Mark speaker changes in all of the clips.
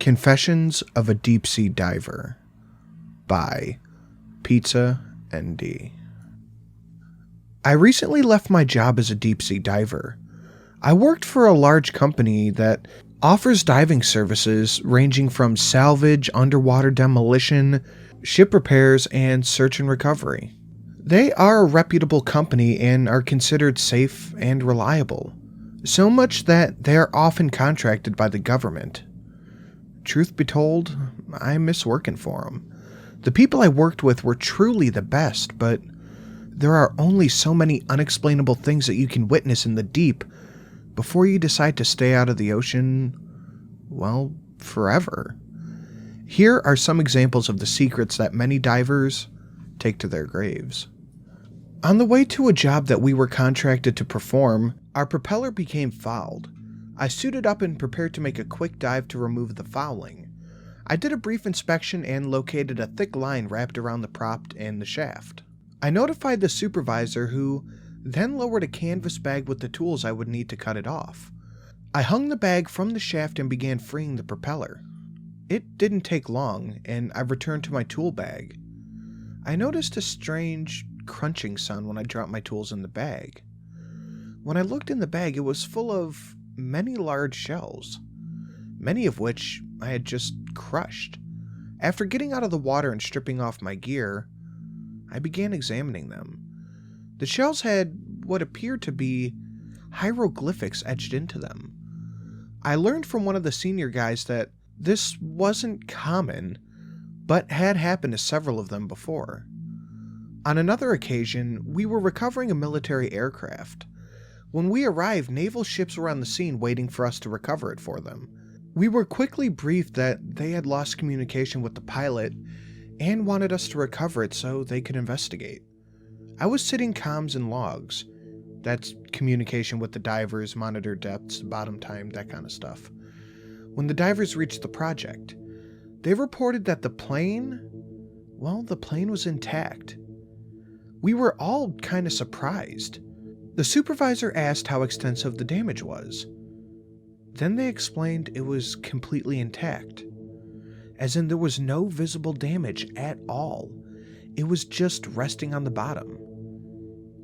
Speaker 1: Confessions of a Deep Sea Diver by Pizza ND. I recently left my job as a deep sea diver. I worked for a large company that offers diving services ranging from salvage, underwater demolition, ship repairs, and search and recovery. They are a reputable company and are considered safe and reliable, so much that they are often contracted by the government. Truth be told, I miss working for them. The people I worked with were truly the best, but there are only so many unexplainable things that you can witness in the deep before you decide to stay out of the ocean, well, forever. Here are some examples of the secrets that many divers take to their graves. On the way to a job that we were contracted to perform, our propeller became fouled. I suited up and prepared to make a quick dive to remove the fouling. I did a brief inspection and located a thick line wrapped around the prop and the shaft. I notified the supervisor, who then lowered a canvas bag with the tools I would need to cut it off. I hung the bag from the shaft and began freeing the propeller. It didn't take long, and I returned to my tool bag. I noticed a strange crunching sound when I dropped my tools in the bag. When I looked in the bag, it was full of many large shells, many of which I had just crushed. After getting out of the water and stripping off my gear, I began examining them. The shells had what appeared to be hieroglyphics etched into them. I learned from one of the senior guys that this wasn't common, but had happened to several of them before. On another occasion, we were recovering a military aircraft. When we arrived, naval ships were on the scene waiting for us to recover it for them. We were quickly briefed that they had lost communication with the pilot and wanted us to recover it so they could investigate. I was sitting comms and logs. That's communication with the divers, monitor depths, bottom time, that kind of stuff. When the divers reached the project, they reported that the plane was intact. We were all kind of surprised. The supervisor asked how extensive the damage was. Then they explained it was completely intact, as in there was no visible damage at all. It was just resting on the bottom.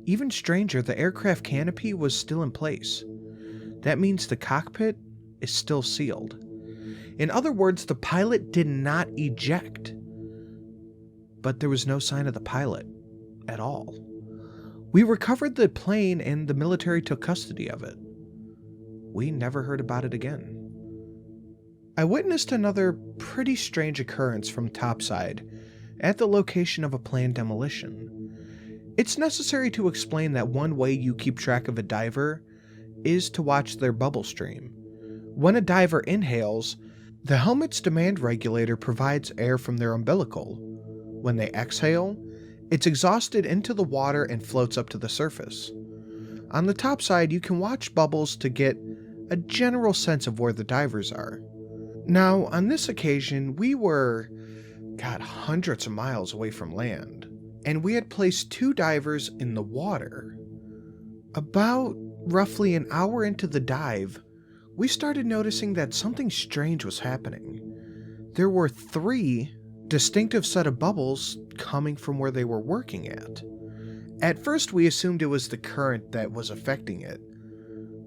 Speaker 1: Even stranger, the aircraft canopy was still in place. That means the cockpit is still sealed. In other words, the pilot did not eject. But there was no sign of the pilot at all. We recovered the plane and the military took custody of it. We never heard about it again. I witnessed another pretty strange occurrence from topside at the location of a planned demolition. It's necessary to explain that one way you keep track of a diver is to watch their bubble stream. When a diver inhales, the helmet's demand regulator provides air from their umbilical. When they exhale, it's exhausted into the water and floats up to the surface. On the top side, you can watch bubbles to get a general sense of where the divers are. Now, on this occasion, we were, hundreds of miles away from land, and we had placed 2 divers in the water. About roughly an hour into the dive, we started noticing that something strange was happening. There were 3 distinctive set of bubbles coming from where they were working at. At first, we assumed it was the current that was affecting it,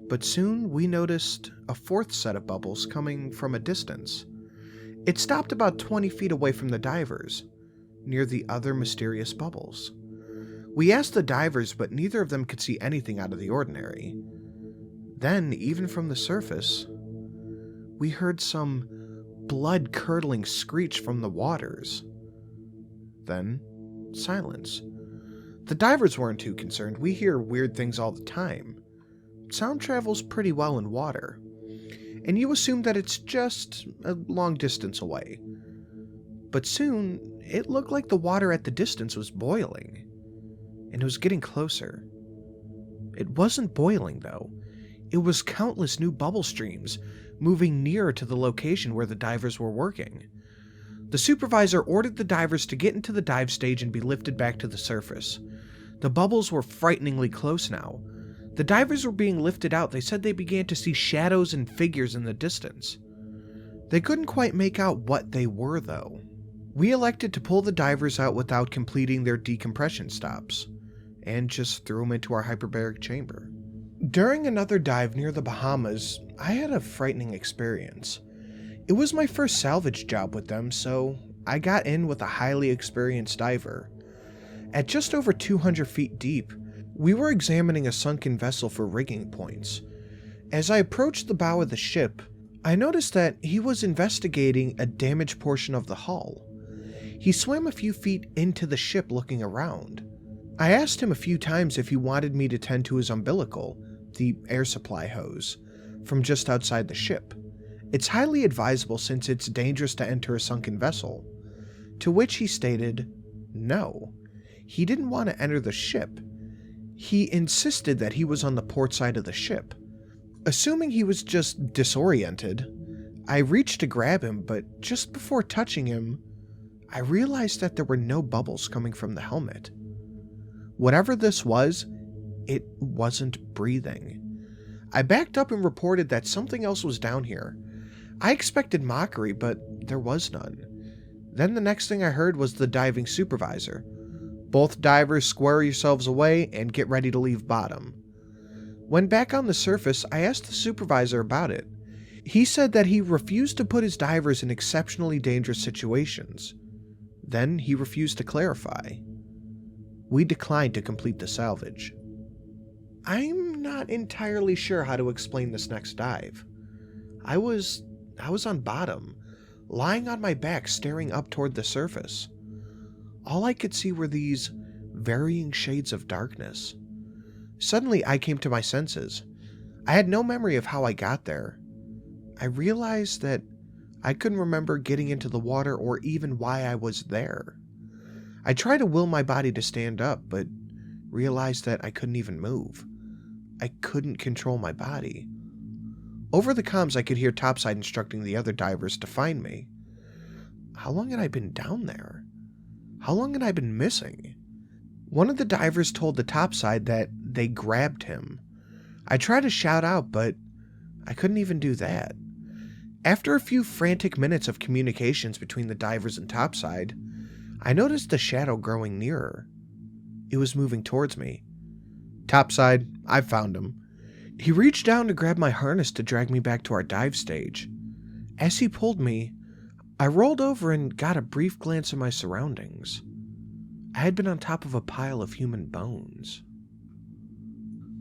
Speaker 1: but soon we noticed a 4th set of bubbles coming from a distance. It stopped about 20 feet away from the divers, near the other mysterious bubbles. We asked the divers, but neither of them could see anything out of the ordinary. Then, even from the surface, we heard some blood-curdling screech from the waters. Then, silence. The divers weren't too concerned. We hear weird things all the time. Sound travels pretty well in water, and you assume that it's just a long distance away. But soon, it looked like the water at the distance was boiling, and it was getting closer. It wasn't boiling, though. It was countless new bubble streams moving nearer to the location where the divers were working. The supervisor ordered the divers to get into the dive stage and be lifted back to the surface. The bubbles were frighteningly close now. The divers were being lifted out. They said they began to see shadows and figures in the distance. They couldn't quite make out what they were, though. We elected to pull the divers out without completing their decompression stops, and just threw them into our hyperbaric chamber. During another dive near the Bahamas, I had a frightening experience. It was my first salvage job with them, so I got in with a highly experienced diver. At just over 200 feet deep, we were examining a sunken vessel for rigging points. As I approached the bow of the ship, I noticed that he was investigating a damaged portion of the hull. He swam a few feet into the ship looking around. I asked him a few times if he wanted me to tend to his umbilical, the air supply hose, from just outside the ship. It's highly advisable since it's dangerous to enter a sunken vessel. To which he stated, no. He didn't want to enter the ship. He insisted that he was on the port side of the ship. Assuming he was just disoriented, I reached to grab him, but just before touching him, I realized that there were no bubbles coming from the helmet. Whatever this was, it wasn't breathing. I backed up and reported that something else was down here. I expected mockery, but there was none. Then the next thing I heard was the diving supervisor. Both divers, square yourselves away and get ready to leave bottom. When back on the surface, I asked the supervisor about it. He said that he refused to put his divers in exceptionally dangerous situations. Then he refused to clarify. We declined to complete the salvage. I'm not entirely sure how to explain this next dive. I was on bottom, lying on my back staring up toward the surface. All I could see were these varying shades of darkness. Suddenly I came to my senses. I had no memory of how I got there. I realized that I couldn't remember getting into the water or even why I was there. I tried to will my body to stand up, but realized that I couldn't even move. I couldn't control my body. Over the comms, I could hear Topside instructing the other divers to find me. How long had I been down there? How long had I been missing? One of the divers told the Topside that they grabbed him. I tried to shout out, but I couldn't even do that. After a few frantic minutes of communications between the divers and Topside, I noticed the shadow growing nearer. It was moving towards me. Topside, I found him. He reached down to grab my harness to drag me back to our dive stage. As he pulled me, I rolled over and got a brief glance at my surroundings. I had been on top of a pile of human bones.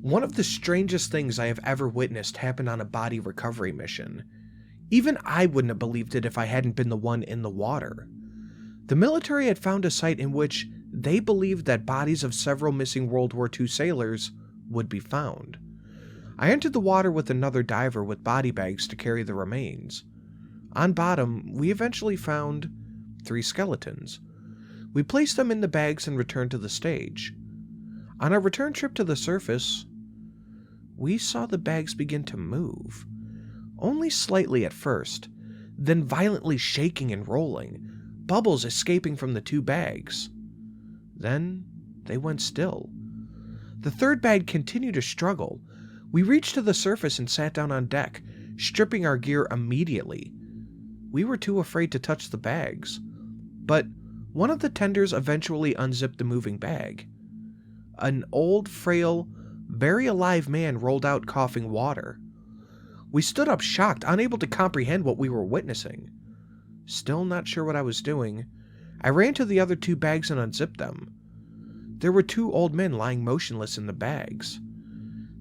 Speaker 1: One of the strangest things I have ever witnessed happened on a body recovery mission. Even I wouldn't have believed it if I hadn't been the one in the water. The military had found a site in which they believed that bodies of several missing World War II sailors would be found. I entered the water with another diver with body bags to carry the remains. On bottom, we eventually found 3 skeletons. We placed them in the bags and returned to the stage. On our return trip to the surface, we saw the bags begin to move. Only slightly at first, then violently shaking and rolling, bubbles escaping from the 2 bags. Then they went still. The 3rd bag continued to struggle. We reached to the surface and sat down on deck, stripping our gear immediately. We were too afraid to touch the bags. But one of the tenders eventually unzipped the moving bag. An old, frail, very alive man rolled out coughing water. We stood up shocked, unable to comprehend what we were witnessing. Still not sure what I was doing, I ran to the other 2 bags and unzipped them. There were 2 old men lying motionless in the bags.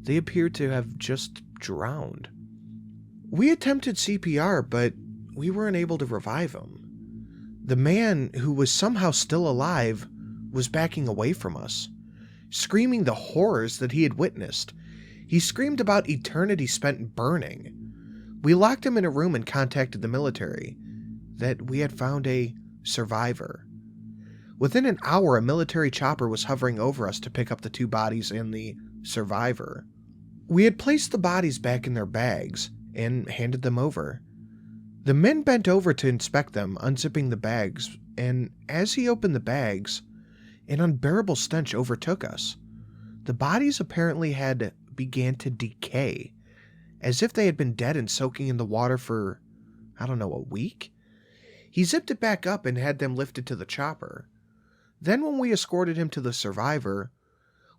Speaker 1: They appeared to have just drowned. We attempted CPR, but we weren't able to revive them. The man, who was somehow still alive, was backing away from us, screaming the horrors that he had witnessed. He screamed about eternity spent burning. We locked him in a room and contacted the military, that we had found a survivor. Within an hour, a military chopper was hovering over us to pick up the 2 bodies and the survivor. We had placed the bodies back in their bags and handed them over. The men bent over to inspect them, unzipping the bags, and as he opened the bags, an unbearable stench overtook us. The bodies apparently had began to decay, as if they had been dead and soaking in the water for I don't know, a week? He zipped it back up and had them lifted to the chopper. Then when we escorted him to the survivor,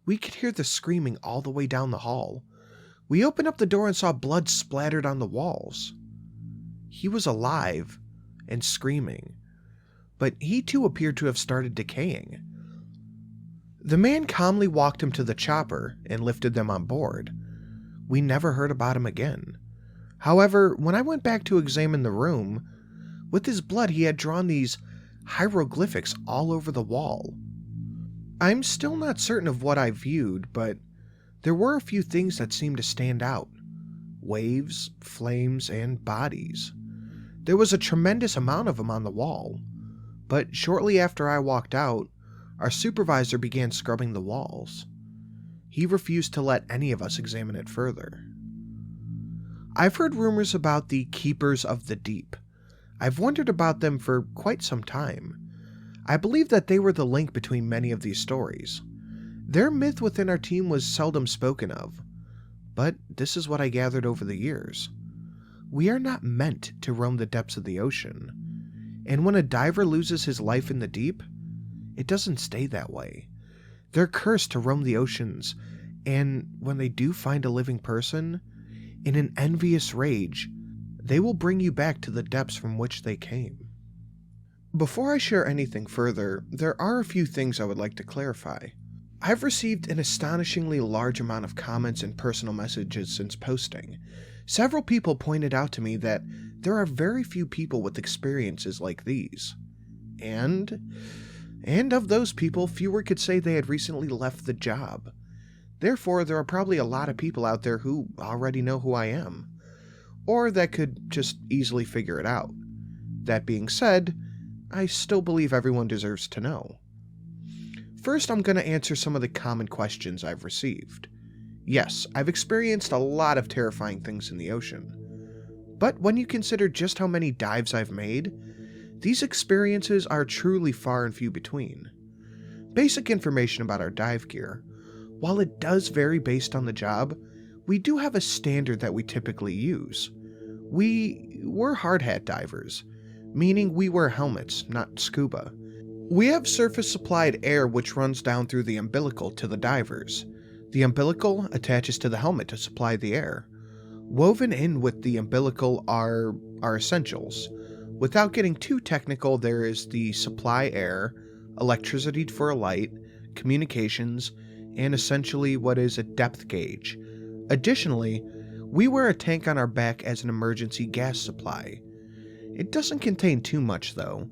Speaker 1: we could hear the screaming all the way down the hall. We opened up the door and saw blood splattered on the walls. He was alive and screaming, but he too appeared to have started decaying. The man calmly walked him to the chopper and lifted them on board. We never heard about him again. However, when I went back to examine the room, with his blood he had drawn these hieroglyphics all over the wall. I'm still not certain of what I viewed, but there were a few things that seemed to stand out. Waves, flames, and bodies. There was a tremendous amount of them on the wall, but shortly after I walked out, our supervisor began scrubbing the walls. He refused to let any of us examine it further. I've heard rumors about the Keepers of the Deep. I've wondered about them for quite some time. I believe that they were the link between many of these stories. Their myth within our team was seldom spoken of, but this is what I gathered over the years. We are not meant to roam the depths of the ocean, and when a diver loses his life in the deep, it doesn't stay that way. They're cursed to roam the oceans, and when they do find a living person, in an envious rage, they will bring you back to the depths from which they came. Before I share anything further, there are a few things I would like to clarify. I've received an astonishingly large amount of comments and personal messages since posting. Several people pointed out to me that there are very few people with experiences like these. And of those people, fewer could say they had recently left the job. Therefore, there are probably a lot of people out there who already know who I am, or that could just easily figure it out. That being said, I still believe everyone deserves to know. First, I'm going to answer some of the common questions I've received. Yes, I've experienced a lot of terrifying things in the ocean. But when you consider just how many dives I've made, these experiences are truly far and few between. Basic information about our dive gear. While it does vary based on the job, we do have a standard that we typically use. We're hard hat divers, meaning we wear helmets, not scuba. We have surface supplied air which runs down through the umbilical to the divers. The umbilical attaches to the helmet to supply the air. Woven in with the umbilical are our essentials. Without getting too technical, there is the supply air, electricity for a light, communications, and essentially what is a depth gauge. Additionally, we wear a tank on our back as an emergency gas supply. It doesn't contain too much though.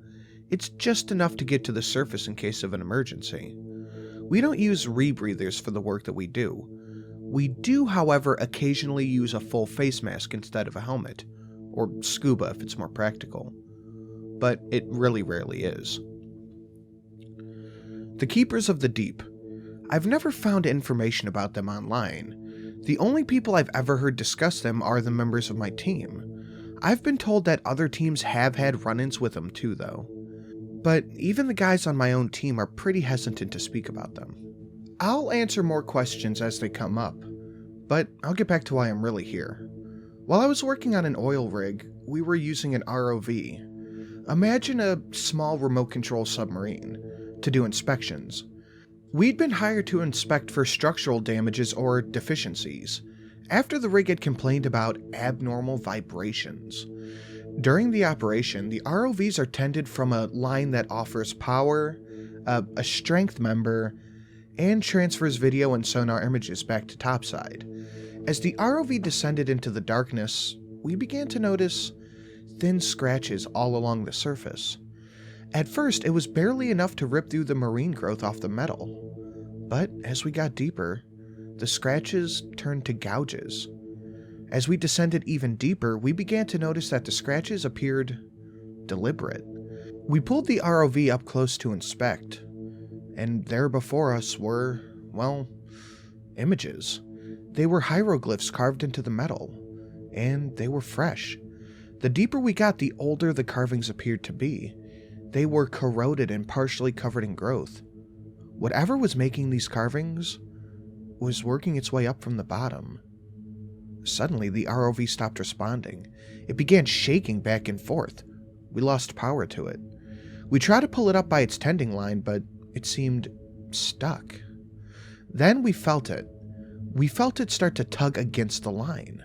Speaker 1: It's just enough to get to the surface in case of an emergency. We don't use rebreathers for the work that we do. We do, however, occasionally use a full face mask instead of a helmet, or scuba if it's more practical. But it really rarely is. The Keepers of the Deep. I've never found information about them online. The only people I've ever heard discuss them are the members of my team. I've been told that other teams have had run-ins with them too, though. But even the guys on my own team are pretty hesitant to speak about them. I'll answer more questions as they come up, but I'll get back to why I'm really here. While I was working on an oil rig, we were using an ROV. Imagine a small remote control submarine to do inspections. We'd been hired to inspect for structural damages or deficiencies, after the rig had complained about abnormal vibrations. During the operation, the ROVs are tended from a line that offers power, a strength member, and transfers video and sonar images back to topside. As the ROV descended into the darkness, we began to notice thin scratches all along the surface. At first, it was barely enough to rip through the marine growth off the metal, but as we got deeper, the scratches turned to gouges. As we descended even deeper, we began to notice that the scratches appeared deliberate. We pulled the ROV up close to inspect, and there before us were, well, images. They were hieroglyphs carved into the metal, and they were fresh. The deeper we got, the older the carvings appeared to be. They were corroded and partially covered in growth. Whatever was making these carvings was working its way up from the bottom. Suddenly, the ROV stopped responding. It began shaking back and forth. We lost power to it. We tried to pull it up by its tending line, but it seemed stuck. Then we felt it. We felt it start to tug against the line.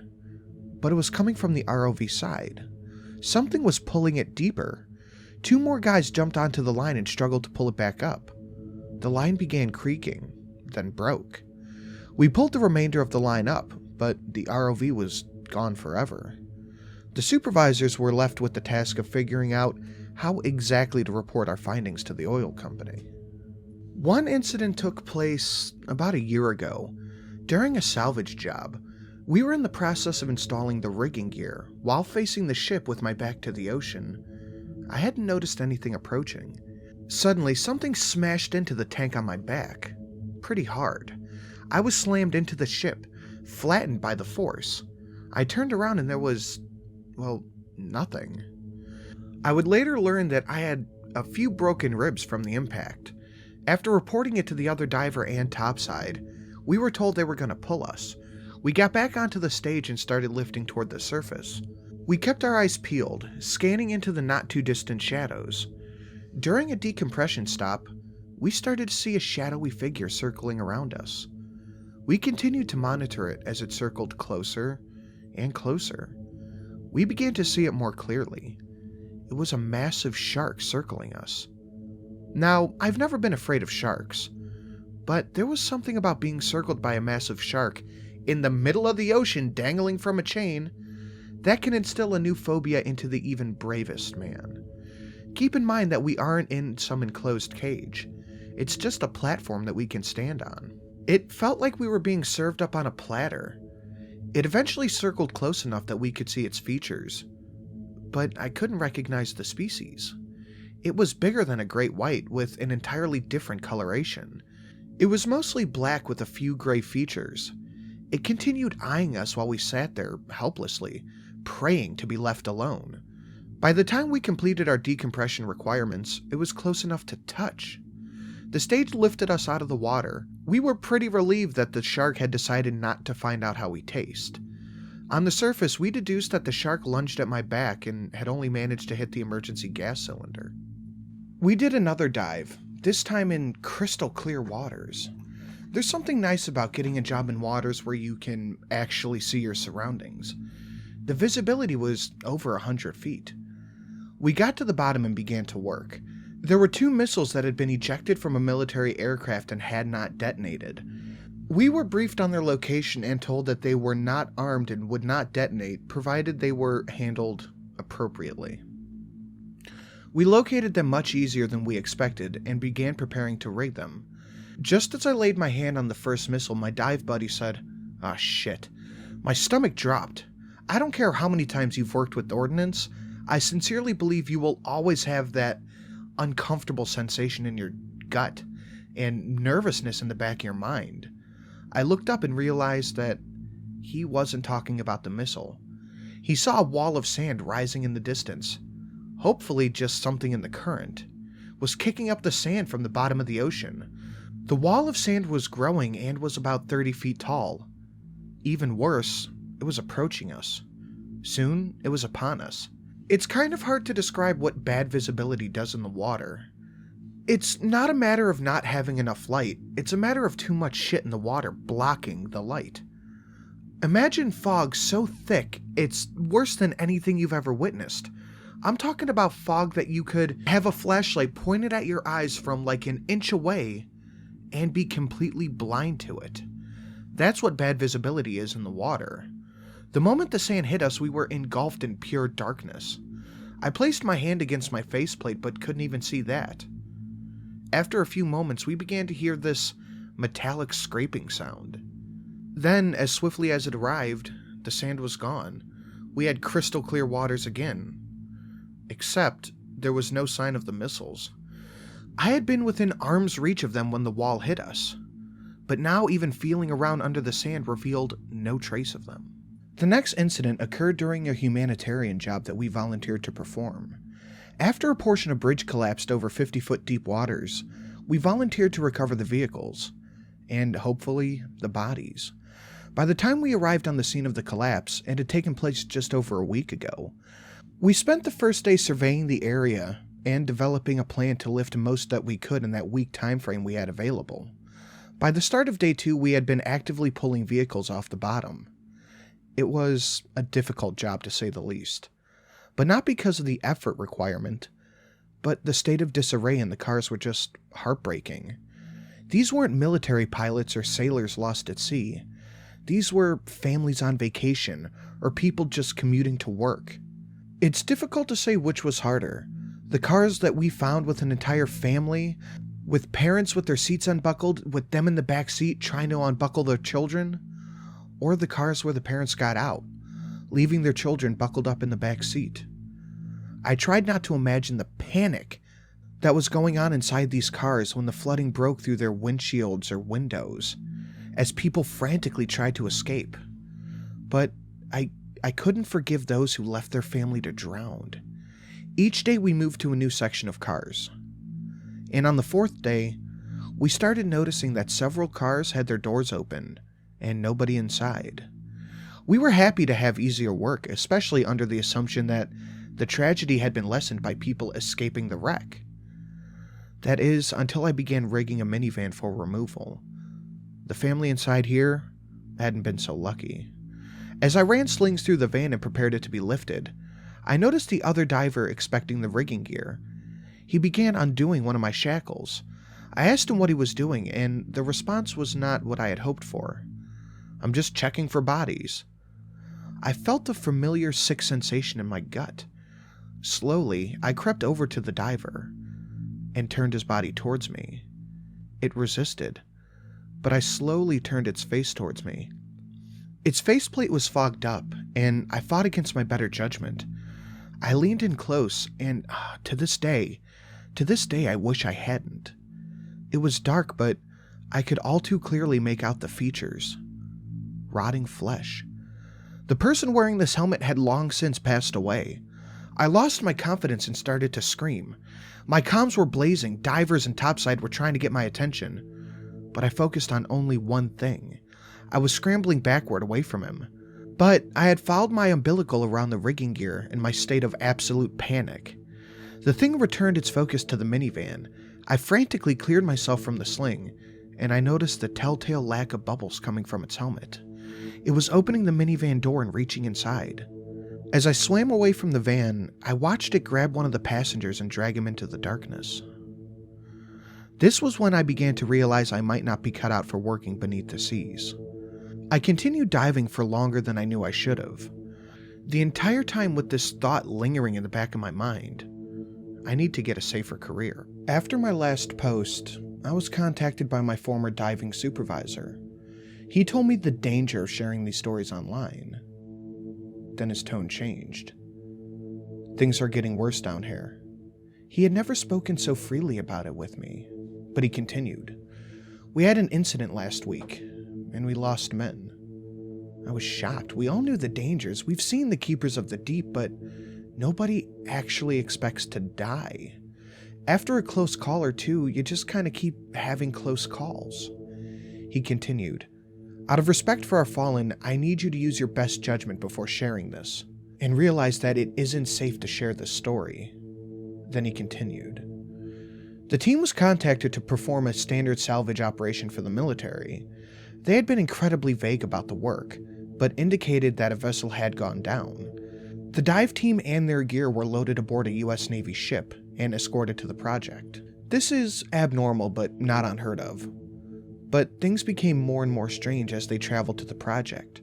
Speaker 1: But it was coming from the ROV side. Something was pulling it deeper. 2 more guys jumped onto the line and struggled to pull it back up. The line began creaking, then broke. We pulled the remainder of the line up, but the ROV was gone forever. The supervisors were left with the task of figuring out how exactly to report our findings to the oil company. One incident took place about a year ago. During a salvage job, we were in the process of installing the rigging gear while facing the ship with my back to the ocean. I hadn't noticed anything approaching. Suddenly, something smashed into the tank on my back. Pretty hard. I was slammed into the ship, flattened by the force. I turned around and there was, well, nothing. I would later learn that I had a few broken ribs from the impact. After reporting it to the other diver and topside, we were told they were going to pull us. We got back onto the stage and started lifting toward the surface. We kept our eyes peeled, scanning into the not-too-distant shadows. During a decompression stop, we started to see a shadowy figure circling around us. We continued to monitor it as it circled closer and closer. We began to see it more clearly. It was a massive shark circling us. Now, I've never been afraid of sharks, but there was something about being circled by a massive shark in the middle of the ocean dangling from a chain that can instill a new phobia into the even bravest man. Keep in mind that we aren't in some enclosed cage. It's just a platform that we can stand on. It felt like we were being served up on a platter. It eventually circled close enough that we could see its features, but I couldn't recognize the species. It was bigger than a great white with an entirely different coloration. It was mostly black with a few gray features. It continued eyeing us while we sat there helplessly, praying to be left alone. By the time we completed our decompression requirements, it was close enough to touch. The stage lifted us out of the water. We were pretty relieved that the shark had decided not to find out how we taste. On the surface, we deduced that the shark lunged at my back and had only managed to hit the emergency gas cylinder. We did another dive, this time in crystal clear waters. There's something nice about getting a job in waters where you can actually see your surroundings. The visibility was over 100 feet. We got to the bottom and began to work. There were 2 missiles that had been ejected from a military aircraft and had not detonated. We were briefed on their location and told that they were not armed and would not detonate, provided they were handled appropriately. We located them much easier than we expected and began preparing to rig them. Just as I laid my hand on the first missile, my dive buddy said, "Ah, shit." My stomach dropped. I don't care how many times you've worked with ordnance, I sincerely believe you will always have that uncomfortable sensation in your gut and nervousness in the back of your mind. I looked up and realized that he wasn't talking about the missile. He saw a wall of sand rising in the distance. Hopefully just something in the current was kicking up the sand from the bottom of the ocean. The wall of sand was growing and was about 30 feet tall. Even worse, it was approaching us. Soon, it was upon us. It's kind of hard to describe what bad visibility does in the water. It's not a matter of not having enough light, it's a matter of too much shit in the water blocking the light. Imagine fog so thick, it's worse than anything you've ever witnessed. I'm talking about fog that you could have a flashlight pointed at your eyes from like an inch away and be completely blind to it. That's what bad visibility is in the water. The moment the sand hit us, we were engulfed in pure darkness. I placed my hand against my faceplate but couldn't even see that. After a few moments, we began to hear this metallic scraping sound. Then, as swiftly as it arrived, the sand was gone. We had crystal clear waters again. Except, there was no sign of the missiles. I had been within arm's reach of them when the wall hit us, but now even feeling around under the sand revealed no trace of them. The next incident occurred during a humanitarian job that we volunteered to perform. After a portion of bridge collapsed over 50-foot deep waters, we volunteered to recover the vehicles, and hopefully the bodies. By the time we arrived on the scene of the collapse, it had taken place just over a week ago. We spent the first day surveying the area and developing a plan to lift most that we could in that week time frame we had available. By the start of day 2, we had been actively pulling vehicles off the bottom. It was a difficult job to say the least, but not because of the effort requirement, but the state of disarray in the cars were just heartbreaking. These weren't military pilots or sailors lost at sea. These were families on vacation or people just commuting to work. It's difficult to say which was harder. The cars that we found with an entire family, with parents with their seats unbuckled, with them in the back seat trying to unbuckle their children, or the cars where the parents got out, leaving their children buckled up in the back seat. I tried not to imagine the panic that was going on inside these cars when the flooding broke through their windshields or windows, as people frantically tried to escape. But I couldn't forgive those who left their family to drown. Each day we moved to a new section of cars. And on the 4th day, we started noticing that several cars had their doors open and nobody inside. We were happy to have easier work, especially under the assumption that the tragedy had been lessened by people escaping the wreck. That is, until I began rigging a minivan for removal. The family inside here hadn't been so lucky. As I ran slings through the van and prepared it to be lifted, I noticed the other diver expecting the rigging gear. He began undoing one of my shackles. I asked him what he was doing, and the response was not what I had hoped for. "I'm just checking for bodies." I felt a familiar sick sensation in my gut. Slowly, I crept over to the diver and turned his body towards me. It resisted, but I slowly turned its face towards me. Its faceplate was fogged up, and I fought against my better judgment. I leaned in close, and to this day, I wish I hadn't. It was dark, but I could all too clearly make out the features. Rotting flesh. The person wearing this helmet had long since passed away. I lost my confidence and started to scream. My comms were blazing, divers and topside were trying to get my attention, but I focused on only one thing. I was scrambling backward away from him, but I had fouled my umbilical around the rigging gear in my state of absolute panic. The thing returned its focus to the minivan. I frantically cleared myself from the sling, and I noticed the telltale lack of bubbles coming from its helmet. It was opening the minivan door and reaching inside. As I swam away from the van, I watched it grab one of the passengers and drag him into the darkness. This was when I began to realize I might not be cut out for working beneath the seas. I continued diving for longer than I knew I should have. The entire time with this thought lingering in the back of my mind, I need to get a safer career. After my last post, I was contacted by my former diving supervisor. He told me the danger of sharing these stories online. Then his tone changed. "Things are getting worse down here." He had never spoken so freely about it with me, but he continued. "We had an incident last week, and we lost men." I was shocked. We all knew the dangers. We've seen the Keepers of the Deep, but nobody actually expects to die. After a close call or two, you just kind of keep having close calls. He continued, "Out of respect for our fallen, I need you to use your best judgment before sharing this, and realize that it isn't safe to share this story." Then he continued, "The team was contacted to perform a standard salvage operation for the military. They had been incredibly vague about the work, but indicated that a vessel had gone down. The dive team and their gear were loaded aboard a US Navy ship and escorted to the project. This is abnormal, but not unheard of. But things became more and more strange as they traveled to the project.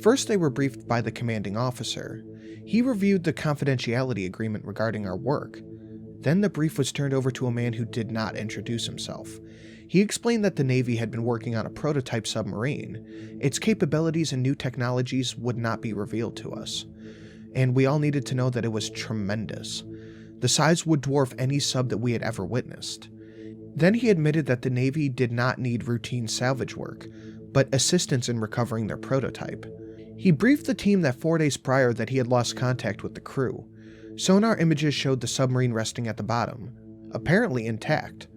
Speaker 1: First, they were briefed by the commanding officer. He reviewed the confidentiality agreement regarding our work. Then the brief was turned over to a man who did not introduce himself. He explained that the Navy had been working on a prototype submarine. Its capabilities and new technologies would not be revealed to us, and we all needed to know that it was tremendous. The size would dwarf any sub that we had ever witnessed. Then he admitted that the Navy did not need routine salvage work, but assistance in recovering their prototype. He briefed the team that 4 days prior that he had lost contact with the crew. Sonar images showed the submarine resting at the bottom, apparently intact,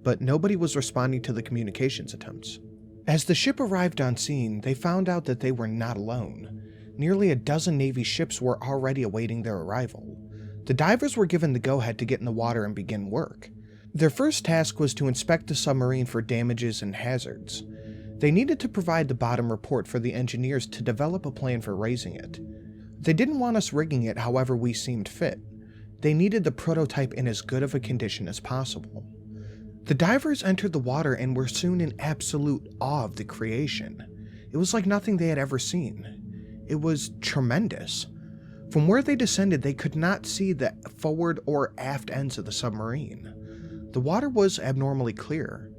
Speaker 1: but nobody was responding to the communications attempts. As the ship arrived on scene, they found out that they were not alone. Nearly a dozen Navy ships were already awaiting their arrival. The divers were given the go-ahead to get in the water and begin work. Their first task was to inspect the submarine for damages and hazards. They needed to provide the bottom report for the engineers to develop a plan for raising it. They didn't want us rigging it however we seemed fit. They needed the prototype in as good of a condition as possible. The divers entered the water and were soon in absolute awe of the creation. It was like nothing they had ever seen. It was tremendous. From where they descended, they could not see the forward or aft ends of the submarine. The water was abnormally clear.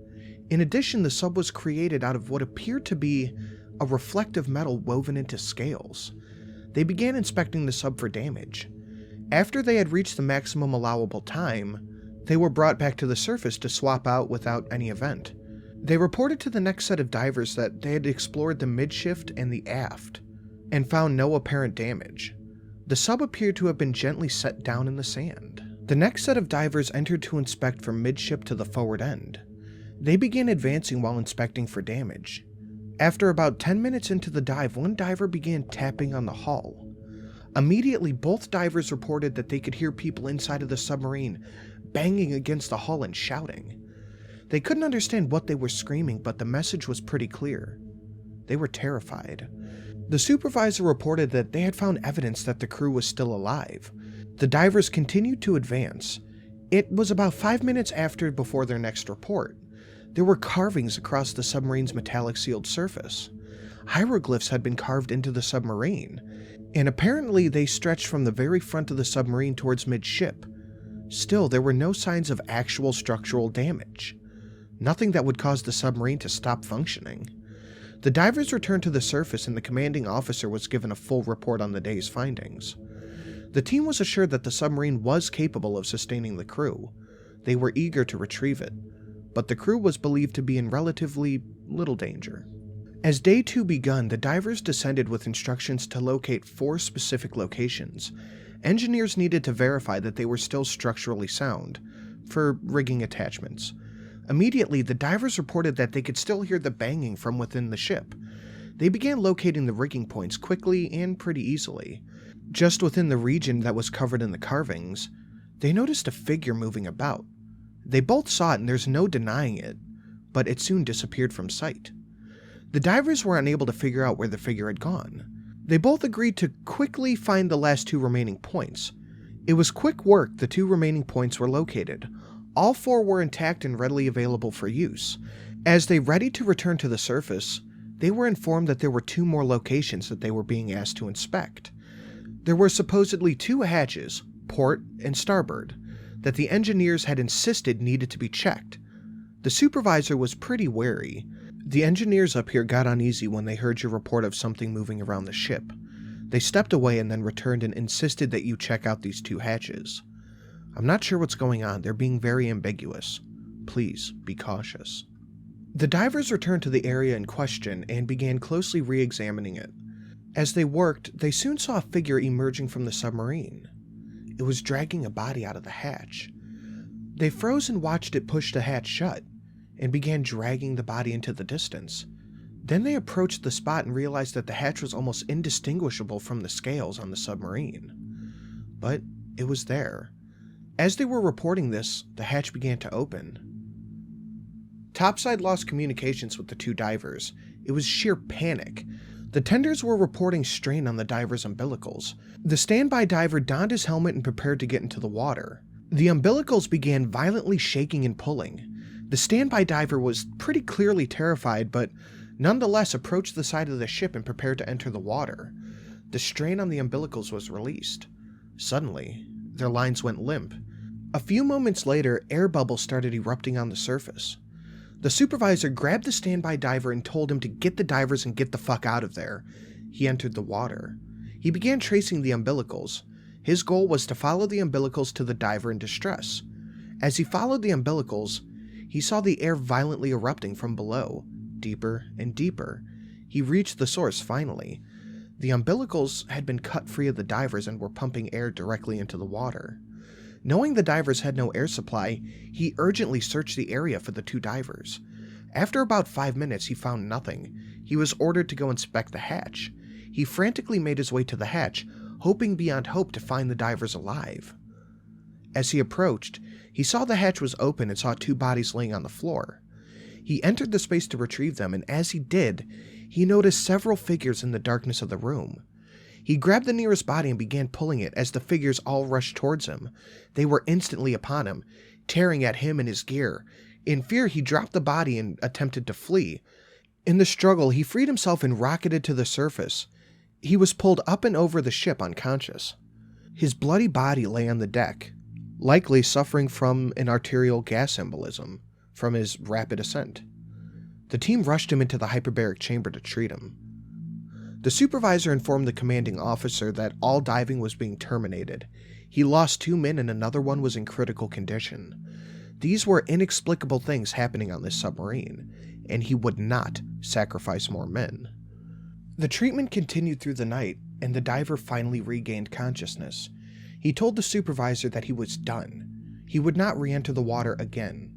Speaker 1: In addition, the sub was created out of what appeared to be a reflective metal woven into scales. They began inspecting the sub for damage. After they had reached the maximum allowable time, they were brought back to the surface to swap out without any event. They reported to the next set of divers that they had explored the midshift and the aft, and found no apparent damage. The sub appeared to have been gently set down in the sand. The next set of divers entered to inspect from midship to the forward end. They began advancing while inspecting for damage. After about 10 minutes into the dive, one diver began tapping on the hull. Immediately, both divers reported that they could hear people inside of the submarine banging against the hull and shouting. They couldn't understand what they were screaming, but the message was pretty clear. They were terrified. The supervisor reported that they had found evidence that the crew was still alive. The divers continued to advance. It was about 5 minutes before their next report. There were carvings across the submarine's metallic sealed surface. Hieroglyphs had been carved into the submarine, and apparently they stretched from the very front of the submarine towards midship. Still, there were no signs of actual structural damage. Nothing that would cause the submarine to stop functioning. The divers returned to the surface and the commanding officer was given a full report on the day's findings. The team was assured that the submarine was capable of sustaining the crew. They were eager to retrieve it, but the crew was believed to be in relatively little danger. As day 2 begun, the divers descended with instructions to locate 4 specific locations. Engineers needed to verify that they were still structurally sound, for rigging attachments. Immediately, the divers reported that they could still hear the banging from within the ship. They began locating the rigging points quickly and pretty easily. Just within the region that was covered in the carvings, they noticed a figure moving about. They both saw it and there's no denying it, but it soon disappeared from sight. The divers were unable to figure out where the figure had gone. They both agreed to quickly find the last 2 remaining points. It was quick work. The 2 remaining points were located. All 4 were intact and readily available for use. As they readied to return to the surface, they were informed that there were 2 more locations that they were being asked to inspect. There were supposedly 2 hatches, port and starboard, that the engineers had insisted needed to be checked. The supervisor was pretty wary. The engineers up here got uneasy when they heard your report of something moving around the ship. They stepped away and then returned and insisted that you check out these 2 hatches. I'm not sure what's going on. They're being very ambiguous. Please be cautious. The divers returned to the area in question and began closely re-examining it. As they worked, they soon saw a figure emerging from the submarine. It was dragging a body out of the hatch. They froze and watched it push the hatch shut, and began dragging the body into the distance. Then they approached the spot and realized that the hatch was almost indistinguishable from the scales on the submarine. But it was there. As they were reporting this, the hatch began to open. Topside lost communications with the 2 divers. It was sheer panic. The tenders were reporting strain on the divers' umbilicals. The standby diver donned his helmet and prepared to get into the water. The umbilicals began violently shaking and pulling. The standby diver was pretty clearly terrified, but nonetheless approached the side of the ship and prepared to enter the water. The strain on the umbilicals was released. Suddenly, their lines went limp. A few moments later, air bubbles started erupting on the surface. The supervisor grabbed the standby diver and told him to get the divers and get the fuck out of there. He entered the water. He began tracing the umbilicals. His goal was to follow the umbilicals to the diver in distress. As he followed the umbilicals, he saw the air violently erupting from below, deeper and deeper. He reached the source finally. The umbilicals had been cut free of the divers and were pumping air directly into the water. Knowing the divers had no air supply, he urgently searched the area for the 2 divers. After about 5 minutes, he found nothing. He was ordered to go inspect the hatch. He frantically made his way to the hatch, hoping beyond hope to find the divers alive. As he approached, he saw the hatch was open and saw 2 bodies laying on the floor. He entered the space to retrieve them, and as he did, he noticed several figures in the darkness of the room. He grabbed the nearest body and began pulling it as the figures all rushed towards him. They were instantly upon him, tearing at him and his gear. In fear, he dropped the body and attempted to flee. In the struggle, he freed himself and rocketed to the surface. He was pulled up and over the ship unconscious. His bloody body lay on the deck, likely suffering from an arterial gas embolism from his rapid ascent. The team rushed him into the hyperbaric chamber to treat him. The supervisor informed the commanding officer that all diving was being terminated. He lost 2 men and another one was in critical condition. These were inexplicable things happening on this submarine, and he would not sacrifice more men. The treatment continued through the night, and the diver finally regained consciousness. He told the supervisor that he was done. He would not re-enter the water again.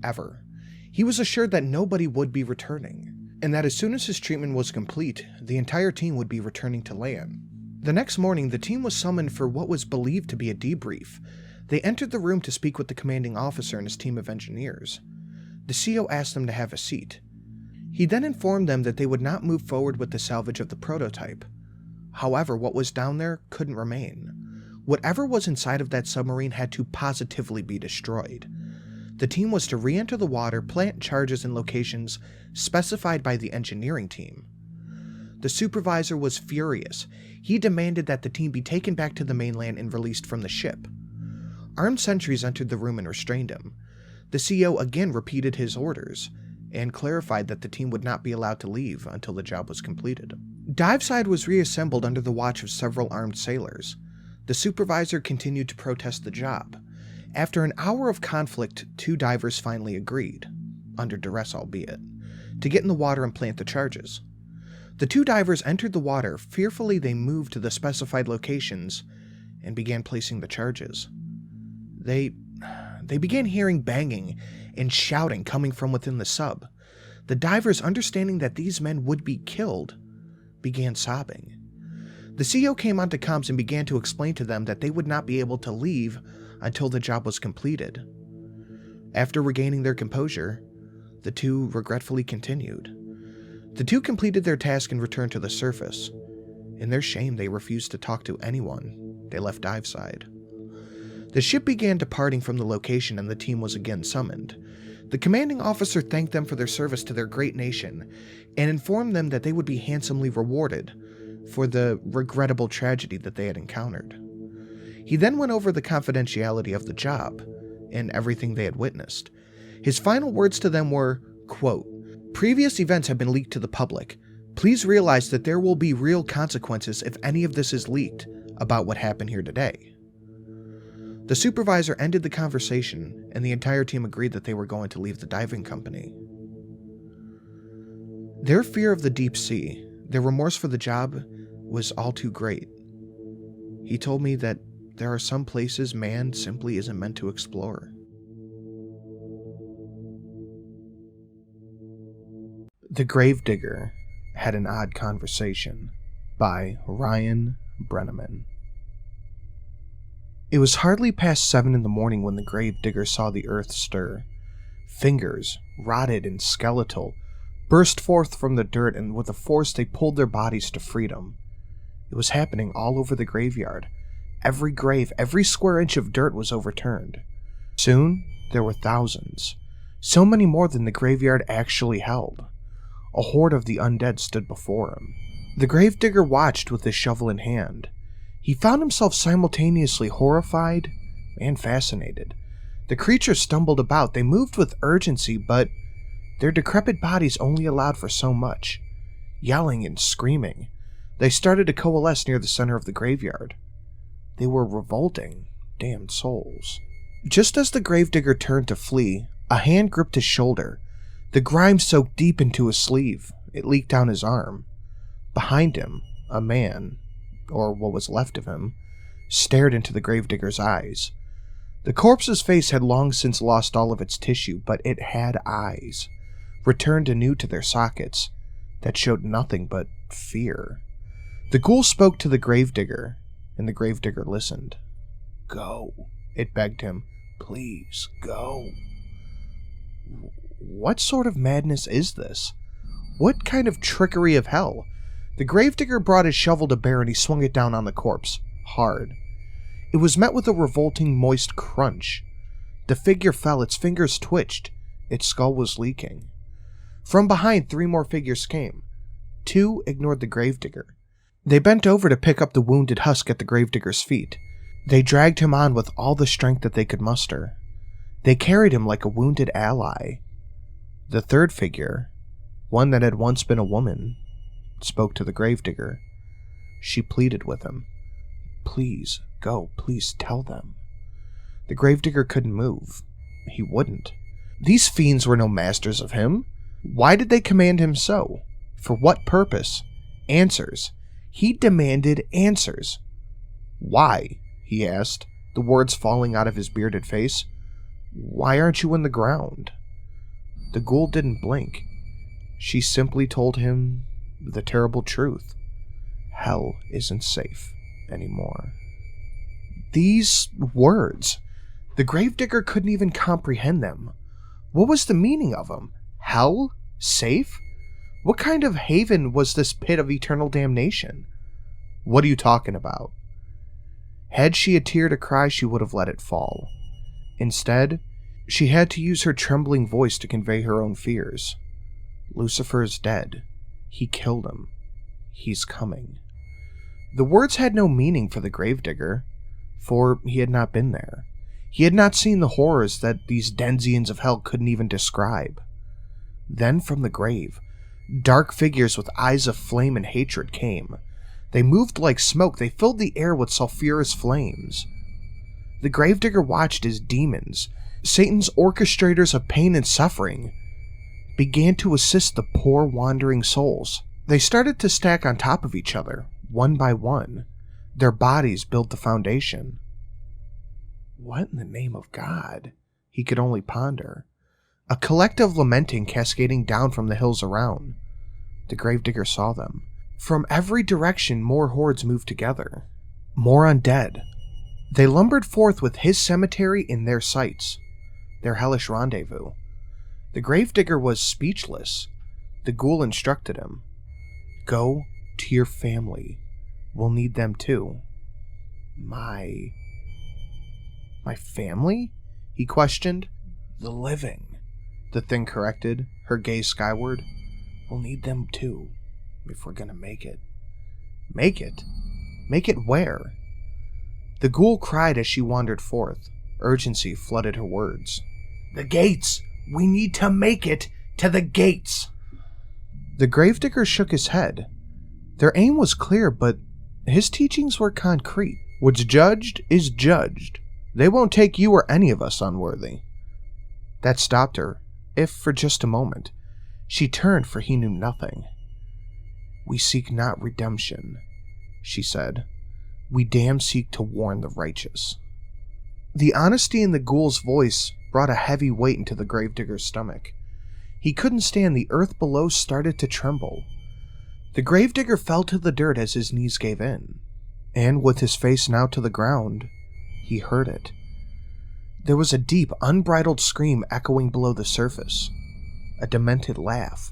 Speaker 1: Ever. He was assured that nobody would be returning, and that as soon as his treatment was complete, the entire team would be returning to land. The next morning, the team was summoned for what was believed to be a debrief. They entered the room to speak with the commanding officer and his team of engineers. The CO asked them to have a seat. He then informed them that they would not move forward with the salvage of the prototype. However, what was down there couldn't remain. Whatever was inside of that submarine had to positively be destroyed. The team was to re-enter the water, plant charges in locations specified by the engineering team. The supervisor was furious. He demanded that the team be taken back to the mainland and released from the ship. Armed sentries entered the room and restrained him. The CO again repeated his orders, and clarified that the team would not be allowed to leave until the job was completed. Diveside was reassembled under the watch of several armed sailors. The supervisor continued to protest the job. After an hour of conflict, 2 divers finally agreed, under duress albeit, to get in the water and plant the charges. The 2 divers entered the water. Fearfully, they moved to the specified locations and began placing the charges. They began hearing banging and shouting coming from within the sub. The divers, understanding that these men would be killed, began sobbing. The CO came onto comms and began to explain to them that they would not be able to leave until the job was completed. After regaining their composure, the 2 regretfully continued. The 2 completed their task and returned to the surface. In their shame, they refused to talk to anyone. They left diveside. The ship began departing from the location and the team was again summoned. The commanding officer thanked them for their service to their great nation and informed them that they would be handsomely rewarded for the regrettable tragedy that they had encountered. He then went over the confidentiality of the job and everything they had witnessed. His final words to them were, quote, "Previous events have been leaked to the public. Please realize that there will be real consequences if any of this is leaked about what happened here today." The supervisor ended the conversation, and the entire team agreed that they were going to leave the diving company. Their fear of the deep sea, their remorse for the job, was all too great. He told me that there are some places man simply isn't meant to explore. The Gravedigger Had an Odd Conversation by Ryan Brenneman. It was hardly past 7 in the morning when the gravedigger saw the earth stir. Fingers, rotted and skeletal, burst forth from the dirt, and with a force they pulled their bodies to freedom. It was happening all over the graveyard. Every grave, every square inch of dirt was overturned. Soon, there were thousands, so many more than the graveyard actually held. A horde of the undead stood before him. The gravedigger watched with his shovel in hand. He found himself simultaneously horrified and fascinated. The creatures stumbled about. They moved with urgency, but their decrepit bodies only allowed for so much. Yelling and screaming, they started to coalesce near the center of the graveyard. They were revolting, damned souls. Just as the gravedigger turned to flee, a hand gripped his shoulder. The grime soaked deep into his sleeve. It leaked down his arm. Behind him, a man, or what was left of him, stared into the gravedigger's eyes. The corpse's face had long since lost all of its tissue, but it had eyes. returned anew to their sockets that showed nothing but fear. The ghoul spoke to the gravedigger, and the gravedigger listened. "Go," it begged him. "Please, go." What sort of madness is this? What kind of trickery of hell? The gravedigger brought his shovel to bear and he swung it down on the corpse, hard. It was met with a revolting, moist crunch. The figure fell, its fingers twitched, its skull was leaking. From behind, 3 more figures came. 2 ignored the gravedigger. They bent over to pick up the wounded husk at the gravedigger's feet. They dragged him on with all the strength that they could muster. They carried him like a wounded ally. The 3rd figure, one that had once been a woman, spoke to the gravedigger. She pleaded with him. "Please, go, please tell them." The gravedigger couldn't move. He wouldn't. These fiends were no masters of him. Why did they command him so? For what purpose? Answers. He demanded answers. "Why?" he asked, the words falling out of his bearded face. "Why aren't you in the ground?" The ghoul didn't blink. She simply told him the terrible truth. Hell isn't safe anymore. These words, the gravedigger couldn't even comprehend them. What was the meaning of them? Hell? Safe? What kind of haven was this pit of eternal damnation? "What are you talking about?" Had she a tear to cry, she would have let it fall. Instead, she had to use her trembling voice to convey her own fears. "Lucifer is dead. He killed him. He's coming." The words had no meaning for the gravedigger, for he had not been there. He had not seen the horrors that these denizens of hell couldn't even describe. Then from the grave, dark figures with eyes of flame and hatred came. They moved like smoke. They filled the air with sulfurous flames. The gravedigger watched as demons, Satan's orchestrators of pain and suffering, began to assist the poor wandering souls. They started to stack on top of each other, one by one. Their bodies built the foundation. What in the name of God? He could only ponder. A collective lamenting cascading down from the hills around. The gravedigger saw them. From every direction, more hordes moved together. More undead. They lumbered forth with his cemetery in their sights, their hellish rendezvous. The gravedigger was speechless. The ghoul instructed him. "Go to your family. We'll need them too." My family?" he questioned. "The living," the thing corrected, her gaze skyward. "We'll need them too, if we're gonna make it." Make it? Make it where? The ghoul cried as she wandered forth. Urgency flooded her words. "The gates! We need to make it to the gates!" The gravedigger shook his head. Their aim was clear, but his teachings were concrete. What's judged is judged. They won't take you or any of us unworthy. That stopped her, if for just a moment. She turned, for he knew nothing. "We seek not redemption," she said. "We damn seek to warn the righteous." The honesty in the ghoul's voice brought a heavy weight into the gravedigger's stomach. He couldn't stand. The earth below started to tremble. The gravedigger fell to the dirt as his knees gave in, and with his face now to the ground, he heard it. There was a deep, unbridled scream echoing below the surface, a demented laugh,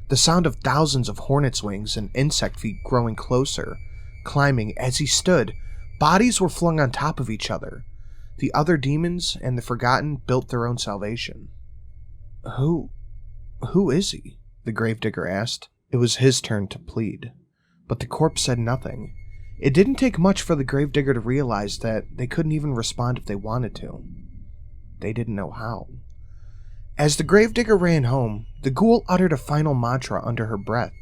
Speaker 1: the sound of thousands of hornets' wings and insect feet growing closer, climbing. As he stood, bodies were flung on top of each other. The other demons and the Forgotten built their own salvation. Who is he?" the gravedigger asked. It was his turn to plead, but the corpse said nothing. It didn't take much for the gravedigger to realize that they couldn't even respond if they wanted to. They didn't know how. As the gravedigger ran home, the ghoul uttered a final mantra under her breath.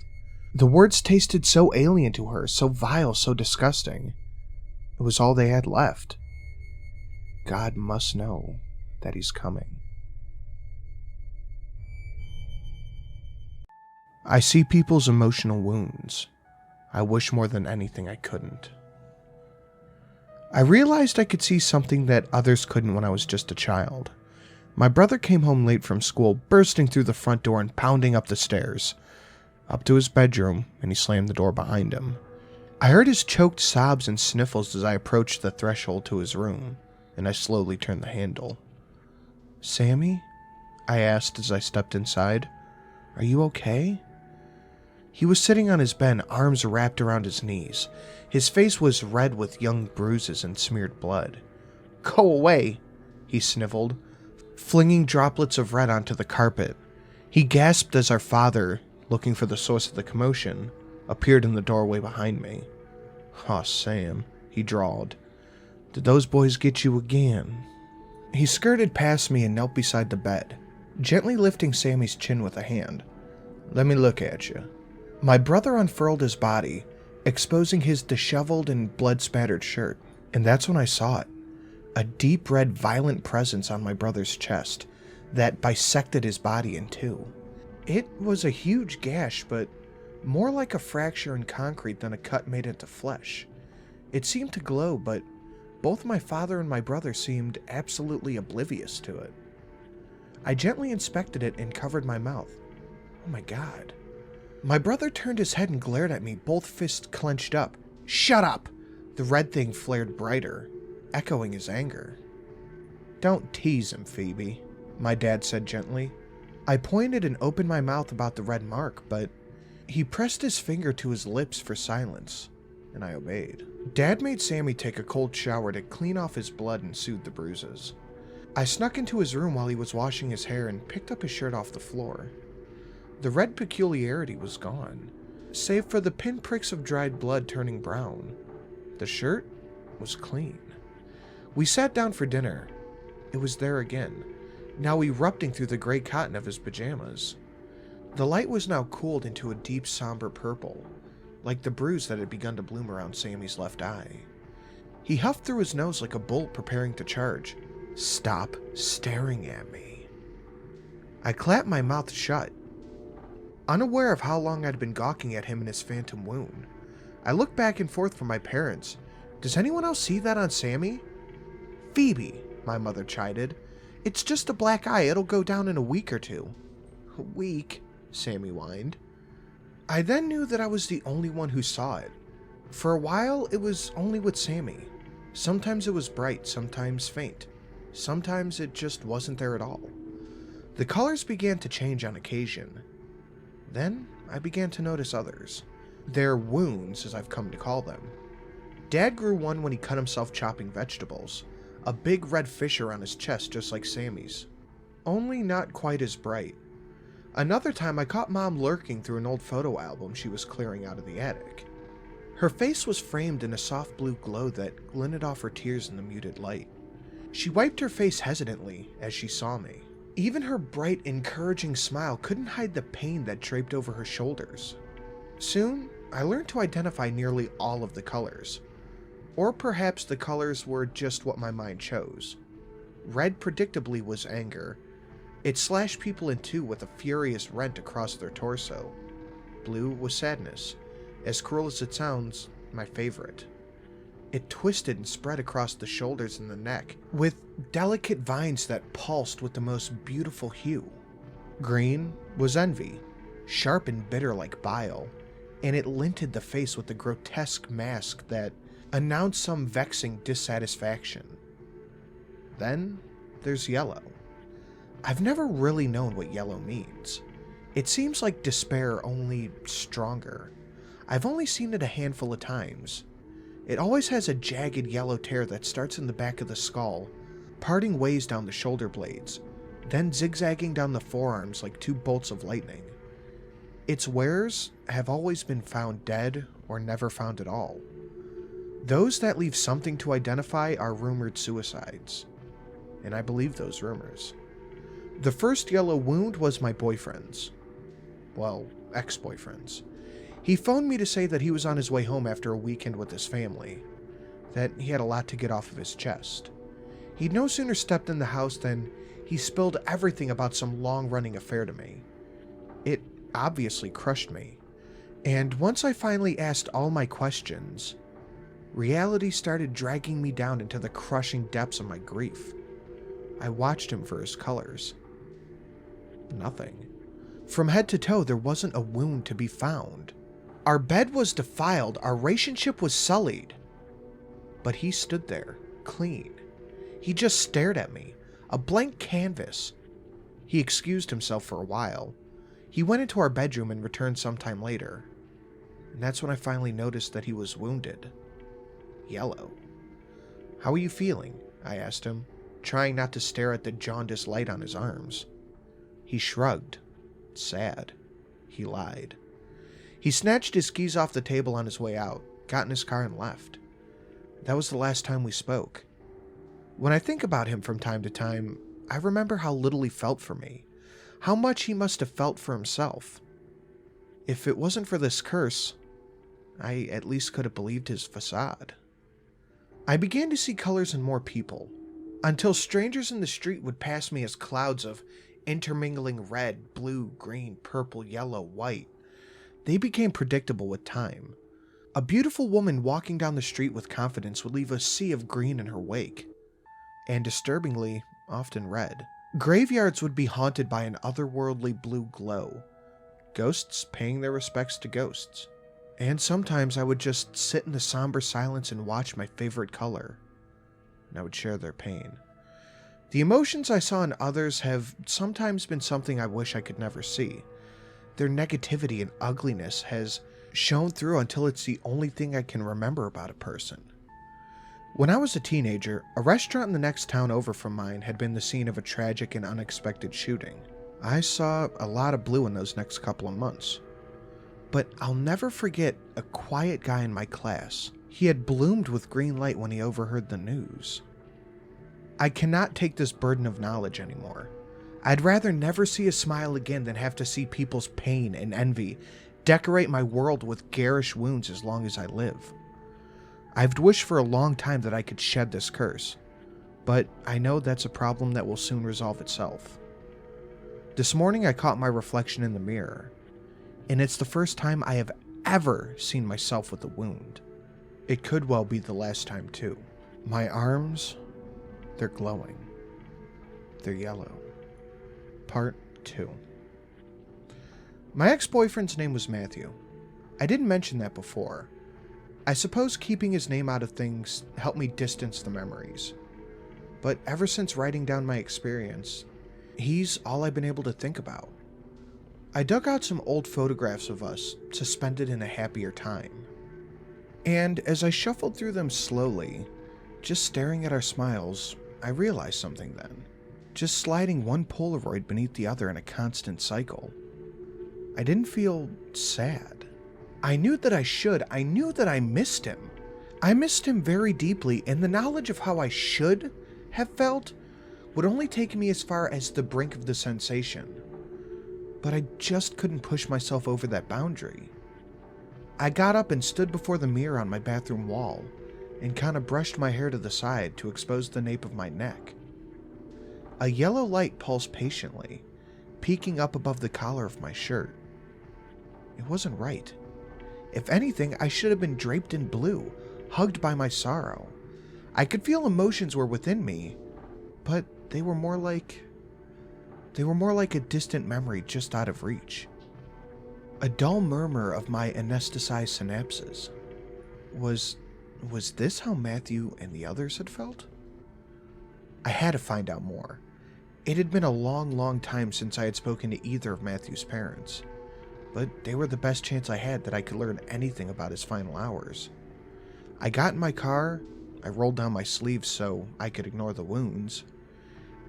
Speaker 1: The words tasted so alien to her, so vile, so disgusting. It was all they had left. God must know that he's coming. I see people's emotional wounds. I wish more than anything I couldn't. I realized I could see something that others couldn't when I was just a child. My brother came home late from school, bursting through the front door and pounding up the stairs, up to his bedroom, and he slammed the door behind him. I heard his choked sobs and sniffles as I approached the threshold to his room, and I slowly turned the handle. "Sammy?" I asked as I stepped inside. "Are you okay?" He was sitting on his bed, arms wrapped around his knees. His face was red with young bruises and smeared blood. "Go away," he sniffled, flinging droplets of red onto the carpet. He gasped as our father, looking for the source of the commotion, appeared in the doorway behind me. "Aw, Sam," he drawled. "Did those boys get you again?" He skirted past me and knelt beside the bed, gently lifting Sammy's chin with a hand. "Let me look at you." My brother unfurled his body, exposing his disheveled and blood-spattered shirt, and that's when I saw it. A deep red violent presence on my brother's chest that bisected his body in two. It was a huge gash, but more like a fracture in concrete than a cut made into flesh. It seemed to glow, but both my father and my brother seemed absolutely oblivious to it. I gently inspected it and covered my mouth. Oh my God. My brother turned his head and glared at me, both fists clenched up. "Shut up!" The red thing flared brighter, echoing his anger. "Don't tease him, Phoebe," my dad said gently. I pointed and opened my mouth about the red mark, but he pressed his finger to his lips for silence, and I obeyed. Dad made Sammy take a cold shower to clean off his blood and soothe the bruises. I snuck into his room while he was washing his hair and picked up his shirt off the floor. The red peculiarity was gone, save for the pinpricks of dried blood turning brown. The shirt was clean. We sat down for dinner. It was there again, now erupting through the gray cotton of his pajamas. The light was now cooled into a deep somber purple, like the bruise that had begun to bloom around Sammy's left eye. He huffed through his nose like a bull preparing to charge. "Stop staring at me." I clapped my mouth shut, unaware of how long I'd been gawking at him in his phantom wound. I looked back and forth from my parents. "Does anyone else see that on Sammy?" "Phoebe," my mother chided. "It's just a black eye. It'll go down in a week or two." "A week?" Sammy whined. I then knew that I was the only one who saw it. For a while, it was only with Sammy. Sometimes it was bright, sometimes faint. Sometimes it just wasn't there at all. The colors began to change on occasion. Then I began to notice others. Their wounds, as I've come to call them. Dad grew one when he cut himself chopping vegetables. A big red fissure on his chest just like Sammy's. Only not quite as bright. Another time I caught Mom lurking through an old photo album she was clearing out of the attic. Her face was framed in a soft blue glow that glinted off her tears in the muted light. She wiped her face hesitantly as she saw me. Even her bright, encouraging smile couldn't hide the pain that draped over her shoulders. Soon, I learned to identify nearly all of the colors. Or perhaps the colors were just what my mind chose. Red predictably was anger. It slashed people in two with a furious rent across their torso. Blue was sadness. As cruel as it sounds, my favorite. It twisted and spread across the shoulders and the neck, with delicate vines that pulsed with the most beautiful hue. Green was envy, sharp and bitter like bile, and it linted the face with a grotesque mask that announced some vexing dissatisfaction. Then there's yellow. I've never really known what yellow means. It seems like despair, only stronger. I've only seen it a handful of times. It always has a jagged yellow tear that starts in the back of the skull, parting ways down the shoulder blades, then zigzagging down the forearms like two bolts of lightning. Its wearers have always been found dead or never found at all. Those that leave something to identify are rumored suicides, and I believe those rumors. The first yellow wound was my boyfriend's. Well, ex-boyfriend's. He phoned me to say that he was on his way home after a weekend with his family, that he had a lot to get off of his chest. He'd no sooner stepped in the house than he spilled everything about some long-running affair to me. It obviously crushed me, and once I finally asked all my questions, reality started dragging me down into the crushing depths of my grief. I watched him for his colors. Nothing. From head to toe, there wasn't a wound to be found. Our bed was defiled, our relationship was sullied. But he stood there, clean. He just stared at me, a blank canvas. He excused himself for a while. He went into our bedroom and returned sometime later. And that's when I finally noticed that he was wounded. Yellow. "How are you feeling?" I asked him, trying not to stare at the jaundiced light on his arms. He shrugged. Sad. He lied. He snatched his keys off the table on his way out, got in his car and left. That was the last time we spoke. When I think about him from time to time, I remember how little he felt for me, how much he must have felt for himself. If it wasn't for this curse, I at least could have believed his facade. I began to see colors in more people, until strangers in the street would pass me as clouds of intermingling red, blue, green, purple, yellow, white. They became predictable with time. A beautiful woman walking down the street with confidence would leave a sea of green in her wake, and disturbingly, often red. Graveyards would be haunted by an otherworldly blue glow, ghosts paying their respects to ghosts. And sometimes I would just sit in the somber silence and watch my favorite color, and I would share their pain. The emotions I saw in others have sometimes been something I wish I could never see. Their negativity and ugliness has shown through until it's the only thing I can remember about a person. When I was a teenager, a restaurant in the next town over from mine had been the scene of a tragic and unexpected shooting. I saw a lot of blue in those next couple of months. But I'll never forget a quiet guy in my class. He had bloomed with green light when he overheard the news. I cannot take this burden of knowledge anymore. I'd rather never see a smile again than have to see people's pain and envy decorate my world with garish wounds as long as I live. I've wished for a long time that I could shed this curse, but I know that's a problem that will soon resolve itself. This morning I caught my reflection in the mirror, and it's the first time I have ever seen myself with a wound. It could well be the last time too. My arms, they're glowing. They're yellow. Part 2. My ex-boyfriend's name was Matthew. I didn't mention that before. I suppose keeping his name out of things helped me distance the memories. But ever since writing down my experience, he's all I've been able to think about. I dug out some old photographs of us, suspended in a happier time. And as I shuffled through them slowly, just staring at our smiles, I realized something then. Just sliding one Polaroid beneath the other in a constant cycle. I didn't feel sad. I knew that I should. I knew that I missed him. I missed him very deeply, and the knowledge of how I should have felt would only take me as far as the brink of the sensation. But I just couldn't push myself over that boundary. I got up and stood before the mirror on my bathroom wall and kind of brushed my hair to the side to expose the nape of my neck. A yellow light pulsed patiently, peeking up above the collar of my shirt. It wasn't right. If anything, I should have been draped in blue, hugged by my sorrow. I could feel emotions were within me, but they were more like a distant memory just out of reach. A dull murmur of my anesthetized synapses. Was this how Matthew and the others had felt? I had to find out more. It had been a long time since I had spoken to either of Matthew's parents, but they were the best chance I had that I could learn anything about his final hours. I got in my car, I rolled down my sleeves so I could ignore the wounds,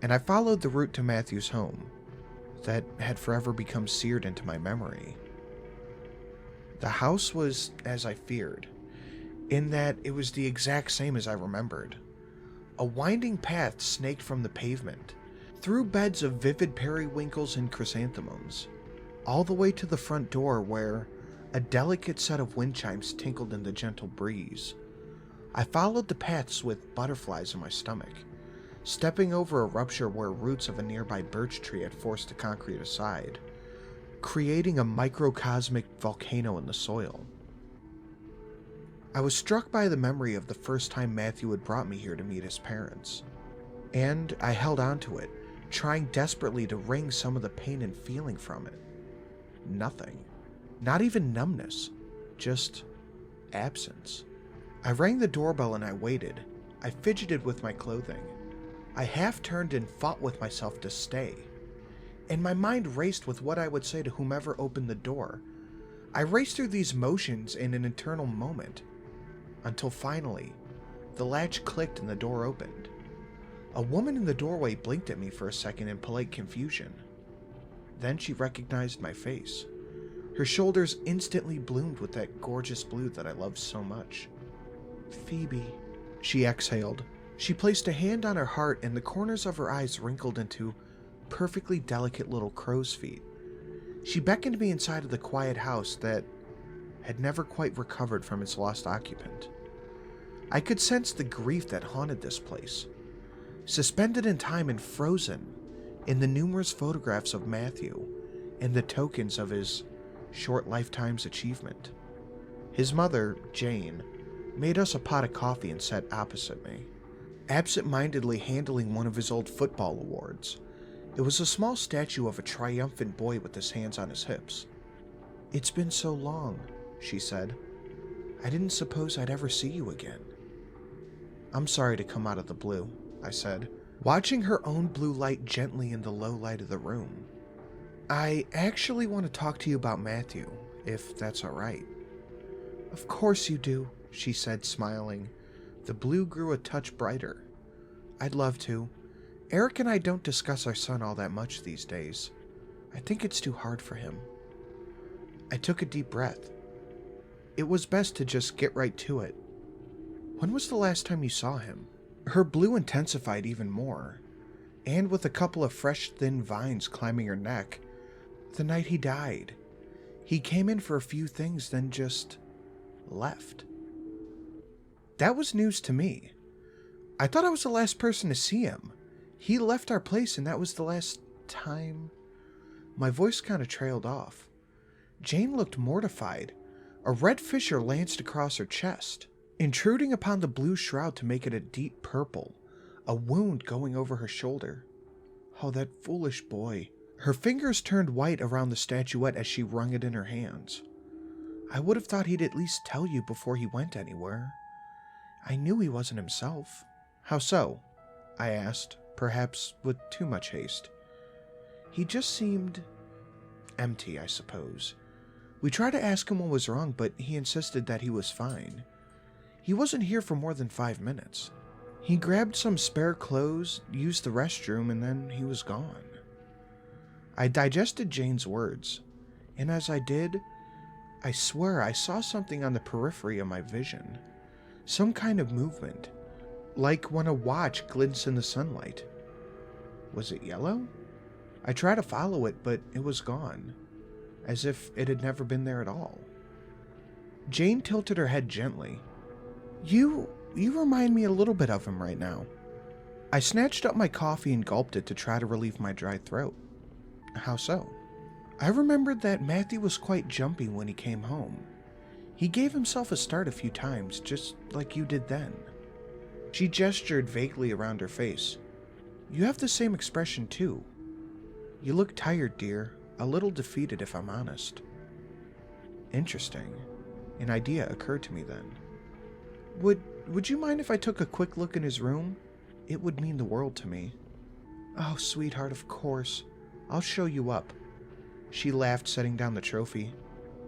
Speaker 1: and I followed the route to Matthew's home that had forever become seared into my memory. The house was as I feared, in that it was the exact same as I remembered. A winding path snaked from the pavement, through beds of vivid periwinkles and chrysanthemums, all the way to the front door where a delicate set of wind chimes tinkled in the gentle breeze. I followed the paths with butterflies in my stomach, stepping over a rupture where roots of a nearby birch tree had forced the concrete aside, creating a microcosmic volcano in the soil. I was struck by the memory of the first time Matthew had brought me here to meet his parents. and I held onto it, trying desperately to wring some of the pain and feeling from it. Nothing. Not even numbness. Just absence. I rang the doorbell and I waited. I fidgeted with my clothing. I half turned and fought with myself to stay. And my mind raced with what I would say to whomever opened the door. I raced through these motions in an eternal moment. Until finally, the latch clicked and the door opened. A woman in the doorway blinked at me for a second in polite confusion. Then she recognized my face. Her shoulders instantly bloomed with that gorgeous blue that I love so much. "Phoebe," she exhaled. She placed a hand on her heart and the corners of her eyes wrinkled into perfectly delicate little crow's feet. She beckoned me inside of the quiet house that had never quite recovered from its lost occupant. I could sense the grief that haunted this place, suspended in time and frozen in the numerous photographs of Matthew and the tokens of his short lifetime's achievement. His mother, Jane, made us a pot of coffee and sat opposite me, absent-mindedly handling one of his old football awards. It was a small statue of a triumphant boy with his hands on his hips. "It's been so long," she said. "I didn't suppose I'd ever see you again." "I'm sorry to come out of the blue," I said, watching her own blue light gently in the low light of the room. "I actually want to talk to you about Matthew, if that's all right." "Of course you do," she said, smiling. The blue grew a touch brighter. "I'd love to. Eric and I don't discuss our son all that much these days. I think it's too hard for him." I took a deep breath. It was best to just get right to it. "When was the last time you saw him?" Her blue intensified even more, and with a couple of fresh thin vines climbing her neck. "The night he died. He came in for a few things, then just left." That was news to me. I thought I was the last person to see him. He left our place and that was the last time. My voice kind of trailed off. Jane looked mortified. A red fissure lanced across her chest, intruding upon the blue shroud to make it a deep purple, a wound going over her shoulder. Oh, that foolish boy. Her fingers turned white around the statuette as she wrung it in her hands. "I would have thought he'd at least tell you before he went anywhere. I knew he wasn't himself." "How so?" I asked, perhaps with too much haste. "He just seemed empty, I suppose. We tried to ask him what was wrong, but he insisted that he was fine. He wasn't here for more than 5 minutes. He grabbed some spare clothes, used the restroom, and then he was gone." I digested Jane's words, and as I did, I swear I saw something on the periphery of my vision. Some kind of movement, like when a watch glints in the sunlight. Was it yellow? I tried to follow it, but it was gone, as if it had never been there at all. Jane tilted her head gently. You remind me a little bit of him right now." I snatched up my coffee and gulped it to try to relieve my dry throat. "How so?" "I remembered that Matthew was quite jumpy when he came home. He gave himself a start a few times, just like you did then." She gestured vaguely around her face. "You have the same expression too. You look tired, dear, a little defeated if I'm honest." Interesting. An idea occurred to me then. Would you mind if I took a quick look in his room? It would mean the world to me." "Oh, sweetheart, of course. I'll show you up." She laughed, setting down the trophy.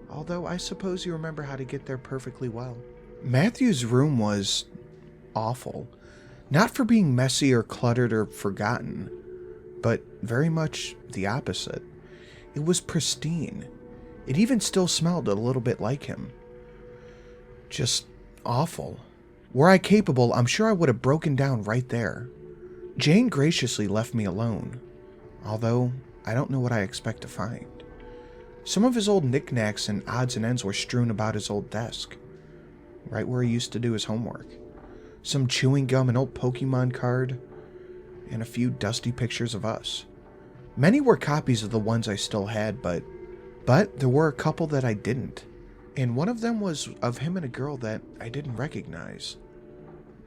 Speaker 1: "Although I suppose you remember how to get there perfectly well." Matthew's room was awful. Not for being messy or cluttered or forgotten, but very much the opposite. It was pristine. It even still smelled a little bit like him. Just awful. Were I capable, I'm sure I would have broken down right there. Jane graciously left me alone, although I don't know what I expect to find. Some of his old knickknacks and odds and ends were strewn about his old desk, right where he used to do his homework. Some chewing gum, an old Pokemon card, and a few dusty pictures of us. Many were copies of the ones I still had, but there were a couple that I didn't. And one of them was of him and a girl that I didn't recognize.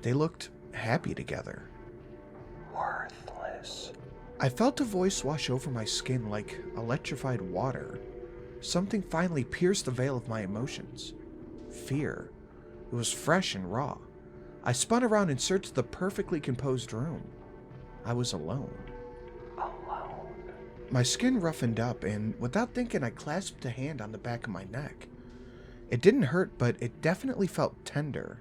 Speaker 1: They looked happy together. worthless. I felt a voice wash over my skin like electrified water. Something finally pierced the veil of my emotions. Fear. It was fresh and raw. I spun around and searched the perfectly composed room. I was alone. My skin roughened up, and without thinking, I clasped a hand on the back of my neck. It didn't hurt, but it definitely felt tender,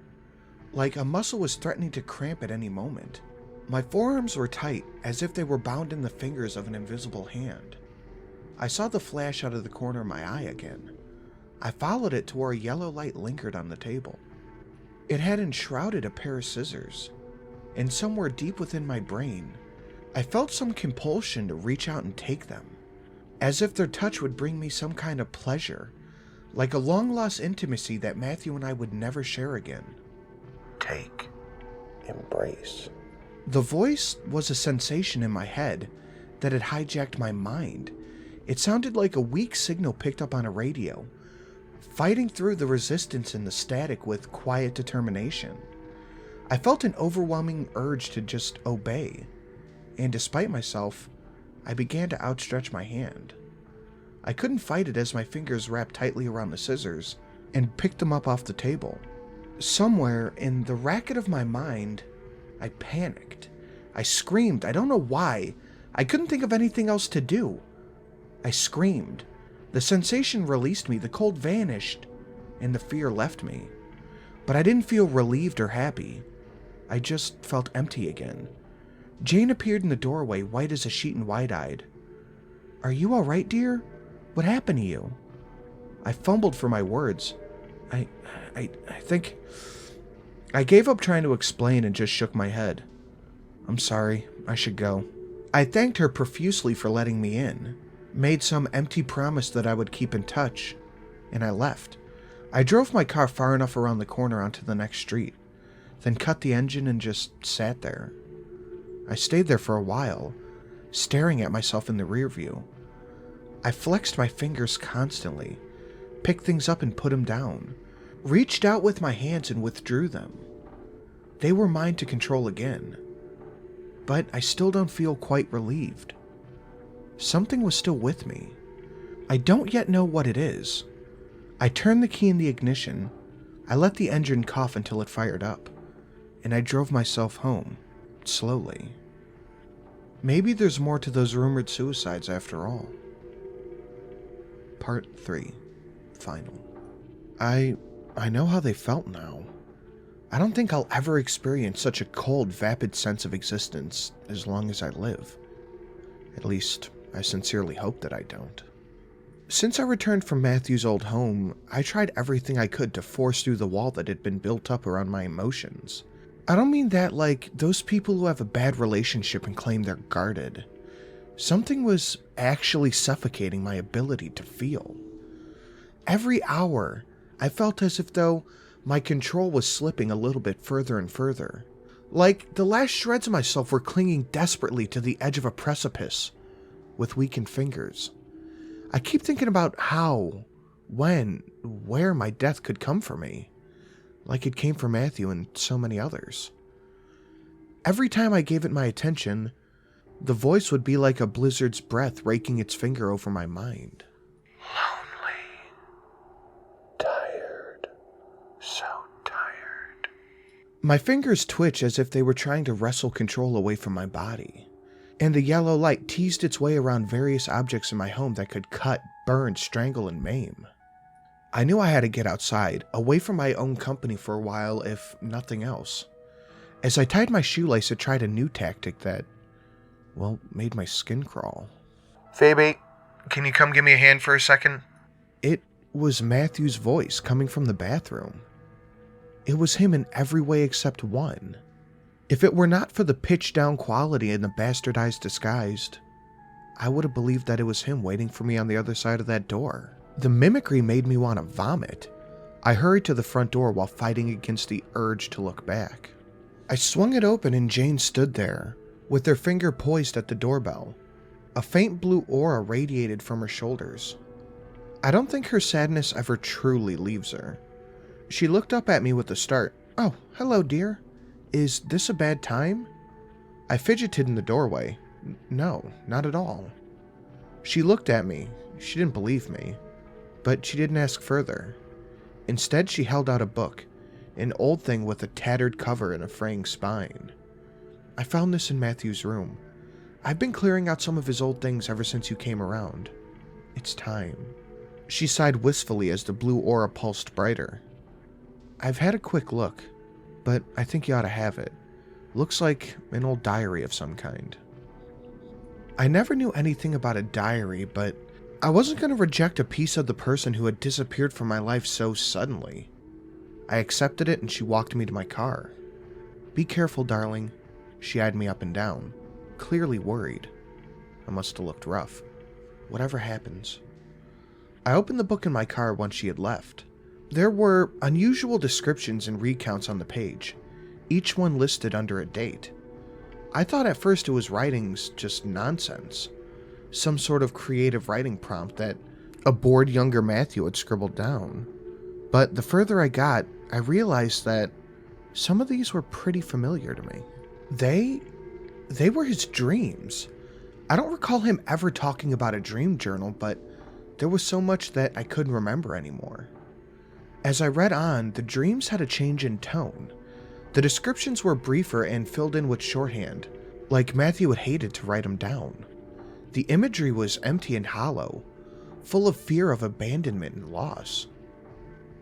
Speaker 1: like a muscle was threatening to cramp at any moment. My forearms were tight, as if they were bound in the fingers of an invisible hand. I saw the flash out of the corner of my eye again. I followed it to where a yellow light lingered on the table. It had enshrouded a pair of scissors, and somewhere deep within my brain, I felt some compulsion to reach out and take them, as if their touch would bring me some kind of pleasure, like a long-lost intimacy that Matthew and I would never share again. Take. Embrace. The voice was a sensation in my head that had hijacked my mind. It sounded like a weak signal picked up on a radio, fighting through the resistance and the static with quiet determination. I felt an overwhelming urge to just obey, and despite myself, I began to outstretch my hand. I couldn't fight it as my fingers wrapped tightly around the scissors and picked them up off the table. Somewhere in the racket of my mind, I panicked. I screamed. I don't know why. I couldn't think of anything else to do. I screamed. The sensation released me, the cold vanished, and the fear left me. But I didn't feel relieved or happy. I just felt empty again. Jane appeared in the doorway, white as a sheet and wide-eyed. "Are you all right, dear? What happened to you?" I fumbled for my words. I think... I gave up trying to explain and just shook my head. "I'm sorry, I should go." I thanked her profusely for letting me in, made some empty promise that I would keep in touch, and I left. I drove my car far enough around the corner onto the next street, then cut the engine and just sat there. I stayed there for a while, staring at myself in the rear view. I flexed my fingers constantly, picked things up and put them down, reached out with my hands and withdrew them. They were mine to control again, but I still don't feel quite relieved. Something was still with me. I don't yet know what it is. I turned the key in the ignition, I let the engine cough until it fired up, and I drove myself home, slowly. Maybe there's more to those rumored suicides after all. Part 3. Final. I know how they felt now. I don't think I'll ever experience such a cold, vapid sense of existence as long as I live. At least, I sincerely hope that I don't. Since I returned from Matthew's old home, I tried everything I could to force through the wall that had been built up around my emotions. I don't mean that like those people who have a bad relationship and claim they're guarded. Something was actually suffocating my ability to feel. Every hour, I felt as if though my control was slipping a little bit further and further. Like the last shreds of myself were clinging desperately to the edge of a precipice with weakened fingers. I keep thinking about how, when, where my death could come for me, like it came for Matthew and so many others. Every time I gave it my attention, the voice would be like a blizzard's breath raking its finger over my mind. Lonely. Tired. So tired. My fingers twitch as if they were trying to wrestle control away from my body, and the yellow light teased its way around various objects in my home that could cut, burn, strangle, and maim. I knew I had to get outside, away from my own company for a while, if nothing else. As I tied my shoelace, I tried a new tactic that, well, made my skin crawl. "Phoebe, can you come give me a hand for a second?" It was Matthew's voice coming from the bathroom. It was him in every way except one. If it were not for the pitched-down quality and the bastardized disguise, I would have believed that it was him waiting for me on the other side of that door. The mimicry made me want to vomit. I hurried to the front door while fighting against the urge to look back. I swung it open and Jane stood there, with her finger poised at the doorbell. A faint blue aura radiated from her shoulders. I don't think her sadness ever truly leaves her. She looked up at me with a start. "Oh, hello, dear. Is this a bad time?" I fidgeted in the doorway. No, not at all. She looked at me. She didn't believe me, but she didn't ask further. Instead, she held out a book, an old thing with a tattered cover and a fraying spine. I found this in Matthew's room. I've been clearing out some of his old things ever since you came around. It's time. She sighed wistfully as the blue aura pulsed brighter. I've had a quick look, but I think you ought to have it. Looks like an old diary of some kind. I never knew anything about a diary, but I wasn't going to reject a piece of the person who had disappeared from my life so suddenly. I accepted it and she walked me to my car. Be careful, darling. She eyed me up and down, clearly worried. I must have looked rough. Whatever happens. I opened the book in my car once she had left. There were unusual descriptions and recounts on the page, each one listed under a date. I thought at first it was writings just nonsense, some sort of creative writing prompt that a bored younger Matthew had scribbled down. But the further I got, I realized that some of these were pretty familiar to me. They were his dreams. I don't recall him ever talking about a dream journal, but there was so much that I couldn't remember anymore. As I read on, the dreams had a change in tone. The descriptions were briefer and filled in with shorthand, like Matthew had hated to write them down. The imagery was empty and hollow, full of fear of abandonment and loss.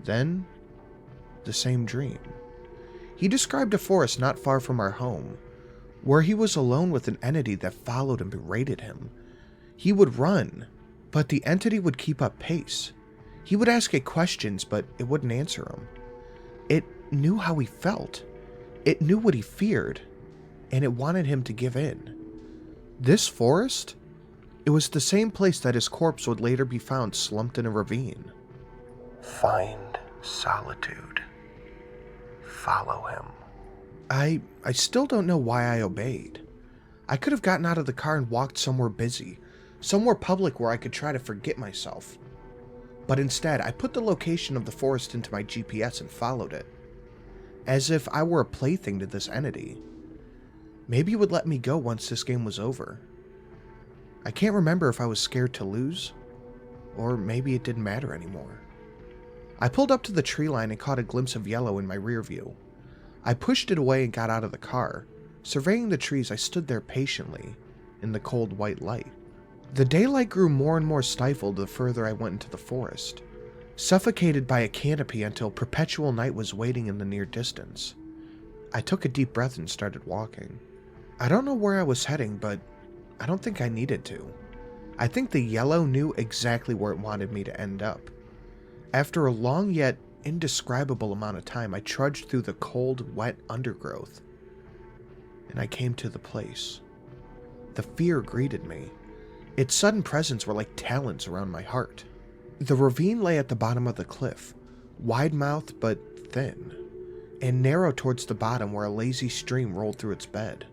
Speaker 1: Then, the same dream. He described a forest not far from our home, where he was alone with an entity that followed and berated him. He would run, but the entity would keep up pace. He would ask it questions, but it wouldn't answer him. It knew how he felt. It knew what he feared, and it wanted him to give in. This forest? It was the same place that his corpse would later be found slumped in a ravine. Find solitude. Follow him. I still don't know why I obeyed. I could have gotten out of the car and walked somewhere busy, somewhere public where I could try to forget myself. But instead, I put the location of the forest into my GPS and followed it, as if I were a plaything to this entity. Maybe it would let me go once this game was over. I can't remember if I was scared to lose, or maybe it didn't matter anymore. I pulled up to the tree line and caught a glimpse of yellow in my rear view. I pushed it away and got out of the car. Surveying the trees, I stood there patiently, in the cold white light. The daylight grew more and more stifled the further I went into the forest, suffocated by a canopy until perpetual night was waiting in the near distance. I took a deep breath and started walking. I don't know where I was heading, but I don't think I needed to. I think the yellow knew exactly where it wanted me to end up. After a long yet indescribable amount of time, I trudged through the cold, wet undergrowth, and I came to the place. The fear greeted me. Its sudden presence were like talons around my heart. The ravine lay at the bottom of the cliff, wide-mouthed but thin, and narrow towards the bottom where a lazy stream rolled through its bed.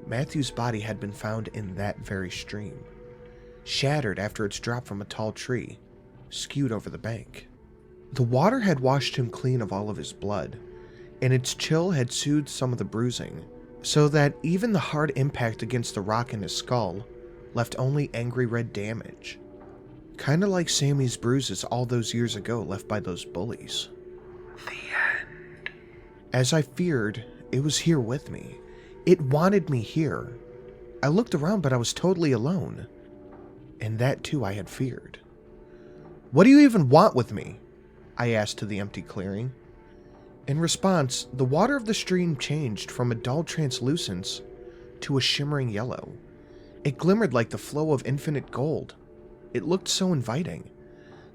Speaker 1: Matthew's body had been found in that very stream, shattered after its drop from a tall tree, skewed over the bank. The water had washed him clean of all of his blood, and its chill had soothed some of the bruising, so that even the hard impact against the rock in his skull left only angry red damage. Kinda like Sammy's bruises all those years ago left by those bullies. The end. As I feared, it was here with me. It wanted me here. I looked around, but I was totally alone. And that too I had feared. "What do you even want with me?" I asked to the empty clearing. In response, the water of the stream changed from a dull translucence to a shimmering yellow. It glimmered like the flow of infinite gold. It looked so inviting.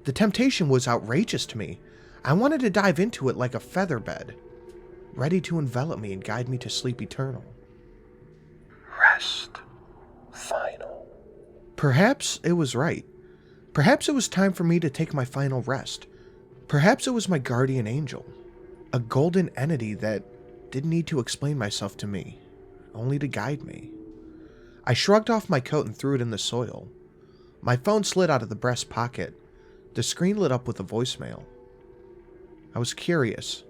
Speaker 1: The temptation was outrageous to me. I wanted to dive into it like a feather bed, ready to envelop me and guide me to sleep eternal. Rest. Final. Perhaps it was right. Perhaps it was time for me to take my final rest. Perhaps it was my guardian angel, a golden entity that didn't need to explain myself to me, only to guide me. I shrugged off my coat and threw it in the soil. My phone slid out of the breast pocket. The screen lit up with a voicemail. I was curious.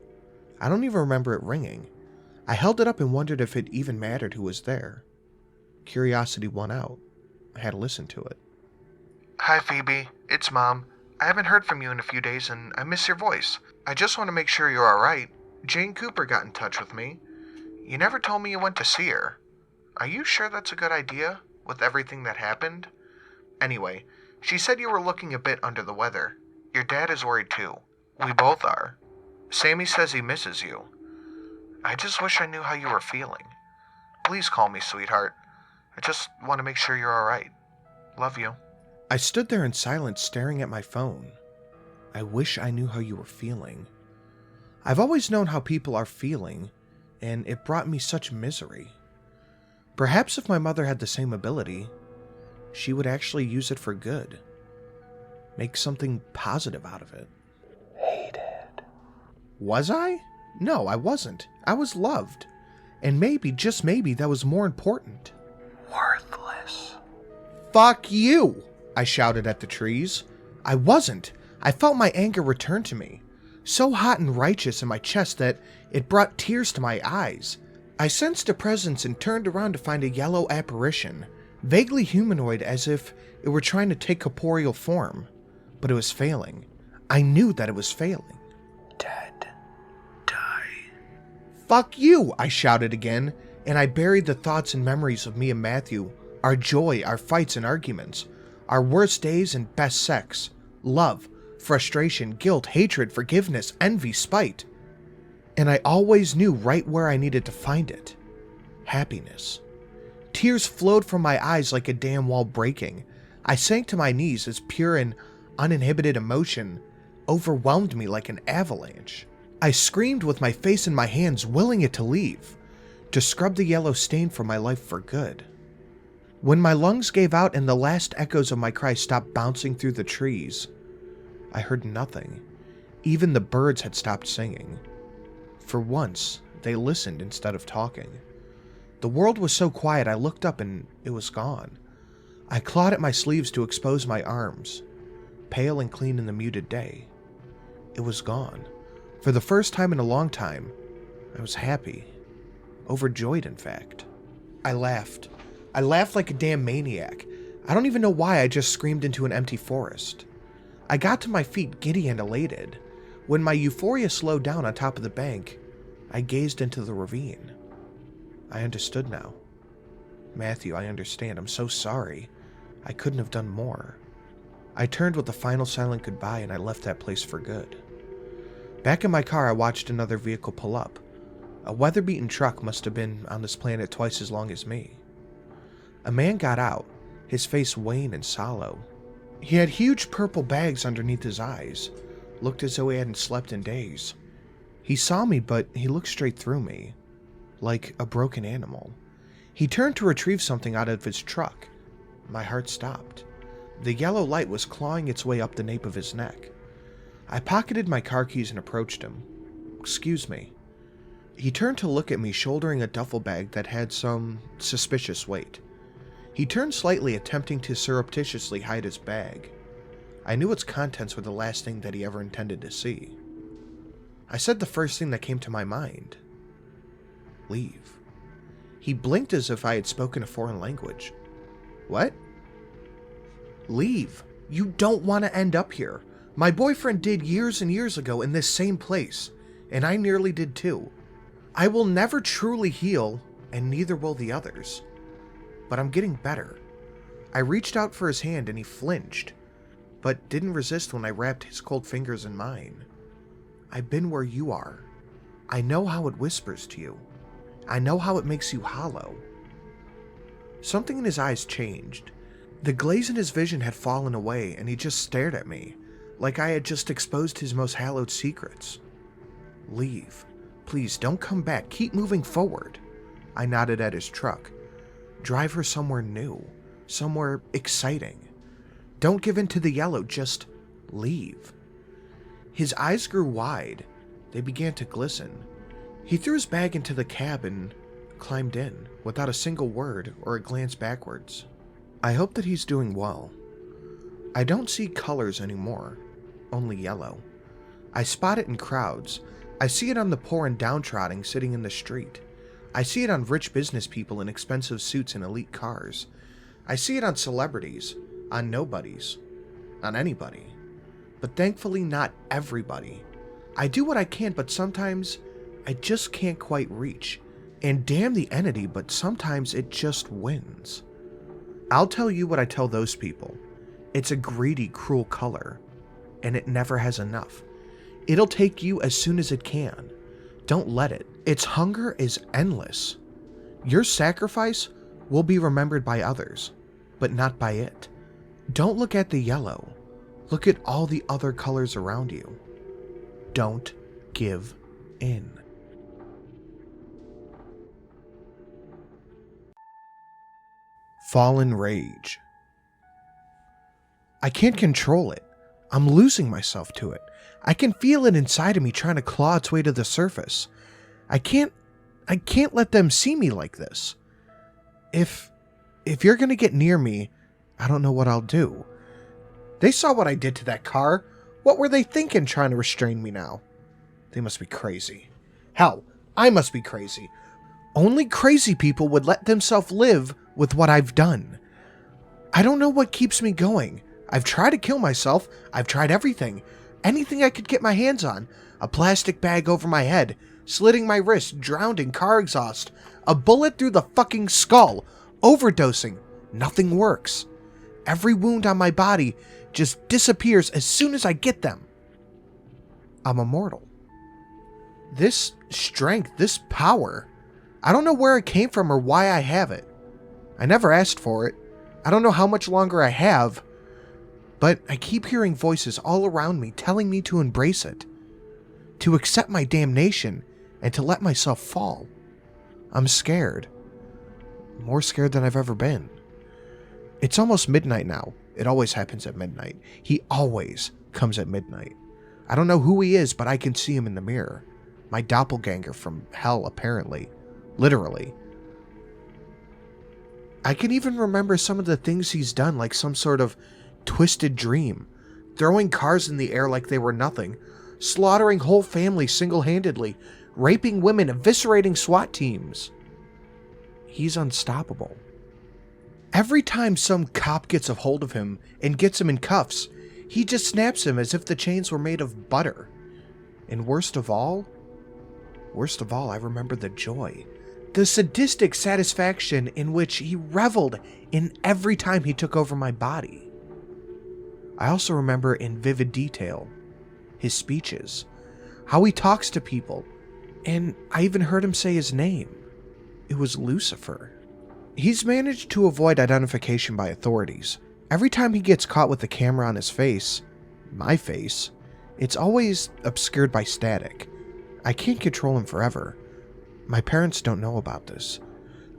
Speaker 1: I don't even remember it ringing. I held it up and wondered if it even mattered who was there. Curiosity won out. I had to listen to it.
Speaker 2: Hi, Phoebe. It's Mom. I haven't heard from you in a few days and I miss your voice. I just want to make sure you're alright. Jane Cooper got in touch with me. You never told me you went to see her. Are you sure that's a good idea, with everything that happened? Anyway, she said you were looking a bit under the weather. Your dad is worried too. We both are. Sammy says he misses you. I just wish I knew how you were feeling. Please call me, sweetheart. I just want to make sure you're alright. Love you.
Speaker 1: I stood there in silence staring at my phone. I wish I knew how you were feeling. I've always known how people are feeling, and it brought me such misery. Perhaps if my mother had the same ability, she would actually use it for good. Make something positive out of it.
Speaker 2: Hated.
Speaker 1: Was I? No, I wasn't. I was loved. And maybe, just maybe, that was more important.
Speaker 2: Worthless.
Speaker 1: Fuck you! I shouted at the trees. I wasn't. I felt my anger return to me, so hot and righteous in my chest that it brought tears to my eyes. I sensed a presence and turned around to find a yellow apparition, vaguely humanoid as if it were trying to take corporeal form, but it was failing. I knew that it was failing.
Speaker 2: Dead. Die.
Speaker 1: Fuck you, I shouted again, and I buried the thoughts and memories of me and Matthew, our joy, our fights and arguments, our worst days and best sex, love, frustration, guilt, hatred, forgiveness, envy, spite. And I always knew right where I needed to find it. Happiness. Tears flowed from my eyes like a dam wall breaking. I sank to my knees as pure and uninhibited emotion overwhelmed me like an avalanche. I screamed with my face in my hands, willing it to leave, to scrub the yellow stain from my life for good. When my lungs gave out and the last echoes of my cry stopped bouncing through the trees, I heard nothing. Even the birds had stopped singing. For once, they listened instead of talking. The world was so quiet I looked up and it was gone. I clawed at my sleeves to expose my arms, pale and clean in the muted day. It was gone. For the first time in a long time, I was happy. Overjoyed, in fact. I laughed. I laughed like a damn maniac. I don't even know why I just screamed into an empty forest. I got to my feet giddy and elated. When my euphoria slowed down on top of the bank, I gazed into the ravine. I understood now. Matthew, I understand. I'm so sorry. I couldn't have done more. I turned with a final silent goodbye and I left that place for good. Back in my car, I watched another vehicle pull up. A weather-beaten truck must have been on this planet twice as long as me. A man got out, his face wan and sallow. He had huge purple bags underneath his eyes, looked as though he hadn't slept in days. He saw me, but he looked straight through me, like a broken animal. He turned to retrieve something out of his truck. My heart stopped. The yellow light was clawing its way up the nape of his neck. I pocketed my car keys and approached him. "Excuse me." He turned to look at me, shouldering a duffel bag that had some suspicious weight. He turned slightly, attempting to surreptitiously hide his bag. I knew its contents were the last thing that he ever intended to see. I said the first thing that came to my mind. Leave. He blinked as if I had spoken a foreign language. What? Leave. You don't want to end up here. My boyfriend did years and years ago in this same place, and I nearly did too. I will never truly heal, and neither will the others. But I'm getting better. I reached out for his hand and he flinched, but didn't resist when I wrapped his cold fingers in mine. I've been where you are. I know how it whispers to you. I know how it makes you hollow. Something in his eyes changed. The glaze in his vision had fallen away and he just stared at me, like I had just exposed his most hallowed secrets. Leave. Please don't come back. Keep moving forward. I nodded at his truck. Drive her somewhere new. Somewhere exciting. Don't give in to the yellow. Just leave. His eyes grew wide. They began to glisten. He threw his bag into the cab and climbed in, without a single word or a glance backwards. I hope that he's doing well. I don't see colors anymore, only yellow. I spot it in crowds. I see it on the poor and downtrodden sitting in the street. I see it on rich business people in expensive suits and elite cars. I see it on celebrities, on nobodies, on anybody. But thankfully not everybody. I do what I can, but sometimes I just can't quite reach. And damn the entity, but sometimes it just wins. I'll tell you what I tell those people. It's a greedy, cruel color, and it never has enough. It'll take you as soon as it can. Don't let it. Its hunger is endless. Your sacrifice will be remembered by others, but not by it. Don't look at the yellow. Look at all the other colors around you. Don't give in. Fallen Rage. I can't control it. I'm losing myself to it. I can feel it inside of me trying to claw its way to the surface. I can't let them see me like this. If you're gonna get near me, I don't know what I'll do. They saw what I did to that car. What were they thinking trying to restrain me now? They must be crazy. Hell, I must be crazy. Only crazy people would let themselves live with what I've done. I don't know what keeps me going. I've tried to kill myself. I've tried everything. Anything I could get my hands on. A plastic bag over my head, slitting my wrist, drowned in car exhaust, a bullet through the fucking skull, overdosing. Nothing works. Every wound on my body just disappears as soon as I get them. I'm immortal. This strength, this power, I don't know where it came from or why I have it. I never asked for it. I don't know how much longer I have, but I keep hearing voices all around me telling me to embrace it, to accept my damnation, and to let myself fall. I'm scared. More scared than I've ever been. It's almost midnight now. It always happens at midnight. He always comes at midnight. I don't know who he is, but I can see him in the mirror. My doppelganger from hell, apparently. Literally. I can even remember some of the things he's done, like some sort of twisted dream. Throwing cars in the air like they were nothing. Slaughtering whole families single-handedly. Raping women, eviscerating SWAT teams. He's unstoppable. Every time some cop gets a hold of him and gets him in cuffs, he just snaps him as if the chains were made of butter. And worst of all, I remember the joy. The sadistic satisfaction in which he reveled in every time he took over my body. I also remember in vivid detail his speeches, how he talks to people, and I even heard him say his name. It was Lucifer. He's managed to avoid identification by authorities. Every time he gets caught with the camera on his face, my face, it's always obscured by static. I can't control him forever. My parents don't know about this.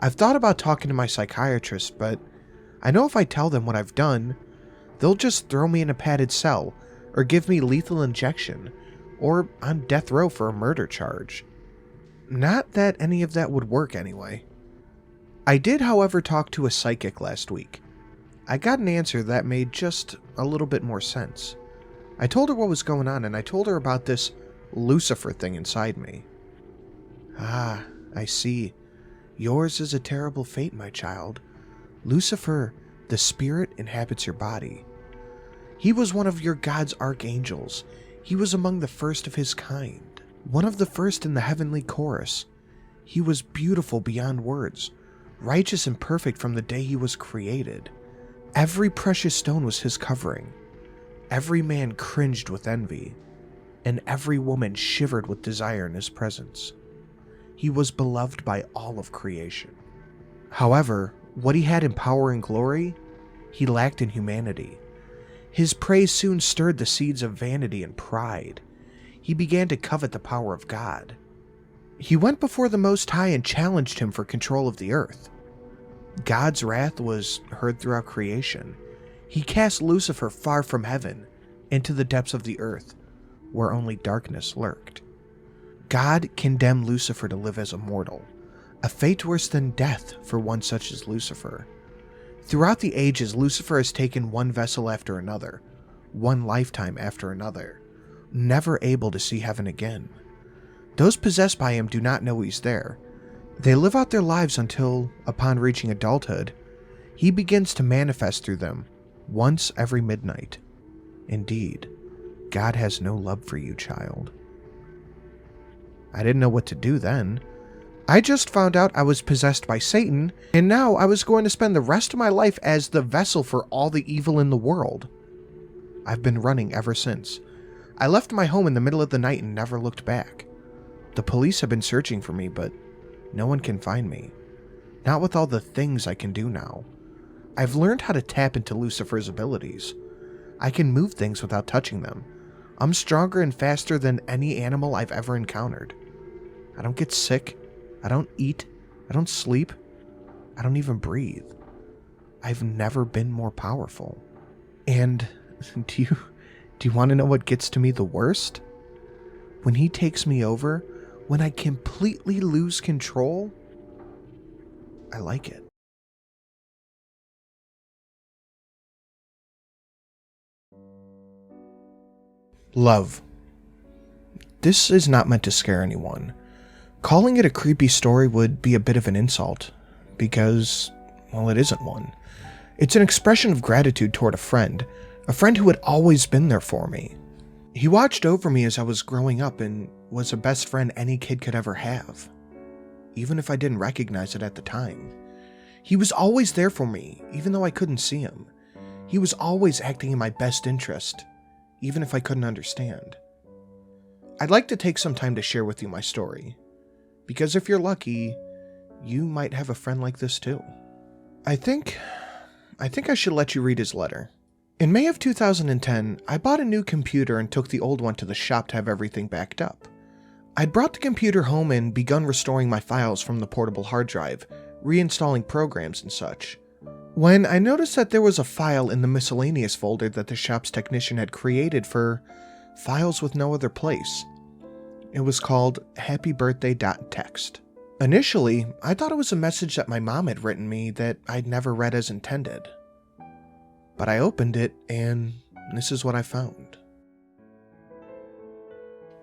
Speaker 1: I've thought about talking to my psychiatrist, but I know if I tell them what I've done, they'll just throw me in a padded cell, or give me lethal injection, or on death row for a murder charge. Not that any of that would work anyway. I did, however, talk to a psychic last week. I got an answer that made just a little bit more sense. I told her what was going on, and I told her about this Lucifer thing inside me. Ah, I see. Yours is a terrible fate, my child. Lucifer, the spirit, inhabits your body. He was one of your God's archangels. He was among the first of his kind. One of the first in the heavenly chorus. He was beautiful beyond words. Righteous and perfect from the day he was created. Every precious stone was his covering. Every man cringed with envy, and every woman shivered with desire in his presence. He was beloved by all of creation. However, what he had in power and glory, he lacked in humanity. His praise soon stirred the seeds of vanity and pride. He began to covet the power of God. He went before the Most High and challenged him for control of the earth. God's wrath was heard throughout creation. He cast Lucifer far from heaven, into the depths of the earth, where only darkness lurked. God condemned Lucifer to live as a mortal, a fate worse than death for one such as Lucifer. Throughout the ages, Lucifer has taken one vessel after another, one lifetime after another, never able to see heaven again. Those possessed by him do not know he's there. They live out their lives until, upon reaching adulthood, he begins to manifest through them once every midnight. Indeed, God has no love for you, child. I didn't know what to do then. I just found out I was possessed by Satan, and now I was going to spend the rest of my life as the vessel for all the evil in the world. I've been running ever since. I left my home in the middle of the night and never looked back. The police have been searching for me, but no one can find me. Not with all the things I can do now. I've learned how to tap into Lucifer's abilities. I can move things without touching them. I'm stronger and faster than any animal I've ever encountered. I don't get sick. I don't eat. I don't sleep. I don't even breathe. I've never been more powerful. And do you want to know what gets to me the worst? When he takes me over, when I completely lose control, I like it. Love. This is not meant to scare anyone. Calling it a creepy story would be a bit of an insult, because, well, it isn't one. It's an expression of gratitude toward a friend who had always been there for me. He watched over me as I was growing up and was a best friend any kid could ever have, even if I didn't recognize it at the time. He was always there for me, even though I couldn't see him. He was always acting in my best interest, even if I couldn't understand. I'd like to take some time to share with you my story, because if you're lucky, you might have a friend like this too. I think I should let you read his letter. In May of 2010, I bought a new computer and took the old one to the shop to have everything backed up. I'd brought the computer home and begun restoring my files from the portable hard drive, reinstalling programs and such, when I noticed that there was a file in the miscellaneous folder that the shop's technician had created for files with no other place. It was called happybirthday.txt. Initially, I thought it was a message that my mom had written me that I'd never read as intended. But I opened it, and this is what I found.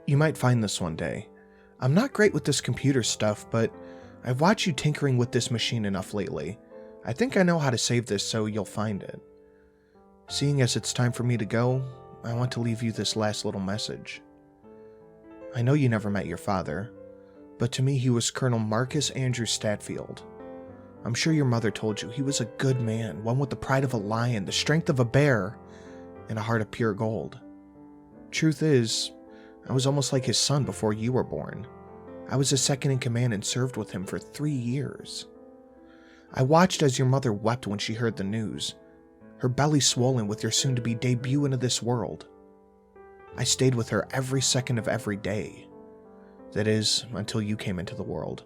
Speaker 1: You might find this one day. I'm not great with this computer stuff, but I've watched you tinkering with this machine enough lately. I think I know how to save this so you'll find it. Seeing as it's time for me to go, I want to leave you this last little message. I know you never met your father, but to me he was Colonel Marcus Andrew Statfield. I'm sure your mother told you he was a good man, one with the pride of a lion, the strength of a bear, and a heart of pure gold. Truth is, I was almost like his son before you were born. I was his second in command and served with him for 3 years. I watched as your mother wept when she heard the news, her belly swollen with your soon-to-be debut into this world. I stayed with her every second of every day. That is, until you came into the world.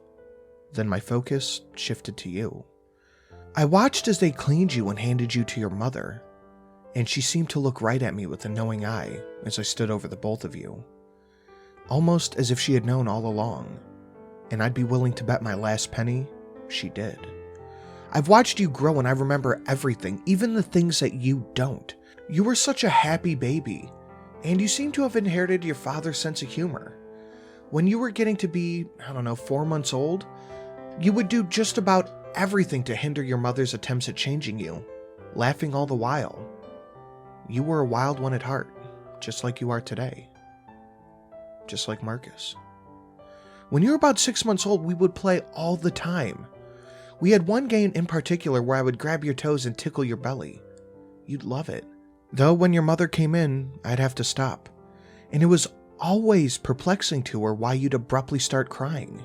Speaker 1: Then my focus shifted to you. I watched as they cleaned you and handed you to your mother, and she seemed to look right at me with a knowing eye as I stood over the both of you. Almost as if she had known all along, and I'd be willing to bet my last penny she did. I've watched you grow and I remember everything, even the things that you don't. You were such a happy baby, and you seem to have inherited your father's sense of humor. When you were getting to be, 4 months old, you would do just about everything to hinder your mother's attempts at changing you, laughing all the while. You were a wild one at heart, just like you are today. Just like Marcus. When you were about 6 months old, we would play all the time. We had one game in particular where I would grab your toes and tickle your belly. You'd love it. Though when your mother came in, I'd have to stop. And it was always perplexing to her why you'd abruptly start crying.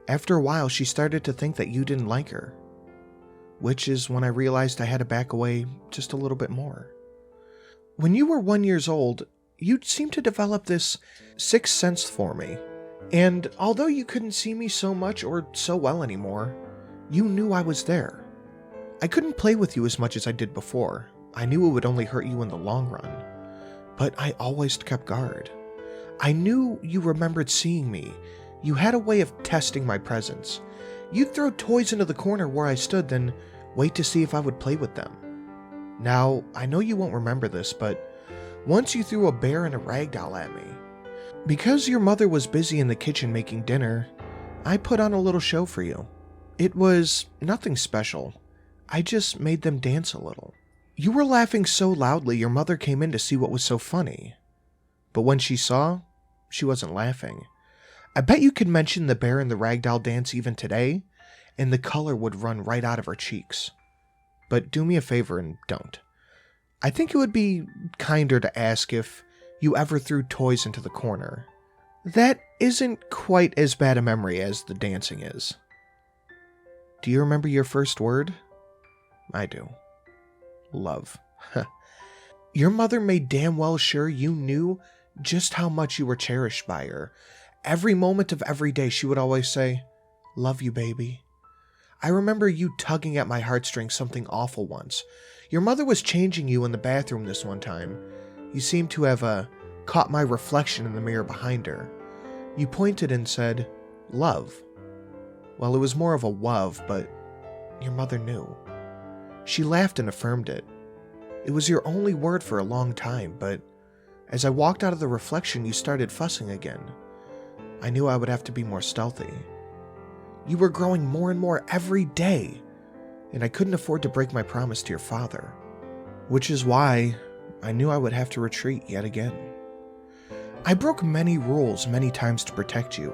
Speaker 1: After a while, she started to think that you didn't like her, which is when I realized I had to back away just a little bit more. When you were 1 year old, you seemed to develop this sixth sense for me, and although you couldn't see me so much or so well anymore, you knew I was there. I couldn't play with you as much as I did before. I knew it would only hurt you in the long run, but I always kept guard. I knew you remembered seeing me. You had a way of testing my presence. You'd throw toys into the corner where I stood, then wait to see if I would play with them. Now, I know you won't remember this, but once you threw a bear and a rag doll at me. Because your mother was busy in the kitchen making dinner, I put on a little show for you. It was nothing special. I just made them dance a little. You were laughing so loudly your mother came in to see what was so funny. But when she saw, she wasn't laughing. I bet you could mention the bear and the ragdoll dance even today, and the color would run right out of her cheeks. But do me a favor and don't. I think it would be kinder to ask if you ever threw toys into the corner. That isn't quite as bad a memory as the dancing is. Do you remember your first word? I do. Love. Your mother made damn well sure you knew just how much you were cherished by her. Every moment of every day she would always say, "Love you, baby." I remember you tugging at my heartstrings something awful once. Your mother was changing you in the bathroom this one time. You seemed to have caught my reflection in the mirror behind her. You pointed and said, "Love." Well, it was more of a "wove," but your mother knew. She laughed and affirmed it. It was your only word for a long time, but as I walked out of the reflection, you started fussing again. I knew I would have to be more stealthy. You were growing more and more every day, and I couldn't afford to break my promise to your father, which is why I knew I would have to retreat yet again. I broke many rules many times to protect you.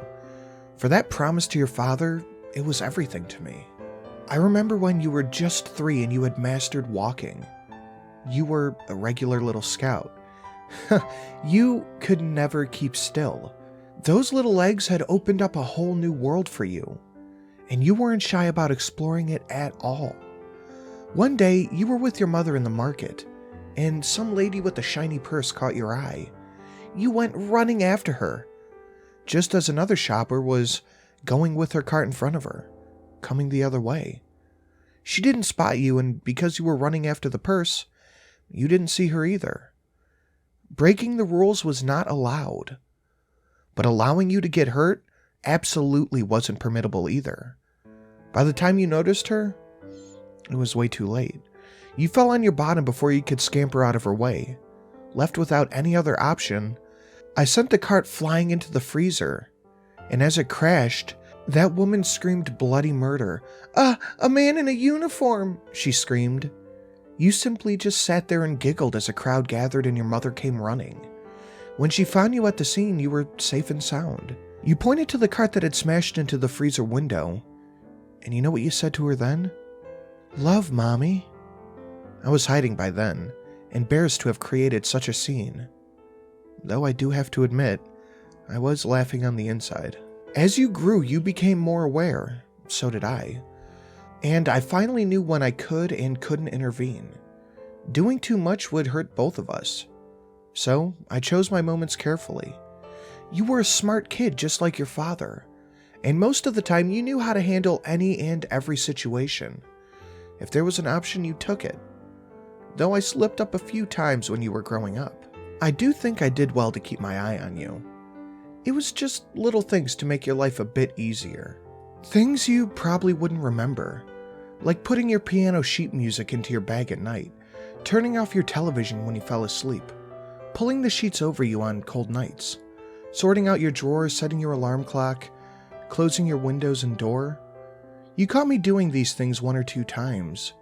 Speaker 1: For that promise to your father, it was everything to me. I remember when you were just 3 and you had mastered walking. You were a regular little scout. You could never keep still. Those little legs had opened up a whole new world for you, and you weren't shy about exploring it at all. One day, you were with your mother in the market, and some lady with a shiny purse caught your eye. You went running after her, just as another shopper was going with her cart in front of her, coming the other way. She didn't spot you, and because you were running after the purse, you didn't see her either. Breaking the rules was not allowed, but allowing you to get hurt absolutely wasn't permissible either. By the time you noticed her, it was way too late. You fell on your bottom before you could scamper out of her way. Left without any other option, I sent the cart flying into the freezer, and as it crashed, that woman screamed bloody murder. A man in a uniform!" she screamed. You simply just sat there and giggled as a crowd gathered and your mother came running. When she found you at the scene, you were safe and sound. You pointed to the cart that had smashed into the freezer window, and you know what you said to her then? "Love, Mommy." I was hiding by then, embarrassed to have created such a scene. Though I do have to admit, I was laughing on the inside. As you grew, you became more aware. So did I. And I finally knew when I could and couldn't intervene. Doing too much would hurt both of us. So I chose my moments carefully. You were a smart kid just like your father, and most of the time you knew how to handle any and every situation. If there was an option, you took it. Though I slipped up a few times when you were growing up. I do think I did well to keep my eye on you. It was just little things to make your life a bit easier. Things you probably wouldn't remember, like putting your piano sheet music into your bag at night, turning off your television when you fell asleep, pulling the sheets over you on cold nights, sorting out your drawers, setting your alarm clock, closing your windows and door. You caught me doing these things 1 or 2 times,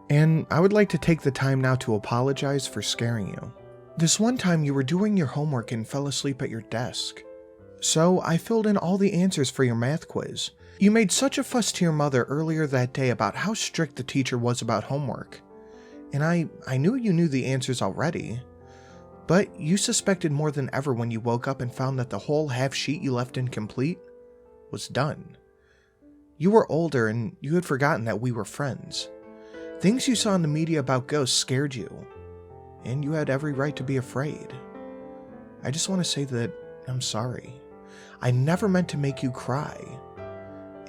Speaker 1: and I would like to take the time now to apologize for scaring you. This one time you were doing your homework and fell asleep at your desk. So I filled in all the answers for your math quiz. You made such a fuss to your mother earlier that day about how strict the teacher was about homework. And I knew you knew the answers already. But you suspected more than ever when you woke up and found that the whole half sheet you left incomplete was done. You were older and you had forgotten that we were friends. Things you saw in the media about ghosts scared you, and you had every right to be afraid. I just want to say that I'm sorry. I never meant to make you cry.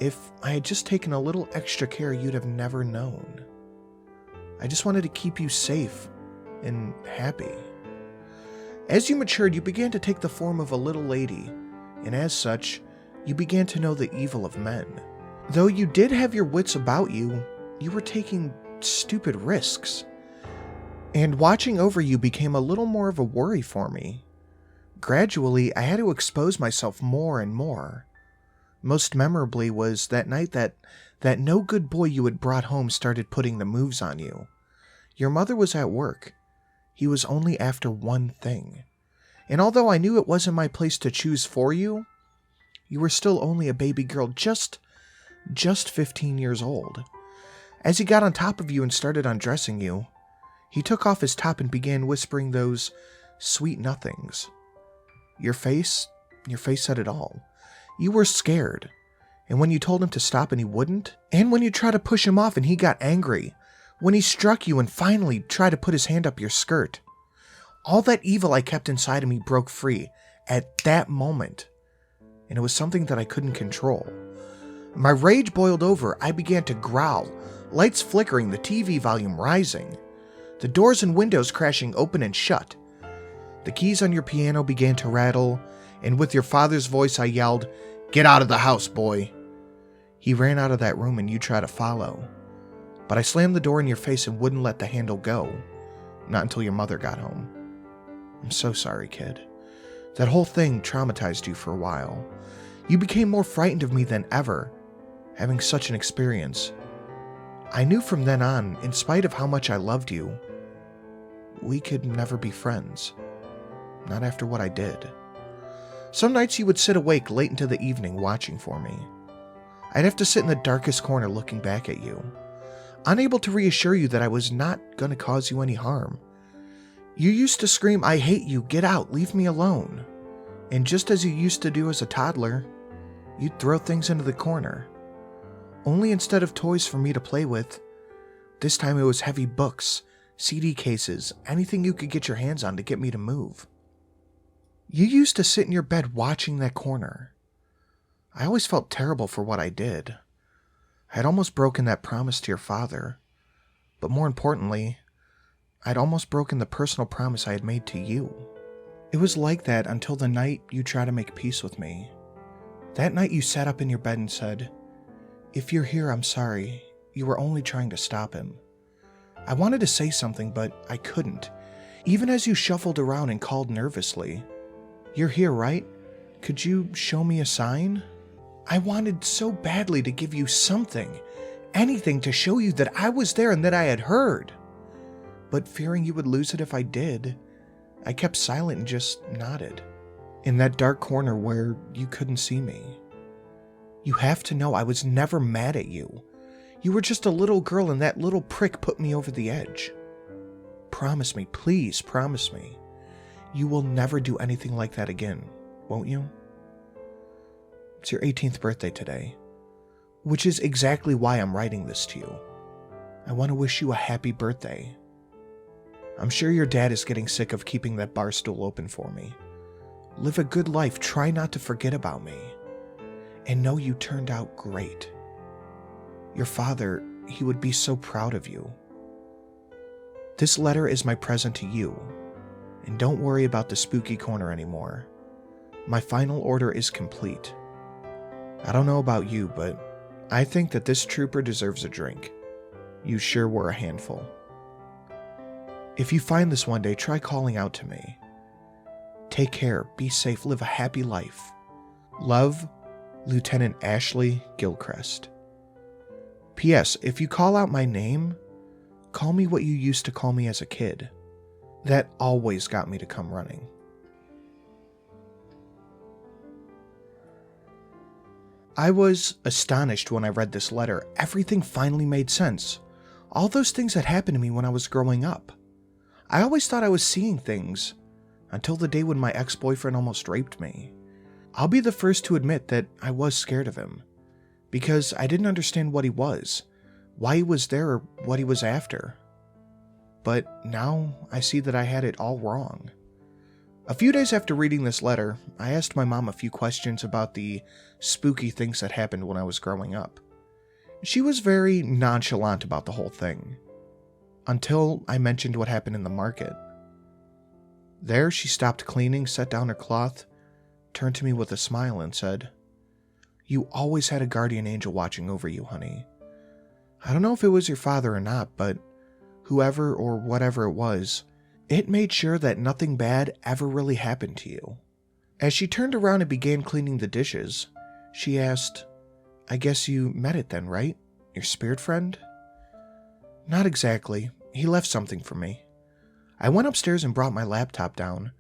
Speaker 1: If I had just taken a little extra care, you'd have never known. I just wanted to keep you safe and happy. As you matured, you began to take the form of a little lady, and as such, you began to know the evil of men. Though you did have your wits about you, you were taking stupid risks. And watching over you became a little more of a worry for me. Gradually, I had to expose myself more and more. Most memorably was that night that no good boy you had brought home started putting the moves on you. Your mother was at work. He was only after one thing. And although I knew it wasn't my place to choose for you, you were still only a baby girl, just 15 years old. As he got on top of you and started undressing you, he took off his top and began whispering those sweet nothings. Your face said it all. You were scared, and when you told him to stop and he wouldn't, and when you tried to push him off and he got angry, when he struck you and finally tried to put his hand up your skirt, all that evil I kept inside of me broke free at that moment, and it was something that I couldn't control. My rage boiled over. I began to growl, lights flickering, the TV volume rising, the doors and windows crashing open and shut. The keys on your piano began to rattle, and with your father's voice I yelled, "Get out of the house, boy!" He ran out of that room and you tried to follow, but I slammed the door in your face and wouldn't let the handle go, not until your mother got home. I'm so sorry, kid. That whole thing traumatized you for a while. You became more frightened of me than ever, having such an experience. I knew from then on, in spite of how much I loved you, we could never be friends. Not after what I did. Some nights you would sit awake late into the evening watching for me. I'd have to sit in the darkest corner looking back at you, unable to reassure you that I was not going to cause you any harm. You used to scream, "I hate you, get out, leave me alone." And just as you used to do as a toddler, you'd throw things into the corner. Only instead of toys for me to play with, this time it was heavy books, CD cases, anything you could get your hands on to get me to move. You used to sit in your bed watching that corner. I always felt terrible for what I did. I had almost broken that promise to your father, but more importantly, I'd almost broken the personal promise I had made to you. It was like that until the night you tried to make peace with me. That night you sat up in your bed and said, "If you're here, I'm sorry. You were only trying to stop him." I wanted to say something, but I couldn't, even as you shuffled around and called nervously, "You're here, right? Could you show me a sign?" I wanted so badly to give you something, anything to show you that I was there and that I had heard. But fearing you would lose it if I did, I kept silent and just nodded, in that dark corner where you couldn't see me. You have to know I was never mad at you. You were just a little girl and that little prick put me over the edge. Promise me, please promise me, you will never do anything like that again, won't you? It's your 18th birthday today, which is exactly why I'm writing this to you. I want to wish you a happy birthday. I'm sure your dad is getting sick of keeping that bar stool open for me. Live a good life, try not to forget about me, and know you turned out great. Your father, he would be so proud of you. This letter is my present to you, and don't worry about the spooky corner anymore. My final order is complete. I don't know about you, but I think that this trooper deserves a drink. You sure were a handful. If you find this one day, try calling out to me. Take care, be safe, live a happy life. Love, Lieutenant Ashley Gilchrist. P.S. If you call out my name, call me what you used to call me as a kid. That always got me to come running. I was astonished when I read this letter. Everything finally made sense. All those things that happened to me when I was growing up. I always thought I was seeing things, until the day when my ex-boyfriend almost raped me. I'll be the first to admit that I was scared of him, because I didn't understand what he was, why he was there, or what he was after. But now I see that I had it all wrong. A few days after reading this letter, I asked my mom a few questions about the spooky things that happened when I was growing up. She was very nonchalant about the whole thing, until I mentioned what happened in the market. There, she stopped cleaning, set down her cloth, turned to me with a smile and said, "You always had a guardian angel watching over you, honey. I don't know if it was your father or not, but whoever or whatever it was, it made sure that nothing bad ever really happened to you." As she turned around and began cleaning the dishes, She asked, "I guess you met it then, right? Your spirit friend?" "Not exactly. He left something for me." I went upstairs and brought my laptop down,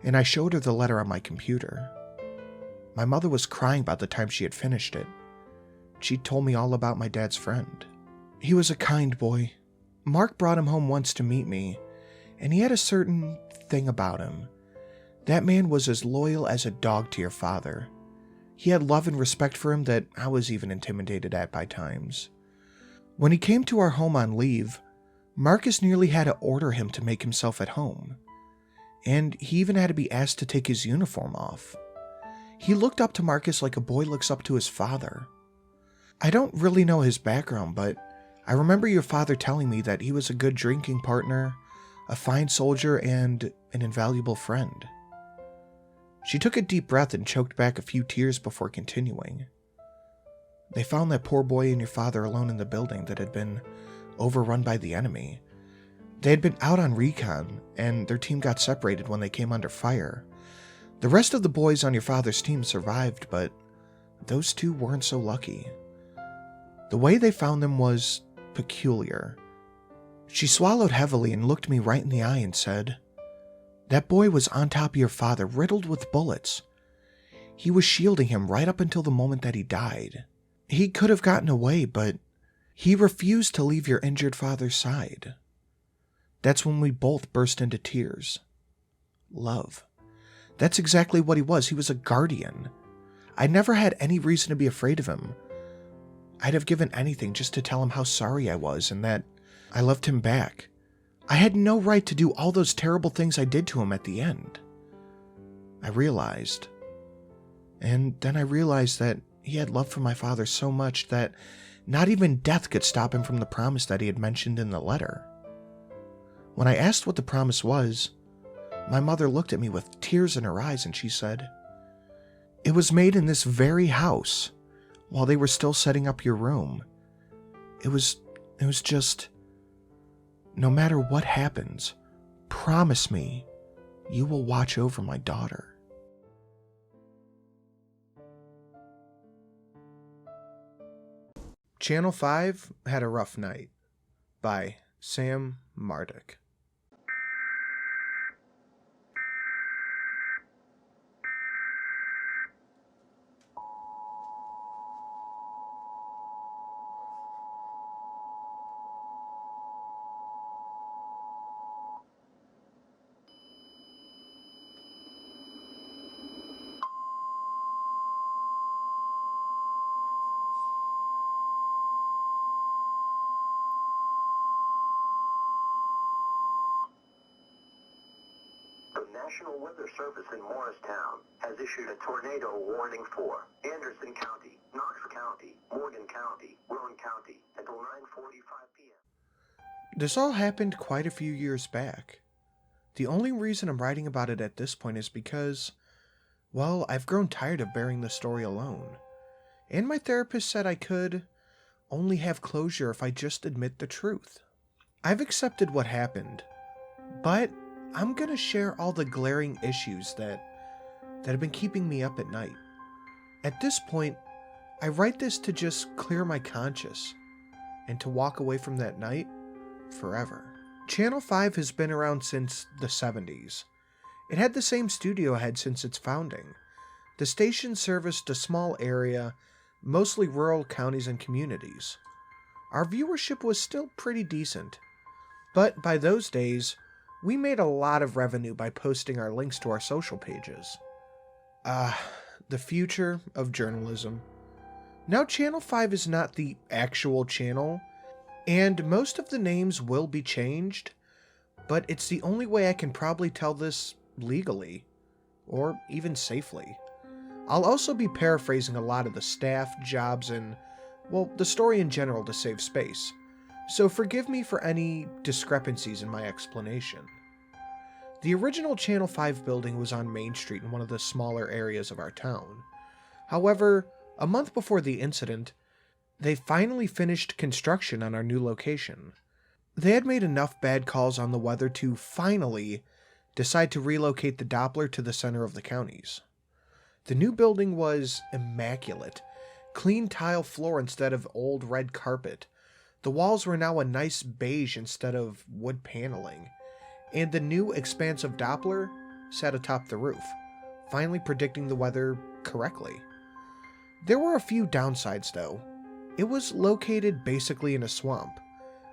Speaker 1: and I showed her the letter on my computer. My mother was crying by the time she had finished it. She told me all about my dad's friend. He was a kind boy. Mark brought him home once to meet me, and he had a certain thing about him. That man was as loyal as a dog to your father. He had love and respect for him that I was even intimidated at by times. When he came to our home on leave, Marcus nearly had to order him to make himself at home, and he even had to be asked to take his uniform off. He looked up to Marcus like a boy looks up to his father. I don't really know his background, but I remember your father telling me that he was a good drinking partner, a fine soldier, and an invaluable friend. She took a deep breath and choked back a few tears before continuing. They found that poor boy and your father alone in the building that had been overrun by the enemy. They had been out on recon, and their team got separated when they came under fire. The rest of the boys on your father's team survived, but those two weren't so lucky. The way they found them was peculiar. She swallowed heavily and looked me right in the eye and said, "That boy was on top of your father, riddled with bullets. He was shielding him right up until the moment that he died. He could have gotten away, but he refused to leave your injured father's side." That's when we both burst into tears. Love. That's exactly what he was. He was a guardian. I never had any reason to be afraid of him. I'd have given anything just to tell him how sorry I was and that I loved him back. I had no right to do all those terrible things I did to him at the end. I realized. And then I realized that he had love for my father so much that not even death could stop him from the promise that he had mentioned in the letter. When I asked what the promise was, my mother looked at me with tears in her eyes and she said, "It was made in this very house while they were still setting up your room. It was just, no matter what happens, promise me you will watch over my daughter." Channel 5 Had a Rough Night by Sam Marduk.
Speaker 3: The National Weather Service in Morristown has issued a tornado warning for Anderson County, Knox County, Morgan County, Rowan County until 9:45 p.m.
Speaker 1: This all happened quite a few years back. The only reason I'm writing about it at this point is because, well, I've grown tired of bearing the story alone. And my therapist said I could only have closure if I just admit the truth. I've accepted what happened, but I'm gonna share all the glaring issues that have been keeping me up at night. At this point, I write this to just clear my conscience and to walk away from that night forever. Channel 5 has been around since the 70s. It had the same studio head since its founding. The station serviced a small area, mostly rural counties and communities. Our viewership was still pretty decent, but by those days, we made a lot of revenue by posting our links to our social pages. The future of journalism. Now Channel 5 is not the actual channel, and most of the names will be changed, but it's the only way I can probably tell this legally, or even safely. I'll also be paraphrasing a lot of the staff, jobs, and, well, the story in general to save space, so forgive me for any discrepancies in my explanation. The original Channel 5 building was on Main Street in one of the smaller areas of our town. However, a month before the incident, they finally finished construction on our new location. They had made enough bad calls on the weather to finally decide to relocate the Doppler to the center of the counties. The new building was immaculate. Clean tile floor instead of old red carpet. The walls were now a nice beige instead of wood paneling. And the new expansive Doppler sat atop the roof, finally predicting the weather correctly. There were a few downsides though. It was located basically in a swamp.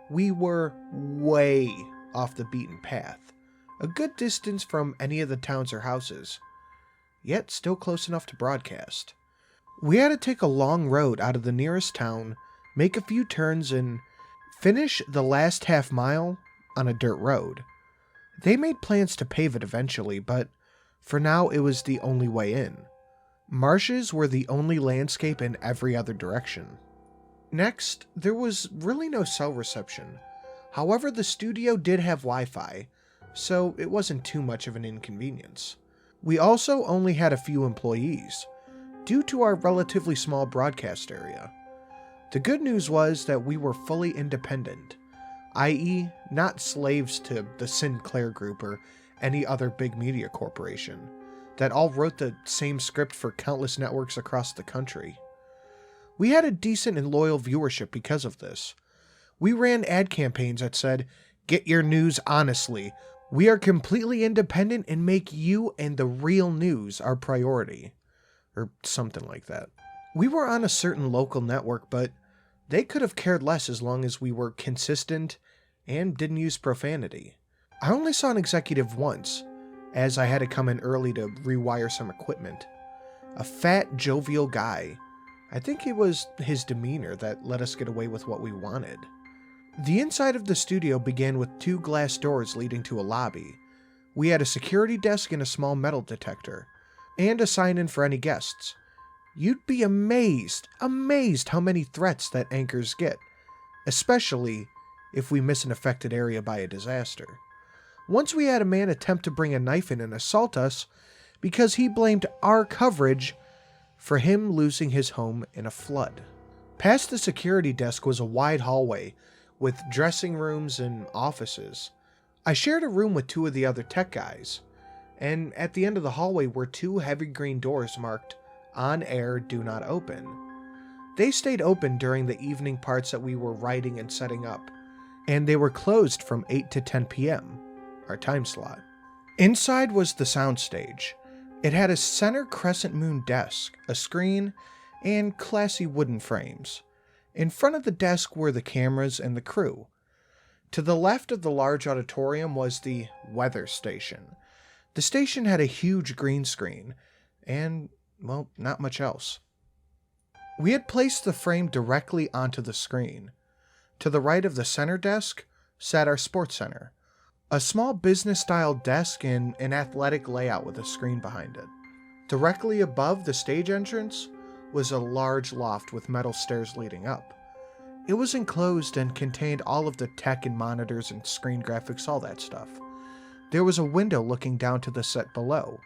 Speaker 1: We were way off the beaten path, a good distance from any of the towns or houses, yet still close enough to broadcast. We had to take a long road out of the nearest town, make a few turns, and finish the last half mile on a dirt road. They made plans to pave it eventually, but for now it was the only way in. Marshes were the only landscape in every other direction. Next, there was really no cell reception. However, the studio did have Wi-Fi, so it wasn't too much of an inconvenience. We also only had a few employees, due to our relatively small broadcast area. The good news was that we were fully independent, i.e., not slaves to the Sinclair Group or any other big media corporation, that all wrote the same script for countless networks across the country. We had a decent and loyal viewership because of this. We ran ad campaigns that said, "Get your news honestly. We are completely independent and make you and the real news our priority." Or something like that. We were on a certain local network, but they could have cared less as long as we were consistent and didn't use profanity. I only saw an executive once, as I had to come in early to rewire some equipment. A fat, jovial guy. I think it was his demeanor that let us get away with what we wanted. The inside of the studio began with 2 glass doors leading to a lobby. We had a security desk and a small metal detector, and a sign-in for any guests. You'd be amazed how many threats that anchors get, especially if we miss an affected area by a disaster. Once we had a man attempt to bring a knife in and assault us because he blamed our coverage for him losing his home in a flood. Past the security desk was a wide hallway with dressing rooms and offices. I shared a room with 2 of the other tech guys, and at the end of the hallway were 2 heavy green doors marked "On Air, Do Not Open." They stayed open during the evening parts that we were writing and setting up, and they were closed from 8 to 10 p.m., our time slot. Inside was the soundstage. It had a center crescent moon desk, a screen, and classy wooden frames. In front of the desk were the cameras and the crew. To the left of the large auditorium was the weather station. The station had a huge green screen, and, well, not much else. We had placed the frame directly onto the screen. To the right of the center desk sat our sports center, a small business-style desk and an athletic layout with a screen behind it. Directly above the stage entrance was a large loft with metal stairs leading up. It was enclosed and contained all of the tech and monitors and screen graphics, all that stuff. There was a window looking down to the set below.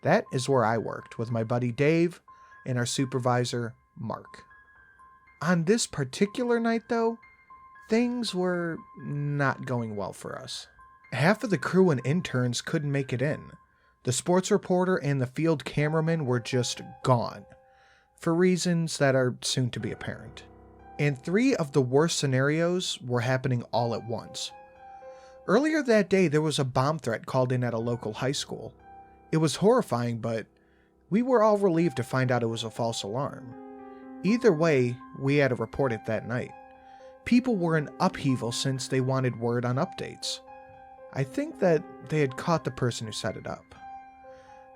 Speaker 1: That is where I worked with my buddy Dave and our supervisor, Mark. On this particular night, though, things were not going well for us. Half of the crew and interns couldn't make it in. The sports reporter and the field cameraman were just gone, for reasons that are soon to be apparent. And 3 of the worst scenarios were happening all at once. Earlier that day, there was a bomb threat called in at a local high school. It was horrifying, but we were all relieved to find out it was a false alarm. Either way, we had to report it that night. People were in upheaval since they wanted word on updates. I think that they had caught the person who set it up.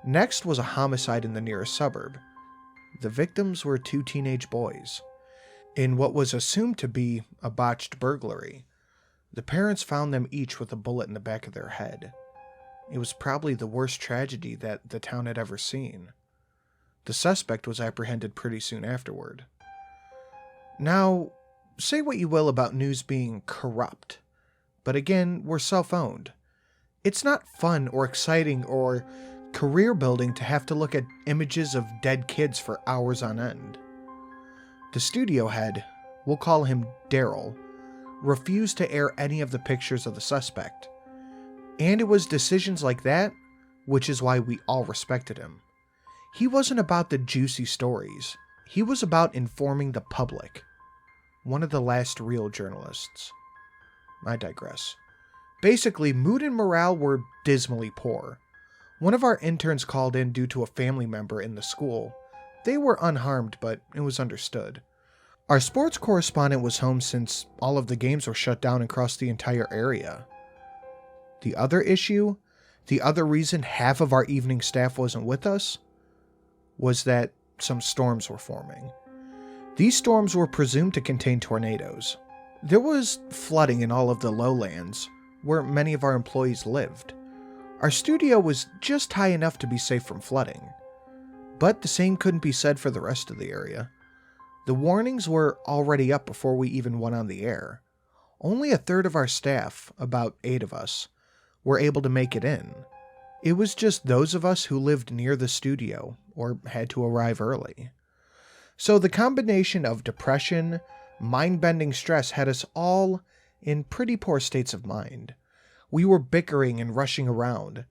Speaker 1: Next was a homicide in the nearest suburb. The victims were 2 teenage boys. In what was assumed to be a botched burglary, the parents found them each with a bullet in the back of their head. It was probably the worst tragedy that the town had ever seen. The suspect was apprehended pretty soon afterward. Now, say what you will about news being corrupt, but again, we're self-owned. It's not fun or exciting or career building to have to look at images of dead kids for hours on end. The studio head, we'll call him Daryl, refused to air any of the pictures of the suspect. And it was decisions like that, which is why we all respected him. He wasn't about the juicy stories. He was about informing the public. One of the last real journalists. I digress. Basically, mood and morale were dismally poor. One of our interns called in due to a family member in the school. They were unharmed, but it was understood. Our sports correspondent was home since all of the games were shut down across the entire area. The other issue, the other reason half of our evening staff wasn't with us, was that some storms were forming. These storms were presumed to contain tornadoes. There was flooding in all of the lowlands, where many of our employees lived. Our studio was just high enough to be safe from flooding, but the same couldn't be said for the rest of the area. The warnings were already up before we even went on the air. Only a third of our staff, about 8 of us, were able to make it in. It was just those of us who lived near the studio or had to arrive early. So the combination of depression, mind-bending stress had us all in pretty poor states of mind. We were bickering and rushing around.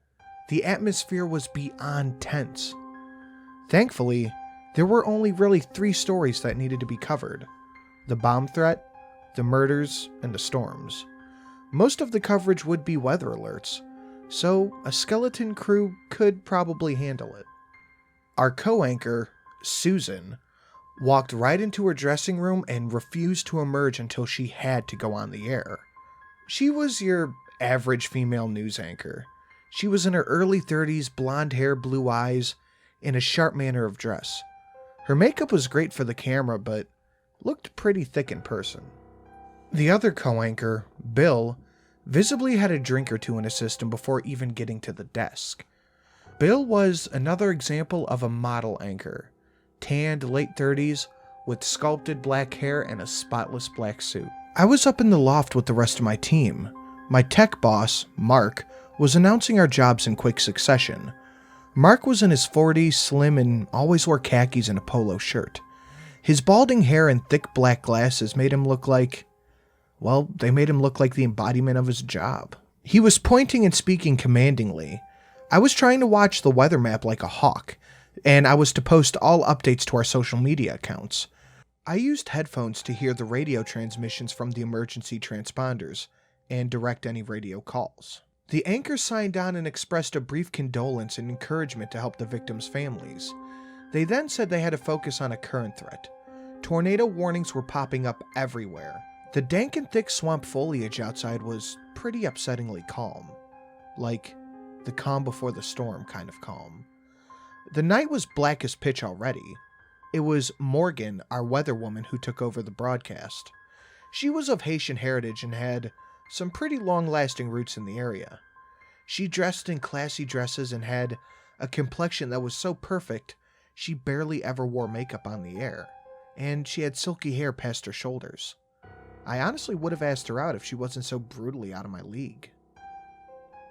Speaker 1: The atmosphere was beyond tense. Thankfully, there were only really 3 stories that needed to be covered: the bomb threat, the murders, and the storms. Most of the coverage would be weather alerts, so a skeleton crew could probably handle it. Our co-anchor, Susan, walked right into her dressing room and refused to emerge until she had to go on the air. She was your average female news anchor. She was in her early 30s, blonde hair, blue eyes, and a sharp manner of dress. Her makeup was great for the camera, but looked pretty thick in person. The other co-anchor, Bill, visibly had a drink or two in his system before even getting to the desk. Bill was another example of a model anchor. Tanned, late 30s, with sculpted black hair and a spotless black suit. I was up in the loft with the rest of my team. My tech boss, Mark, was announcing our jobs in quick succession. Mark was in his 40s, slim, and always wore khakis and a polo shirt. His balding hair and thick black glasses made him look like... well, they made him look like the embodiment of his job. He was pointing and speaking commandingly. I was trying to watch the weather map like a hawk, and I was to post all updates to our social media accounts. I used headphones to hear the radio transmissions from the emergency transponders and direct any radio calls. The anchor signed on and expressed a brief condolence and encouragement to help the victims' families. They then said they had to focus on a current threat. Tornado warnings were popping up everywhere. The dank and thick swamp foliage outside was pretty upsettingly calm. Like the calm before the storm kind of calm. The night was black as pitch already. It was Morgan, our weather woman, who took over the broadcast. She was of Haitian heritage and had some pretty long-lasting roots in the area. She dressed in classy dresses and had a complexion that was so perfect she barely ever wore makeup on the air, and she had silky hair past her shoulders. I honestly would have asked her out if she wasn't so brutally out of my league.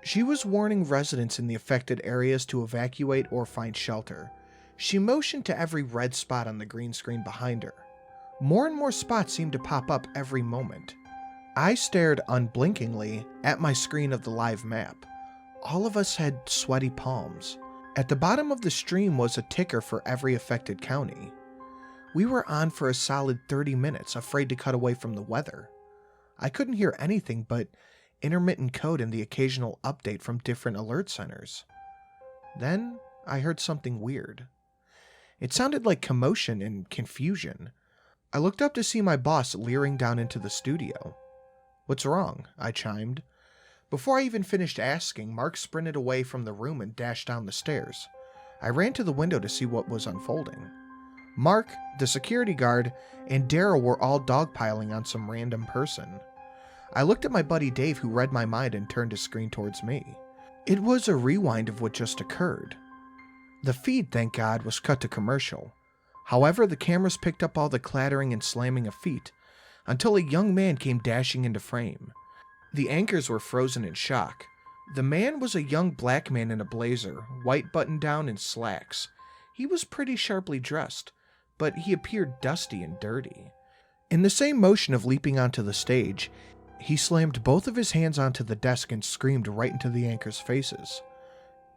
Speaker 1: She was warning residents in the affected areas to evacuate or find shelter. She motioned to every red spot on the green screen behind her. More and more spots seemed to pop up every moment. I stared unblinkingly at my screen of the live map. All of us had sweaty palms. At the bottom of the stream was a ticker for every affected county. We were on for a solid 30 minutes, afraid to cut away from the weather. I couldn't hear anything but intermittent code and the occasional update from different alert centers. Then I heard something weird. It sounded like commotion and confusion. I looked up to see my boss leering down into the studio. "What's wrong?" I chimed. Before I even finished asking, Mark sprinted away from the room and dashed down the stairs. I ran to the window to see what was unfolding. Mark, the security guard, and Daryl were all dogpiling on some random person. I looked at my buddy Dave, who read my mind and turned his screen towards me. It was a rewind of what just occurred. The feed, thank God, was cut to commercial. However, the cameras picked up all the clattering and slamming of feet, until a young man came dashing into frame. The anchors were frozen in shock. The man was a young black man in a blazer, white button-down and slacks. He was pretty sharply dressed, but he appeared dusty and dirty. In the same motion of leaping onto the stage, he slammed both of his hands onto the desk and screamed right into the anchors' faces.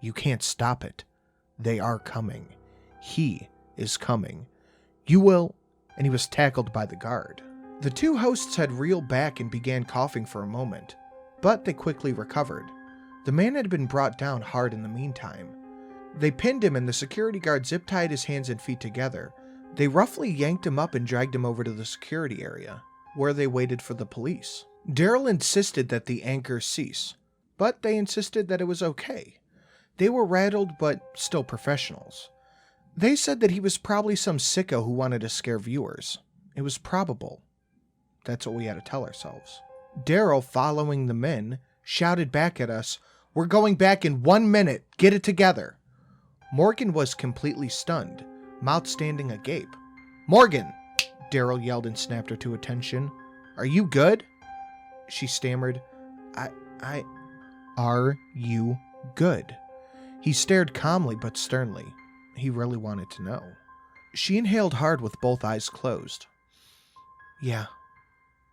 Speaker 1: "You can't stop it. They are coming. He is coming. You will... And he was tackled by the guard. The two hosts had reeled back and began coughing for a moment, but they quickly recovered. The man had been brought down hard in the meantime. They pinned him and the security guard zip-tied his hands and feet together. They roughly yanked him up and dragged him over to the security area, where they waited for the police. Daryl insisted that the anchor cease, but they insisted that it was okay. They were rattled, but still professionals. They said that he was probably some sicko who wanted to scare viewers. It was probable. That's what we had to tell ourselves. Daryl, following the men, shouted back at us, "We're going back in 1 minute. Get it together." Morgan was completely stunned, mouth standing agape. "Morgan!" Daryl yelled and snapped her to attention. "Are you good?" She stammered, Are you good?" He stared calmly but sternly. He really wanted to know. She inhaled hard with both eyes closed. "Yeah."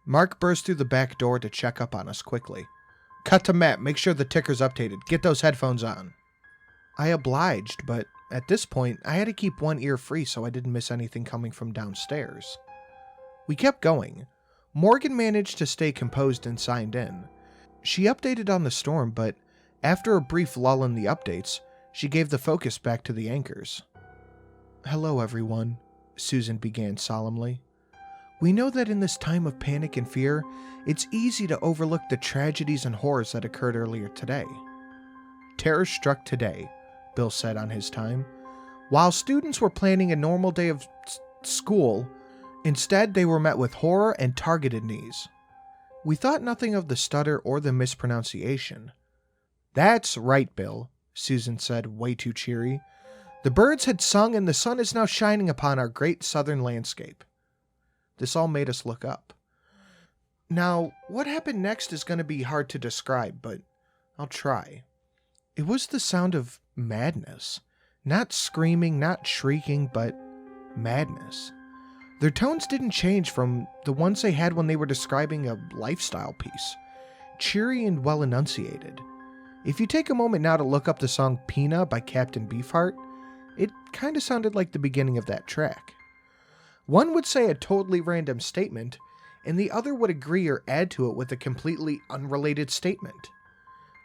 Speaker 1: Mark burst through the back door to check up on us quickly. "Cut to Matt, make sure the ticker's updated. Get those headphones on." I obliged, but at this point, I had to keep one ear free so I didn't miss anything coming from downstairs. We kept going. Morgan managed to stay composed and signed in. She updated on the storm, but after a brief lull in the updates, she gave the focus back to the anchors. "Hello, everyone," Susan began solemnly. "We know that in this time of panic and fear, it's easy to overlook the tragedies and horrors that occurred earlier today. Terror struck today," Bill said on his time. "While students were planning a normal day of school, instead they were met with horror and targeted knees. We thought nothing of the stutter or the mispronunciation." "That's right, Bill," Susan said, way too cheery. "The birds had sung and the sun is now shining upon our great southern landscape." This all made us look up. Now, what happened next is going to be hard to describe, but I'll try. It was the sound of madness. Not screaming, not shrieking, but madness. Their tones didn't change from the ones they had when they were describing a lifestyle piece. Cheery and well enunciated. If you take a moment now to look up the song Pina by Captain Beefheart, it kind of sounded like the beginning of that track. One would say a totally random statement, and the other would agree or add to it with a completely unrelated statement.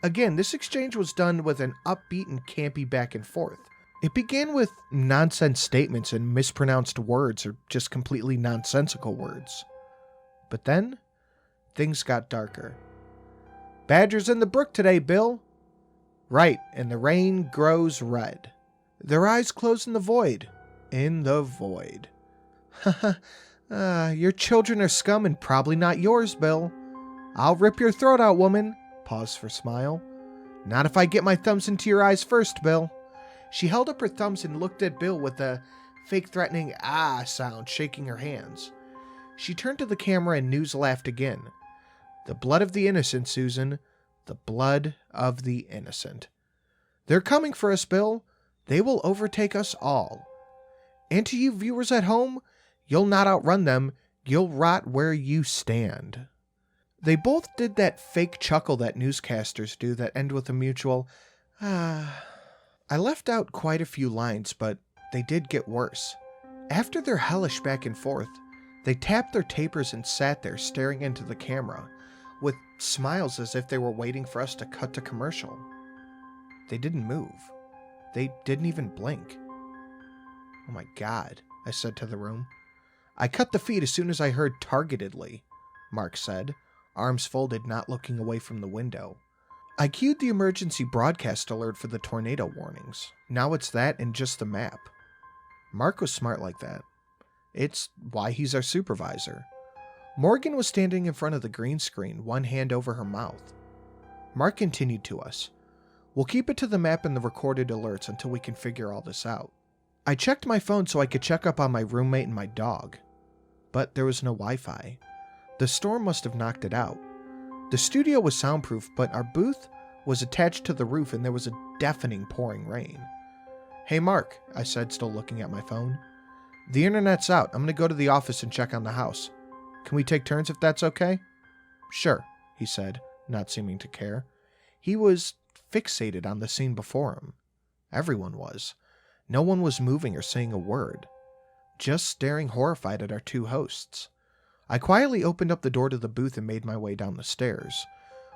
Speaker 1: Again, this exchange was done with an upbeat and campy back and forth. It began with nonsense statements and mispronounced words or just completely nonsensical words. But then, things got darker. "Badgers in the brook today, Bill." "Right, and the rain grows red." "Their eyes close in the void." "In the void." Your children are scum and probably not yours, Bill." "I'll rip your throat out, woman." Pause for smile. "Not if I get my thumbs into your eyes first, Bill." She held up her thumbs and looked at Bill with a fake threatening "ah" sound, shaking her hands. She turned to the camera and News laughed again. "The blood of the innocent, Susan. The blood of the innocent. They're coming for us, Bill. They will overtake us all. And to you viewers at home, you'll not outrun them. You'll rot where you stand." They both did that fake chuckle that newscasters do that end with a mutual, ah. I left out quite a few lines, but they did get worse. After their hellish back and forth, they tapped their tapers and sat there staring into the camera, with smiles as if they were waiting for us to cut to commercial. They didn't move. They didn't even blink. "Oh my God," I said to the room. "I cut the feed as soon as I heard targetedly," Mark said, arms folded, not looking away from the window. I cued the emergency broadcast alert for the tornado warnings. Now it's that and just the map. Mark was smart like that. It's why he's our supervisor. Morgan was standing in front of the green screen, one hand over her mouth. Mark continued to us. "We'll keep it to the map and the recorded alerts until we can figure all this out." I checked my phone so I could check up on my roommate and my dog. But there was no Wi-Fi. The storm must have knocked it out. The studio was soundproof, but our booth was attached to the roof and there was a deafening pouring rain. "Hey Mark," I said, still looking at my phone. "The internet's out. I'm going to go to the office and check on the house. Can we take turns if that's okay?" "Sure," he said, not seeming to care. He was fixated on the scene before him. Everyone was. No one was moving or saying a word, just staring horrified at our two hosts. I quietly opened up the door to the booth and made my way down the stairs.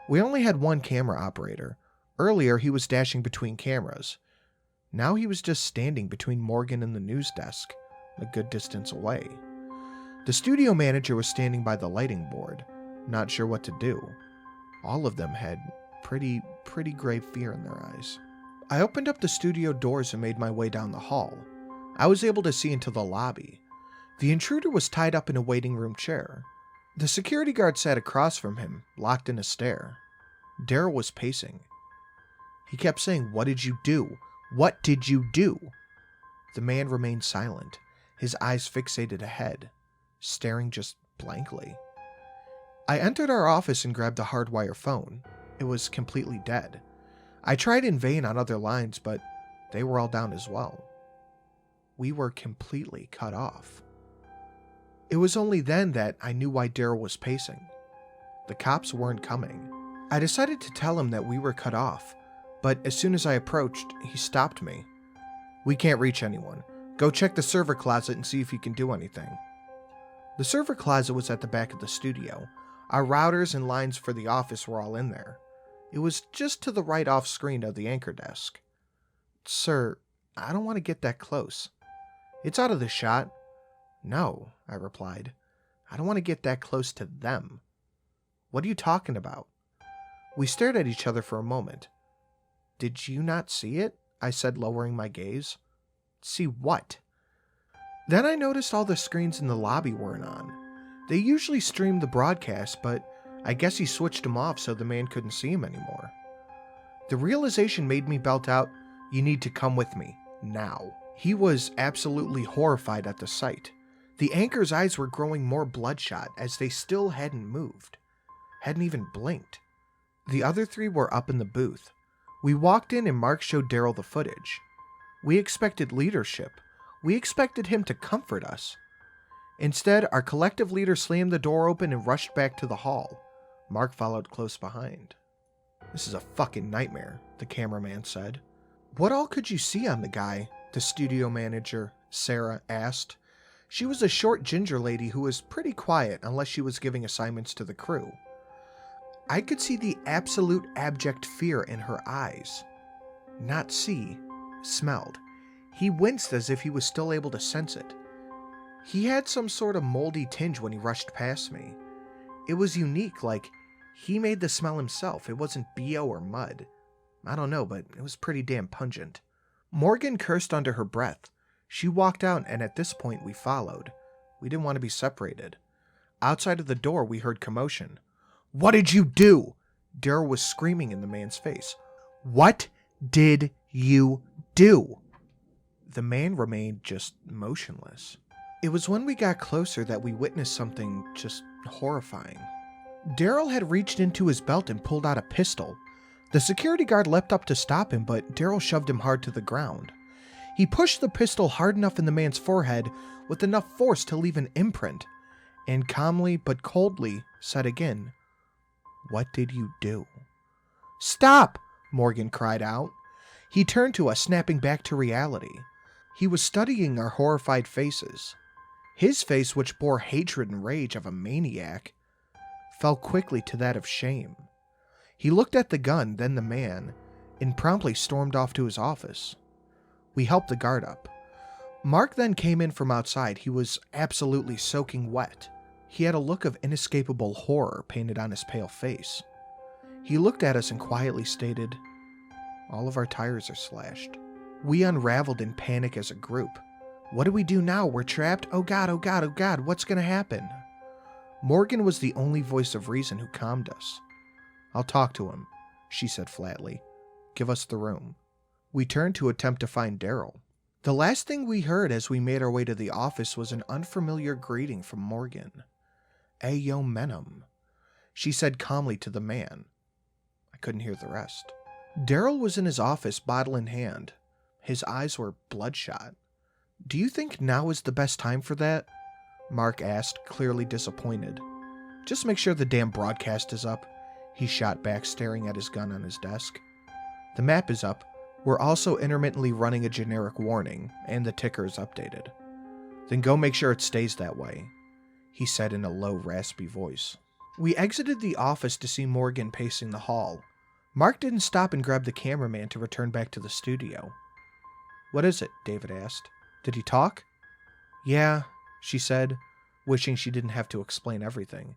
Speaker 1: We only had one camera operator. Earlier, he was dashing between cameras. Now he was just standing between Morgan and the news desk, a good distance away. The studio manager was standing by the lighting board, not sure what to do. All of them had pretty grave fear in their eyes. I opened up the studio doors and made my way down the hall. I was able to see into the lobby. The intruder was tied up in a waiting room chair. The security guard sat across from him, locked in a stare. Daryl was pacing. He kept saying, "What did you do? What did you do?" The man remained silent, his eyes fixated ahead, staring just blankly. I entered our office and grabbed a hardwire phone. It was completely dead. I tried in vain on other lines, but they were all down as well. We were completely cut off. It was only then that I knew why Daryl was pacing. The cops weren't coming. I decided to tell him that we were cut off, but as soon as I approached, he stopped me. "We can't reach anyone. Go check the server closet and see if you can do anything." The server closet was at the back of the studio. Our routers and lines for the office were all in there. It was just to the right off screen of the anchor desk. "Sir, I don't want to get that close." "It's out of the shot." "No," I replied. "I don't want to get that close to them." "What are you talking about?" We stared at each other for a moment. "Did you not see it?" I said, lowering my gaze. "See what?" Then I noticed all the screens in the lobby weren't on. They usually streamed the broadcast, but I guess he switched them off so the man couldn't see him anymore. The realization made me belt out, "You need to come with me, now." He was absolutely horrified at the sight. The anchor's eyes were growing more bloodshot as they still hadn't moved, hadn't even blinked. The other three were up in the booth. We walked in and Mark showed Daryl the footage. We expected leadership. We expected him to comfort us. Instead, our collective leader slammed the door open and rushed back to the hall. Mark followed close behind. "This is a fucking nightmare," the cameraman said. "What all could you see on the guy?" the studio manager, Sarah, asked. She was a short ginger lady who was pretty quiet unless she was giving assignments to the crew. I could see the absolute abject fear in her eyes. Not see, smelled. He winced as if he was still able to sense it. He had some sort of moldy tinge when he rushed past me. It was unique, like he made the smell himself. It wasn't BO or mud. I don't know, but it was pretty damn pungent. Morgan cursed under her breath. She walked out, and at this point we followed. We didn't want to be separated. Outside of the door, we heard commotion. "What did you do?" Daryl was screaming in the man's face. "What did you do?" The man remained just motionless. It was when we got closer that we witnessed something just horrifying. Daryl had reached into his belt and pulled out a pistol. The security guard leapt up to stop him, but Daryl shoved him hard to the ground. He pushed the pistol hard enough in the man's forehead with enough force to leave an imprint, and calmly but coldly said again, "What did you do?" "Stop!" Morgan cried out. He turned to us, snapping back to reality. He was studying our horrified faces. His face, which bore hatred and rage of a maniac, fell quickly to that of shame. He looked at the gun, then the man, and promptly stormed off to his office. We helped the guard up. Mark then came in from outside. He was absolutely soaking wet. He had a look of inescapable horror painted on his pale face. He looked at us and quietly stated, "All of our tires are slashed." We unraveled in panic as a group. "What do we do now? We're trapped? Oh God, oh God, oh God, what's gonna happen?" Morgan was the only voice of reason who calmed us. "I'll talk to him," she said flatly. "Give us the room." We turned to attempt to find Daryl. The last thing we heard as we made our way to the office was an unfamiliar greeting from Morgan. "Ayo Menem," she said calmly to the man. I couldn't hear the rest. Daryl was in his office, bottle in hand. His eyes were bloodshot. "Do you think now is the best time for that?" Mark asked, clearly disappointed. "Just make sure the damn broadcast is up," he shot back, staring at his gun on his desk. "The map is up. We're also intermittently running a generic warning, and the ticker is updated. Then go make sure it stays that way, he said in a low, raspy voice. We exited the office to see Morgan pacing the hall. Mark didn't stop and grab the cameraman to return back to the studio. What is it? David asked. Did he talk? Yeah, she said, wishing she didn't have to explain everything.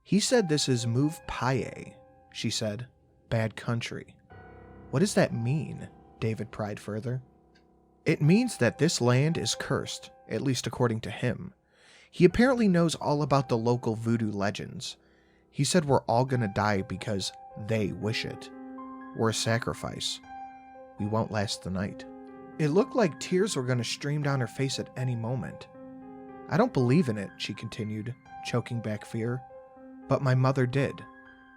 Speaker 1: He said this is Move Paye, she said. Bad country. What does that mean? David pried further. It means that this land is cursed, at least according to him. He apparently knows all about the local voodoo legends. He said we're all gonna die because they wish it. We're a sacrifice. We won't last the night. It looked like tears were gonna stream down her face at any moment. I don't believe in it, she continued, choking back fear. But my mother did,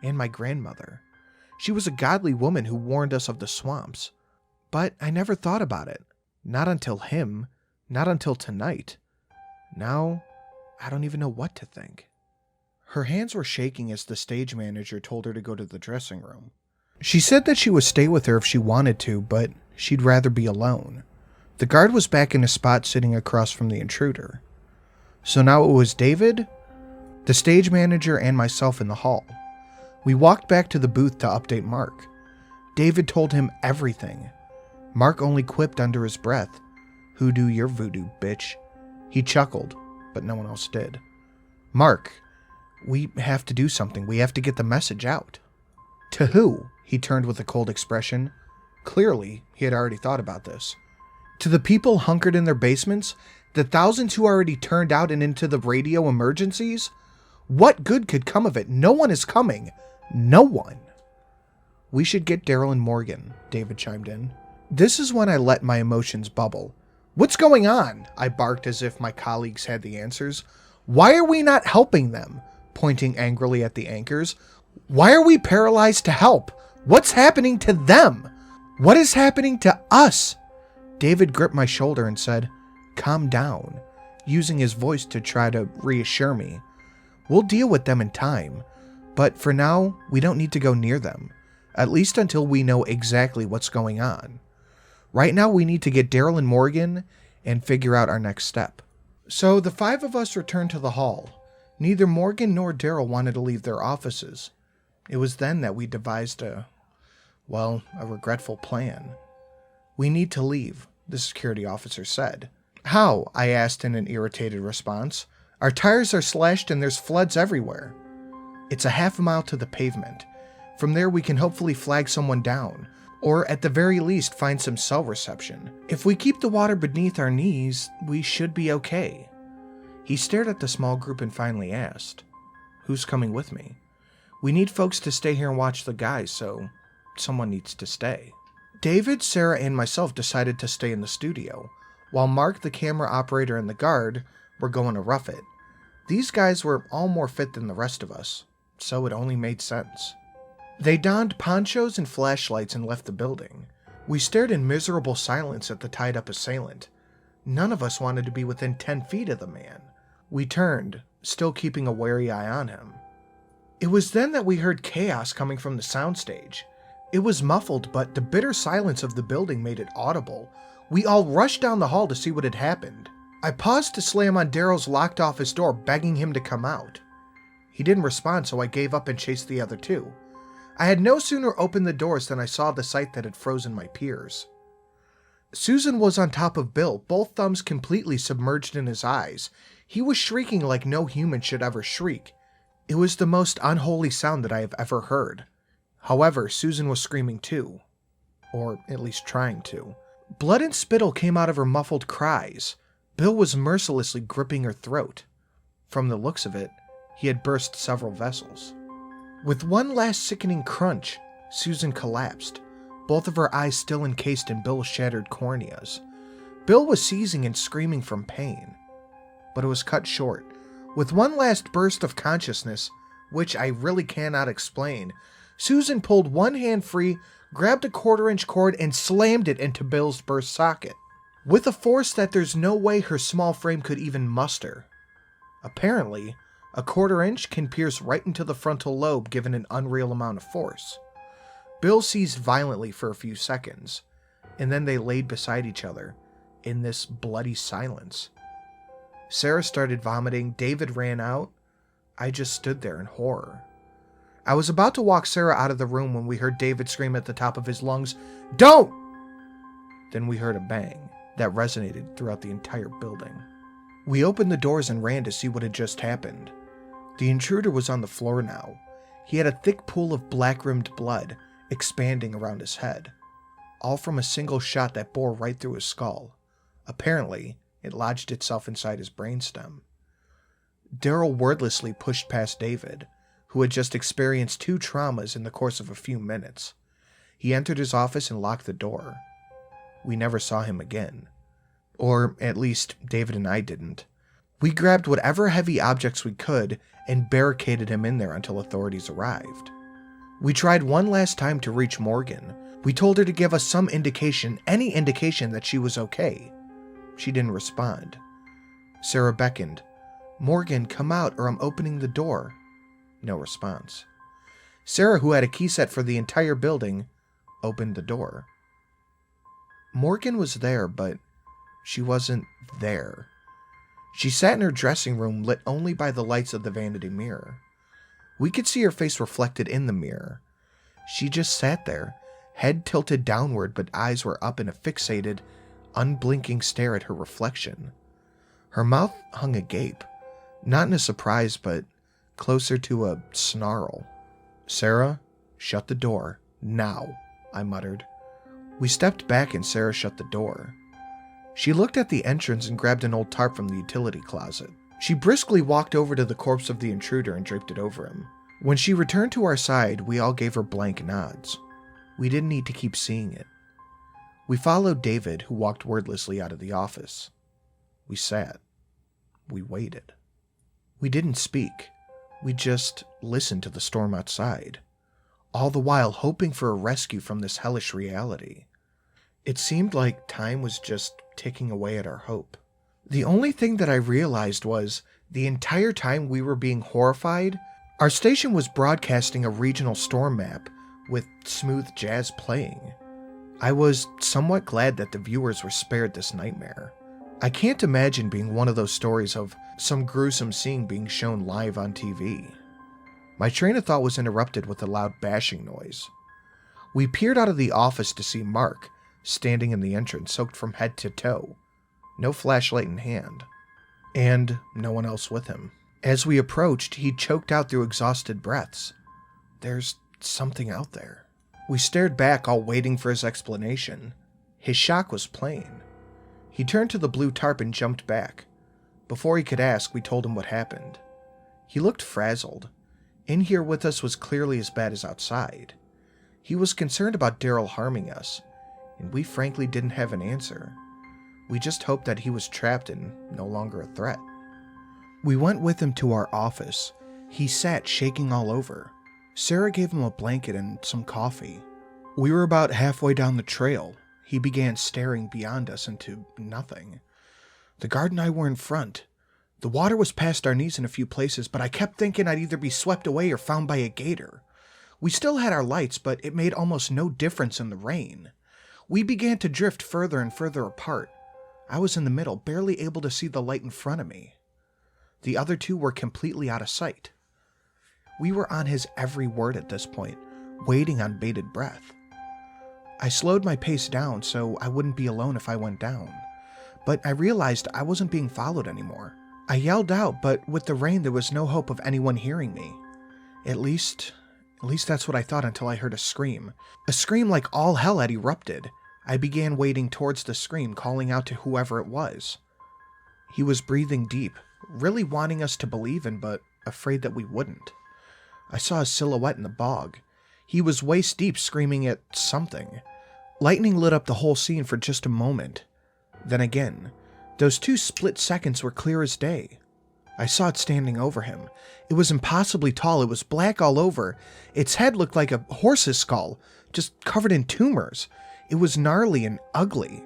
Speaker 1: and my grandmother. She was a godly woman who warned us of the swamps. But I never thought about it. Not until him. Not until tonight. Now, I don't even know what to think. Her hands were shaking as the stage manager told her to go to the dressing room. She said that she would stay with her if she wanted to, but she'd rather be alone. The guard was back in his spot sitting across from the intruder. So now it was David, the stage manager, and myself in the hall. We walked back to the booth to update Mark. David told him everything. Mark only quipped under his breath, "Hoodoo your voodoo, bitch." He chuckled, but no one else did. Mark, we have to do something. We have to get the message out. To who? He turned with a cold expression. Clearly, he had already thought about this. To the people hunkered in their basements? The thousands who already turned out and into the radio emergencies? What good could come of it? No one is coming. No one. We should get Daryl and Morgan, David chimed in. This is when I let my emotions bubble. What's going on? I barked as if my colleagues had the answers. Why are we not helping them? Pointing angrily at the anchors. Why are we paralyzed to help? What's happening to them? What is happening to us? David gripped my shoulder and said, "Calm down," using his voice to try to reassure me. We'll deal with them in time, but for now, we don't need to go near them, at least until we know exactly what's going on. Right now, we need to get Daryl and Morgan and figure out our next step. So the five of us returned to the hall. Neither Morgan nor Daryl wanted to leave their offices. It was then that we devised a regretful plan. We need to leave, the security officer said. How? I asked in an irritated response. Our tires are slashed and there's floods everywhere. It's a half a mile to the pavement. From there we can hopefully flag someone down, or at the very least find some cell reception. If we keep the water beneath our knees, we should be okay. He stared at the small group and finally asked, "Who's coming with me? We need folks to stay here and watch the guys, so someone needs to stay." David, Sarah, and myself decided to stay in the studio, while Mark, the camera operator, and the guard were going to rough it. These guys were all more fit than the rest of us, so it only made sense. They donned ponchos and flashlights and left the building. We stared in miserable silence at the tied-up assailant. None of us wanted to be within 10 feet of the man. We turned, still keeping a wary eye on him. It was then that we heard chaos coming from the soundstage. It was muffled, but the bitter silence of the building made it audible. We all rushed down the hall to see what had happened. I paused to slam on Daryl's locked office door, begging him to come out. He didn't respond, so I gave up and chased the other two. I had no sooner opened the doors than I saw the sight that had frozen my peers. Susan was on top of Bill, both thumbs completely submerged in his eyes. He was shrieking like no human should ever shriek. It was the most unholy sound that I have ever heard. However, Susan was screaming too. Or at least trying to. Blood and spittle came out of her muffled cries. Bill was mercilessly gripping her throat. From the looks of it, he had burst several vessels. With one last sickening crunch, Susan collapsed, both of her eyes still encased in Bill's shattered corneas. Bill was seizing and screaming from pain, but it was cut short. With one last burst of consciousness, which I really cannot explain, Susan pulled one hand free, grabbed a 1/4-inch cord, and slammed it into Bill's burst socket, with a force that there's no way her small frame could even muster. Apparently, a 1/4-inch can pierce right into the frontal lobe given an unreal amount of force. Bill seized violently for a few seconds. and then they laid beside each other in this bloody silence. Sarah started vomiting, David ran out. I just stood there in horror. I was about to walk Sarah out of the room when we heard David scream at the top of his lungs, "Don't!" Then we heard a bang that resonated throughout the entire building. We opened the doors and ran to see what had just happened. The intruder was on the floor now. He had a thick pool of black-rimmed blood expanding around his head, all from a single shot that bore right through his skull. Apparently, it lodged itself inside his brainstem. Daryl wordlessly pushed past David, who had just experienced 2 traumas in the course of a few minutes. He entered his office and locked the door. We never saw him again. Or, at least, David and I didn't. We grabbed whatever heavy objects we could and barricaded him in there until authorities arrived. We tried one last time to reach Morgan. We told her to give us some indication, any indication that she was okay. She didn't respond. Sarah beckoned. "Morgan, come out or I'm opening the door." No response. Sarah, who had a key set for the entire building, opened the door. Morgan was there, but she wasn't there. She sat in her dressing room, lit only by the lights of the vanity mirror. We could see her face reflected in the mirror. She just sat there, head tilted downward, but eyes were up in a fixated, unblinking stare at her reflection. Her mouth hung agape, not in a surprise, but closer to a snarl. "Sarah, shut the door, now," I muttered. We stepped back and Sarah shut the door. She looked at the entrance and grabbed an old tarp from the utility closet. She briskly walked over to the corpse of the intruder and draped it over him. When she returned to our side, we all gave her blank nods. We didn't need to keep seeing it. We followed David, who walked wordlessly out of the office. We sat. We waited. We didn't speak. We just listened to the storm outside, all the while hoping for a rescue from this hellish reality. It seemed like time was just ticking away at our hope. The only thing that I realized was, the entire time we were being horrified, our station was broadcasting a regional storm map with smooth jazz playing. I was somewhat glad that the viewers were spared this nightmare. I can't imagine being one of those stories of some gruesome scene being shown live on TV. My train of thought was interrupted with a loud bashing noise. We peered out of the office to see Mark, standing in the entrance, soaked from head to toe, no flashlight in hand, and no one else with him. As we approached, he choked out through exhausted breaths. "There's something out there." We stared back, all waiting for his explanation. His shock was plain. He turned to the blue tarp and jumped back. Before he could ask, we told him what happened. He looked frazzled. In here with us was clearly as bad as outside. He was concerned about Daryl harming us, and we frankly didn't have an answer. We just hoped that he was trapped and no longer a threat. We went with him to our office. He sat shaking all over. Sarah gave him a blanket and some coffee. We were about halfway down the trail. He began staring beyond us into nothing. The guard and I were in front. The water was past our knees in a few places, but I kept thinking I'd either be swept away or found by a gator. We still had our lights, but it made almost no difference in the rain. We began to drift further and further apart. I was in the middle, barely able to see the light in front of me. The other two were completely out of sight. We were on his every word at this point, waiting on bated breath. I slowed my pace down so I wouldn't be alone if I went down, but I realized I wasn't being followed anymore. I yelled out, but with the rain there was no hope of anyone hearing me. At least that's what I thought until I heard a scream. A scream like all hell had erupted. I began wading towards the scream, calling out to whoever it was. He was breathing deep, really wanting us to believe in, but afraid that we wouldn't. I saw a silhouette in the bog. He was waist deep, screaming at something. Lightning lit up the whole scene for just a moment. Then again, those 2 split seconds were clear as day. I saw it standing over him. It was impossibly tall. It was black all over. Its head looked like a horse's skull, just covered in tumors. It was gnarly and ugly.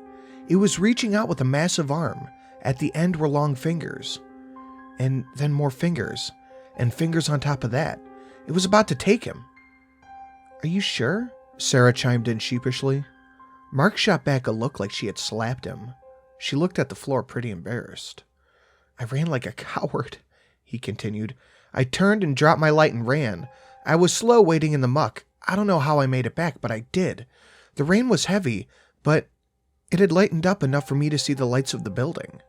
Speaker 1: It was reaching out with a massive arm. At the end were long fingers. And then more fingers. And fingers on top of that. It was about to take him. "Are you sure?" Sarah chimed in sheepishly. Mark shot back a look like she had slapped him. She looked at the floor pretty embarrassed. I ran like a coward, he continued. I turned and dropped my light and ran. I was slow waiting in the muck. I don't know how I made it back, but I did. The rain was heavy, but it had lightened up enough for me to see the lights of the building.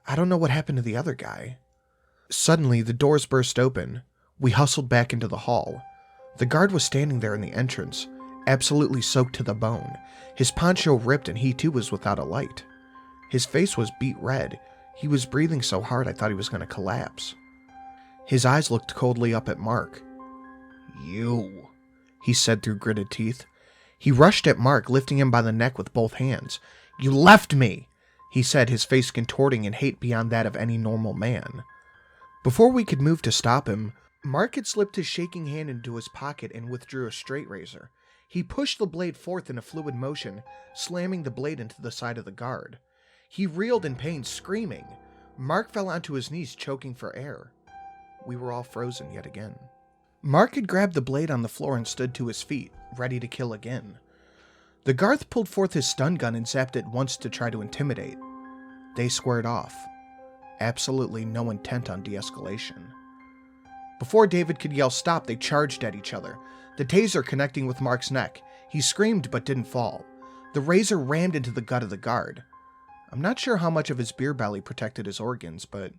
Speaker 1: I don't know what happened to the other guy. Suddenly, the doors burst open. We hustled back into the hall. The guard was standing there in the entrance, absolutely soaked to the bone. His poncho ripped and he too was without a light. His face was beet red. He was breathing so hard I thought he was going to collapse. His eyes looked coldly up at Mark. "You," he said through gritted teeth. He rushed at Mark, lifting him by the neck with both hands. "You left me," he said, his face contorting in hate beyond that of any normal man. Before we could move to stop him, Mark had slipped his shaking hand into his pocket and withdrew a straight razor. He pushed the blade forth in a fluid motion, slamming the blade into the side of the guard. He reeled in pain, screaming. Mark fell onto his knees, choking for air. We were all frozen yet again. Mark had grabbed the blade on the floor and stood to his feet, ready to kill again. The guard pulled forth his stun gun and zapped it once to try to intimidate. They squared off. Absolutely no intent on de-escalation. Before David could yell stop, they charged at each other, the taser connecting with Mark's neck. He screamed but didn't fall. The razor rammed into the gut of the guard. I'm not sure how much of his beer belly protected his organs, but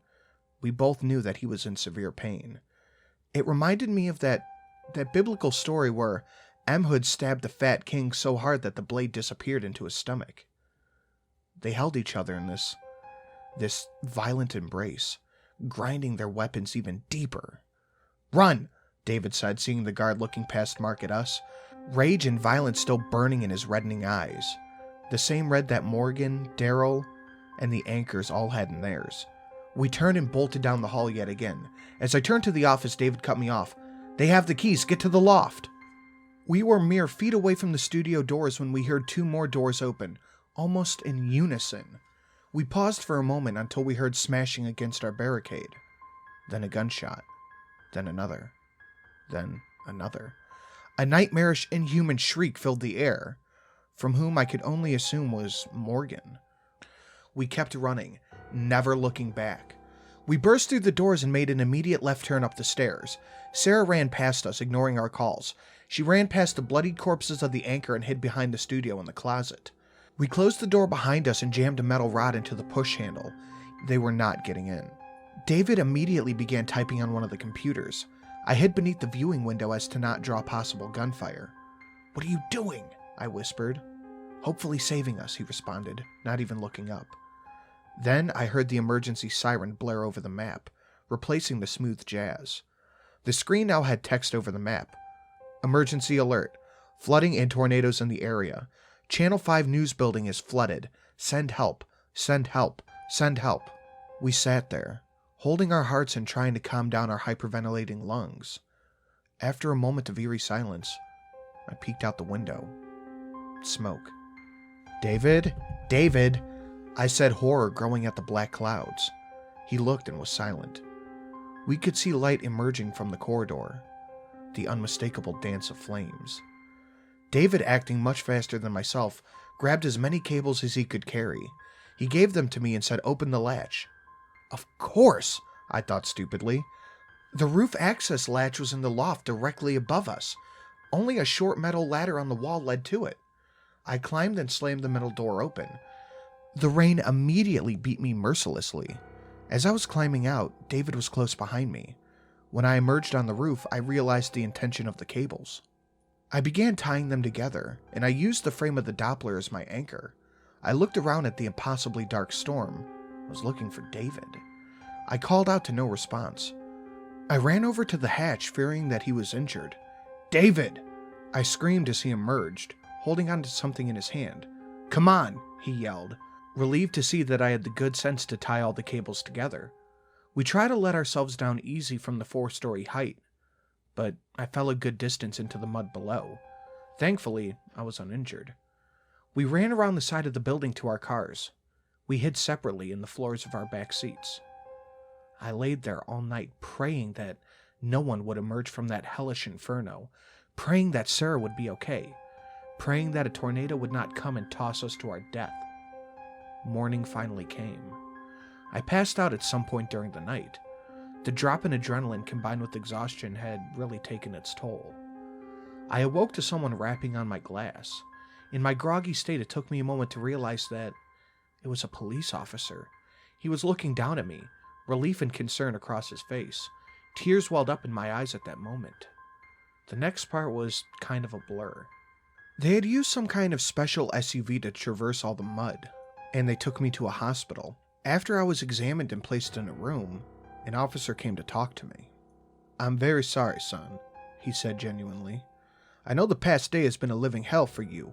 Speaker 1: we both knew that he was in severe pain. It reminded me of that biblical story where Ehud stabbed the fat king so hard that the blade disappeared into his stomach. They held each other in this violent embrace, grinding their weapons even deeper. "Run," David said, seeing the guard looking past Mark at us, rage and violence still burning in his reddening eyes, the same red that Morgan, Daryl, and the anchors all had in theirs. We turned and bolted down the hall yet again. As I turned to the office, David cut me off. "They have the keys. Get to the loft." We were mere feet away from the studio doors when we heard two more doors open, almost in unison. We paused for a moment until we heard smashing against our barricade. Then a gunshot. Then another. Then another. A nightmarish, inhuman shriek filled the air, from whom I could only assume was Morgan. We kept running, never looking back. We burst through the doors and made an immediate left turn up the stairs. Sarah ran past us, ignoring our calls. She ran past the bloodied corpses of the anchor and hid behind the studio in the closet. We closed the door behind us and jammed a metal rod into the push handle. They were not getting in. David immediately began typing on one of the computers. I hid beneath the viewing window as to not draw possible gunfire. "What are you doing?" I whispered. "Hopefully saving us," he responded, not even looking up. Then I heard the emergency siren blare over the map, replacing the smooth jazz. The screen now had text over the map. "Emergency alert. Flooding and tornadoes in the area. Channel 5 news building is flooded. Send help. Send help. Send help." We sat there, holding our hearts and trying to calm down our hyperventilating lungs. After a moment of eerie silence, I peeked out the window. Smoke. "David? David?" I said, horror growing at the black clouds. He looked and was silent. We could see light emerging from the corridor, the unmistakable dance of flames. David, acting much faster than myself, grabbed as many cables as he could carry. He gave them to me and said, "Open the latch." Of course, I thought stupidly. The roof access latch was in the loft directly above us. Only a short metal ladder on the wall led to it. I climbed and slammed the metal door open. The rain immediately beat me mercilessly. As I was climbing out, David was close behind me. When I emerged on the roof, I realized the intention of the cables. I began tying them together, and I used the frame of the Doppler as my anchor. I looked around at the impossibly dark storm. I was looking for David. I called out to no response. I ran over to the hatch, fearing that he was injured. "David!" I screamed as he emerged, holding onto something in his hand. "Come on!" he yelled, relieved to see that I had the good sense to tie all the cables together. We tried to let ourselves down easy from the 4-story height, but I fell a good distance into the mud below. Thankfully, I was uninjured. We ran around the side of the building to our cars. We hid separately in the floors of our back seats. I laid there all night praying that no one would emerge from that hellish inferno, praying that Sarah would be okay, praying that a tornado would not come and toss us to our death. Morning finally came. I passed out at some point during the night. The drop in adrenaline combined with exhaustion had really taken its toll. I awoke to someone rapping on my glass. In my groggy state, it took me a moment to realize that it was a police officer. He was looking down at me, relief and concern across his face. Tears welled up in my eyes at that moment. The next part was kind of a blur. They had used some kind of special SUV to traverse all the mud, and they took me to a hospital. After I was examined and placed in a room, an officer came to talk to me. "I'm very sorry, son," he said genuinely. "I know the past day has been a living hell for you.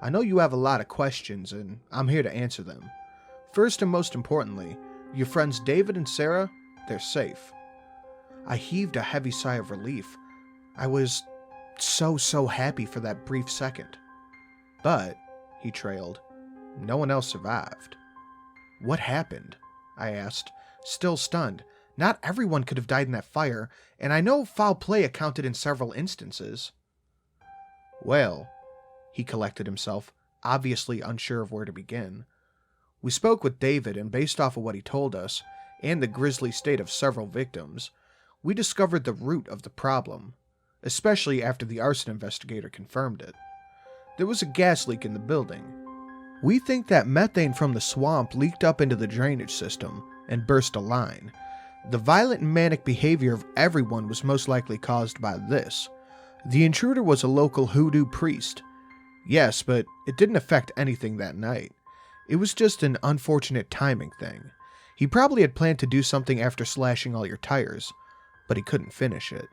Speaker 1: I know you have a lot of questions, and I'm here to answer them. First and most importantly, your friends David and Sarah, they're safe." I heaved a heavy sigh of relief. I was so happy for that brief second. "But," he trailed, "no one else survived." "What happened?" I asked, still stunned. Not everyone could have died in that fire, and I know foul play accounted in several instances. "Well," he collected himself, obviously unsure of where to begin. "We spoke with David, and based off of what he told us, and the grisly state of several victims, we discovered the root of the problem, especially after the arson investigator confirmed it. There was a gas leak in the building. We think that methane from the swamp leaked up into the drainage system and burst a line. The violent and manic behavior of everyone was most likely caused by this. The intruder was a local hoodoo priest. Yes, but it didn't affect anything that night. It was just an unfortunate timing thing. He probably had planned to do something after slashing all your tires, but he couldn't finish it.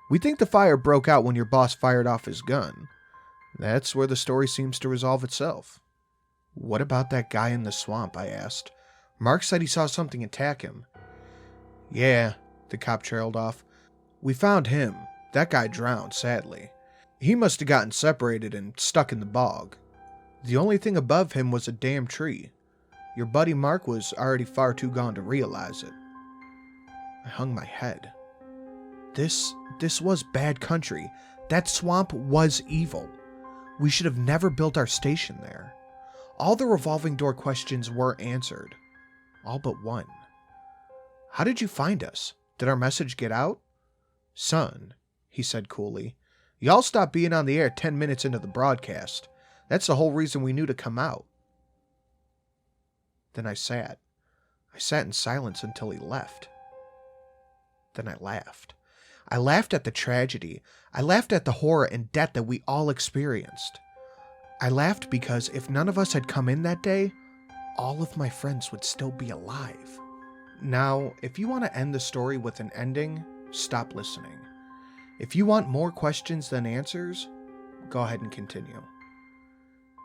Speaker 1: We think the fire broke out when your boss fired off his gun. That's where the story seems to resolve itself." "What about that guy in the swamp?" I asked. "Mark said he saw something attack him." "Yeah," the cop trailed off. "We found him. That guy drowned, sadly. He must have gotten separated and stuck in the bog. The only thing above him was a damn tree. Your buddy Mark was already far too gone to realize it." I hung my head. This was bad country. That swamp was evil. We should have never built our station there. All the revolving door questions were answered. All but one. "How did you find us? Did our message get out?" "Son," he said coolly, "y'all stopped being on the air 10 minutes into the broadcast. That's the whole reason we knew to come out." Then I sat. I sat in silence until he left. Then I laughed. I laughed at the tragedy. I laughed at the horror and death that we all experienced. I laughed because if none of us had come in that day, all of my friends would still be alive. Now, if you want to end the story with an ending, stop listening. If you want more questions than answers, go ahead and continue.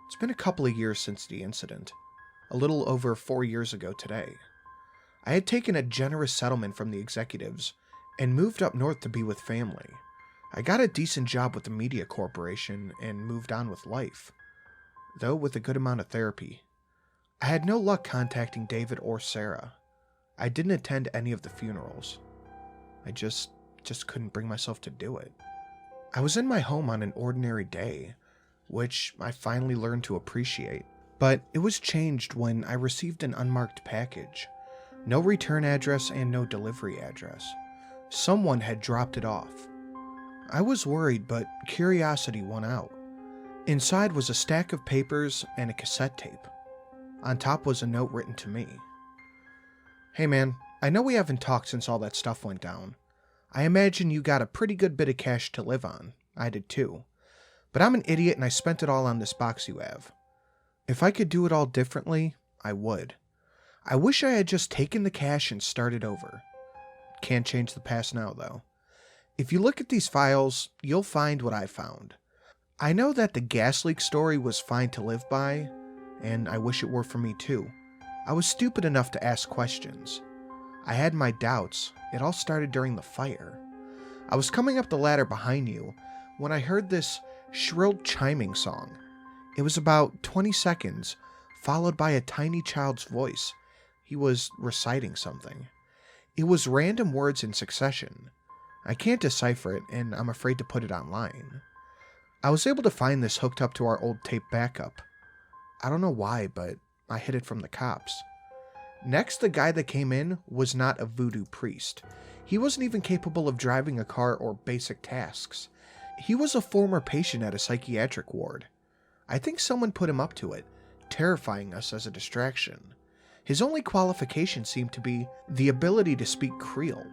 Speaker 1: It's been a couple of years since the incident. A little over 4 years ago today. I had taken a generous settlement from the executives and moved up north to be with family. I got a decent job with the media corporation and moved on with life, though with a good amount of therapy. I had no luck contacting David or Sarah. I didn't attend any of the funerals. I just couldn't bring myself to do it. I was in my home on an ordinary day, which I finally learned to appreciate, but it was changed when I received an unmarked package. No return address and no delivery address. Someone had dropped it off. I was worried, but curiosity won out. Inside was a stack of papers and a cassette tape. On top was a note written to me. "Hey man, I know we haven't talked since all that stuff went down. I imagine you got a pretty good bit of cash to live on. I did too. But I'm an idiot and I spent it all on this box you have. If I could do it all differently, I would. I wish I had just taken the cash and started over. Can't change the past now, though. If you look at these files, you'll find what I found. I know that the gas leak story was fine to live by, and I wish it were for me too. I was stupid enough to ask questions. I had my doubts. It all started during the fire. I was coming up the ladder behind you when I heard this shrill chiming song. It was about 20 seconds, followed by a tiny child's voice. He was reciting something. It was random words in succession. I can't decipher it, and I'm afraid to put it online. I was able to find this hooked up to our old tape backup. I don't know why, but I hid it from the cops. Next, the guy that came in was not a voodoo priest. He wasn't even capable of driving a car or basic tasks. He was a former patient at a psychiatric ward. I think someone put him up to it, terrifying us as a distraction. His only qualification seemed to be the ability to speak Creole.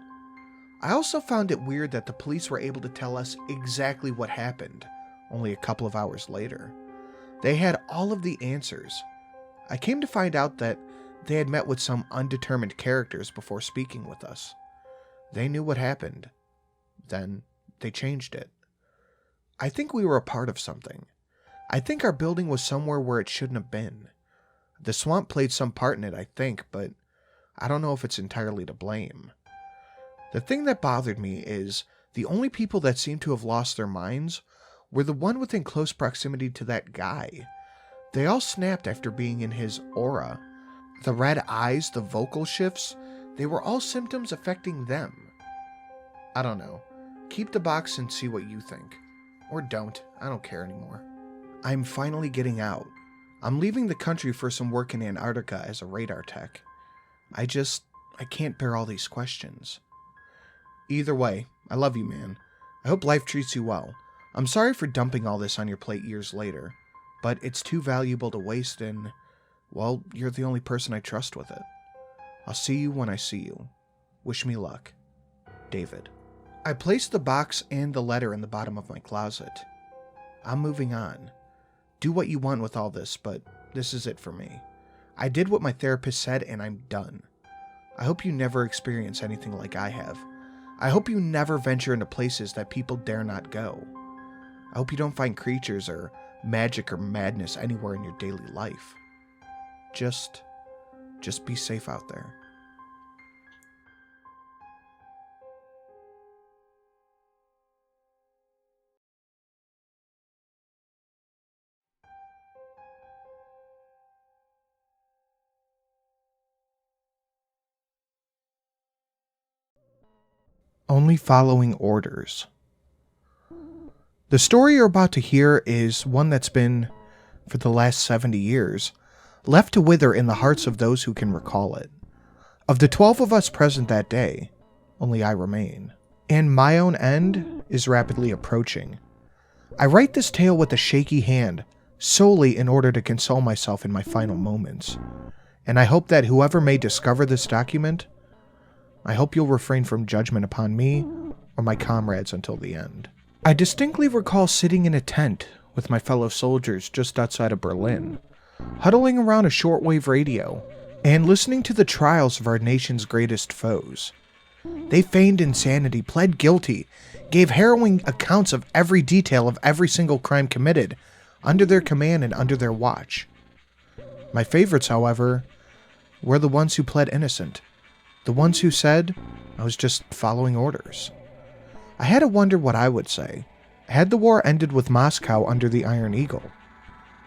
Speaker 1: I also found it weird that the police were able to tell us exactly what happened, only a couple of hours later. They had all of the answers. I came to find out that they had met with some undetermined characters before speaking with us. They knew what happened. Then they changed it. I think we were a part of something. I think our building was somewhere where it shouldn't have been. The swamp played some part in it, I think, but I don't know if it's entirely to blame. The thing that bothered me is the only people that seemed to have lost their minds were the one within close proximity to that guy. They all snapped after being in his aura. The red eyes, the vocal shifts, they were all symptoms affecting them. I don't know. Keep the box and see what you think. Or don't. I don't care anymore. I'm finally getting out. I'm leaving the country for some work in Antarctica as a radar tech. I can't bear all these questions. Either way, I love you, man. I hope life treats you well. I'm sorry for dumping all this on your plate years later, but it's too valuable to waste and, well, you're the only person I trust with it. I'll see you when I see you. Wish me luck. David. I placed the box and the letter in the bottom of my closet. I'm moving on. Do what you want with all this, but this is it for me. I did what my therapist said and I'm done. I hope you never experience anything like I have. I hope you never venture into places that people dare not go. I hope you don't find creatures or magic or madness anywhere in your daily life. Just be safe out there. Only following orders. The story you're about to hear is one that's been, for the last 70 years, left to wither in the hearts of those who can recall it. Of the 12 of us present that day, only I remain. And my own end is rapidly approaching. I write this tale with a shaky hand, solely in order to console myself in my final moments. And I hope that whoever may discover this document, I hope you'll refrain from judgment upon me or my comrades until the end. I distinctly recall sitting in a tent with my fellow soldiers just outside of Berlin, huddling around a shortwave radio and listening to the trials of our nation's greatest foes. They feigned insanity, pled guilty, gave harrowing accounts of every detail of every single crime committed under their command and under their watch. My favorites, however, were the ones who pled innocent. The ones who said I was just following orders. I had to wonder what I would say. Had the war ended with Moscow under the Iron Eagle?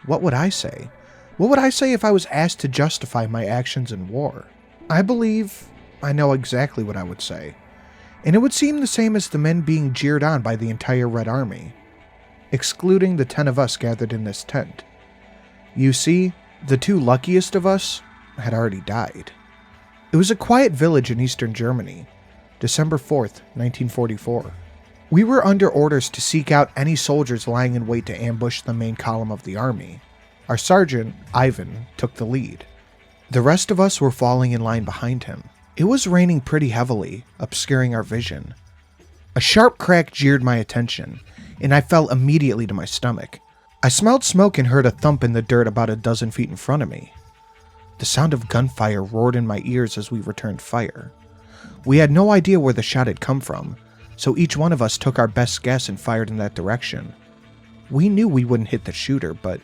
Speaker 1: What would I say? What would I say if I was asked to justify my actions in war? I believe I know exactly what I would say. And it would seem the same as the men being jeered on by the entire Red Army, excluding the 10 of us gathered in this tent. You see, the 2 luckiest of us had already died. It was a quiet village in eastern Germany, December 4th, 1944. We were under orders to seek out any soldiers lying in wait to ambush the main column of the army. Our sergeant, Ivan, took the lead. The rest of us were falling in line behind him. It was raining pretty heavily, obscuring our vision. A sharp crack jeered my attention, and I fell immediately to my stomach. I smelled smoke and heard a thump in the dirt about a dozen feet in front of me. The sound of gunfire roared in my ears as we returned fire. We had no idea where the shot had come from, so each one of us took our best guess and fired in that direction. We knew we wouldn't hit the shooter, but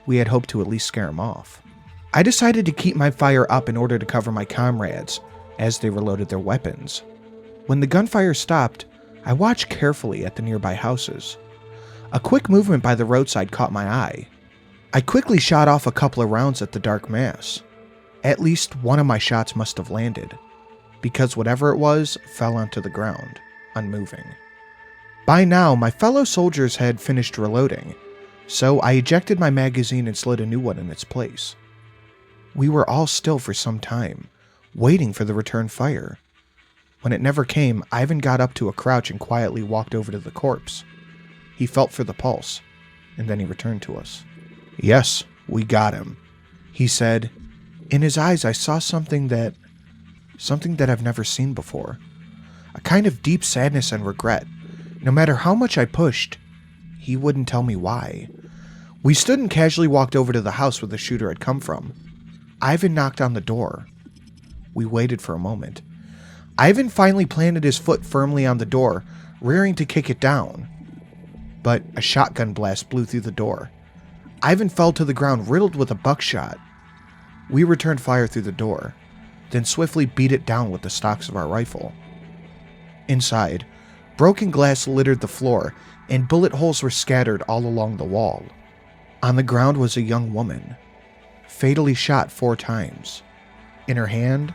Speaker 1: we had hoped to at least scare him off. I decided to keep my fire up in order to cover my comrades as they reloaded their weapons. When the gunfire stopped, I watched carefully at the nearby houses. A quick movement by the roadside caught my eye. I quickly shot off a couple of rounds at the dark mass. At least one of my shots must have landed, because whatever it was fell onto the ground, unmoving. By now, my fellow soldiers had finished reloading, so I ejected my magazine and slid a new one in its place. We were all still for some time, waiting for the return fire. When it never came, Ivan got up to a crouch and quietly walked over to the corpse. He felt for the pulse, and then he returned to us. "Yes, we got him," he said. In his eyes, I saw something that I've never seen before. A kind of deep sadness and regret. No matter how much I pushed, he wouldn't tell me why. We stood and casually walked over to the house where the shooter had come from. Ivan knocked on the door. We waited for a moment. Ivan finally planted his foot firmly on the door, rearing to kick it down. But a shotgun blast blew through the door. Ivan fell to the ground, riddled with a buckshot. We returned fire through the door, then swiftly beat it down with the stocks of our rifle. Inside, broken glass littered the floor, and bullet holes were scattered all along the wall. On the ground was a young woman, fatally shot 4 times. In her hand,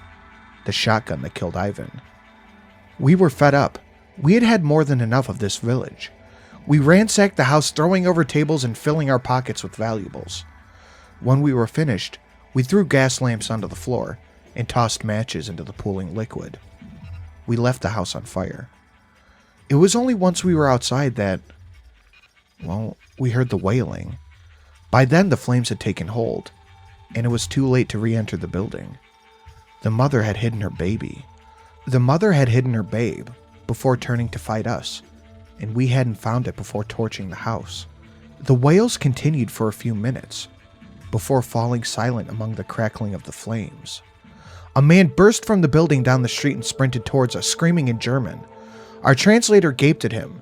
Speaker 1: the shotgun that killed Ivan. We were fed up. We had had more than enough of this village. We ransacked the house, throwing over tables and filling our pockets with valuables. When we were finished, we threw gas lamps onto the floor and tossed matches into the pooling liquid. We left the house on fire. It was only once we were outside that, we heard the wailing. By then, the flames had taken hold, and it was too late to re-enter the building. The mother had hidden her baby. The mother had hidden her babe before turning to fight us, and we hadn't found it before torching the house. The wails continued for a few minutes, before falling silent among the crackling of the flames. A man burst from the building down the street and sprinted towards us, screaming in German. Our translator gaped at him,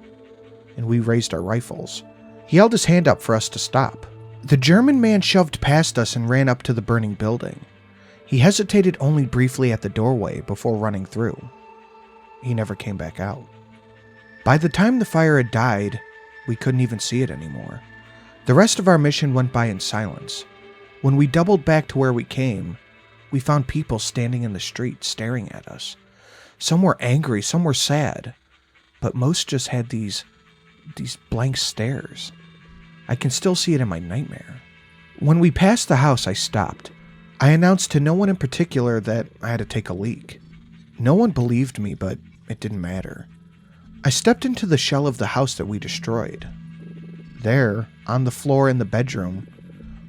Speaker 1: and we raised our rifles. He held his hand up for us to stop. The German man shoved past us and ran up to the burning building. He hesitated only briefly at the doorway before running through. He never came back out. By the time the fire had died, we couldn't even see it anymore. The rest of our mission went by in silence. When we doubled back to where we came, we found people standing in the street staring at us. Some were angry, some were sad, but most just had these blank stares. I can still see it in my nightmare. When we passed the house, I stopped. I announced to no one in particular that I had to take a leak. No one believed me, but it didn't matter. I stepped into the shell of the house that we destroyed. There, on the floor in the bedroom,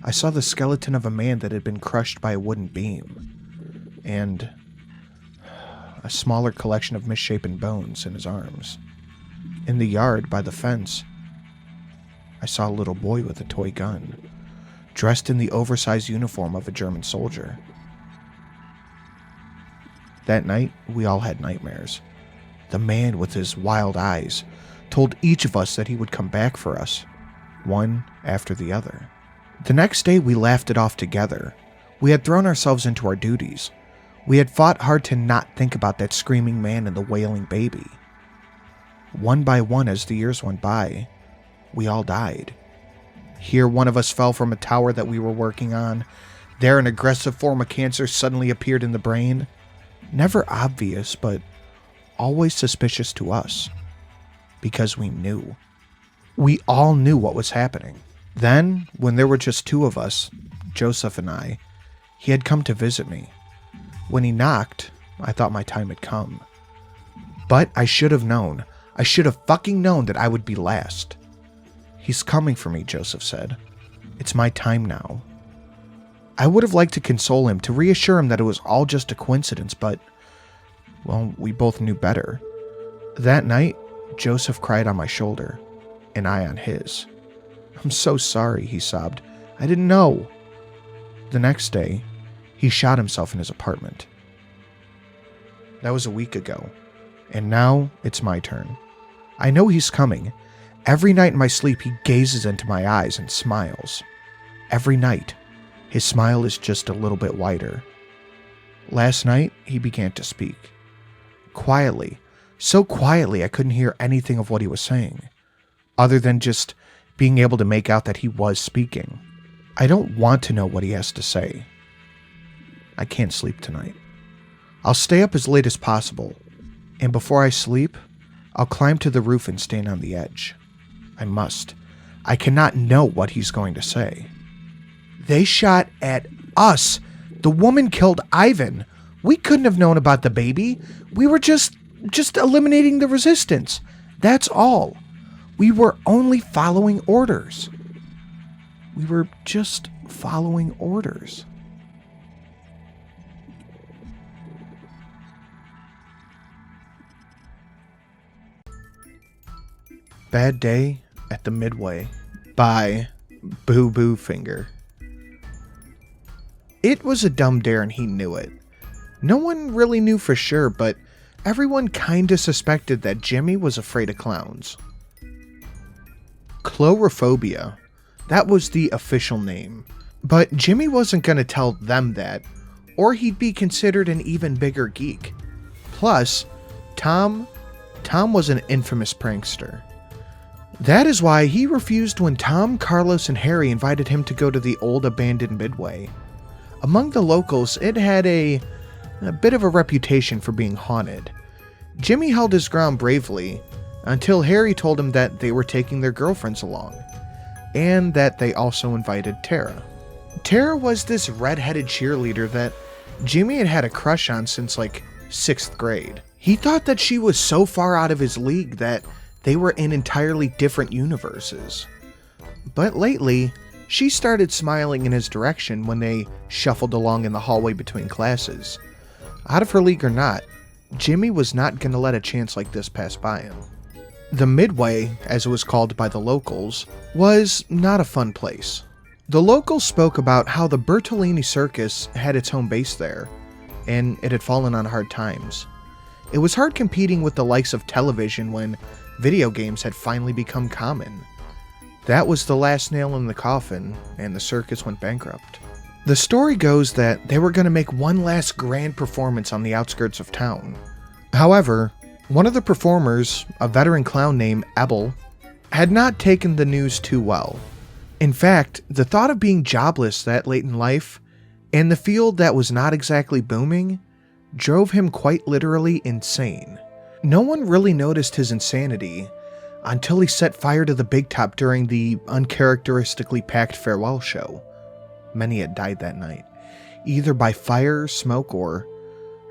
Speaker 1: I saw the skeleton of a man that had been crushed by a wooden beam, and a smaller collection of misshapen bones in his arms. In the yard, by the fence, I saw a little boy with a toy gun, dressed in the oversized uniform of a German soldier. That night, we all had nightmares. The man with his wild eyes told each of us that he would come back for us, one after the other. The next day, we laughed it off together. We had thrown ourselves into our duties. We had fought hard to not think about that screaming man and the wailing baby. One by one, as the years went by, we all died. Here, one of us fell from a tower that we were working on. There, an aggressive form of cancer suddenly appeared in the brain. Never obvious, but always suspicious to us. Because we knew. We all knew what was happening. Then, when there were just 2 of us, Joseph and I, he had come to visit me. When he knocked, I thought my time had come. But I should have known. I should have fucking known that I would be last. "He's coming for me," Joseph said. "It's my time now." I would have liked to console him, to reassure him that it was all just a coincidence, but, we both knew better. That night, Joseph cried on my shoulder, and I on his. "I'm so sorry," he sobbed. "I didn't know." The next day, he shot himself in his apartment. That was a week ago, and now it's my turn. I know he's coming. Every night in my sleep, he gazes into my eyes and smiles. Every night, his smile is just a little bit wider. Last night, he began to speak. Quietly, so quietly I couldn't hear anything of what he was saying, other than just being able to make out that he was speaking. I don't want to know what he has to say. I can't sleep tonight. I'll stay up as late as possible, and before I sleep, I'll climb to the roof and stand on the edge. I must. I cannot know what he's going to say. They shot at us. The woman killed Ivan. We couldn't have known about the baby. We were just eliminating the resistance. That's all. We were only following orders. We were just following orders. Bad Day at the Midway by Boo Boo Finger. It was a dumb dare and he knew it. No one really knew for sure, but everyone kinda suspected that Jimmy was afraid of clowns. Chlorophobia. That was the official name. But Jimmy wasn't gonna tell them that, or he'd be considered an even bigger geek. Plus, Tom was an infamous prankster. That is why he refused when Tom, Carlos, and Harry invited him to go to the old abandoned Midway. Among the locals, it had a bit of a reputation for being haunted. Jimmy held his ground bravely until Harry told him that they were taking their girlfriends along, and that they also invited Tara. Tara was this red-headed cheerleader that Jimmy had had a crush on since like 6th grade. He thought that she was so far out of his league that they were in entirely different universes. But lately, she started smiling in his direction when they shuffled along in the hallway between classes. Out of her league or not, Jimmy was not going to let a chance like this pass by him. The Midway, as it was called by the locals, was not a fun place. The locals spoke about how the Bertolini Circus had its home base there, and it had fallen on hard times. It was hard competing with the likes of television when video games had finally become common. That was the last nail in the coffin, and the circus went bankrupt. The story goes that they were going to make one last grand performance on the outskirts of town. However, one of the performers, a veteran clown named Ebel, had not taken the news too well. In fact, the thought of being jobless that late in life, and the field that was not exactly booming, drove him quite literally insane. No one really noticed his insanity until he set fire to the Big Top during the uncharacteristically packed farewell show. Many had died that night, either by fire, smoke, or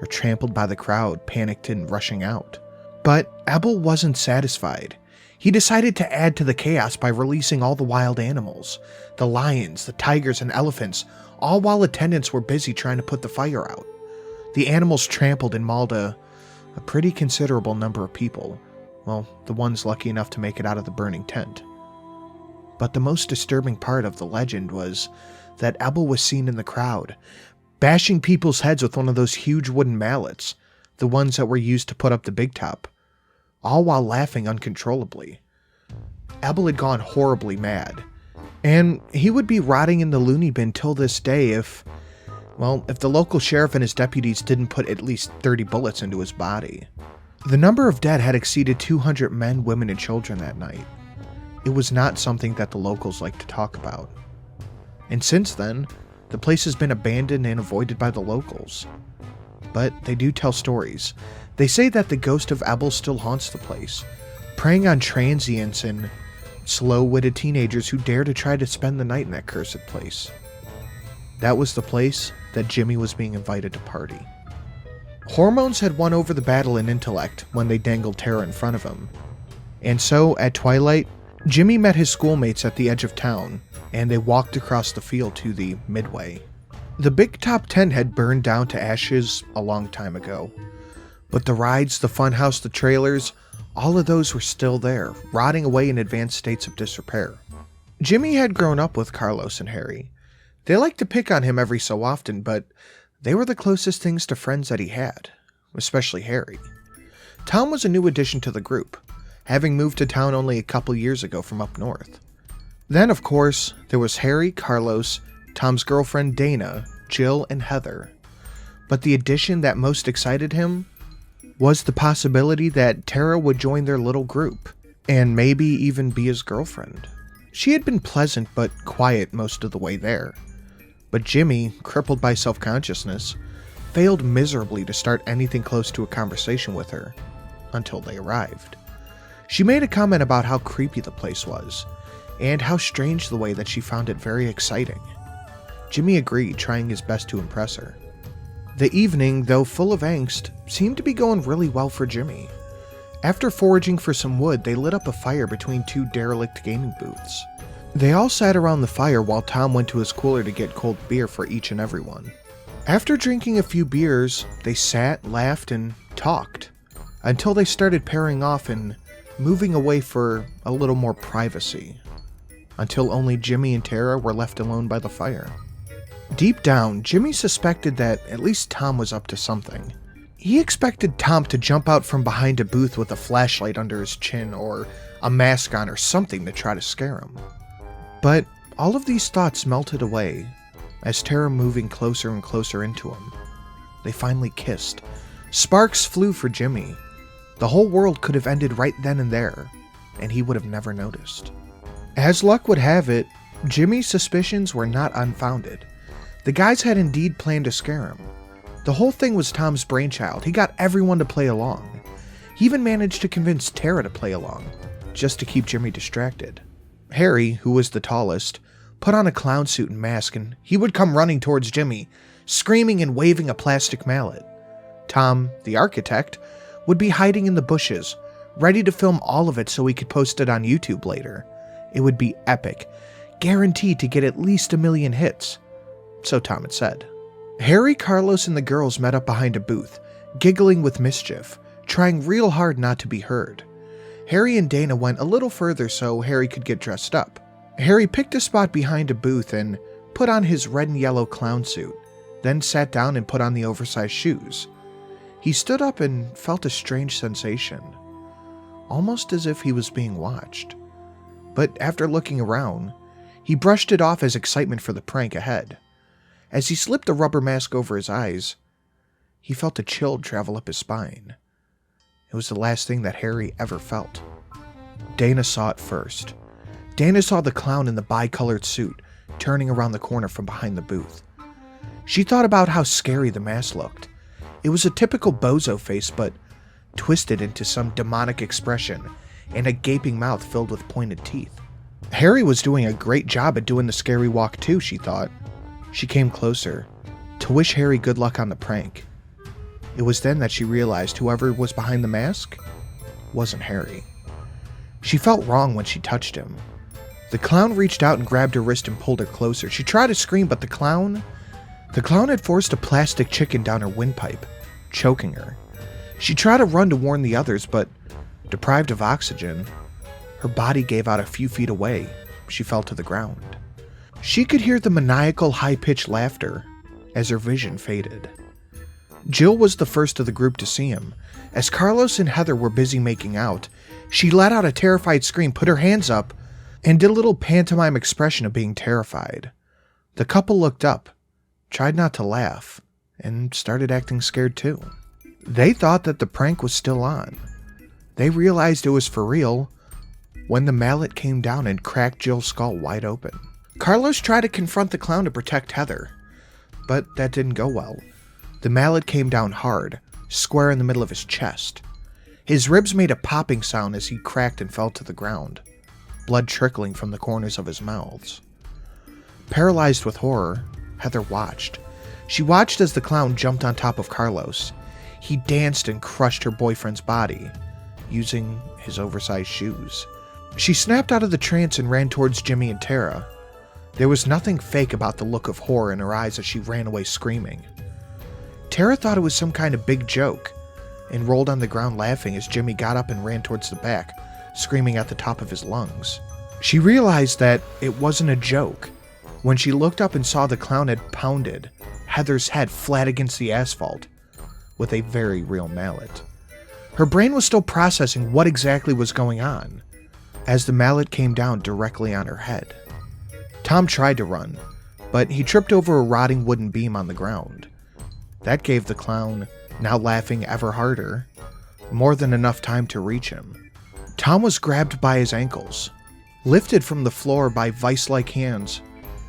Speaker 1: trampled by the crowd, panicked and rushing out. But Ebel wasn't satisfied. He decided to add to the chaos by releasing all the wild animals, the lions, the tigers, and elephants, all while attendants were busy trying to put the fire out. The animals trampled and mauled a pretty considerable number of people. Well, the ones lucky enough to make it out of the burning tent. But the most disturbing part of the legend was that Ebel was seen in the crowd, bashing people's heads with one of those huge wooden mallets, the ones that were used to put up the Big Top, all while laughing uncontrollably. Ebel had gone horribly mad, and he would be rotting in the loony bin till this day if the local sheriff and his deputies didn't put at least 30 bullets into his body. The number of dead had exceeded 200 men, women, and children that night. It was not something that the locals liked to talk about. And since then, the place has been abandoned and avoided by the locals. But they do tell stories. They say that the ghost of Ebel still haunts the place, preying on transients and slow-witted teenagers who dare to try to spend the night in that cursed place. That was the place that Jimmy was being invited to party. Hormones had won over the battle in intellect when they dangled terror in front of him. And so, at twilight, Jimmy met his schoolmates at the edge of town, and they walked across the field to the Midway. The Big Top tent had burned down to ashes a long time ago, but the rides, the funhouse, the trailers, all of those were still there, rotting away in advanced states of disrepair. Jimmy had grown up with Carlos and Harry. They liked to pick on him every so often, but they were the closest things to friends that he had, especially Harry. Tom was a new addition to the group, having moved to town only a couple years ago from up north. Then, of course, there was Harry, Carlos, Tom's girlfriend Dana, Jill, and Heather. But the addition that most excited him was the possibility that Tara would join their little group, and maybe even be his girlfriend. She had been pleasant but quiet most of the way there. But Jimmy, crippled by self-consciousness, failed miserably to start anything close to a conversation with her, until they arrived. She made a comment about how creepy the place was, and how strange the way that she found it very exciting. Jimmy agreed, trying his best to impress her. The evening, though full of angst, seemed to be going really well for Jimmy. After foraging for some wood, they lit up a fire between two derelict gaming booths. They all sat around the fire while Tom went to his cooler to get cold beer for each and every one. After drinking a few beers, they sat, laughed, and talked, until they started pairing off and moving away for a little more privacy, until only Jimmy and Tara were left alone by the fire. Deep down, Jimmy suspected that at least Tom was up to something. He expected Tom to jump out from behind a booth with a flashlight under his chin or a mask on or something to try to scare him. But all of these thoughts melted away as Tara moving closer and closer into him. They finally kissed. Sparks flew for Jimmy. The whole world could have ended right then and there, and he would have never noticed. As luck would have it, Jimmy's suspicions were not unfounded. The guys had indeed planned to scare him. The whole thing was Tom's brainchild. He got everyone to play along. He even managed to convince Tara to play along, just to keep Jimmy distracted. Harry, who was the tallest, put on a clown suit and mask, and he would come running towards Jimmy, screaming and waving a plastic mallet. Tom, the architect, would be hiding in the bushes, ready to film all of it so he could post it on YouTube later. It would be epic, guaranteed to get at least 1 million hits. So Tom had said. Harry, Carlos, and the girls met up behind a booth, giggling with mischief, trying real hard not to be heard. Harry and Dana went a little further so Harry could get dressed up. Harry picked a spot behind a booth and put on his red and yellow clown suit, then sat down and put on the oversized shoes. He stood up and felt a strange sensation, almost as if he was being watched. But after looking around, he brushed it off as excitement for the prank ahead. As he slipped the rubber mask over his eyes, he felt a chill travel up his spine. It was the last thing that Harry ever felt. Dana saw it first. Dana saw the clown in the bi-colored suit turning around the corner from behind the booth. She thought about how scary the mask looked. It was a typical bozo face, but twisted into some demonic expression and a gaping mouth filled with pointed teeth. Harry was doing a great job at doing the scary walk too, she thought. She came closer to wish Harry good luck on the prank. It was then that she realized whoever was behind the mask wasn't Harry. She felt wrong when she touched him. The clown reached out and grabbed her wrist and pulled her closer. She tried to scream, but the clown had forced a plastic chicken down her windpipe, choking her. She tried to run to warn the others, but deprived of oxygen, her body gave out a few feet away. She fell to the ground. She could hear the maniacal high-pitched laughter as her vision faded. Jill was the first of the group to see him. As Carlos and Heather were busy making out, she let out a terrified scream, put her hands up, and did a little pantomime expression of being terrified. The couple looked up, tried not to laugh, and started acting scared too. They thought that the prank was still on. They realized it was for real when the mallet came down and cracked Jill's skull wide open. Carlos tried to confront the clown to protect Heather, but that didn't go well. The mallet came down hard, square in the middle of his chest. His ribs made a popping sound as he cracked and fell to the ground, blood trickling from the corners of his mouths. Paralyzed with horror, Heather watched. She watched as the clown jumped on top of Carlos. He danced and crushed her boyfriend's body, using his oversized shoes. She snapped out of the trance and ran towards Jimmy and Tara. There was nothing fake about the look of horror in her eyes as she ran away screaming. Tara thought it was some kind of big joke, and rolled on the ground laughing as Jimmy got up and ran towards the back, screaming at the top of his lungs. She realized that it wasn't a joke when she looked up and saw the clown had pounded Heather's head flat against the asphalt with a very real mallet. Her brain was still processing what exactly was going on as the mallet came down directly on her head. Tom tried to run, but he tripped over a rotting wooden beam on the ground. That gave the clown, now laughing ever harder, more than enough time to reach him. Tom was grabbed by his ankles, lifted from the floor by vice-like hands,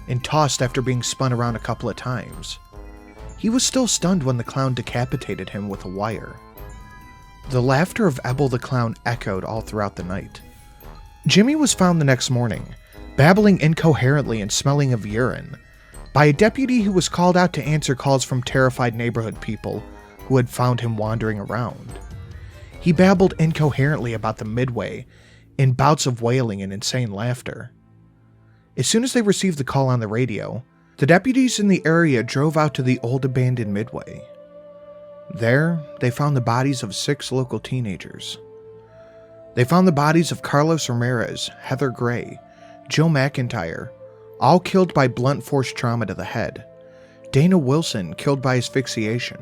Speaker 1: and tossed after being spun around a couple of times. He was still stunned when the clown decapitated him with a wire. The laughter of Ebel the Clown echoed all throughout the night. Jimmy was found the next morning, babbling incoherently and smelling of urine, by a deputy who was called out to answer calls from terrified neighborhood people who had found him wandering around. He babbled incoherently about the midway, in bouts of wailing and insane laughter. As soon as they received the call on the radio, the deputies in the area drove out to the old abandoned midway. There, they found the bodies of 6 local teenagers. They found the bodies of Carlos Ramirez, Heather Gray, Joe McIntyre, all killed by blunt force trauma to the head. Dana Wilson killed by asphyxiation,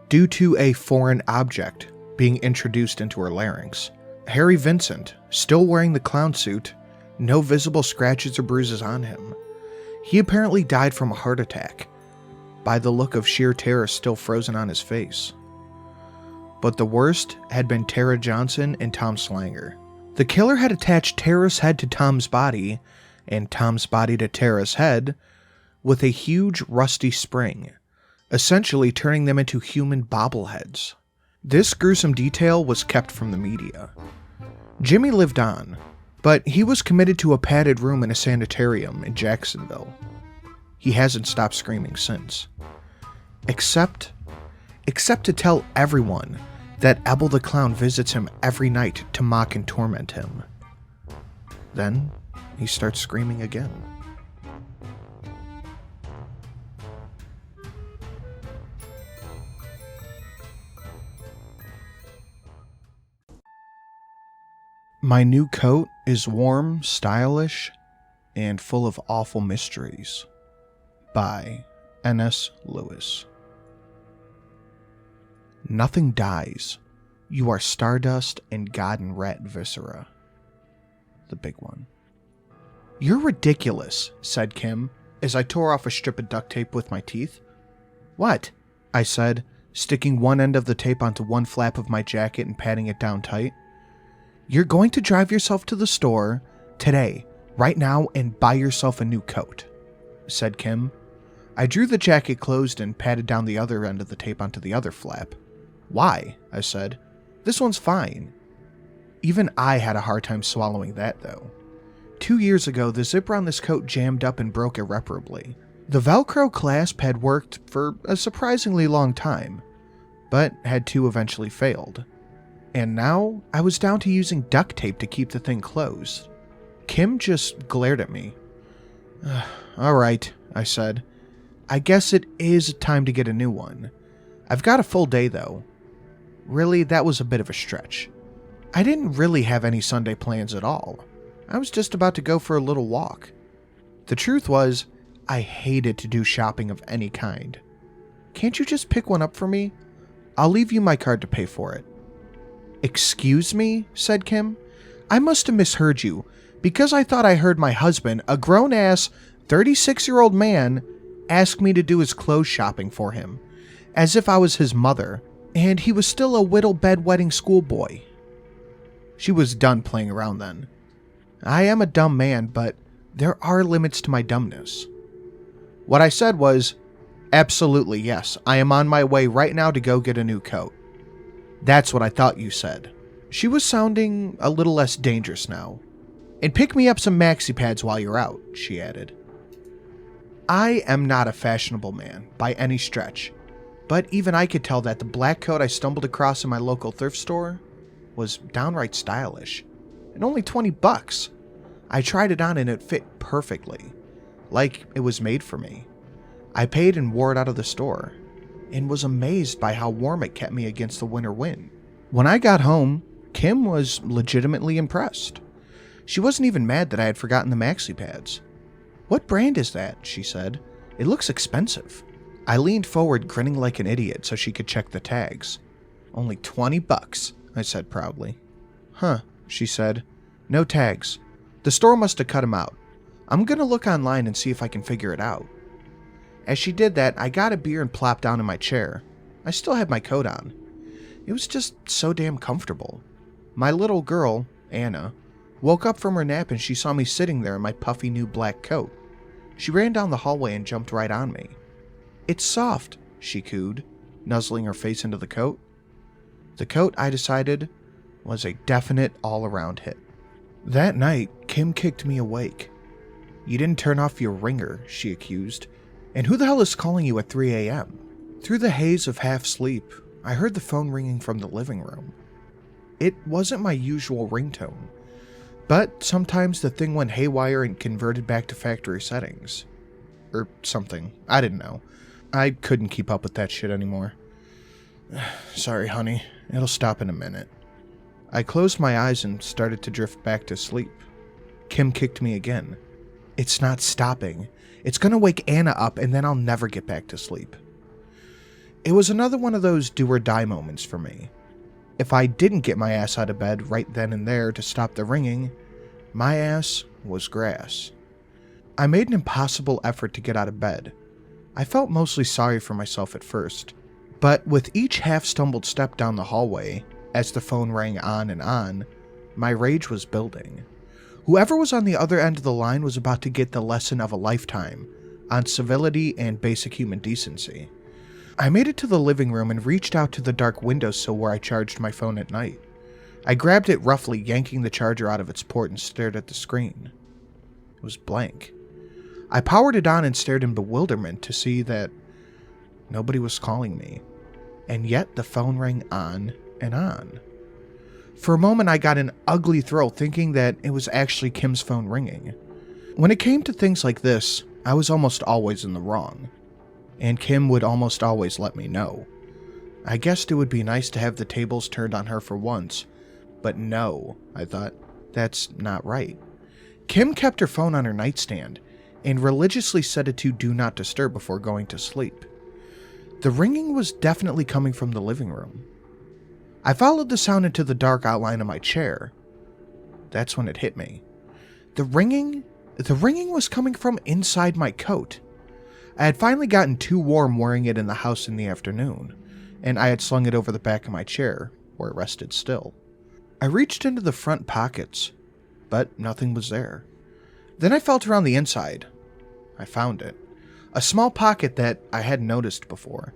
Speaker 1: due to a foreign object being introduced into her larynx. Harry Vincent, still wearing the clown suit, no visible scratches or bruises on him. He apparently died from a heart attack, by the look of sheer terror still frozen on his face. But the worst had been Tara Johnson and Tom Slanger. The killer had attached Tara's head to Tom's body, and Tom's body to Tara's head, with a huge rusty spring, essentially turning them into human bobbleheads. This gruesome detail was kept from the media. Jimmy lived on, but he was committed to a padded room in a sanitarium in Jacksonville. He hasn't stopped screaming since. Except to tell everyone that Ebel the Clown visits him every night to mock and torment him. Then he starts screaming again. My new coat is warm, stylish, and full of awful mysteries. By N.S. Lewis. Nothing dies. You are stardust and god and rat viscera. The big one. You're ridiculous, said Kim, as I tore off a strip of duct tape with my teeth. What? I said, sticking one end of the tape onto one flap of my jacket and patting it down tight. You're going to drive yourself to the store today, right now, and buy yourself a new coat, said Kim. I drew the jacket closed and patted down the other end of the tape onto the other flap. Why? I said. This one's fine. Even I had a hard time swallowing that, though. 2 years ago, the zipper on this coat jammed up and broke irreparably. The Velcro clasp had worked for a surprisingly long time, but had to eventually failed. And now, I was down to using duct tape to keep the thing closed. Kim just glared at me. Alright, I said. I guess it is time to get a new one. I've got a full day, though. Really, that was a bit of a stretch. I didn't really have any Sunday plans at all. I was just about to go for a little walk. The truth was, I hated to do shopping of any kind. Can't you just pick one up for me? I'll leave you my card to pay for it. Excuse me, said Kim. I must have misheard you, because I thought I heard my husband, a grown-ass, 36-year-old man, ask me to do his clothes shopping for him, as if I was his mother, and he was still a whittle-bedwetting schoolboy. She was done playing around then. I am a dumb man, but there are limits to my dumbness. What I said was, absolutely yes, I am on my way right now to go get a new coat. That's what I thought you said. She was sounding a little less dangerous now. And pick me up some maxi pads while you're out, she added. I am not a fashionable man, by any stretch, but even I could tell that the black coat I stumbled across in my local thrift store was downright stylish, and only $20. I tried it on and it fit perfectly, like it was made for me. I paid and wore it out of the store, and was amazed by how warm it kept me against the winter wind. When I got home, Kim was legitimately impressed. She wasn't even mad that I had forgotten the maxi pads. What brand is that? She said. It looks expensive. I leaned forward, grinning like an idiot so she could check the tags. Only $20, I said proudly. Huh, she said. No tags. The store must have cut them out. I'm gonna look online and see if I can figure it out. As she did that, I got a beer and plopped down in my chair. I still had my coat on. It was just so damn comfortable. My little girl, Anna, woke up from her nap and she saw me sitting there in my puffy new black coat. She ran down the hallway and jumped right on me. It's soft, she cooed, nuzzling her face into the coat. The coat, I decided, was a definite all-around hit. That night, Kim kicked me awake. "You didn't turn off your ringer," she accused. "And who the hell is calling you at 3 a.m.? Through the haze of half sleep, I heard the phone ringing from the living room. It wasn't my usual ringtone, but sometimes the thing went haywire and converted back to factory settings. Or something. I didn't know. I couldn't keep up with that shit anymore. Sorry, honey. It'll stop in a minute." I closed my eyes and started to drift back to sleep. Kim kicked me again. "It's not stopping. It's gonna wake Anna up and then I'll never get back to sleep." It was another one of those do or die moments for me. If I didn't get my ass out of bed right then and there to stop the ringing, my ass was grass. I made an impossible effort to get out of bed. I felt mostly sorry for myself at first, but with each half-stumbled step down the hallway, as the phone rang on, my rage was building. Whoever was on the other end of the line was about to get the lesson of a lifetime on civility and basic human decency. I made it to the living room and reached out to the dark windowsill where I charged my phone at night. I grabbed it roughly, yanking the charger out of its port, and stared at the screen. It was blank. I powered it on and stared in bewilderment to see that nobody was calling me, and yet the phone rang on and on. For a moment I got an ugly thrill thinking that it was actually Kim's phone ringing. When it came to things like this, I was almost always in the wrong, and Kim would almost always let me know. I guessed it would be nice to have the tables turned on her for once, but no, I thought, that's not right. Kim kept her phone on her nightstand and religiously set it to do not disturb before going to sleep. The ringing was definitely coming from the living room. I followed the sound into the dark outline of my chair. That's when it hit me. The ringing was coming from inside my coat. I had finally gotten too warm wearing it in the house in the afternoon, and I had slung it over the back of my chair, where it rested still. I reached into the front pockets, but nothing was there. Then I felt around the inside. I found it. A small pocket that I hadn't noticed before.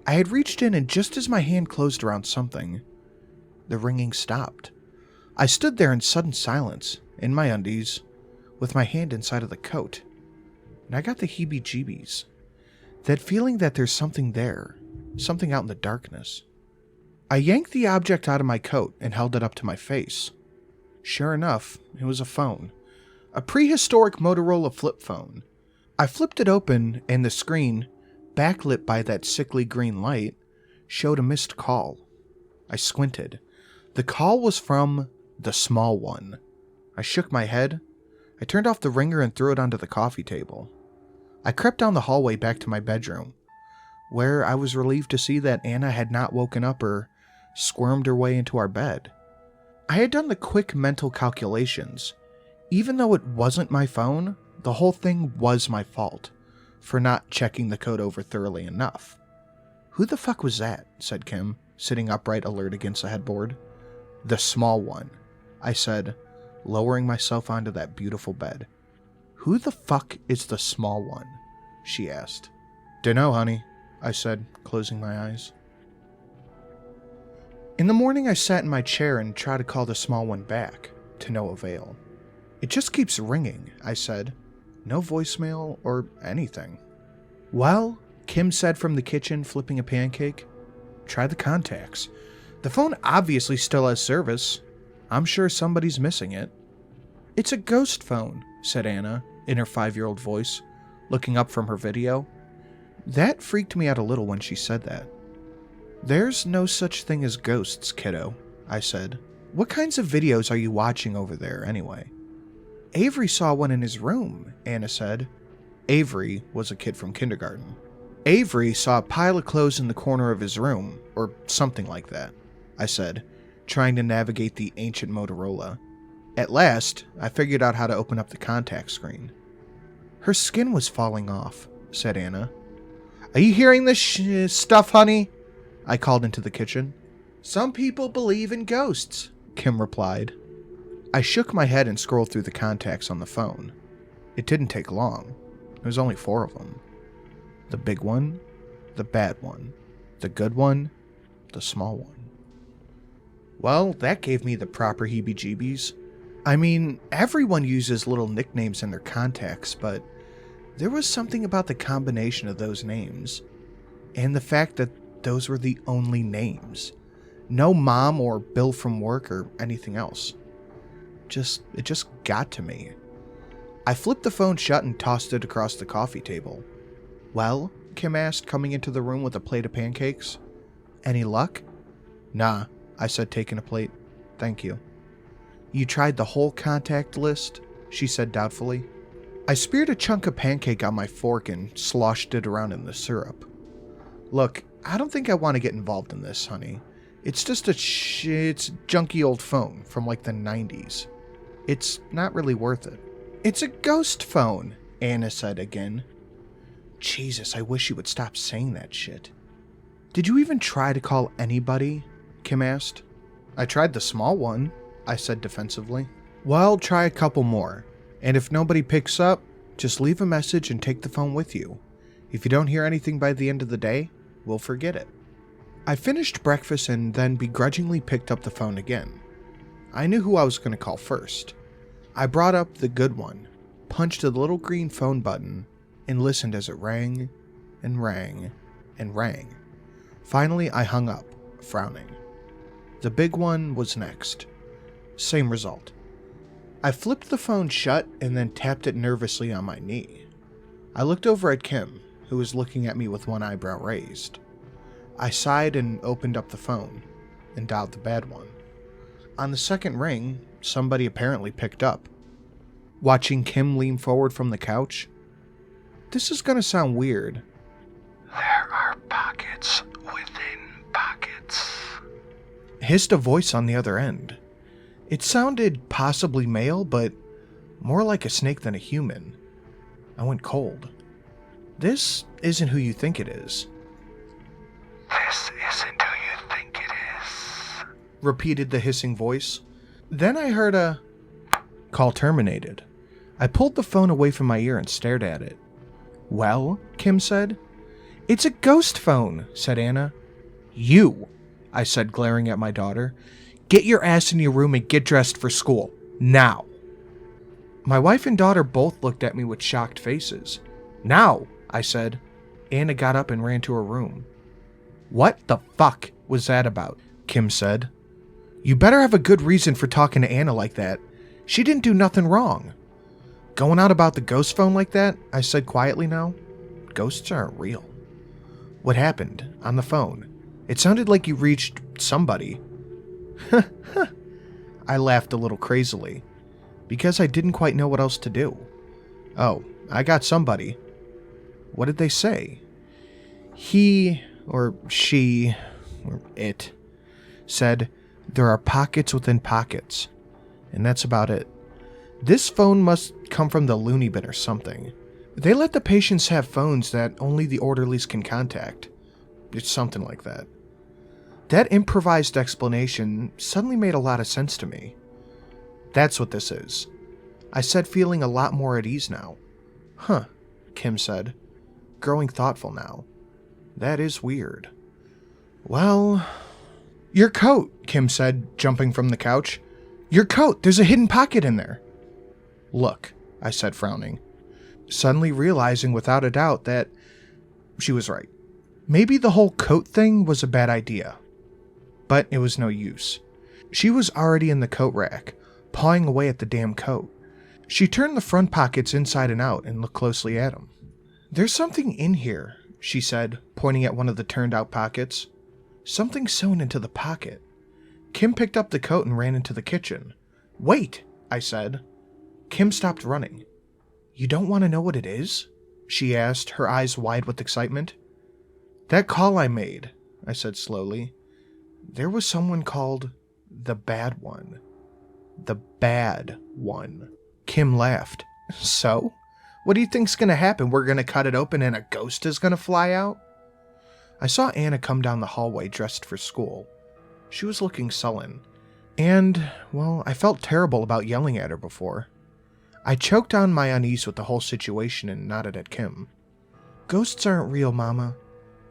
Speaker 1: I had reached in, and just as my hand closed around something, the ringing stopped. I stood there in sudden silence, in my undies, with my hand inside of the coat, and I got the heebie-jeebies. That feeling that there's something there, something out in the darkness. I yanked the object out of my coat and held it up to my face. Sure enough, it was a phone. A prehistoric Motorola flip phone. I flipped it open, and the screen, backlit by that sickly green light, showed a missed call. I squinted. The call was from the small one. I shook my head. I turned off the ringer and threw it onto the coffee table. I crept down the hallway back to my bedroom, where I was relieved to see that Anna had not woken up or squirmed her way into our bed. I had done the quick mental calculations. Even though it wasn't my phone, the whole thing was my fault for not checking the code over thoroughly enough. "Who the fuck was that?" said Kim, sitting upright, alert against the headboard. "The small one," I said, lowering myself onto that beautiful bed. "Who the fuck is the small one?" she asked. "Dunno, honey," I said, closing my eyes. In the morning, I sat in my chair and tried to call the small one back, to no avail. "It just keeps ringing," I said. "No voicemail or anything." "Well," Kim said from the kitchen, flipping a pancake, "try the contacts. The phone obviously still has service. I'm sure somebody's missing it." "It's a ghost phone," said Anna, in her 5-year-old voice, looking up from her video. That freaked me out a little when she said that. "There's no such thing as ghosts, kiddo," I said. "What kinds of videos are you watching over there, anyway?" "Avery saw one in his room," Anna said. Avery was a kid from kindergarten. "Avery saw a pile of clothes in the corner of his room, or something like that," I said, trying to navigate the ancient Motorola. At last, I figured out how to open up the contact screen. "Her skin was falling off," said Anna. "Are you hearing this stuff, honey?" I called into the kitchen. "Some people believe in ghosts," Kim replied. I shook my head and scrolled through the contacts on the phone. It didn't take long. There was only 4 of them. The big one, the bad one, the good one, the small one. Well, that gave me the proper heebie-jeebies. I mean, everyone uses little nicknames in their contacts, but there was something about the combination of those names, and the fact that those were the only names. No mom or Bill from work or anything else. It just got to me. I flipped the phone shut and tossed it across the coffee table. Well, Kim asked, coming into the room with a plate of pancakes. Any luck? Nah, I said, taking a plate. Thank you. You tried the whole contact list? She said doubtfully. I speared a chunk of pancake on my fork and sloshed it around in the syrup. Look, I don't think I want to get involved in this, honey. It's just it's junky old phone from like the 90s. It's not really worth it. It's a ghost phone, Anna said again. Jesus, I wish you would stop saying that shit. Did you even try to call anybody? Kim asked. I tried the small one, I said defensively. Well, try a couple more. And if nobody picks up, just leave a message and take the phone with you. If you don't hear anything by the end of the day, we'll forget it. I finished breakfast and then begrudgingly picked up the phone again. I knew who I was going to call first. I brought up the good one, punched the little green phone button, and listened as it rang and rang and rang. Finally, I hung up, frowning. The big one was next. Same result. I flipped the phone shut and then tapped it nervously on my knee. I looked over at Kim, who was looking at me with one eyebrow raised. I sighed and opened up the phone and dialed the bad one. On the second ring, somebody apparently picked up. Watching Kim lean forward from the couch, this is gonna sound weird.
Speaker 2: There are pockets within pockets,
Speaker 1: Hissed a voice on the other end. It sounded possibly male, but more like a snake than a human. I went cold. This isn't who you think it is.
Speaker 2: This isn't who you think it is,
Speaker 1: Repeated the hissing voice. Then I heard a call terminated. I pulled the phone away from my ear and stared at it. Well, Kim said. It's a ghost phone, said Anna. You, I said, glaring at my daughter. Get your ass in your room and get dressed for school. Now. My wife and daughter both looked at me with shocked faces. Now, I said. Anna got up and ran to her room. What the fuck was that about? Kim said. You better have a good reason for talking to Anna like that. She didn't do nothing wrong. Going out about the ghost phone like that? I said quietly now. Ghosts aren't real. What happened on the phone? It sounded like you reached somebody. I laughed a little crazily, because I didn't quite know what else to do. Oh, I got somebody. What did they say? He, or she, or it, said, there are pockets within pockets. And that's about it. This phone must come from the loony bin or something. They let the patients have phones that only the orderlies can contact. It's something like that. That improvised explanation suddenly made a lot of sense to me. That's what this is. I said, feeling a lot more at ease now. Huh, Kim said, growing thoughtful now. That is weird. Well, your coat, Kim said, jumping from the couch. Your coat, there's a hidden pocket in there. Look, I said, frowning, suddenly realizing without a doubt that she was right. Maybe the whole coat thing was a bad idea. But it was no use. She was already in the coat rack, pawing away at the damn coat. She turned the front pockets inside and out and looked closely at them. There's something in here, she said, pointing at one of the turned out pockets. Something sewn into the pocket. Kim picked up the coat and ran into the kitchen. Wait, I said. Kim stopped running. You don't want to know what it is? She asked, her eyes wide with excitement. That call I made, I said slowly. There was someone called the Bad One. The Bad One. Kim laughed. So? What do you think's gonna happen? We're gonna cut it open and a ghost is gonna fly out? I saw Anna come down the hallway dressed for school. She was looking sullen. And, well, I felt terrible about yelling at her before. I choked on my unease with the whole situation and nodded at Kim. Ghosts aren't real, Mama.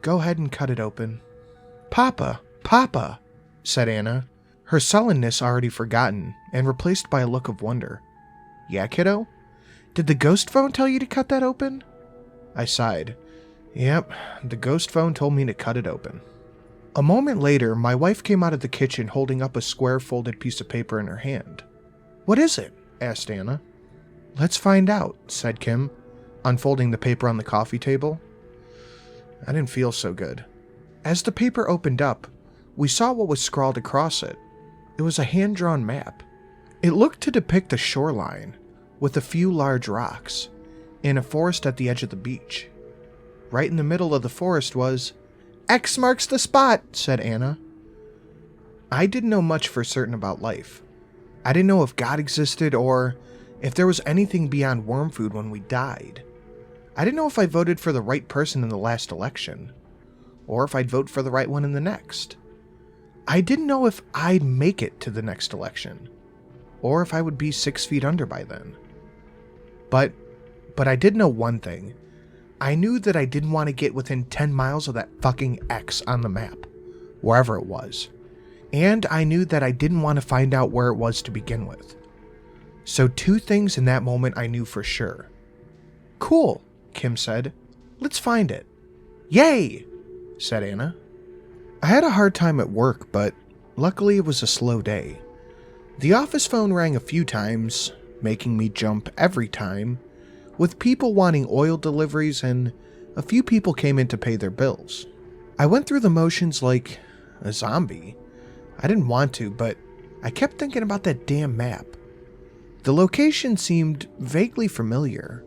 Speaker 1: Go ahead and cut it open. Papa, said Anna, her sullenness already forgotten and replaced by a look of wonder. Yeah, kiddo? Did the ghost phone tell you to cut that open? I sighed. Yep, the ghost phone told me to cut it open. A moment later, my wife came out of the kitchen holding up a square folded piece of paper in her hand. What is it? Asked Anna. Let's find out, said Kim, unfolding the paper on the coffee table. I didn't feel so good. As the paper opened up, we saw what was scrawled across it. It was a hand-drawn map. It looked to depict a shoreline, with a few large rocks, and a forest at the edge of the beach. Right in the middle of the forest was, X marks the spot, said Anna. I didn't know much for certain about life. I didn't know if God existed or if there was anything beyond worm food when we died. I didn't know if I voted for the right person in the last election, or if I'd vote for the right one in the next. I didn't know if I'd make it to the next election, or if I would be 6 feet under by then. But I did know one thing. I knew that I didn't want to get within 10 miles of that fucking X on the map, wherever it was. And I knew that I didn't want to find out where it was to begin with. So 2 things in that moment I knew for sure. Cool, Kim said. Let's find it. Yay, said Anna. I had a hard time at work, but luckily it was a slow day. The office phone rang a few times, making me jump every time, with people wanting oil deliveries and a few people came in to pay their bills. I went through the motions like a zombie. I didn't want to, but I kept thinking about that damn map. The location seemed vaguely familiar,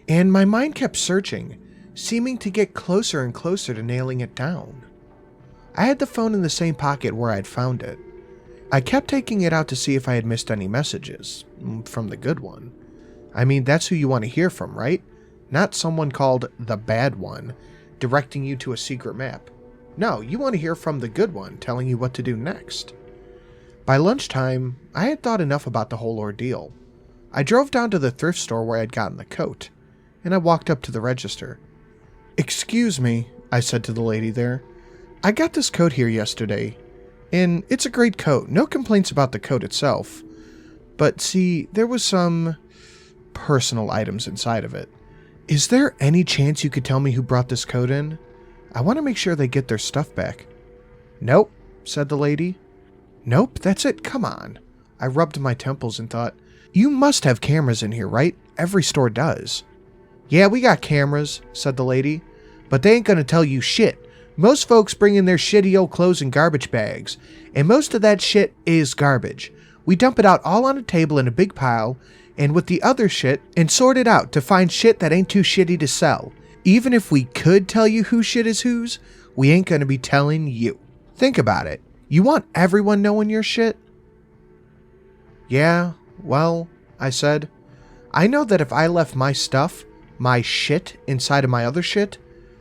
Speaker 1: and my mind kept searching, seeming to get closer and closer to nailing it down. I had the phone in the same pocket where I'd found it. I kept taking it out to see if I had missed any messages, from the good one. I mean, that's who you want to hear from, right? Not someone called the bad one, directing you to a secret map. No, you want to hear from the good one, telling you what to do next. By lunchtime, I had thought enough about the whole ordeal. I drove down to the thrift store where I'd gotten the coat, and I walked up to the register. Excuse me, I said to the lady there. I got this coat here yesterday, and it's a great coat. No complaints about the coat itself. But see, there was some personal items inside of it. Is there any chance you could tell me who brought this coat in? I want to make sure they get their stuff back. Nope, said the lady. Nope, that's it, come on. I rubbed my temples and thought, you must have cameras in here, right? Every store does. Yeah, we got cameras, said the lady, but they ain't gonna tell you shit. Most folks bring in their shitty old clothes in garbage bags, and most of that shit is garbage. We dump it out all on a table in a big pile, and with the other shit, and sort it out to find shit that ain't too shitty to sell. Even if we could tell you whose shit is whose, we ain't gonna be telling you. Think about it. You want everyone knowing your shit? Yeah, well, I said. I know that if I left my stuff, my shit, inside of my other shit,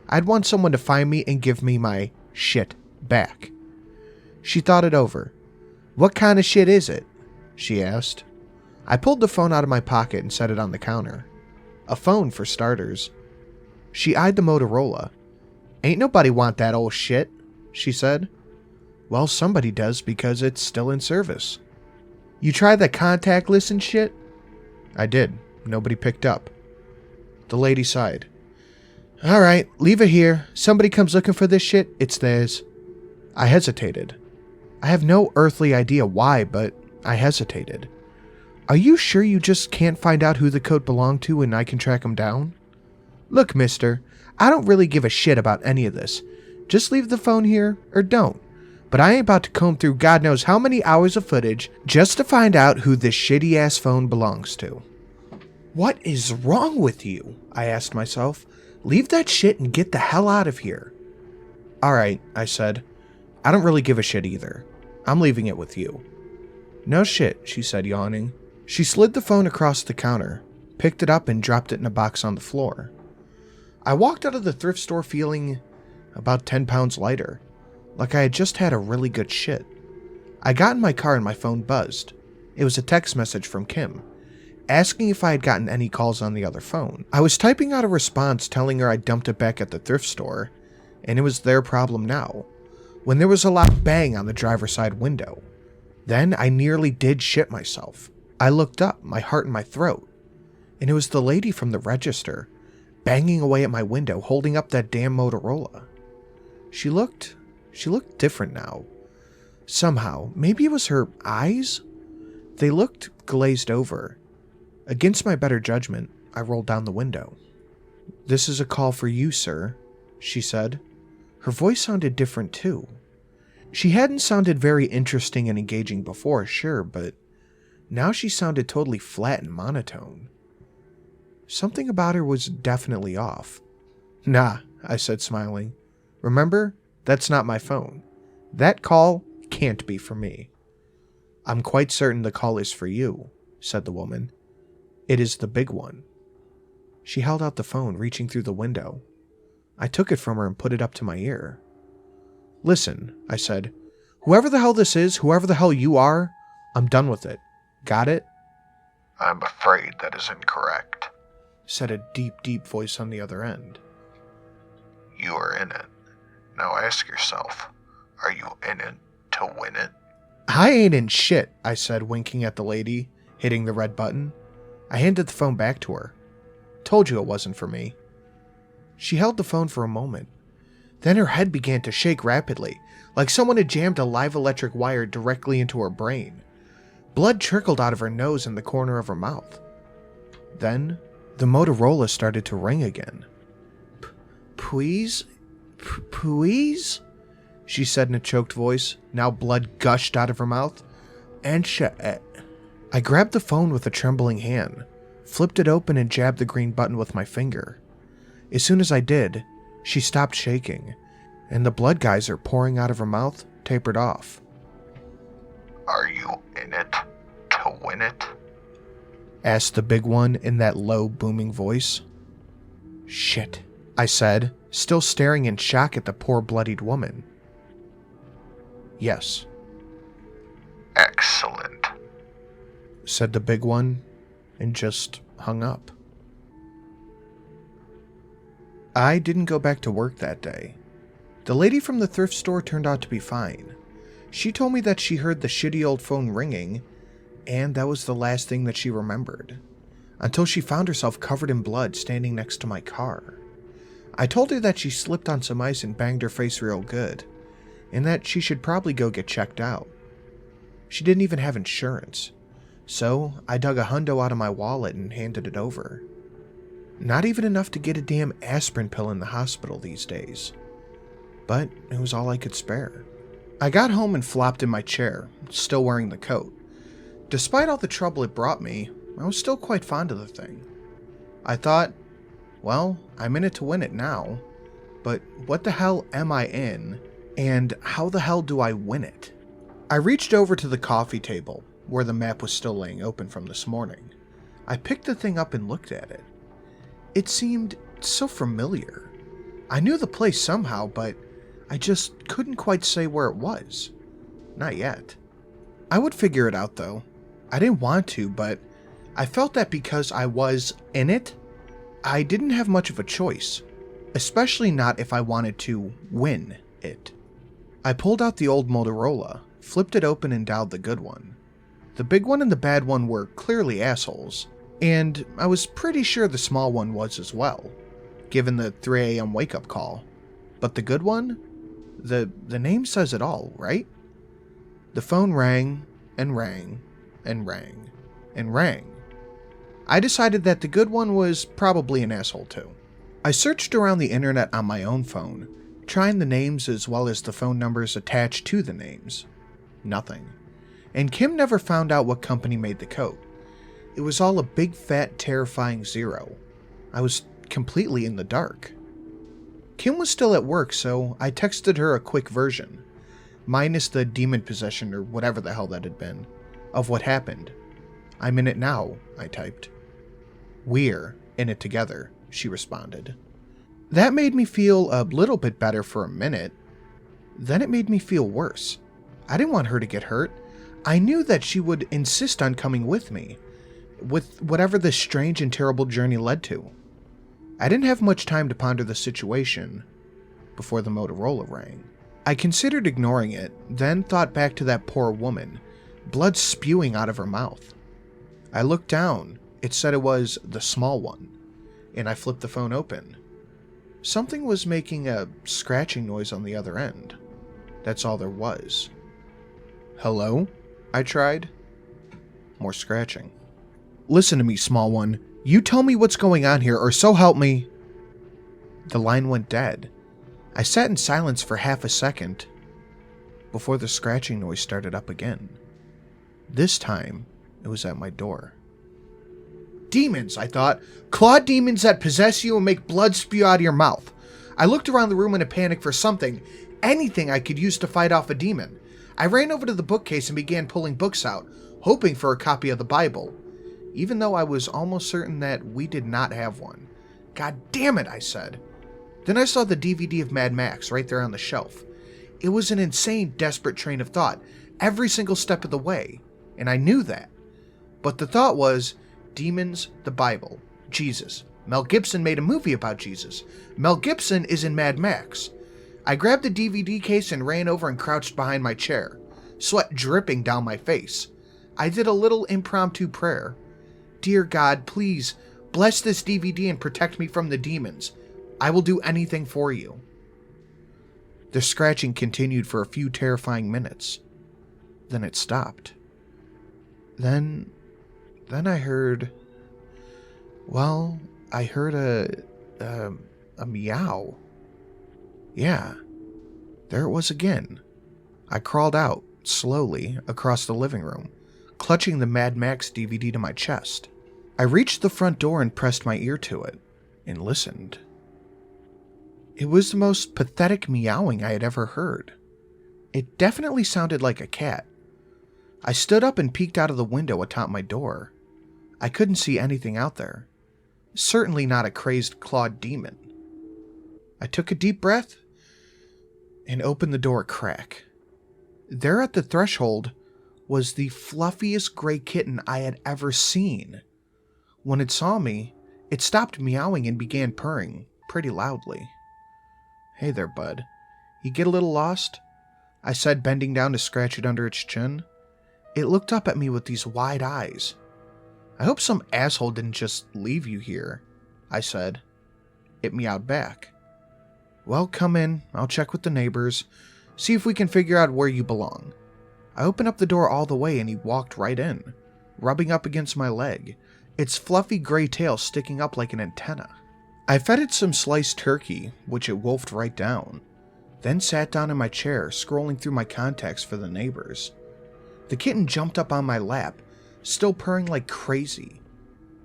Speaker 1: I'd want someone to find me and give me my shit back. She thought it over. What kind of shit is it? She asked. I pulled the phone out of my pocket and set it on the counter. A phone, for starters. She eyed the Motorola. Ain't nobody want that old shit, she said. Well, somebody does because it's still in service. You tried the contactless and shit? I did. Nobody picked up. The lady sighed. Alright, leave it here. Somebody comes looking for this shit, it's theirs. I hesitated. I have no earthly idea why, but I hesitated. Are you sure you just can't find out who the coat belonged to and I can track him down? Look, mister, I don't really give a shit about any of this. Just leave the phone here, or don't. But I ain't about to comb through God knows how many hours of footage just to find out who this shitty-ass phone belongs to. What is wrong with you? I asked myself. Leave that shit and get the hell out of here. Alright, I said. I don't really give a shit either. I'm leaving it with you. No shit, she said, yawning. She slid the phone across the counter, picked it up and dropped it in a box on the floor. I walked out of the thrift store feeling about 10 pounds lighter, like I had just had a really good shit. I got in my car and my phone buzzed. It was a text message from Kim, asking if I had gotten any calls on the other phone. I was typing out a response telling her I dumped it back at the thrift store, and it was their problem now, when there was a loud bang on the driver's side window. Then I nearly did shit myself. I looked up, my heart in my throat, and it was the lady from the register, banging away at my window, holding up that damn Motorola. She looked different now. Somehow, maybe it was her eyes? They looked glazed over. Against my better judgment, I rolled down the window. "This is a call for you, sir," she said. Her voice sounded different too. She hadn't sounded very interesting and engaging before, sure, but now she sounded totally flat and monotone. Something about her was definitely off. "Nah," I said, smiling. "Remember, that's not my phone. That call can't be for me." "I'm quite certain the call is for you," said the woman. "It is the big one." She held out the phone, reaching through the window. I took it from her and put it up to my ear. "Listen," I said. "Whoever the hell this is, whoever the hell you are, I'm done with it. Got it?"
Speaker 2: I'm afraid that is incorrect.
Speaker 1: Said a deep, deep voice on the other end.
Speaker 2: You are in it. Now ask yourself, are you in it to win it?
Speaker 1: "I ain't in shit," I said, winking at the lady, hitting the red button. I handed the phone back to her. "Told you it wasn't for me." She held the phone for a moment. Then her head began to shake rapidly, like someone had jammed a live electric wire directly into her brain. Blood trickled out of her nose and the corner of her mouth. Then, the Motorola started to ring again. Please? Please? She said in a choked voice. Now blood gushed out of her mouth. "And I grabbed the phone with a trembling hand, flipped it open and jabbed the green button with my finger. As soon as I did, she stopped shaking, and the blood geyser pouring out of her mouth tapered off.
Speaker 2: Are you in it to win it?
Speaker 1: Asked the big one in that low, booming voice. Shit, I said, still staring in shock at the poor bloodied woman. Yes.
Speaker 2: Excellent,
Speaker 1: said the big one, and just hung up. I didn't go back to work that day. The lady from the thrift store turned out to be fine. She told me that she heard the shitty old phone ringing, and that was the last thing that she remembered, until she found herself covered in blood standing next to my car. I told her that she slipped on some ice and banged her face real good, and that she should probably go get checked out. She didn't even have insurance, so I dug a hundo out of my wallet and handed it over. Not even enough to get a damn aspirin pill in the hospital these days, but it was all I could spare. I got home and flopped in my chair, still wearing the coat. Despite all the trouble it brought me, I was still quite fond of the thing. I thought, well, I'm in it to win it now, but what the hell am I in, and how the hell do I win it? I reached over to the coffee table, where the map was still laying open from this morning. I picked the thing up and looked at it. It seemed so familiar. I knew the place somehow, but I just couldn't quite say where it was. Not yet. I would figure it out though. I didn't want to, but I felt that because I was in it, I didn't have much of a choice, especially not if I wanted to win it. I pulled out the old Motorola, flipped it open and dialed the good one. The big one and the bad one were clearly assholes, and I was pretty sure the small one was as well, given the 3 a.m. wake-up call. But the good one? The name says it all, right? The phone rang, and rang, and rang, and rang. I decided that the good one was probably an asshole too. I searched around the internet on my own phone, trying the names as well as the phone numbers attached to the names. Nothing. And Kim never found out what company made the coat. It was all a big fat terrifying zero. I was completely in the dark. Kim was still at work, so I texted her a quick version, minus the demon possession or whatever the hell that had been, of what happened. I'm in it now, I typed. We're in it together, she responded. That made me feel a little bit better for a minute. Then it made me feel worse. I didn't want her to get hurt. I knew that she would insist on coming with me, with whatever this strange and terrible journey led to. I didn't have much time to ponder the situation before the Motorola rang. I considered ignoring it, then thought back to that poor woman, blood spewing out of her mouth. I looked down. It said it was the small one, and I flipped the phone open. Something was making a scratching noise on the other end. That's all there was. Hello? I tried. More scratching. Listen to me, small one. You tell me what's going on here, or so help me. The line went dead. I sat in silence for half a second before the scratching noise started up again. This time, it was at my door. Demons, I thought. Clawed demons that possess you and make blood spew out of your mouth. I looked around the room in a panic for something, anything I could use to fight off a demon. I ran over to the bookcase and began pulling books out, hoping for a copy of the Bible, even though I was almost certain that we did not have one. God damn it, I said. Then I saw the DVD of Mad Max right there on the shelf. It was an insane, desperate train of thought, every single step of the way, and I knew that. But the thought was, demons, the Bible, Jesus. Mel Gibson made a movie about Jesus. Mel Gibson is in Mad Max. I grabbed the DVD case and ran over and crouched behind my chair, sweat dripping down my face. I did a little impromptu prayer. Dear God, please, bless this DVD and protect me from the demons. I will do anything for you. The scratching continued for a few terrifying minutes. Then it stopped. Then I heard... Well, I heard a meow. Yeah, there it was again. I crawled out, slowly, across the living room, clutching the Mad Max DVD to my chest. I reached the front door and pressed my ear to it, and listened. It was the most pathetic meowing I had ever heard. It definitely sounded like a cat. I stood up and peeked out of the window atop my door. I couldn't see anything out there. Certainly not a crazed clawed demon. I took a deep breath and opened the door a crack. There at the threshold was the fluffiest gray kitten I had ever seen. When it saw me, it stopped meowing and began purring pretty loudly. Hey there, bud. You get a little lost? I said, bending down to scratch it under its chin. It looked up at me with these wide eyes. I hope some asshole didn't just leave you here, I said. It meowed back. Well, come in. I'll check with the neighbors, see if we can figure out where you belong. I opened up the door all the way and he walked right in, rubbing up against my leg, its fluffy gray tail sticking up like an antenna. I fed it some sliced turkey, which it wolfed right down, then sat down in my chair, scrolling through my contacts for the neighbors. The kitten jumped up on my lap, still purring like crazy.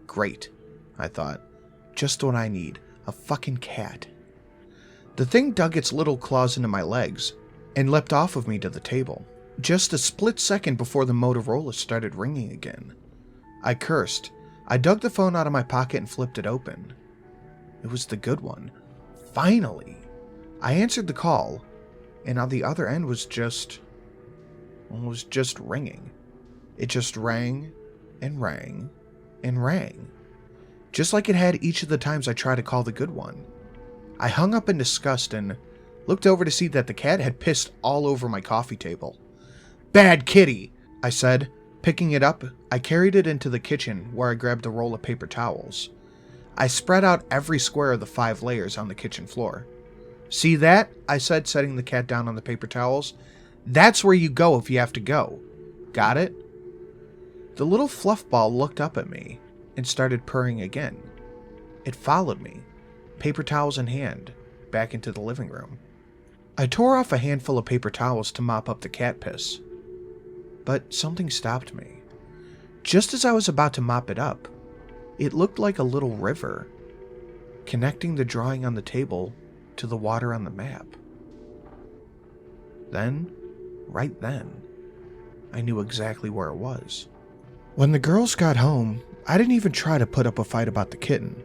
Speaker 1: Great, I thought. Just what I need, a fucking cat. The thing dug its little claws into my legs and leapt off of me to the table, just a split second before the Motorola started ringing again. I cursed. I dug the phone out of my pocket and flipped it open. It was the good one. Finally! I answered the call, and on the other end was just ringing. It just rang and rang and rang, just like it had each of the times I tried to call the good one. I hung up in disgust and looked over to see that the cat had pissed all over my coffee table. Bad kitty, I said. Picking it up, I carried it into the kitchen where I grabbed a roll of paper towels. I spread out every square of the 5 layers on the kitchen floor. See that? I said, setting the cat down on the paper towels. That's where you go if you have to go. Got it? The little fluff ball looked up at me and started purring again. It followed me, paper towels in hand, back into the living room. I tore off a handful of paper towels to mop up the cat piss. But something stopped me. Just as I was about to mop it up, it looked like a little river, connecting the drawing on the table to the water on the map. Then, right then, I knew exactly where it was. When the girls got home, I didn't even try to put up a fight about the kitten.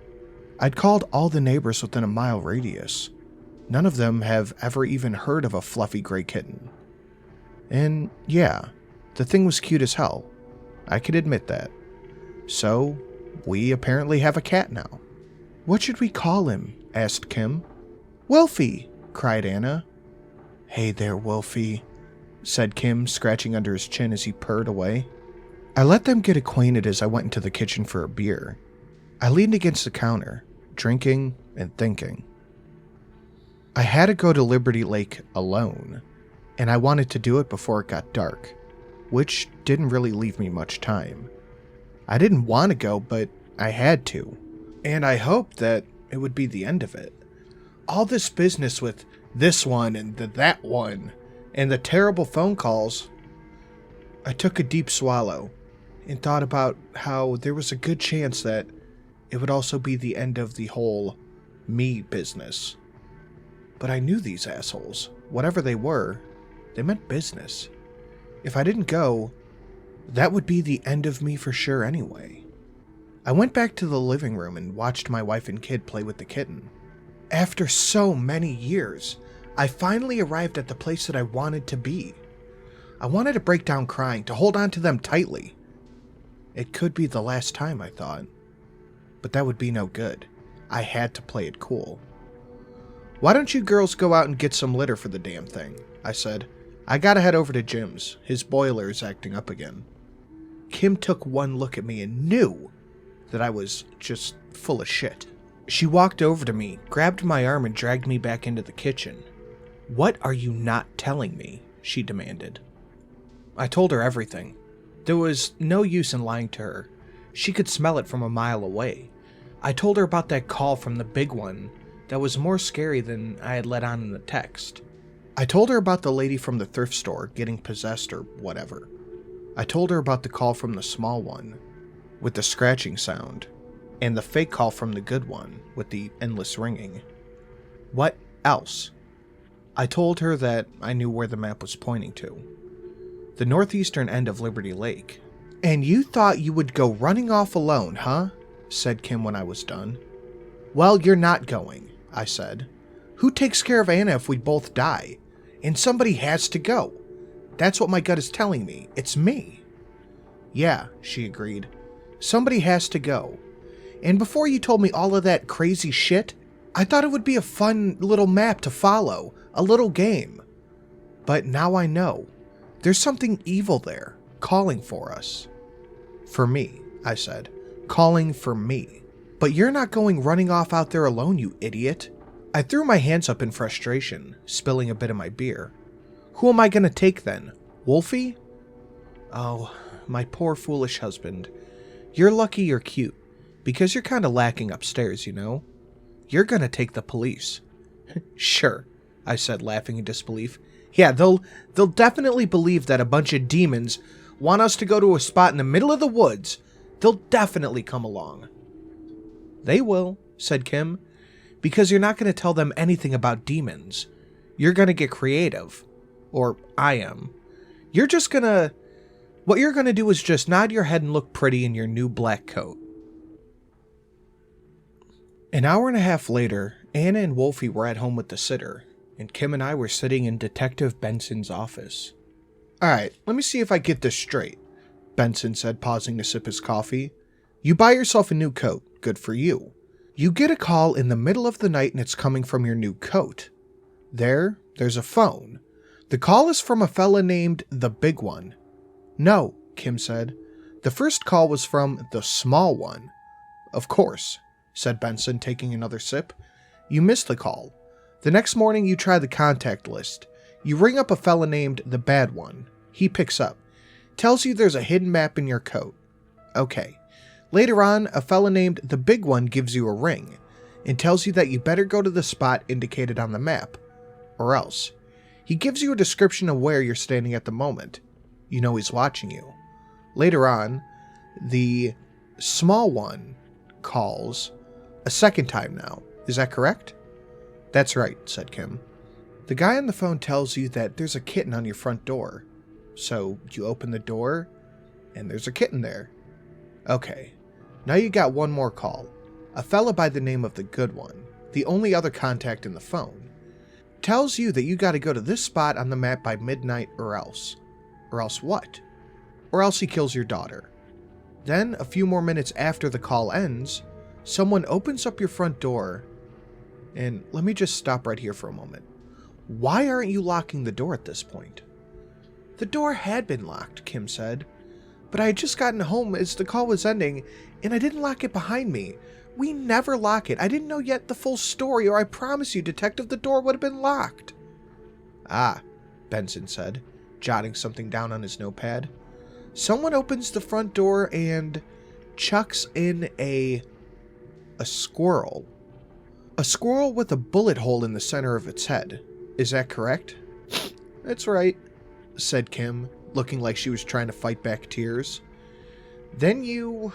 Speaker 1: I'd called all the neighbors within a mile radius. None of them have ever even heard of a fluffy gray kitten. And yeah, the thing was cute as hell. I could admit that. So, we apparently have a cat now. What should we call him? Asked Kim. Wolfie, cried Anna. Hey there, Wolfie. said Kim, scratching under his chin as he purred away. I let them get acquainted as I went into the kitchen for a beer. I leaned against the counter, drinking and thinking. I had to go to Liberty Lake alone, and I wanted to do it before it got dark, which didn't really leave me much time. I didn't want to go, but I had to, and I hoped that it would be the end of it. All this business with this one and that one, and the terrible phone calls. I took a deep swallow and thought about how there was a good chance that it would also be the end of the whole me business. But I knew these assholes. Whatever they were, they meant business. If I didn't go, that would be the end of me for sure anyway. I went back to the living room and watched my wife and kid play with the kitten. After so many years, I finally arrived at the place that I wanted to be. I wanted to break down crying, to hold on to them tightly. It could be the last time, I thought. But that would be no good. I had to play it cool. Why don't you girls go out and get some litter for the damn thing? I said. I gotta head over to Jim's. His boiler is acting up again. Kim took one look at me and knew that I was just full of shit. She walked over to me, grabbed my arm, and dragged me back into the kitchen. What are you not telling me? She demanded. I told her everything. There was no use in lying to her. She could smell it from a mile away. I told her about that call from the big one that was more scary than I had let on in the text. I told her about the lady from the thrift store getting possessed or whatever. I told her about the call from the small one with the scratching sound, and the fake call from the good one with the endless ringing. What else? I told her that I knew where the map was pointing to. The northeastern end of Liberty Lake. And you thought you would go running off alone, huh? Said Kim when I was done. Well, you're not going, I said. Who takes care of Anna if we both die? And somebody has to go. That's what my gut is telling me. It's me. Yeah, she agreed. Somebody has to go. And before you told me all of that crazy shit, I thought it would be a fun little map to follow, a little game. But now I know. There's something evil there, calling for us. For me, I said. Calling for me. But you're not going running off out there alone, you idiot. I threw my hands up in frustration, spilling a bit of my beer. Who am I going to take then? Wolfie? Oh, my poor foolish husband. You're lucky you're cute, because you're kind of lacking upstairs, you know? You're going to take the police. Sure, I said, laughing in disbelief. Yeah, they'll definitely believe that a bunch of demons want us to go to a spot in the middle of the woods. They'll definitely come along. They will, said Kim, because you're not going to tell them anything about demons. You're going to get creative. Or I am. What you're going to do is just nod your head and look pretty in your new black coat. An hour and a half later, Anna and Wolfie were at home with the sitter, and Kim and I were sitting in Detective Benson's office. Alright, let me see if I get this straight, Benson said, pausing to sip his coffee. You buy yourself a new coat. Good for you. You get a call in the middle of the night and it's coming from your new coat. There's a phone. The call is from a fella named the Big One. No, Kim said. The first call was from the Small One. Of course, said Benson, taking another sip. You missed the call. The next morning you try the contact list. You ring up a fella named the Bad One. He picks up. Tells you there's a hidden map in your coat. Okay. Later on, a fella named the Big One gives you a ring and tells you that you better go to the spot indicated on the map. Or else. He gives you a description of where you're standing at the moment. You know he's watching you. Later on, the Small One calls a second time now. Is that correct? That's right, said Kim. The guy on the phone tells you that there's a kitten on your front door. So you open the door, and there's a kitten there. Okay, now you got one more call. A fella by the name of the Good One, the only other contact in the phone, tells you that you gotta go to this spot on the map by midnight or else. Or else what? Or else he kills your daughter. Then, a few more minutes after the call ends, someone opens up your front door. And let me just stop right here for a moment. Why aren't you locking the door at this point? The door had been locked, Kim said. But I had just gotten home as the call was ending, and I didn't lock it behind me. We never lock it. I didn't know yet the full story, or I promise you, Detective, the door would have been locked. Ah, Benson said, jotting something down on his notepad. Someone opens the front door and chucks in a squirrel. A squirrel with a bullet hole in the center of its head. Is that correct? That's right, said Kim, looking like she was trying to fight back tears. Then you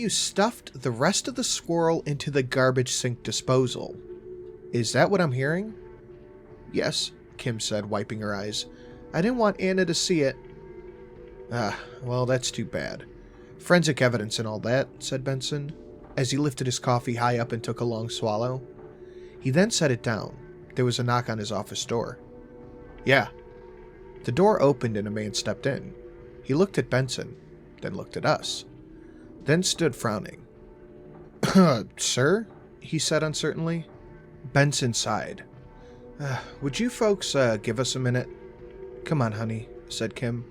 Speaker 1: stuffed the rest of the squirrel into the garbage sink disposal. Is that what I'm hearing? Yes, Kim said, wiping her eyes. I didn't want Anna to see it. Ah, well, that's too bad. Forensic evidence and all that, said Benson, as he lifted his coffee high up and took a long swallow. He then set it down. There was a knock on his office door. Yeah. The door opened and a man stepped in. He looked at Benson, then looked at us, then stood frowning. Sir? He said uncertainly. Benson sighed. Would you folks give us a minute? Come on, honey, said Kim.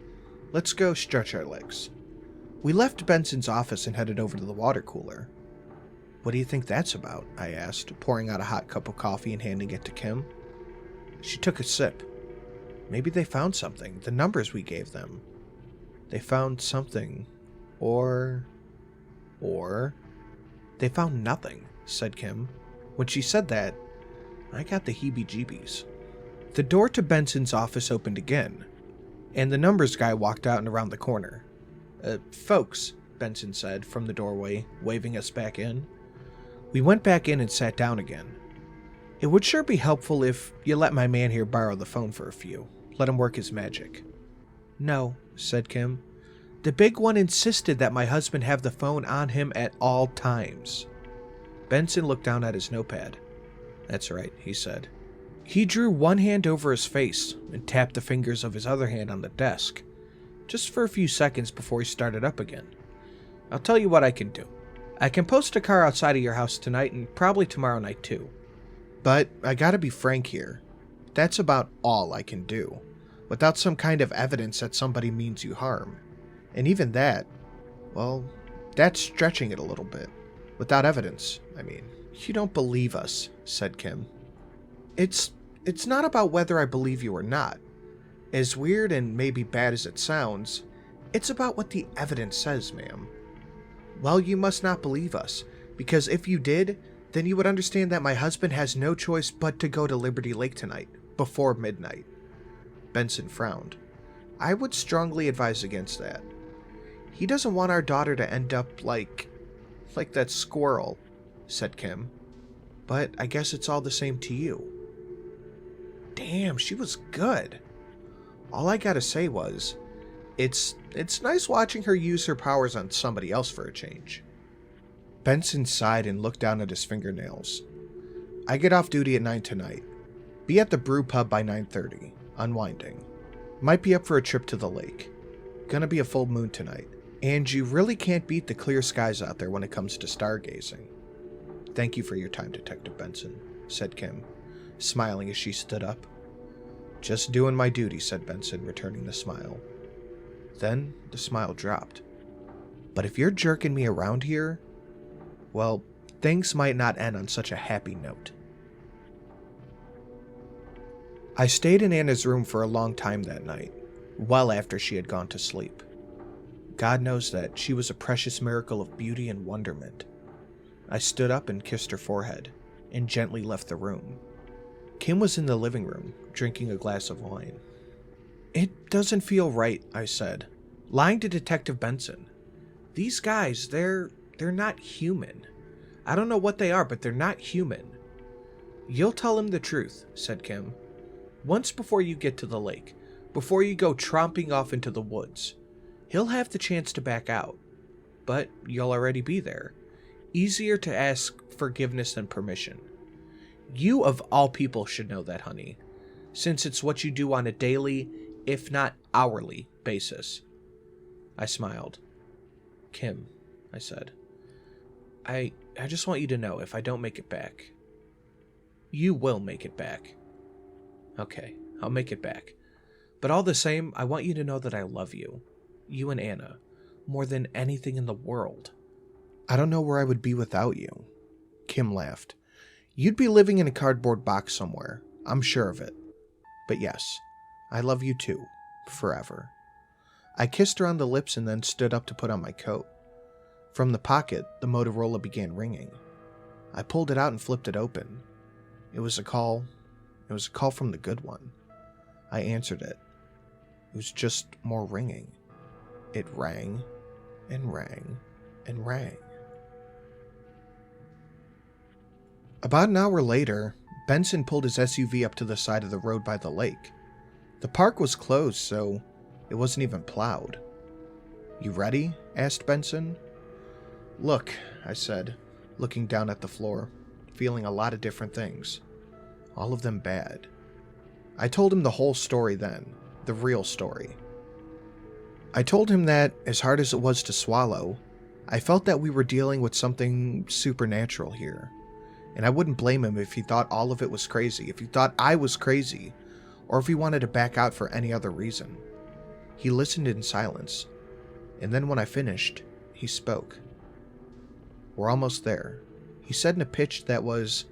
Speaker 1: Let's go stretch our legs. We left Benson's office and headed over to the water cooler. What do you think that's about? I asked, pouring out a hot cup of coffee and handing it to Kim. She took a sip. Maybe they found something, the numbers we gave them. They found something. Or they found nothing, said Kim. When she said that, I got the heebie-jeebies. The door to Benson's office opened again, and the numbers guy walked out and around the corner. Folks, Benson said from the doorway, waving us back in. We went back in and sat down again. It would sure be helpful if you let my man here borrow the phone for a few. Let him work his magic. No, said Kim. The big one insisted that my husband have the phone on him at all times. Benson looked down at his notepad. That's right, he said. He drew one hand over his face and tapped the fingers of his other hand on the desk, just for a few seconds before he started up again. I'll tell you what I can do. I can post a car outside of your house tonight and probably tomorrow night too. But I gotta be frank here. That's about all I can do, without some kind of evidence that somebody means you harm. And even that, well, that's stretching it a little bit. Without evidence, I mean. You don't believe us, said Kim. It's not about whether I believe you or not. As weird and maybe bad as it sounds, it's about what the evidence says, ma'am. Well, you must not believe us, because if you did, then you would understand that my husband has no choice but to go to Liberty Lake tonight, before midnight. Benson frowned. I would strongly advise against that. He doesn't want our daughter to end up like that squirrel, said Kim. But I guess it's all the same to you. Damn, she was good. All I gotta say was, it's nice watching her use her powers on somebody else for a change. Benson sighed and looked down at his fingernails. I get off duty at 9 tonight. Be at the brew pub by 9:30, unwinding. Might be up for a trip to the lake. Gonna be a full moon tonight, and you really can't beat the clear skies out there when it comes to stargazing. Thank you for your time, Detective Benson, said Kim, smiling as she stood up. Just doing my duty, said Benson, returning the smile. Then the smile dropped. But if you're jerking me around here, well, things might not end on such a happy note. I stayed in Anna's room for a long time that night, well after she had gone to sleep. God knows that she was a precious miracle of beauty and wonderment. I stood up and kissed her forehead, and gently left the room. Kim was in the living room, drinking a glass of wine. It doesn't feel right, I said, lying to Detective Benson. These guys, they're not human. I don't know what they are, but they're not human. You'll tell him the truth, said Kim. Once before you get to the lake, before you go tromping off into the woods. He'll have the chance to back out, but you'll already be there. Easier to ask forgiveness than permission. You of all people should know that, honey, since it's what you do on a daily, if not hourly, basis. I smiled. Kim, I said, I just want you to know if I don't make it back. You will make it back. Okay, I'll make it back. But all the same, I want you to know that I love you. You and Anna. More than anything in the world. I don't know where I would be without you. Kim laughed. You'd be living in a cardboard box somewhere. I'm sure of it. But yes, I love you too. Forever. I kissed her on the lips and then stood up to put on my coat. From the pocket, the Motorola began ringing. I pulled it out and flipped it open. It was a call. It was a call from the good one. I answered it. It was just more ringing. It rang and rang and rang. About an hour later, Benson pulled his SUV up to the side of the road by the lake. The park was closed, so it wasn't even plowed. You ready? Asked Benson. Look, I said, looking down at the floor, feeling a lot of different things. All of them bad. I told him the whole story then, the real story. I told him that, as hard as it was to swallow, I felt that we were dealing with something supernatural here. And I wouldn't blame him if he thought all of it was crazy, if he thought I was crazy, or if he wanted to back out for any other reason. He listened in silence, and then when I finished, he spoke. We're almost there, he said in a pitch that was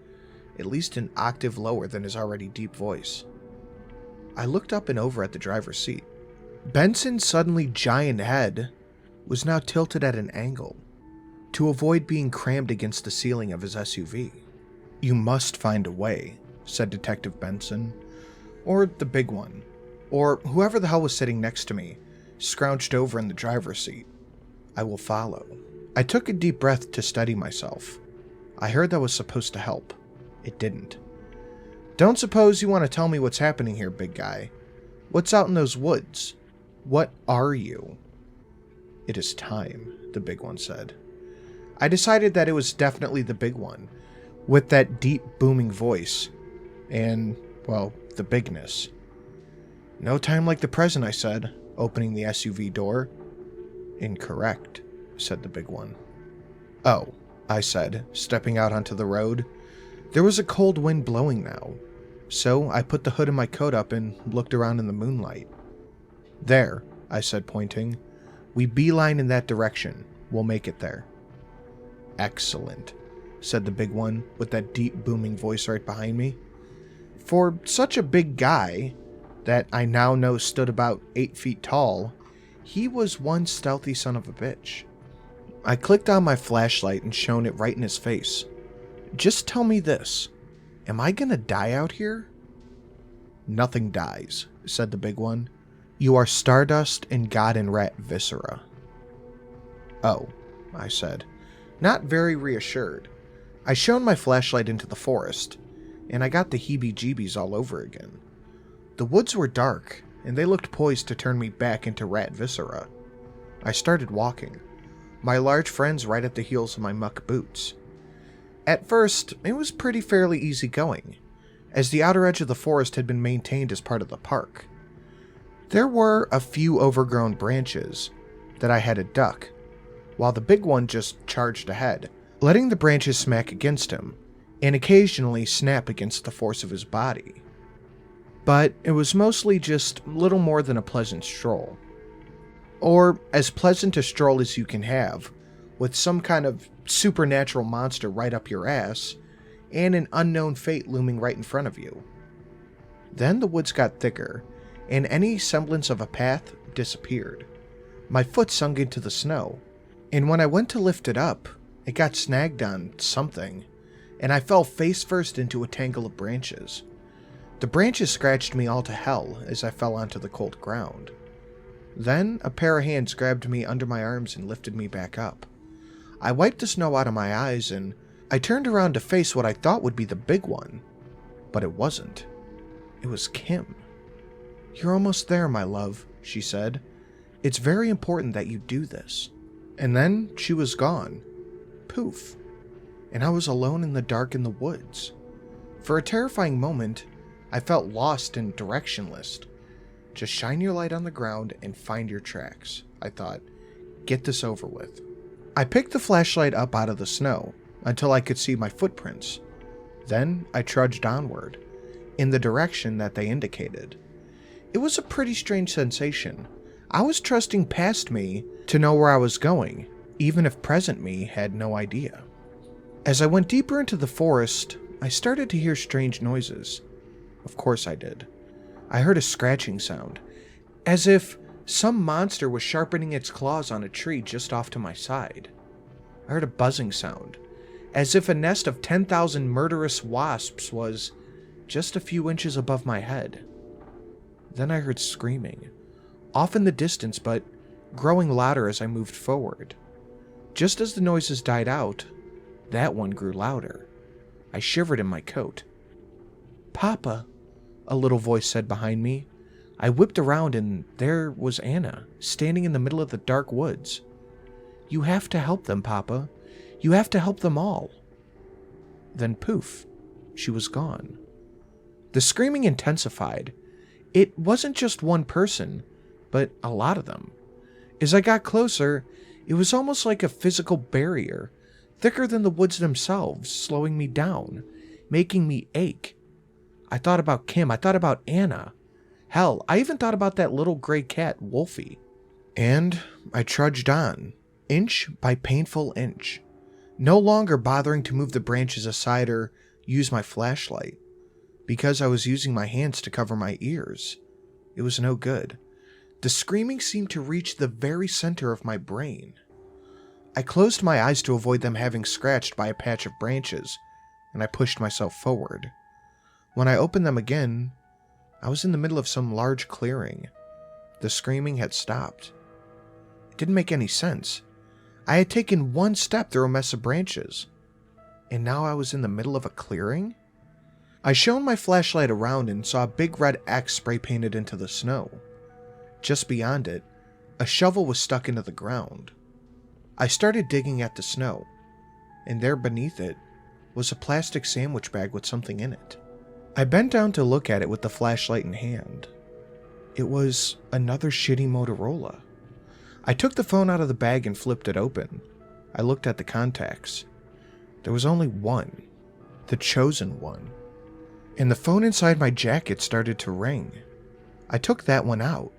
Speaker 1: at least an octave lower than his already deep voice. I looked up and over at the driver's seat. Benson's suddenly giant head was now tilted at an angle to avoid being crammed against the ceiling of his SUV. You must find a way, said Detective Benson, or the big one, or whoever the hell was sitting next to me, scrouched over in the driver's seat. I will follow. I took a deep breath to steady myself. I heard that was supposed to help. It didn't. Don't suppose you want to tell me what's happening here, big guy. What's out in those woods? What are you? It is time, the big one said. I decided that it was definitely the big one, with that deep booming voice, and, well, the bigness. No time like the present, I said, opening the SUV door. Incorrect, said the big one. Oh, I said, stepping out onto the road. There was a cold wind blowing now, so I put the hood of my coat up and looked around in the moonlight. There, I said, pointing. We beeline in that direction. We'll make it there. Excellent, said the big one with that deep booming voice right behind me. For such a big guy, that I now know stood about 8 feet tall, he was one stealthy son of a bitch. I clicked on my flashlight and shone it right in his face. Just tell me this. Am I gonna die out here? Nothing dies, said the big one. You are stardust and god and rat viscera. Oh, I said, not very reassured. I shone my flashlight into the forest, and I got the heebie-jeebies all over again. The woods were dark, and they looked poised to turn me back into rat viscera. I started walking, my large friends right at the heels of my muck boots. At first, it was fairly easy going, as the outer edge of the forest had been maintained as part of the park. There were a few overgrown branches that I had to duck, while the big one just charged ahead, letting the branches smack against him, and occasionally snap against the force of his body. But it was mostly just little more than a pleasant stroll. Or as pleasant a stroll as you can have, with some kind of supernatural monster right up your ass, and an unknown fate looming right in front of you. Then the woods got thicker, and any semblance of a path disappeared. My foot sunk into the snow, and when I went to lift it up, it got snagged on something, and I fell face first into a tangle of branches. The branches scratched me all to hell as I fell onto the cold ground. Then a pair of hands grabbed me under my arms and lifted me back up. I wiped the snow out of my eyes, and I turned around to face what I thought would be the big one. But it wasn't. It was Kim. You're almost there, my love, she said. It's very important that you do this. And then she was gone. Poof. And I was alone in the dark in the woods. For a terrifying moment, I felt lost and directionless. Just shine your light on the ground and find your tracks, I thought. Get this over with. I picked the flashlight up out of the snow until I could see my footprints. Then I trudged onward, in the direction that they indicated. It was a pretty strange sensation. I was trusting past me to know where I was going, even if present me had no idea. As I went deeper into the forest, I started to hear strange noises. Of course I did. I heard a scratching sound, as if some monster was sharpening its claws on a tree just off to my side. I heard a buzzing sound, as if a nest of 10,000 murderous wasps was just a few inches above my head. Then I heard screaming, off in the distance but growing louder as I moved forward. Just as the noises died out, that one grew louder. I shivered in my coat. "Papa," a little voice said behind me. I whipped around and there was Anna, standing in the middle of the dark woods. "You have to help them, Papa. You have to help them all." Then poof, she was gone. The screaming intensified. It wasn't just one person, but a lot of them. As I got closer, it was almost like a physical barrier, thicker than the woods themselves, slowing me down, making me ache. I thought about Kim, I thought about Anna. Hell, I even thought about that little gray cat, Wolfie. And I trudged on, inch by painful inch, no longer bothering to move the branches aside or use my flashlight, because I was using my hands to cover my ears. It was no good. The screaming seemed to reach the very center of my brain. I closed my eyes to avoid them having scratched by a patch of branches, and I pushed myself forward. When I opened them again, I was in the middle of some large clearing. The screaming had stopped. It didn't make any sense. I had taken one step through a mess of branches, and now I was in the middle of a clearing? I shone my flashlight around and saw a big red X spray painted into the snow. Just beyond it, a shovel was stuck into the ground. I started digging at the snow, and there beneath it was a plastic sandwich bag with something in it. I bent down to look at it with the flashlight in hand. It was another shitty Motorola. I took the phone out of the bag and flipped it open. I looked at the contacts. There was only one, the chosen one. And the phone inside my jacket started to ring. I took that one out.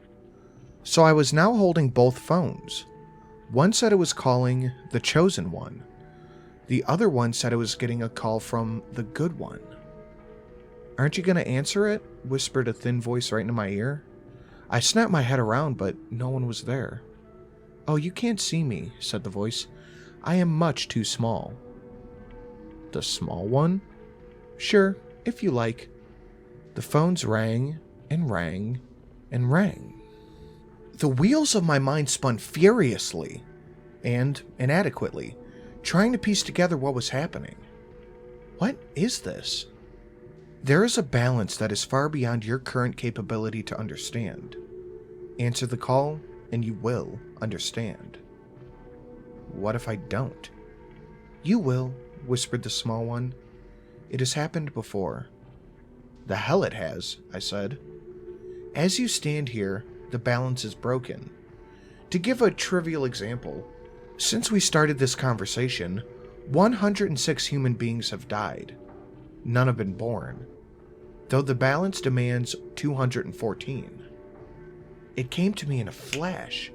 Speaker 1: So I was now holding both phones. One said it was calling the chosen one. The other one said it was getting a call from the good one. "Aren't you going to answer it?" whispered a thin voice right into my ear. I snapped my head around, but no one was there. "Oh, you can't see me," said the voice. "I am much too small." "The small one?" "Sure, if you like." The phones rang and rang and rang. The wheels of my mind spun furiously and inadequately, trying to piece together what was happening. What is this? There is a balance that is far beyond your current capability to understand. Answer the call, and you will understand. What if I don't? "You will," whispered the small one. "It has happened before." "The hell it has," I said. "As you stand here, the balance is broken. To give a trivial example, since we started this conversation, 106 human beings have died. None have been born, though the balance demands 214. It came to me in a flash.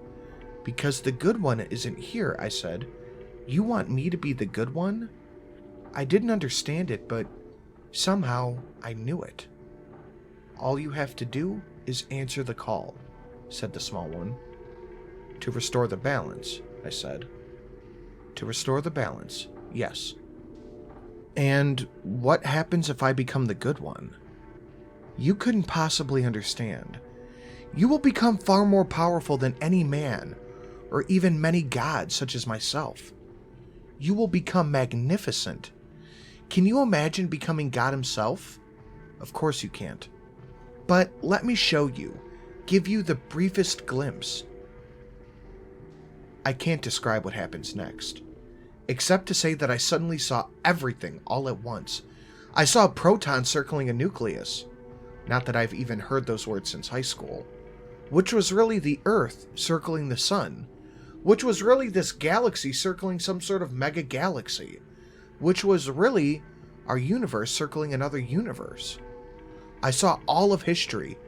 Speaker 1: "Because the good one isn't here," I said. "You want me to be the good one?" I didn't understand it, but somehow I knew it. "All you have to do is answer the call," said the small one. "To restore the balance," I said. "To restore the balance, yes." "And what happens if I become the good one?" "You couldn't possibly understand. You will become far more powerful than any man, or even many gods such as myself. You will become magnificent. Can you imagine becoming God himself? Of course you can't. But let me show you, give you the briefest glimpse." I can't describe what happens next, except to say that I suddenly saw everything all at once. I saw a proton circling a nucleus. Not that I've even heard those words since high school. Which was really the Earth circling the sun. Which was really this galaxy circling some sort of mega galaxy. Which was really our universe circling another universe. I saw all of history,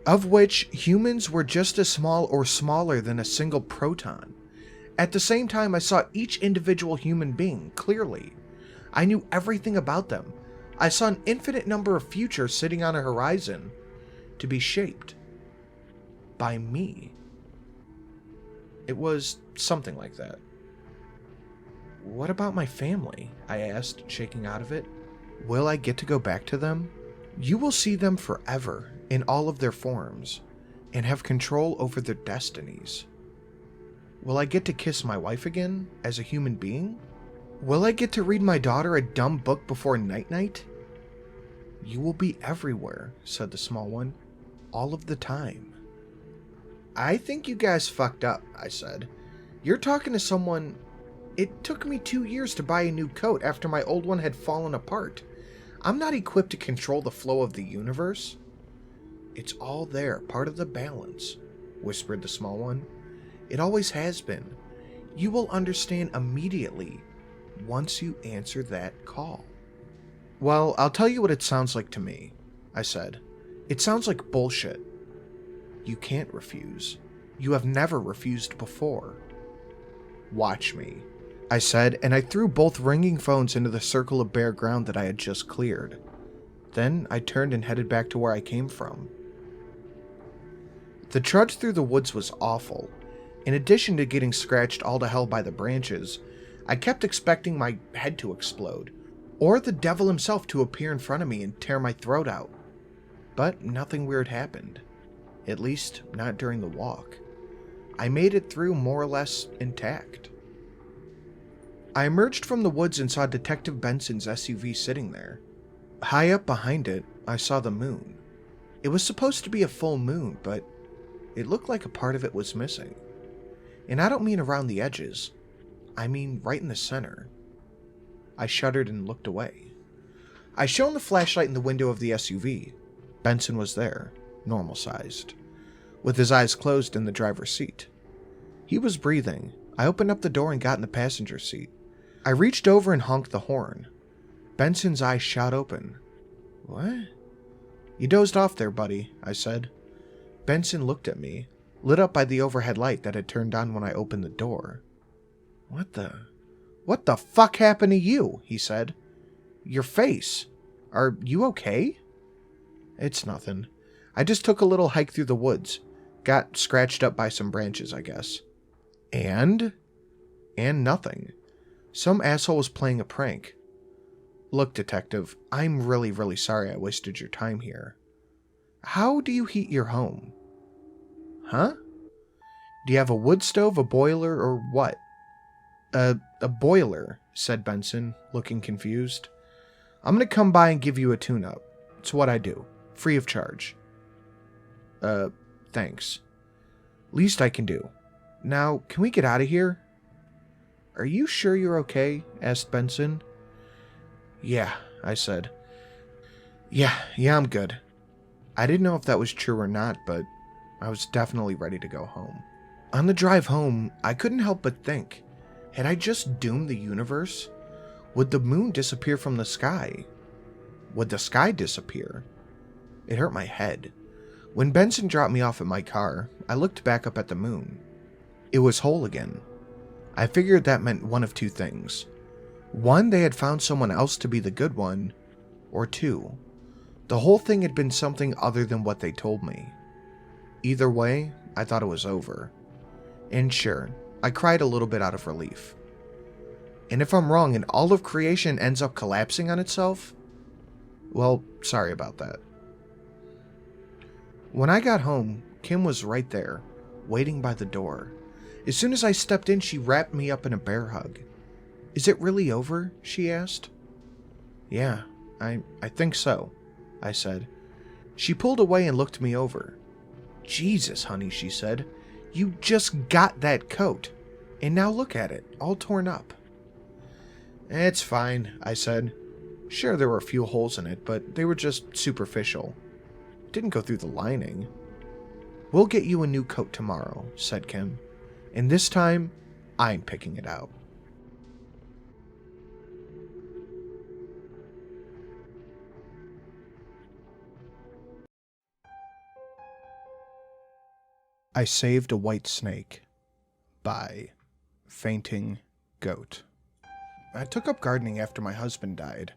Speaker 1: of which humans were just as small or smaller than a single proton. At the same time, I saw each individual human being clearly. I knew everything about them. I saw an infinite number of futures sitting on a horizon to be shaped by me. It was something like that. What about my family? I asked, shaking out of it. Will I get to go back to them? You will see them forever in all of their forms and have control over their destinies. Will I get to kiss my wife again as a human being? Will I get to read my daughter a dumb book before night-night? You will be everywhere, said the small one, all of the time. I think you guys fucked up, I said. You're talking to someone... It took me 2 years to buy a new coat after my old one had fallen apart. I'm not equipped to control the flow of the universe. It's all there, part of the balance, whispered the small one. It always has been. You will understand immediately once you answer that call. Well, I'll tell you what it sounds like to me, I said. It sounds like bullshit. You can't refuse. You have never refused before. Watch me, I said, and I threw both ringing phones into the circle of bare ground that I had just cleared. Then I turned and headed back to where I came from. The trudge through the woods was awful. In addition to getting scratched all to hell by the branches, I kept expecting my head to explode, or the devil himself to appear in front of me and tear my throat out. But nothing weird happened. At least, not during the walk. I made it through more or less intact. I emerged from the woods and saw Detective Benson's SUV sitting there. High up behind it, I saw the moon. It was supposed to be a full moon, but it looked like a part of it was missing. And I don't mean around the edges. I mean right in the center. I shuddered and looked away. I shone the flashlight in the window of the SUV. Benson was there, normal-sized, with his eyes closed in the driver's seat. He was breathing. I opened up the door and got in the passenger seat. I reached over and honked the horn. Benson's eyes shot open. What? You dozed off there, buddy, I said. Benson looked at me, lit up by the overhead light that had turned on when I opened the door. What the fuck happened to you? He said. Your face. Are you okay? It's nothing. I just took a little hike through the woods. Got scratched up by some branches, I guess. And nothing. Some asshole was playing a prank. Look, detective, I'm really, really sorry I wasted your time here. How do you heat your home? Huh? Do you have a wood stove, a boiler, or what? A boiler, said Benson, looking confused. I'm gonna come by and give you a tune-up. It's what I do. Free of charge. Thanks. Least I can do. Now, can we get out of here? Are you sure you're okay? Asked Benson. Yeah, I said. Yeah, I'm good. I didn't know if that was true or not, but I was definitely ready to go home. On the drive home, I couldn't help but think, had I just doomed the universe? Would the moon disappear from the sky? Would the sky disappear? It hurt my head. When Benson dropped me off at my car, I looked back up at the moon. It was whole again. I figured that meant one of two things. One, they had found someone else to be the good one, or two, the whole thing had been something other than what they told me. Either way, I thought it was over. And sure, I cried a little bit out of relief. And if I'm wrong and all of creation ends up collapsing on itself, well, sorry about that. When I got home, Kim was right there, waiting by the door. As soon as I stepped in, she wrapped me up in a bear hug. Is it really over? She asked. Yeah, I think so, I said. She pulled away and looked me over. Jesus, honey, she said. You just got that coat. And now look at it, all torn up. It's fine, I said. Sure, there were a few holes in it, but they were just superficial. Didn't go through the lining. We'll get you a new coat tomorrow, said Kim. And this time, I'm picking it out. I Saved a White Snake by Fainting Goat. I took up gardening after my husband died.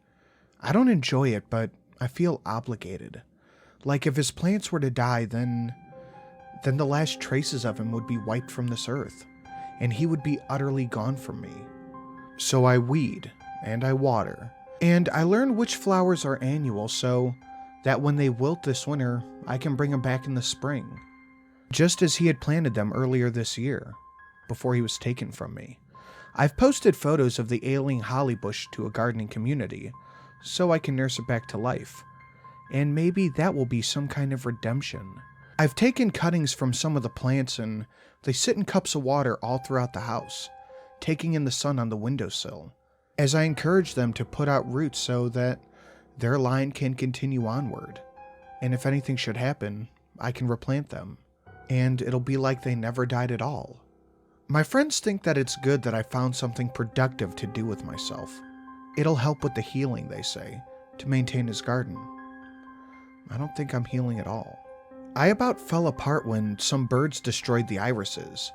Speaker 1: I don't enjoy it, but I feel obligated. Like if his plants were to die, then the last traces of him would be wiped from this earth, and he would be utterly gone from me. So I weed, and I water, and I learn which flowers are annual so that when they wilt this winter, I can bring them back in the spring. Just as he had planted them earlier this year, before he was taken from me. I've posted photos of the ailing holly bush to a gardening community, so I can nurse it back to life. And maybe that will be some kind of redemption. I've taken cuttings from some of the plants and they sit in cups of water all throughout the house, taking in the sun on the windowsill, as I encourage them to put out roots so that their line can continue onward. And if anything should happen, I can replant them, and it'll be like they never died at all. My friends think that it's good that I found something productive to do with myself. It'll help with the healing, they say, to maintain his garden. I don't think I'm healing at all. I about fell apart when some birds destroyed the irises.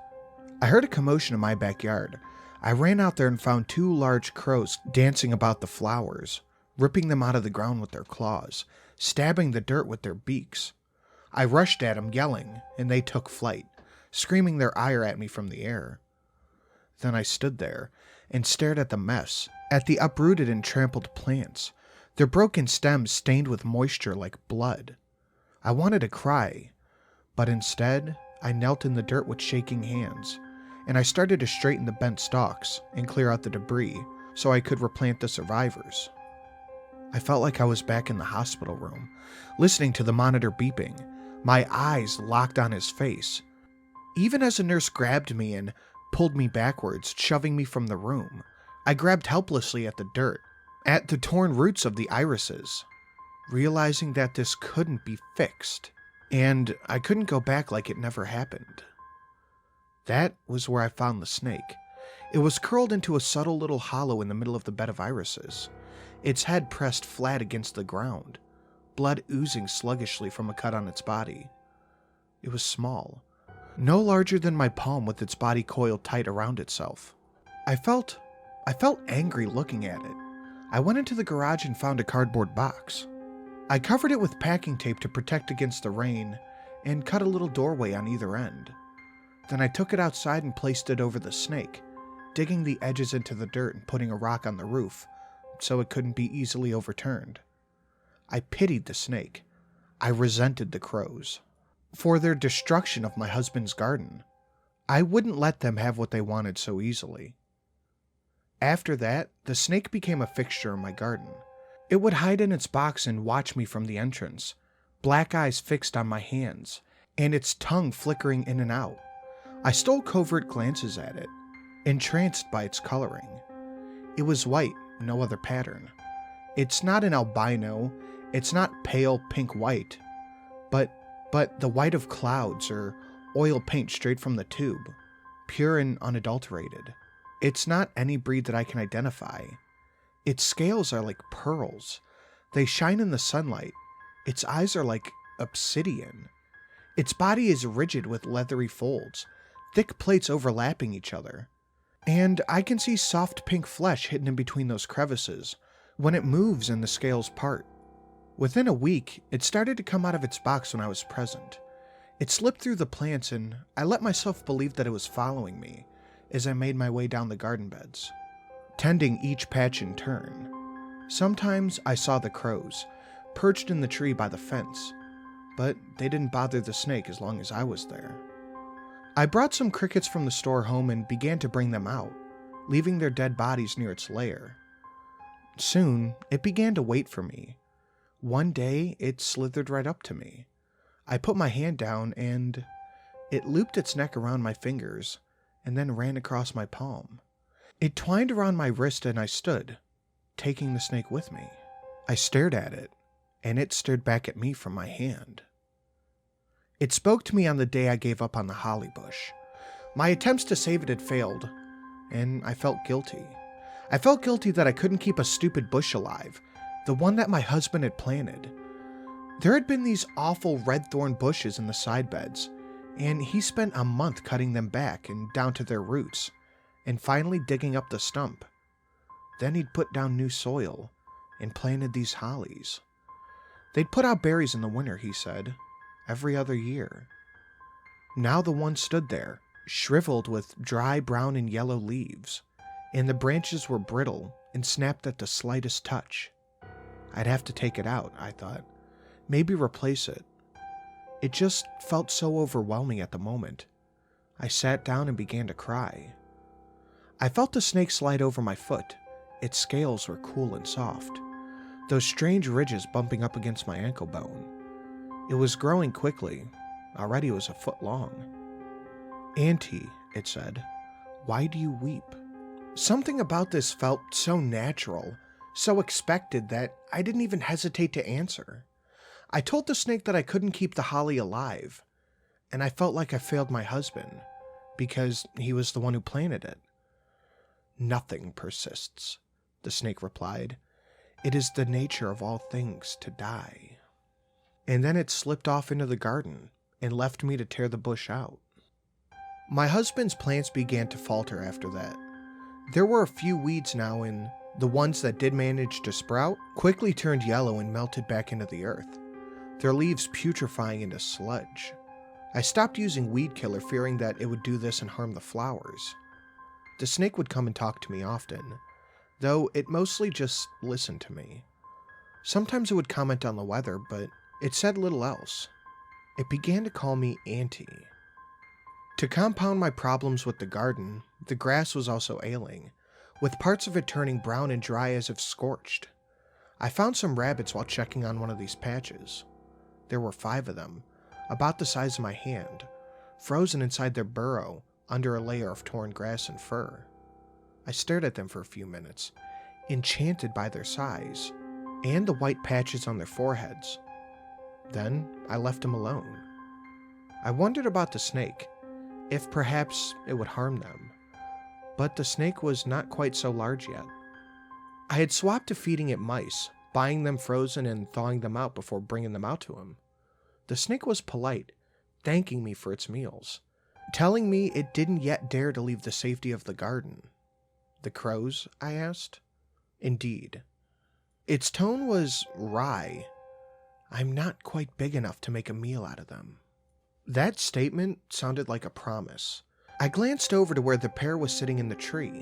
Speaker 1: I heard a commotion in my backyard. I ran out there and found 2 large crows dancing about the flowers, ripping them out of the ground with their claws, stabbing the dirt with their beaks. I rushed at them, yelling, and they took flight, screaming their ire at me from the air. Then I stood there and stared at the mess, at the uprooted and trampled plants, their broken stems stained with moisture like blood. I wanted to cry, but instead, I knelt in the dirt with shaking hands, and I started to straighten the bent stalks and clear out the debris so I could replant the survivors. I felt like I was back in the hospital room, listening to the monitor beeping, my eyes locked on his face. Even as a nurse grabbed me and pulled me backwards, shoving me from the room, I grabbed helplessly at the dirt, at the torn roots of the irises, realizing that this couldn't be fixed, and I couldn't go back like it never happened. That was where I found the snake. It was curled into a subtle little hollow in the middle of the bed of irises, its head pressed flat against the ground, blood oozing sluggishly from a cut on its body. It was small, no larger than my palm, with its body coiled tight around itself. I felt angry looking at it. I went into the garage and found a cardboard box. I covered it with packing tape to protect against the rain and cut a little doorway on either end. Then I took it outside and placed it over the snake, digging the edges into the dirt and putting a rock on the roof so it couldn't be easily overturned. I pitied the snake. I resented the crows for their destruction of my husband's garden. I wouldn't let them have what they wanted so easily. After that, the snake became a fixture in my garden. It would hide in its box and watch me from the entrance, black eyes fixed on my hands, and its tongue flickering in and out. I stole covert glances at it, entranced by its coloring. It was white, no other pattern. It's not an albino, it's not pale pink-white, but the white of clouds or oil paint straight from the tube, pure and unadulterated. It's not any breed that I can identify. Its scales are like pearls. They shine in the sunlight. Its eyes are like obsidian. Its body is rigid with leathery folds, thick plates overlapping each other. And I can see soft pink flesh hidden in between those crevices when it moves and the scales part. Within a week, it started to come out of its box when I was present. It slipped through the plants and I let myself believe that it was following me as I made my way down the garden beds, tending each patch in turn. Sometimes I saw the crows, perched in the tree by the fence, but they didn't bother the snake as long as I was there. I brought some crickets from the store home and began to bring them out, leaving their dead bodies near its lair. Soon, it began to wait for me. One day, it slithered right up to me. I put my hand down and it looped its neck around my fingers and then ran across my palm. It twined around my wrist and I stood, taking the snake with me. I stared at it, and it stared back at me from my hand. It spoke to me on the day I gave up on the holly bush. My attempts to save it had failed, and I felt guilty. I felt guilty that I couldn't keep a stupid bush alive, the one that my husband had planted. There had been these awful red thorn bushes in the side beds, and he spent a month cutting them back and down to their roots, and finally digging up the stump. Then he'd put down new soil and planted these hollies. They'd put out berries in the winter, he said, every other year. Now the one stood there, shriveled with dry brown and yellow leaves, and the branches were brittle and snapped at the slightest touch. I'd have to take it out, I thought. Maybe replace it. It just felt so overwhelming at the moment. I sat down and began to cry. I felt the snake slide over my foot. Its scales were cool and soft, those strange ridges bumping up against my ankle bone. It was growing quickly. Already it was a foot long. "Auntie," it said, "why do you weep?" Something about this felt so natural, so expected that I didn't even hesitate to answer. I told the snake that I couldn't keep the holly alive, and I felt like I failed my husband, because he was the one who planted it. "Nothing persists," the snake replied. "It is the nature of all things to die." And then it slipped off into the garden and left me to tear the bush out. My husband's plants began to falter after that. There were a few weeds now, and the ones that did manage to sprout quickly turned yellow and melted back into the earth, their leaves putrefying into sludge. I stopped using weed killer, fearing that it would do this and harm the flowers. The snake would come and talk to me often, though it mostly just listened to me. Sometimes it would comment on the weather, but it said little else. It began to call me Auntie. To compound my problems with the garden, the grass was also ailing, with parts of it turning brown and dry as if scorched. I found some rabbits while checking on one of these patches. There were 5 of them, about the size of my hand, frozen inside their burrow under a layer of torn grass and fur. I stared at them for a few minutes, enchanted by their size, and the white patches on their foreheads. Then I left them alone. I wondered about the snake, if perhaps it would harm them, but the snake was not quite so large yet. I had swapped to feeding it mice, buying them frozen and thawing them out before bringing them out to him. The snake was polite, thanking me for its meals, telling me it didn't yet dare to leave the safety of the garden. "The crows?" I asked. "Indeed." Its tone was wry. "I'm not quite big enough to make a meal out of them." That statement sounded like a promise. I glanced over to where the pair was sitting in the tree,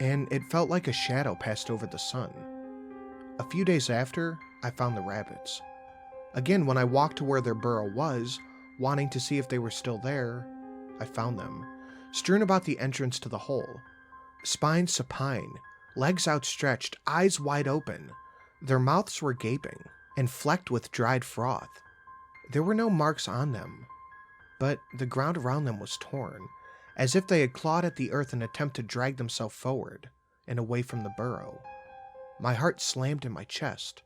Speaker 1: and it felt like a shadow passed over the sun. A few days after, I found the rabbits. Again, when I walked to where their burrow was, wanting to see if they were still there, I found them, strewn about the entrance to the hole. Spines supine, legs outstretched, eyes wide open. Their mouths were gaping and flecked with dried froth. There were no marks on them, but the ground around them was torn, as if they had clawed at the earth in an attempt to drag themselves forward and away from the burrow. My heart slammed in my chest.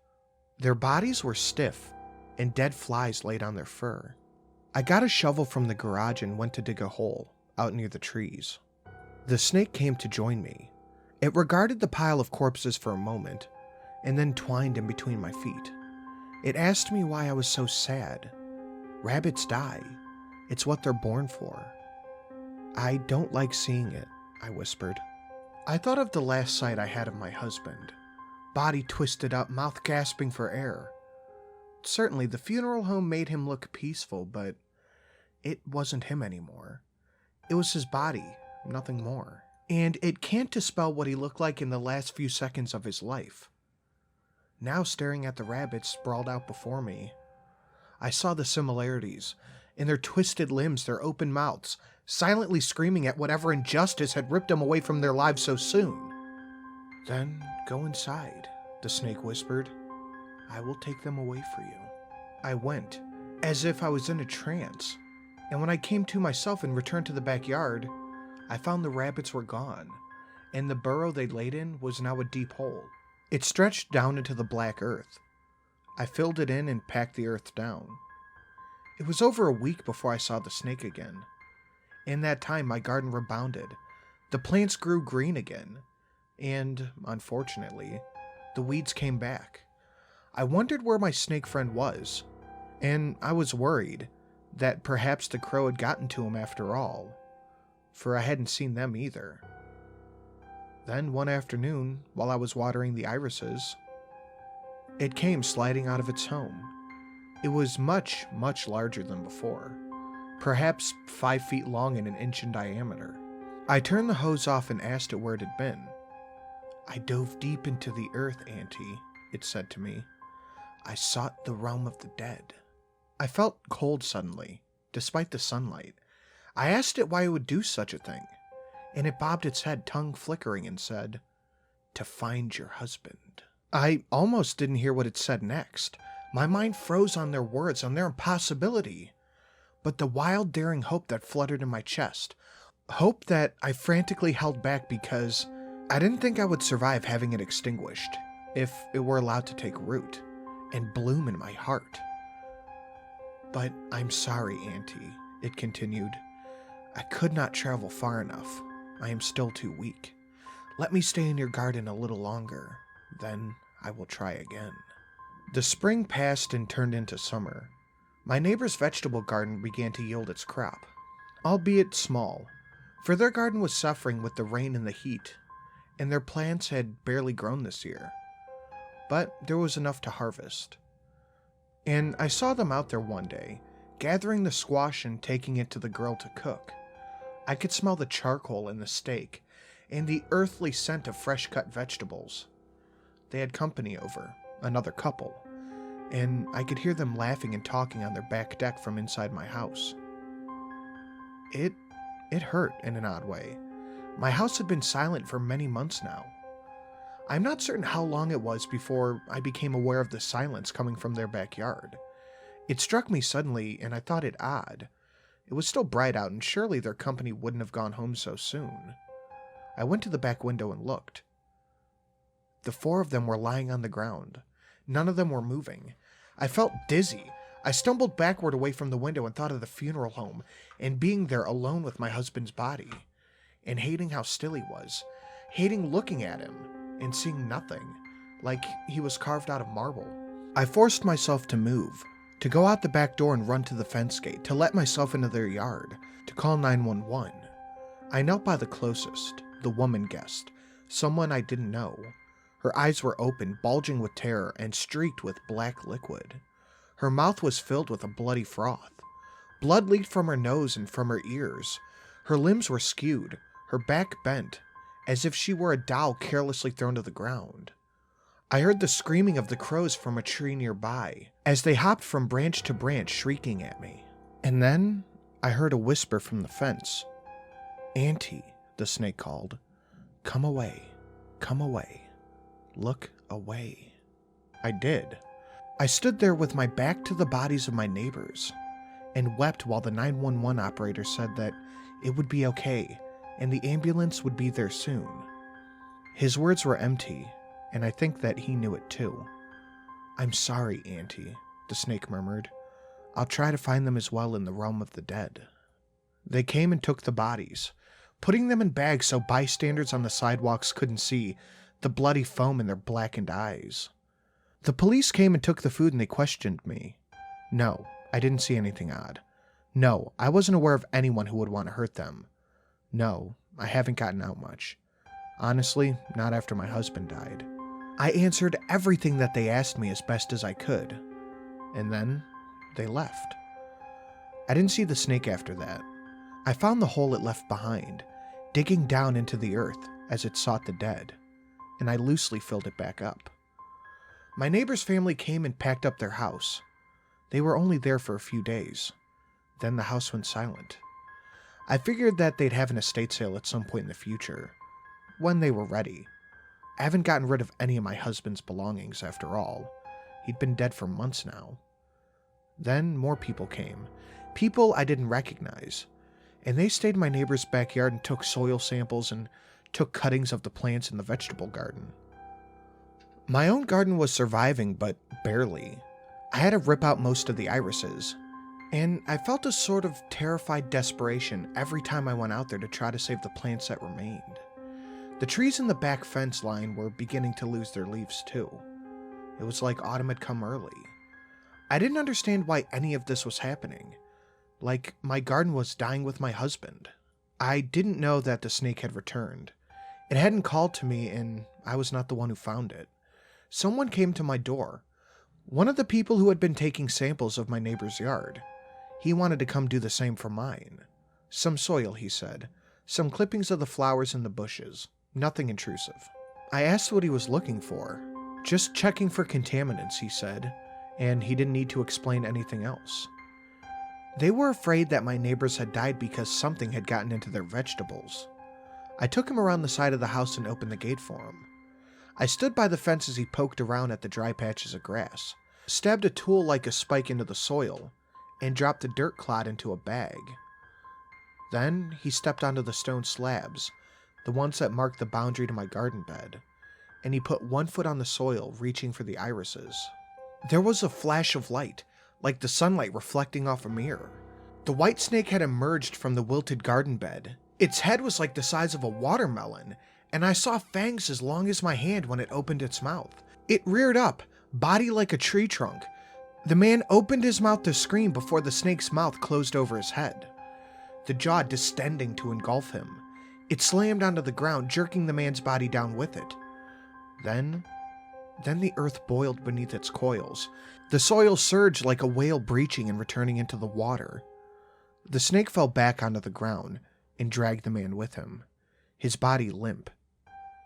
Speaker 1: Their bodies were stiff, and dead flies laid on their fur. I got a shovel from the garage and went to dig a hole out near the trees. The snake came to join me. It regarded the pile of corpses for a moment, and then twined in between my feet. It asked me why I was so sad. Rabbits die. It's what they're born for. "I don't like seeing it," I whispered. I thought of the last sight I had of my husband. Body twisted up, mouth gasping for air. Certainly, the funeral home made him look peaceful, but it wasn't him anymore. It was his body, nothing more. And it can't dispel what he looked like in the last few seconds of his life. Now, staring at the rabbits sprawled out before me, I saw the similarities. In their twisted limbs, their open mouths, silently screaming at whatever injustice had ripped them away from their lives so soon. "Then go inside," the snake whispered. "I will take them away for you." I went, as if I was in a trance, and when I came to myself and returned to the backyard, I found the rabbits were gone, and the burrow they'd laid in was now a deep hole. It stretched down into the black earth. I filled it in and packed the earth down. It was over a week before I saw the snake again. In that time, my garden rebounded. The plants grew green again, and, unfortunately, the weeds came back. I wondered where my snake friend was, and I was worried. that perhaps the crow had gotten to him after all, for I hadn't seen them either. Then one afternoon, while I was watering the irises, it came sliding out of its home. It was much, much larger than before, perhaps 5 feet long and an inch in diameter. I turned the hose off and asked it where it had been. "I dove deep into the earth, Auntie," it said to me. "I sought the realm of the dead." I felt cold suddenly, despite the sunlight. I asked it why it would do such a thing, and it bobbed its head, tongue flickering, and said, "To find your husband." I almost didn't hear what it said next. My mind froze on their words, on their impossibility. But the wild, daring hope that fluttered in my chest, hope that I frantically held back because I didn't think I would survive having it extinguished if it were allowed to take root and bloom in my heart. "But I'm sorry, Auntie," it continued. "I could not travel far enough. I am still too weak. Let me stay in your garden a little longer, then I will try again." The spring passed and turned into summer. My neighbor's vegetable garden began to yield its crop, albeit small, for their garden was suffering with the rain and the heat, and their plants had barely grown this year. But there was enough to harvest. And I saw them out there one day, gathering the squash and taking it to the grill to cook. I could smell the charcoal in the steak, and the earthly scent of fresh-cut vegetables. They had company over, another couple, and I could hear them laughing and talking on their back deck from inside my house. It hurt in an odd way. My house had been silent for many months now. I'm not certain how long it was before I became aware of the silence coming from their backyard. It struck me suddenly, and I thought it odd. It was still bright out, and surely their company wouldn't have gone home so soon. I went to the back window and looked. The 4 of them were lying on the ground. None of them were moving. I felt dizzy. I stumbled backward away from the window and thought of the funeral home, and being there alone with my husband's body, and hating how still he was, hating looking at him, and seeing nothing, like he was carved out of marble. I forced myself to move, to go out the back door and run to the fence gate, to let myself into their yard, to call 911. I knelt by the closest, the woman guest, someone I didn't know. Her eyes were open, bulging with terror, and streaked with black liquid. Her mouth was filled with a bloody froth. Blood leaked from her nose and from her ears. Her limbs were skewed, her back bent, as if she were a doll carelessly thrown to the ground. I heard the screaming of the crows from a tree nearby, as they hopped from branch to branch, shrieking at me. And then I heard a whisper from the fence. "Auntie," the snake called. "Come away, come away. Look away." I did. I stood there with my back to the bodies of my neighbors, and wept while the 911 operator said that it would be okay, and the ambulance would be there soon. His words were empty, and I think that he knew it too. "I'm sorry, Auntie," the snake murmured. "I'll try to find them as well in the realm of the dead." They came and took the bodies, putting them in bags so bystanders on the sidewalks couldn't see the bloody foam in their blackened eyes. The police came and took the food, and they questioned me. No, I didn't see anything odd. No, I wasn't aware of anyone who would want to hurt them. No, I haven't gotten out much. Honestly, not after my husband died. I answered everything that they asked me as best as I could. And then, they left. I didn't see the snake after that. I found the hole it left behind, digging down into the earth as it sought the dead, and I loosely filled it back up. My neighbor's family came and packed up their house. They were only there for a few days. Then the house went silent. I figured that they'd have an estate sale at some point in the future, when they were ready. I haven't gotten rid of any of my husband's belongings after all. He'd been dead for months now. Then more people came, people I didn't recognize, and they stayed in my neighbor's backyard and took soil samples and took cuttings of the plants in the vegetable garden. My own garden was surviving, but barely. I had to rip out most of the irises, and I felt a sort of terrified desperation every time I went out there to try to save the plants that remained. The trees in the back fence line were beginning to lose their leaves too. It was like autumn had come early. I didn't understand why any of this was happening. like my garden was dying with my husband. I didn't know that the snake had returned. It hadn't called to me, and I was not the one who found it. Someone came to my door. One of the people who had been taking samples of my neighbor's yard. He wanted to come do the same for mine. Some soil, he said. Some clippings of the flowers in the bushes. Nothing intrusive. I asked what he was looking for. Just checking for contaminants, he said, and he didn't need to explain anything else. They were afraid that my neighbors had died because something had gotten into their vegetables. I took him around the side of the house and opened the gate for him. I stood by the fence as he poked around at the dry patches of grass, stabbed a tool like a spike into the soil, and dropped a dirt clod into a bag. Then he stepped onto the stone slabs, the ones that marked the boundary to my garden bed, and he put one foot on the soil, reaching for the irises. There was a flash of light, like the sunlight reflecting off a mirror. The white snake had emerged from the wilted garden bed. Its head was like the size of a watermelon, and I saw fangs as long as my hand when it opened its mouth. It reared up, body like a tree trunk. The man opened his mouth to scream before the snake's mouth closed over his head, the jaw distending to engulf him. It slammed onto the ground, jerking the man's body down with it. Then the earth boiled beneath its coils. The soil surged like a whale breaching and returning into the water. The snake fell back onto the ground and dragged the man with him, his body limp.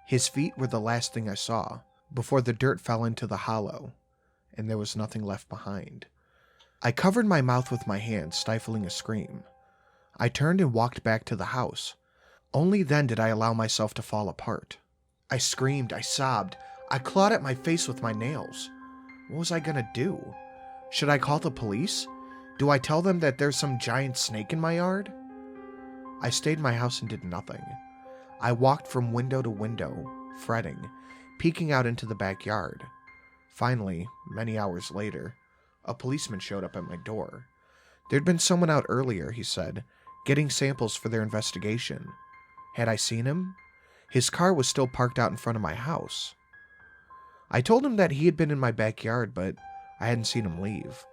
Speaker 1: His feet were the last thing I saw, before the dirt fell into the hollow, and there was nothing left behind. I covered my mouth with my hand, stifling a scream. I turned and walked back to the house. Only then did I allow myself to fall apart. I screamed, I sobbed, I clawed at my face with my nails. What was I gonna do? Should I call the police? Do I tell them that there's some giant snake in my yard? I stayed in my house and did nothing. I walked from window to window, fretting, peeking out into the backyard. Finally, many hours later, a policeman showed up at my door. There'd been someone out earlier, he said, getting samples for their investigation. Had I seen him? His car was still parked out in front of my house. I told him that he had been in my backyard, but I hadn't seen him leave.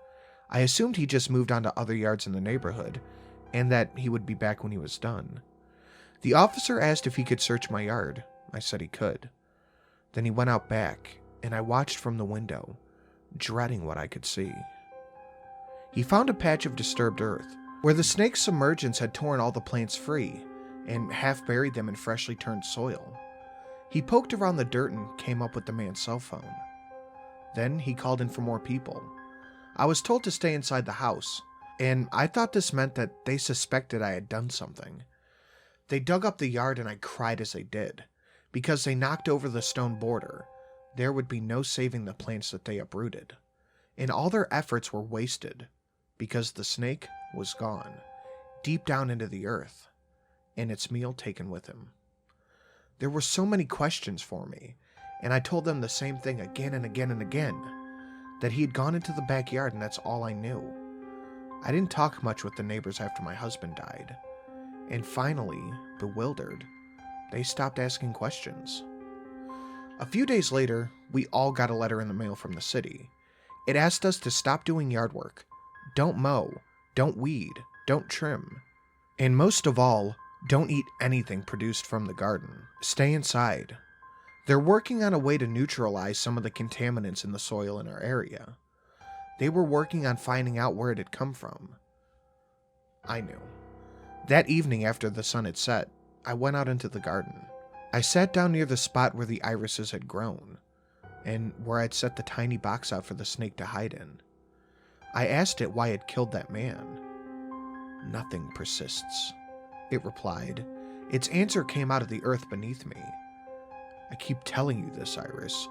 Speaker 1: I assumed he just moved on to other yards in the neighborhood, and that he would be back when he was done. The officer asked if he could search my yard. I said he could. Then he went out back, and I watched from the window, dreading what I could see. He found a patch of disturbed earth, where the snake's submergence had torn all the plants free, and half buried them in freshly turned soil. He poked around the dirt and came up with the man's cell phone. Then he called in for more people. I was told to stay inside the house, and I thought this meant that they suspected I had done something. They dug up the yard and I cried as they did, because they knocked over the stone border. There would be no saving the plants that they uprooted, and all their efforts were wasted, because the snake was gone, deep down into the earth, and its meal taken with him. There were so many questions for me, and I told them the same thing again and again and again, that he had gone into the backyard and that's all I knew. I didn't talk much with the neighbors after my husband died, and finally, bewildered, they stopped asking questions. A few days later, we all got a letter in the mail from the city. It asked us to stop doing yard work, don't mow, don't weed, don't trim, and most of all, don't eat anything produced from the garden. Stay inside. They're working on a way to neutralize some of the contaminants in the soil in our area. They were working on finding out where it had come from. I knew. That evening after the sun had set, I went out into the garden. I sat down near the spot where the irises had grown, and where I'd set the tiny box out for the snake to hide in. I asked it why it killed that man. Nothing persists, it replied. Its answer came out of the earth beneath me. I keep telling you this, Iris.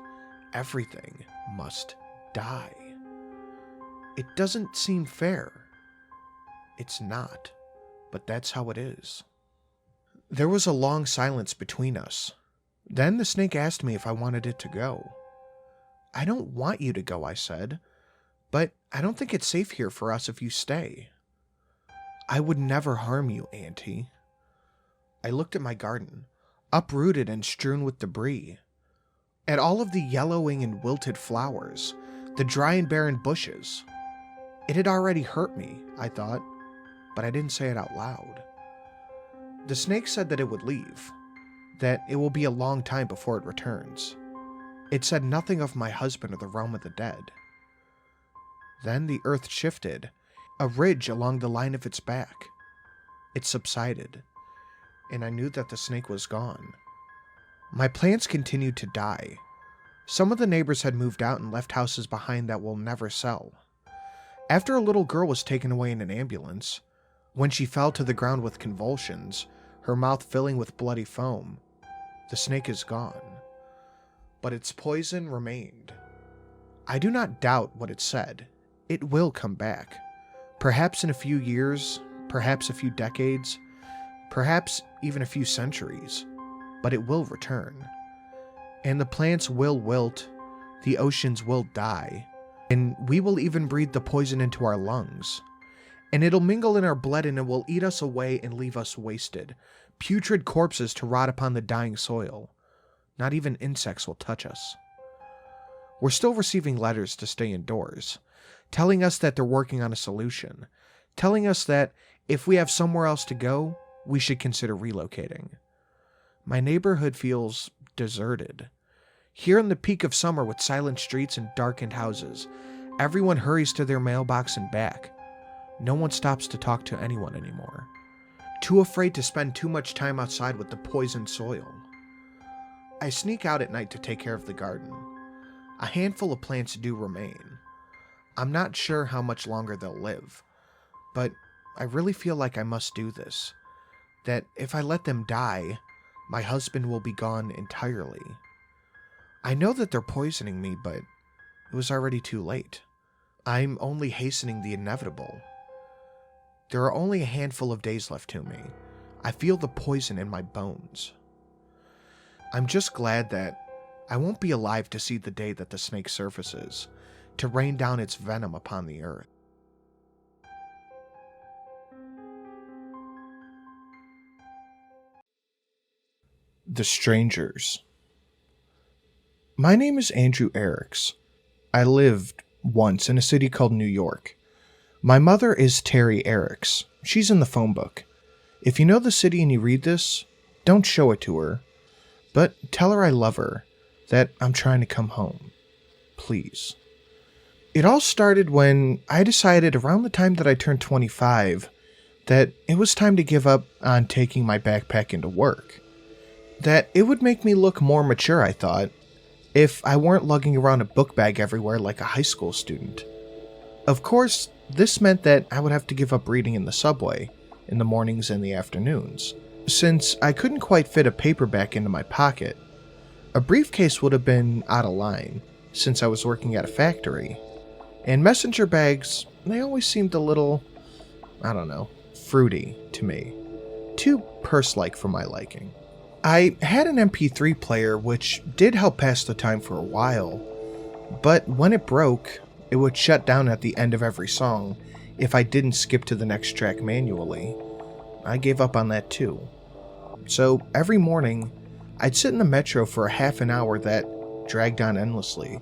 Speaker 1: Everything must die. It doesn't seem fair. It's not, but that's how it is. There was a long silence between us. Then the snake asked me if I wanted it to go. I don't want you to go, I said, but I don't think it's safe here for us if you stay. I would never harm you, Auntie. I looked at my garden, uprooted and strewn with debris, at all of the yellowing and wilted flowers, the dry and barren bushes. It had already hurt me, I thought, but I didn't say it out loud. The snake said that it would leave, that it will be a long time before it returns. It said nothing of my husband or the realm of the dead. Then the earth shifted, a ridge along the line of its back. It subsided, and I knew that the snake was gone. My plants continued to die. Some of the neighbors had moved out and left houses behind that will never sell. After a little girl was taken away in an ambulance, when she fell to the ground with convulsions, her mouth filling with bloody foam, the snake is gone. But its poison remained. I do not doubt what it said. It will come back. Perhaps in a few years, perhaps a few decades, perhaps even a few centuries, but it will return. And the plants will wilt, the oceans will die, and we will even breathe the poison into our lungs. And it'll mingle in our blood and it will eat us away and leave us wasted, putrid corpses to rot upon the dying soil. Not even insects will touch us. We're still receiving letters to stay indoors, telling us that they're working on a solution, telling us that if we have somewhere else to go, we should consider relocating. My neighborhood feels deserted. Here in the peak of summer with silent streets and darkened houses, everyone hurries to their mailbox and back. No one stops to talk to anyone anymore. Too afraid to spend too much time outside with the poisoned soil. I sneak out at night to take care of the garden. A handful of plants do remain. I'm not sure how much longer they'll live, but I really feel like I must do this. That if I let them die, my husband will be gone entirely. I know that they're poisoning me, but it was already too late. I'm only hastening the inevitable. There are only a handful of days left to me. I feel the poison in my bones. I'm just glad that I won't be alive to see the day that the snake surfaces, to rain down its venom upon the earth. The Strangers. My name is Andrew Eriks. I lived once in a city called New York. My mother is Terry Eriks. She's in the phone book. If you know the city and you read this, don't show it to her. But tell her I love her, that I'm trying to come home. Please. It all started when I decided around the time that I turned 25 that it was time to give up on taking my backpack into work. That it would make me look more mature, I thought, if I weren't lugging around a book bag everywhere like a high school student. Of course, this meant that I would have to give up reading in the subway, in the mornings and the afternoons, since I couldn't quite fit a paperback into my pocket. A briefcase would have been out of line, since I was working at a factory, and messenger bags, they always seemed a little, fruity to me. Too purse-like for my liking. I had an MP3 player which did help pass the time for a while, but when it broke, it would shut down at the end of every song if I didn't skip to the next track manually. I gave up on that too. So every morning, I'd sit in the metro for a half an hour that dragged on endlessly,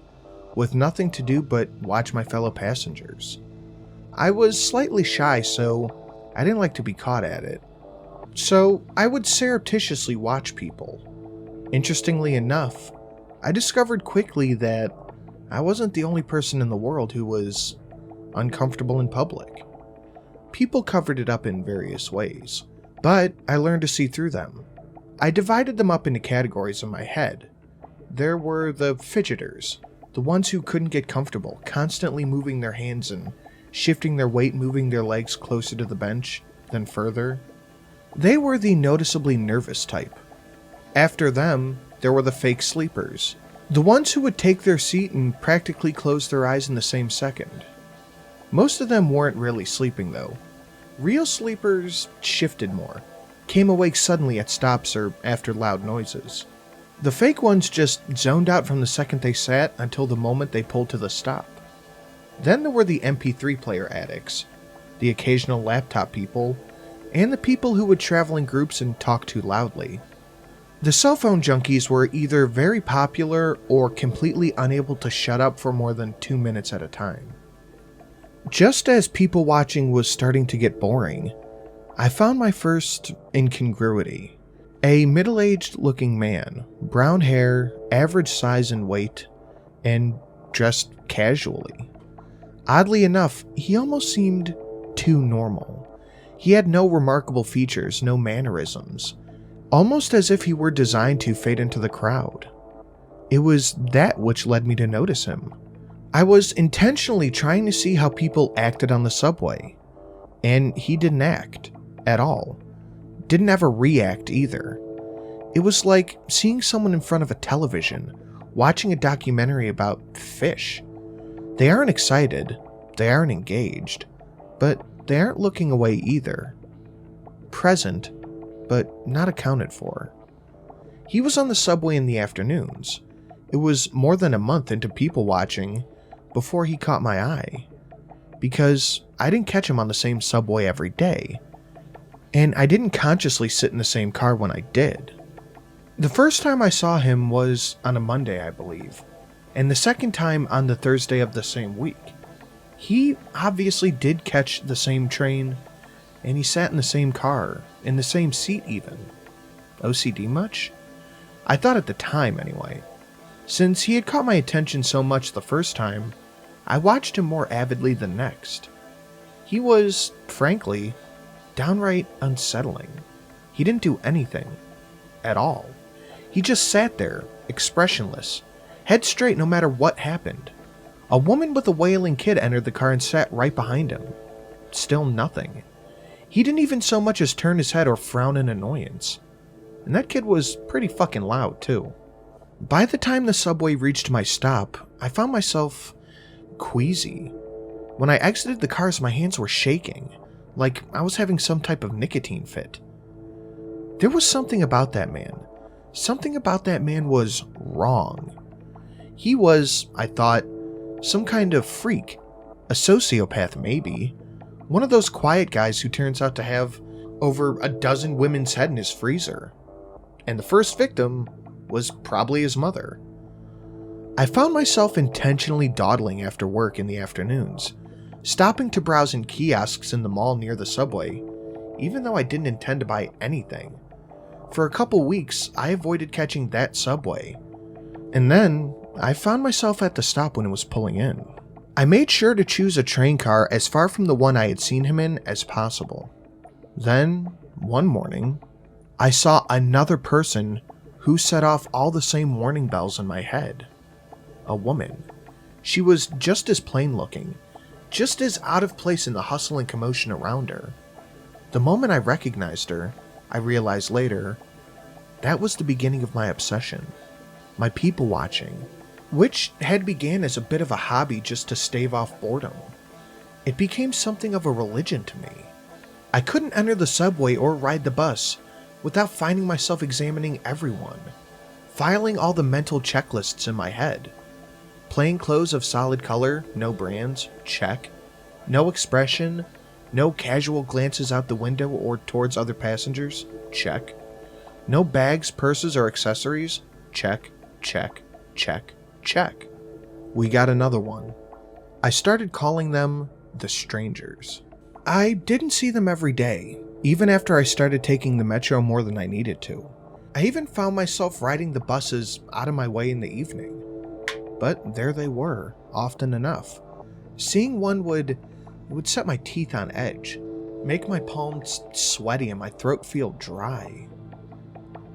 Speaker 1: with nothing to do but watch my fellow passengers. I was slightly shy, so I didn't like to be caught at it. So I would surreptitiously watch people. Interestingly enough, I discovered quickly that I wasn't the only person in the world who was uncomfortable in public. People covered it up in various ways, but I learned to see through them. I divided them up into categories in my head. There were the fidgeters, the ones who couldn't get comfortable, constantly moving their hands and shifting their weight, moving their legs closer to the bench, then further. They were the noticeably nervous type. After them, there were the fake sleepers, the ones who would take their seat and practically close their eyes in the same second. Most of them weren't really sleeping though. Real sleepers shifted more, came awake suddenly at stops or after loud noises. The fake ones just zoned out from the second they sat until the moment they pulled to the stop. Then there were the MP3 player addicts, the occasional laptop people, and the people who would travel in groups and talk too loudly. The cell phone junkies were either very popular or completely unable to shut up for more than 2 minutes at a time. Just as people watching was starting to get boring, I found my first incongruity. A middle-aged looking man, brown hair, average size and weight, and dressed casually. Oddly enough, he almost seemed too normal. He had no remarkable features, no mannerisms, almost as if he were designed to fade into the crowd. It was that which led me to notice him. I was intentionally trying to see how people acted on the subway, and he didn't act at all. Didn't ever react either. It was like seeing someone in front of a television, watching a documentary about fish. They aren't excited, they aren't engaged, but they aren't looking away either. Present, but not accounted for. He was on the subway in the afternoons. It was more than a month into people watching before he caught my eye, because I didn't catch him on the same subway every day, and I didn't consciously sit in the same car when I did. The first time I saw him was on a Monday, I believe, and the second time on the Thursday of the same week. He obviously did catch the same train, and he sat in the same car, in the same seat even. OCD much? I thought at the time anyway. Since he had caught my attention so much the first time, I watched him more avidly the next. He was, frankly, downright unsettling. He didn't do anything. At all. He just sat there, expressionless, head straight no matter what happened. A woman with a wailing kid entered the car and sat right behind him. Still nothing. He didn't even so much as turn his head or frown in annoyance. And that kid was pretty fucking loud, too. By the time the subway reached my stop, I found myself queasy. When I exited the cars, my hands were shaking, like I was having some type of nicotine fit. There was something about that man. Something about that man was wrong. He was, I thought, some kind of freak. A sociopath, maybe. One of those quiet guys who turns out to have over a dozen women's head in his freezer. And the first victim was probably his mother. I found myself intentionally dawdling after work in the afternoons, stopping to browse in kiosks in the mall near the subway, even though I didn't intend to buy anything. For a couple weeks, I avoided catching that subway. And then, I found myself at the stop when it was pulling in. I made sure to choose a train car as far from the one I had seen him in as possible. Then, one morning, I saw another person who set off all the same warning bells in my head. A woman. She was just as plain looking, just as out of place in the hustle and commotion around her. The moment I recognized her, I realized later, that was the beginning of my obsession. My people watching, which had began as a bit of a hobby just to stave off boredom. It became something of a religion to me. I couldn't enter the subway or ride the bus without finding myself examining everyone, filing all the mental checklists in my head. Plain clothes of solid color, no brands, check. No expression, no casual glances out the window or towards other passengers, check. No bags, purses, or accessories, check, check, check, check. We got another one. I started calling them the strangers. I didn't see them every day, even after I started taking the metro more than I needed to. I even found myself riding the buses out of my way in the evening. But there they were, often enough. Seeing one would set my teeth on edge, make my palms sweaty and my throat feel dry.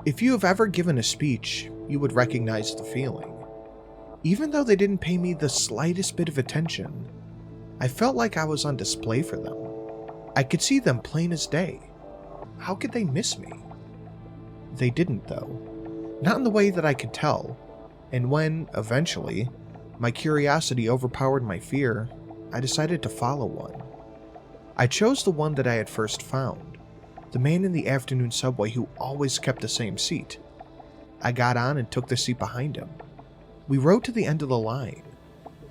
Speaker 1: If you have ever given a speech, you would recognize the feeling. Even though they didn't pay me the slightest bit of attention, I felt like I was on display for them. I could see them plain as day. How could they miss me? They didn't, though. Not in the way that I could tell. And when, eventually, my curiosity overpowered my fear, I decided to follow one. I chose the one that I had first found, the man in the afternoon subway who always kept the same seat. I got on and took the seat behind him. We rode to the end of the line.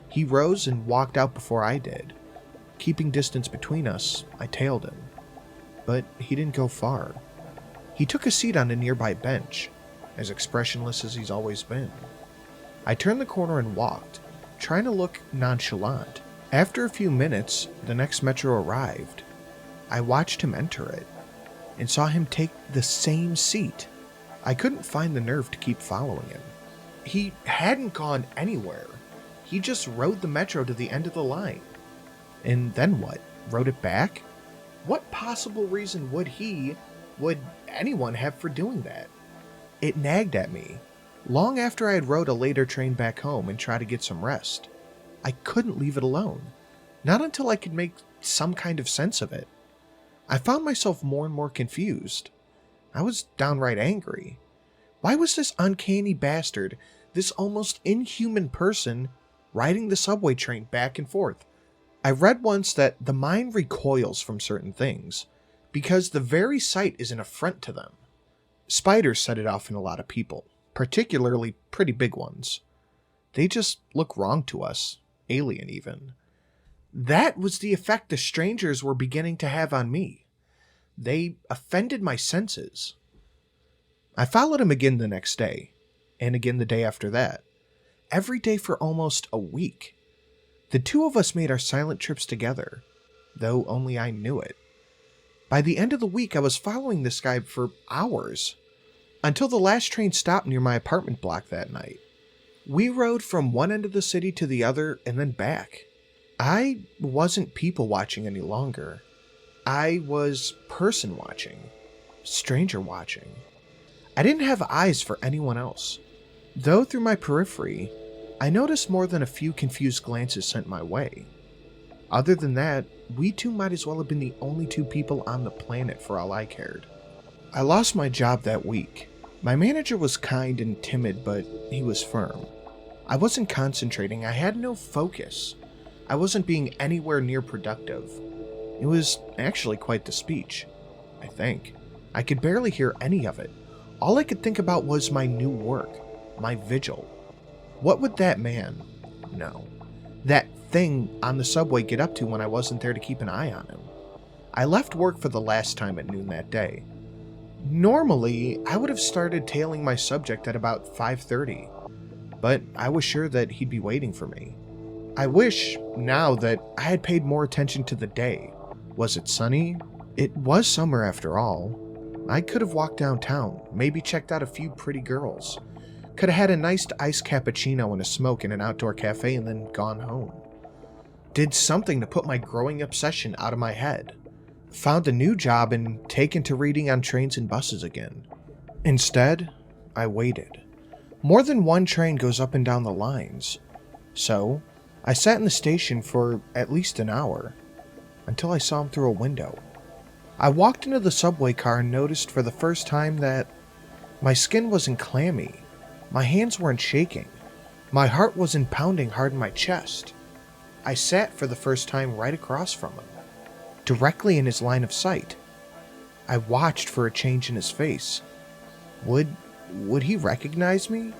Speaker 1: He rose and walked out before I did. Keeping distance between us, I tailed him. But he didn't go far. He took a seat on a nearby bench, as expressionless as he's always been. I turned the corner and walked, trying to look nonchalant, After a few minutes, the next metro arrived. I watched him enter it and saw him take the same seat. I couldn't find the nerve to keep following him. He hadn't gone anywhere. He just rode the metro to the end of the line. And then what? Rode it back? What possible reason would anyone have for doing that? It nagged at me. Long after I had rode a later train back home and tried to get some rest, I couldn't leave it alone. Not until I could make some kind of sense of it. I found myself more and more confused. I was downright angry. Why was this uncanny bastard, this almost inhuman person, riding the subway train back and forth? I read once that the mind recoils from certain things because the very sight is an affront to them. Spiders set it off in a lot of people, particularly pretty big ones. They just look wrong to us, alien even. That was the effect the strangers were beginning to have on me. They offended my senses. I followed him again the next day, and again the day after that. Every day for almost a week. The two of us made our silent trips together, though only I knew it. By the end of the week, I was following this guy for hours, until the last train stopped near my apartment block that night. We rode from one end of the city to the other and then back. I wasn't people watching any longer. I was person watching, stranger watching. I didn't have eyes for anyone else, though through my periphery, I noticed more than a few confused glances sent my way. Other than that, we two might as well have been the only two people on the planet for all I cared. I lost my job that week. My manager was kind and timid, but he was firm. I wasn't concentrating, I had no focus. I wasn't being anywhere near productive. It was actually quite the speech, I think. I could barely hear any of it. All I could think about was my new work, my vigil. What would that man, no, that thing on the subway get up to when I wasn't there to keep an eye on him? I left work for the last time at noon that day. Normally, I would have started tailing my subject at about 5:30, but I was sure that he'd be waiting for me. I wish, now, that I had paid more attention to the day. Was it sunny? It was summer after all. I could have walked downtown, maybe checked out a few pretty girls. Could have had a nice iced cappuccino and a smoke in an outdoor cafe and then gone home. Did something to put my growing obsession out of my head. Found a new job and taken to reading on trains and buses again. Instead, I waited. More than one train goes up and down the lines. So, I sat in the station for at least an hour, until I saw him through a window. I walked into the subway car and noticed for the first time that my skin wasn't clammy. My hands weren't shaking. My heart wasn't pounding hard in my chest. I sat for the first time right across from him, directly in his line of sight. I watched for a change in his face. Would he recognize me?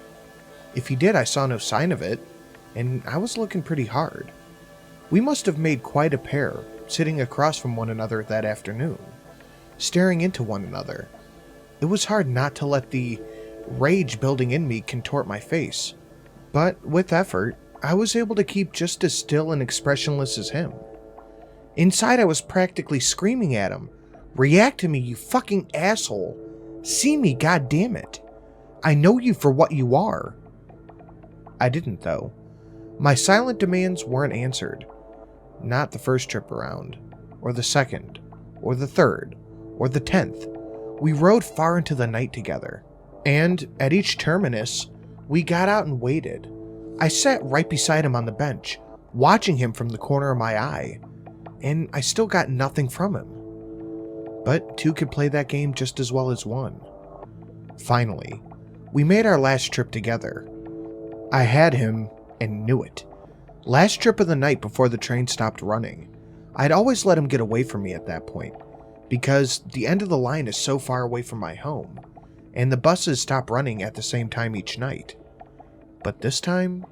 Speaker 1: If he did, I saw no sign of it, and I was looking pretty hard. We must have made quite a pair, sitting across from one another that afternoon, staring into one another. It was hard not to let the rage building in me contort my face, but with effort, I was able to keep just as still and expressionless as him. Inside, I was practically screaming at him, "React to me, you fucking asshole! See me, goddammit! I know you for what you are!" I didn't, though. My silent demands weren't answered. Not the first trip around, or the second, or the third, or the 10th. We rode far into the night together, and at each terminus, we got out and waited. I sat right beside him on the bench, watching him from the corner of my eye, and I still got nothing from him. But two could play that game just as well as one. Finally, we made our last trip together. I had him and knew it. Last trip of the night before the train stopped running. I'd always let him get away from me at that point, because the end of the line is so far away from my home, and the buses stop running at the same time each night. But this time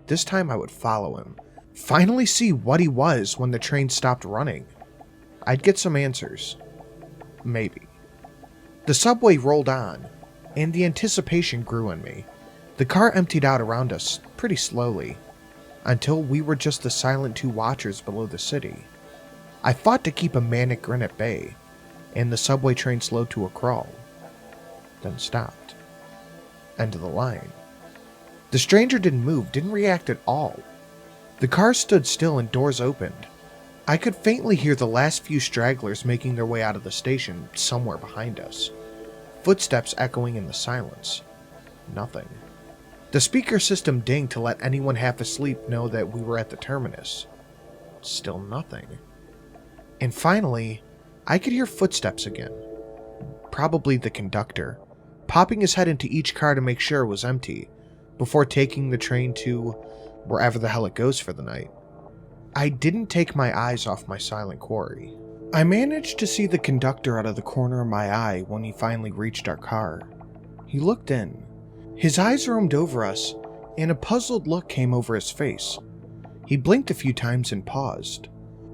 Speaker 1: I would follow him, finally see what he was when the train stopped running. I'd get some answers. Maybe. The subway rolled on, and the anticipation grew in me. The car emptied out around us pretty slowly. until we were just the silent two watchers below the city. I fought to keep a manic grin at bay, and the subway train slowed to a crawl, then stopped. End of the line. The stranger didn't move, didn't react at all. The car stood still and doors opened. I could faintly hear the last few stragglers making their way out of the station somewhere behind us. Footsteps echoing in the silence. Nothing. The speaker system dinged to let anyone half asleep know that we were at the terminus. Still nothing. And finally, I could hear footsteps again. Probably the conductor, popping his head into each car to make sure it was empty, before taking the train to wherever the hell it goes for the night. I didn't take my eyes off my silent quarry. I managed to see the conductor out of the corner of my eye when he finally reached our car. He looked in. His eyes roamed over us, and a puzzled look came over his face. He blinked a few times and paused.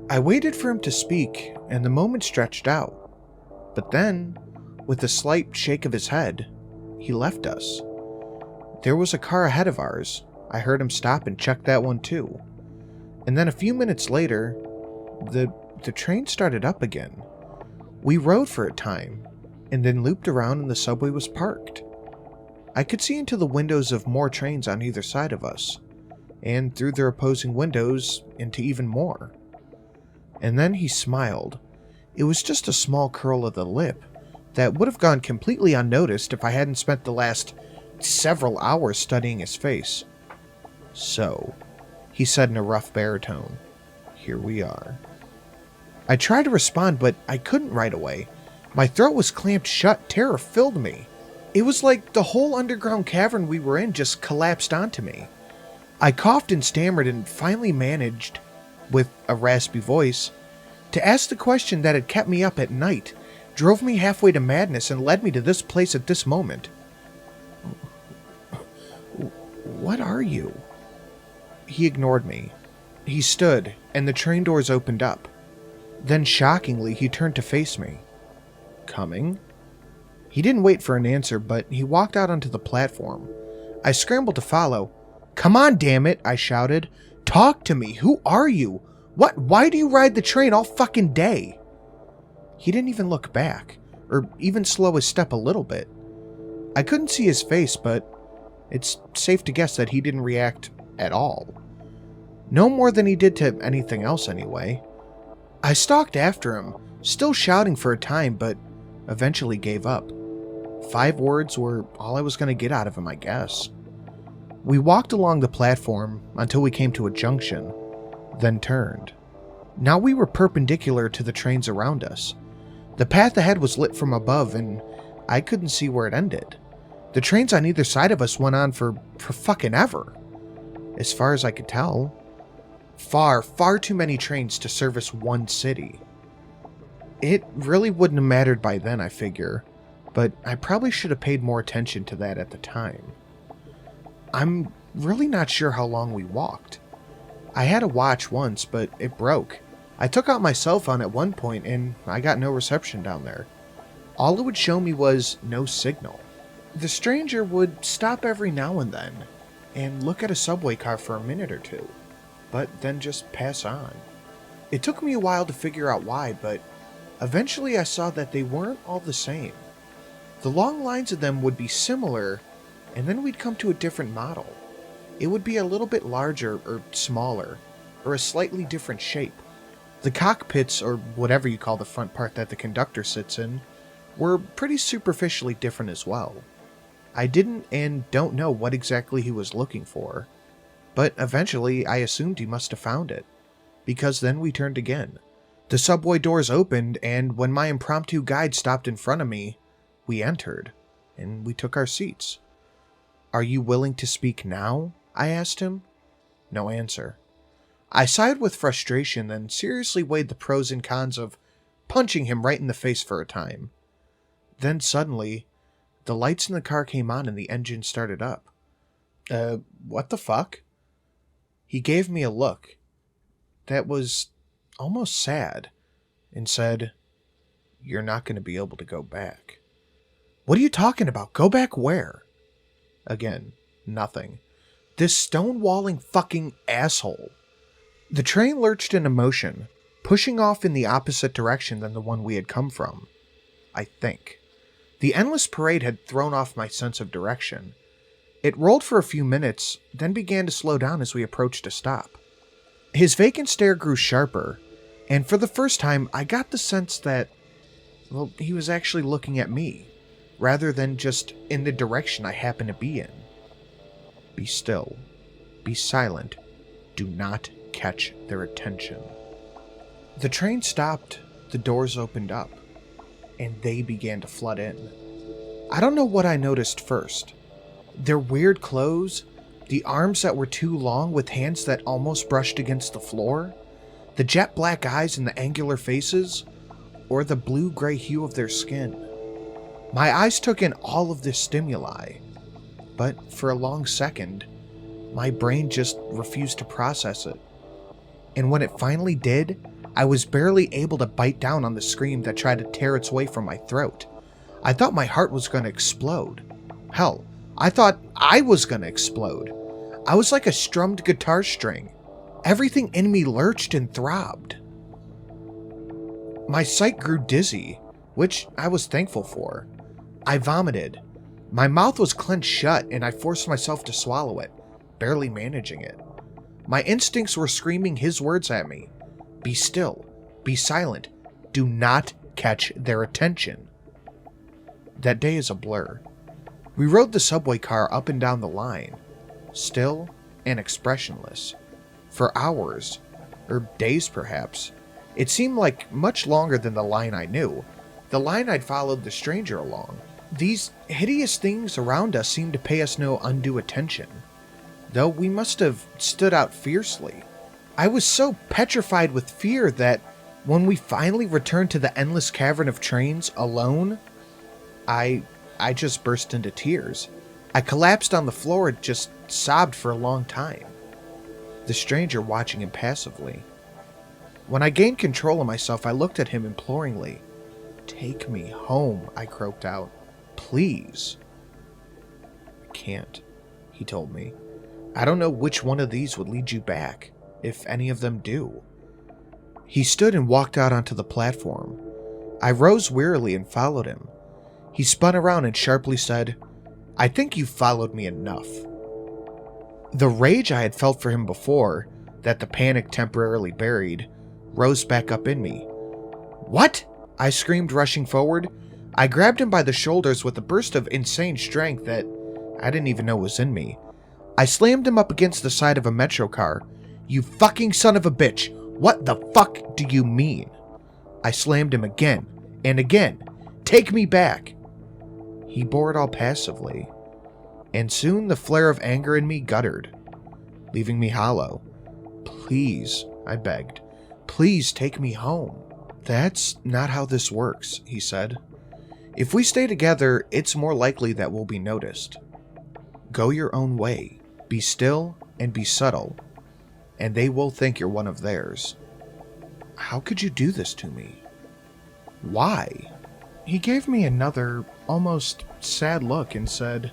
Speaker 1: I waited for him to speak, and the moment stretched out. But then, with a slight shake of his head, he left us. There was a car ahead of ours. I heard him stop and check that one too. And then a few minutes later, the train started up again. We rode for a time, and then looped around and the subway was parked. I could see into the windows of more trains on either side of us, and through their opposing windows into even more. And then he smiled. It was just a small curl of the lip that would have gone completely unnoticed if I hadn't spent the last several hours studying his face. "So," he said in a rough baritone, "here we are." I tried to respond, but I couldn't right away. My throat was clamped shut. Terror filled me. It was like the whole underground cavern we were in just collapsed onto me. I coughed and stammered and finally managed, with a raspy voice, to ask the question that had kept me up at night, drove me halfway to madness, and led me to this place at this moment. "What are you?" He ignored me. He stood, and the train doors opened up. Then, shockingly, he turned to face me. "Coming?" He didn't wait for an answer, but he walked out onto the platform. I scrambled to follow. "Come on, damn it," I shouted. "Talk to me. Who are you? Why do you ride the train all fucking day?" He didn't even look back, or even slow his step a little bit. I couldn't see his face, but it's safe to guess that he didn't react at all. No more than he did to anything else anyway. I stalked after him, still shouting for a time, but eventually gave up. 5 words were all I was going to get out of him, I guess. We walked along the platform until we came to a junction, then turned. Now we were perpendicular to the trains around us. The path ahead was lit from above, and I couldn't see where it ended. The trains on either side of us went on for fucking ever. As far as I could tell. Far too many trains to service one city. It really wouldn't have mattered by then, I figure, but I probably should have paid more attention to that at the time. I'm really not sure how long we walked. I had a watch once, but it broke. I took out my cell phone at one point, and I got no reception down there. All it would show me was no signal. The stranger would stop every now and then, and look at a subway car for a minute or two, but then just pass on. It took me a while to figure out why, but eventually I saw that they weren't all the same. The long lines of them would be similar, and then we'd come to a different model. It would be a little bit larger or smaller, or a slightly different shape. The cockpits, or whatever you call the front part that the conductor sits in, were pretty superficially different as well. I didn't and don't know what exactly he was looking for, but eventually I assumed he must have found it, because then we turned again. The subway doors opened, and when my impromptu guide stopped in front of me, we entered, and we took our seats. "Are you willing to speak now?" I asked him. No answer. I sighed with frustration, then seriously weighed the pros and cons of punching him right in the face for a time. Then suddenly, the lights in the car came on and the engine started up. What the fuck? He gave me a look that was almost sad and said, "You're not going to be able to go back." "What are you talking about? Go back where?" Again, nothing. This stonewalling fucking asshole. The train lurched into motion, pushing off in the opposite direction than the one we had come from. I think. The endless parade had thrown off my sense of direction. It rolled for a few minutes, then began to slow down as we approached a stop. His vacant stare grew sharper, and for the first time I got the sense that, well, he was actually looking at me, rather than just in the direction I happened to be in. Be still. Be silent. Do not catch their attention. The train stopped, the doors opened up, and they began to flood in. I don't know what I noticed first. Their weird clothes, the arms that were too long with hands that almost brushed against the floor, the jet black eyes and the angular faces, or the blue-gray hue of their skin. My eyes took in all of this stimuli, but for a long second, my brain just refused to process it. And when it finally did, I was barely able to bite down on the scream that tried to tear its way from my throat. I thought my heart was going to explode. Hell, I thought I was going to explode. I was like a strummed guitar string. Everything in me lurched and throbbed. My sight grew dizzy, which I was thankful for. I vomited. My mouth was clenched shut and I forced myself to swallow it, barely managing it. My instincts were screaming his words at me. Be still. Be silent. Do not catch their attention. That day is a blur. We rode the subway car up and down the line, still and expressionless, for hours, or days perhaps. It seemed like much longer than the line I knew, the line I'd followed the stranger along. These hideous things around us seemed to pay us no undue attention, though we must have stood out fiercely. I was so petrified with fear that when we finally returned to the endless cavern of trains alone, I just burst into tears. I collapsed on the floor and just sobbed for a long time, the stranger watching impassively. When I gained control of myself, I looked at him imploringly. Take me home, I croaked out. Please. I can't, he told me. I don't know which one of these would lead you back, if any of them do. He stood and walked out onto the platform. I rose wearily and followed him. He spun around and sharply said, I think you've followed me enough. The rage I had felt for him before, that the panic temporarily buried, rose back up in me. What? I screamed, rushing forward. I grabbed him by the shoulders with a burst of insane strength that I didn't even know was in me. I slammed him up against the side of a metro car. You fucking son of a bitch! What the fuck do you mean? I slammed him again and again. Take me back! He bore it all passively, and soon the flare of anger in me guttered, leaving me hollow. Please, I begged. Please take me home. That's not how this works, he said. If we stay together, it's more likely that we'll be noticed. Go your own way. Be still and be subtle, and they will think you're one of theirs. How could you do this to me? Why? He gave me another, almost sad look and said,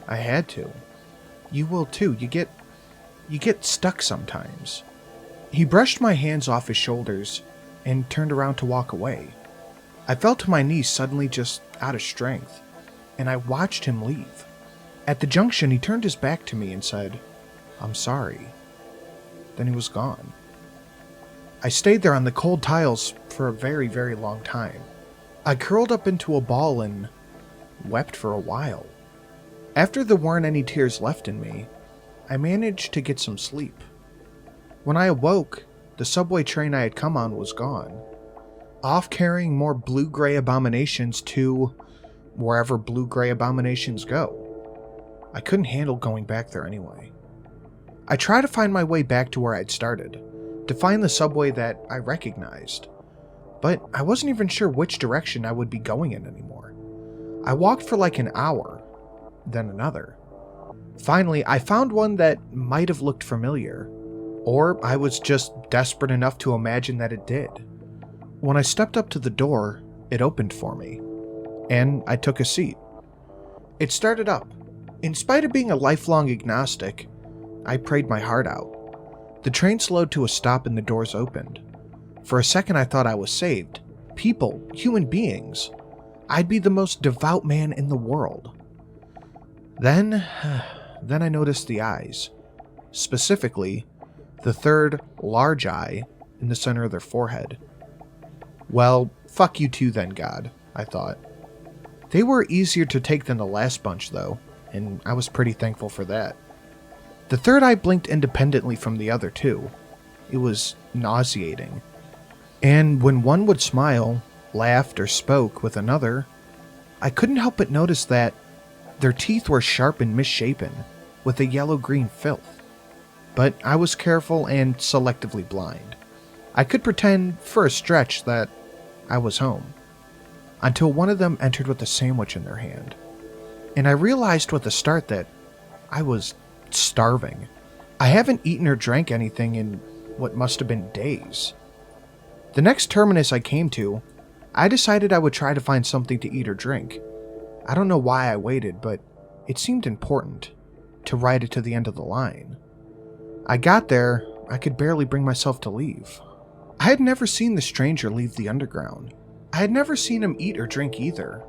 Speaker 1: I had to. You will too. You get stuck sometimes. He brushed my hands off his shoulders and turned around to walk away. I fell to my knees suddenly, just out of strength, and I watched him leave. At the junction, he turned his back to me and said, I'm sorry. Then he was gone. I stayed there on the cold tiles for a very, very long time. I curled up into a ball and wept for a while. After there weren't any tears left in me, I managed to get some sleep. When I awoke, the subway train I had come on was gone, off carrying more blue-gray abominations to wherever blue-gray abominations go. I couldn't handle going back there anyway. I tried to find my way back to where I'd started, to find the subway that I recognized, but I wasn't even sure which direction I would be going in anymore. I walked for like an hour, then another. Finally, I found one that might have looked familiar, or I was just desperate enough to imagine that it did. When I stepped up to the door, it opened for me, and I took a seat. It started up. In spite of being a lifelong agnostic, I prayed my heart out. The train slowed to a stop and the doors opened. For a second I thought I was saved. People, human beings. I'd be the most devout man in the world. Then I noticed the eyes. Specifically, the third large eye in the center of their forehead. Well, fuck you too then, God, I thought. They were easier to take than the last bunch though, and I was pretty thankful for that. The third eye blinked independently from the other two. It was nauseating. And when one would smile, laughed, or spoke with another, I couldn't help but notice that their teeth were sharp and misshapen, with a yellow-green filth. But I was careful and selectively blind. I could pretend, for a stretch, that I was home. Until one of them entered with a sandwich in their hand. And I realized with a start that I was starving. I haven't eaten or drank anything in what must have been days. The next terminus I came to, I decided I would try to find something to eat or drink. I don't know why I waited, but it seemed important to ride it to the end of the line. I got there, I could barely bring myself to leave. I had never seen the stranger leave the underground. I had never seen him eat or drink either,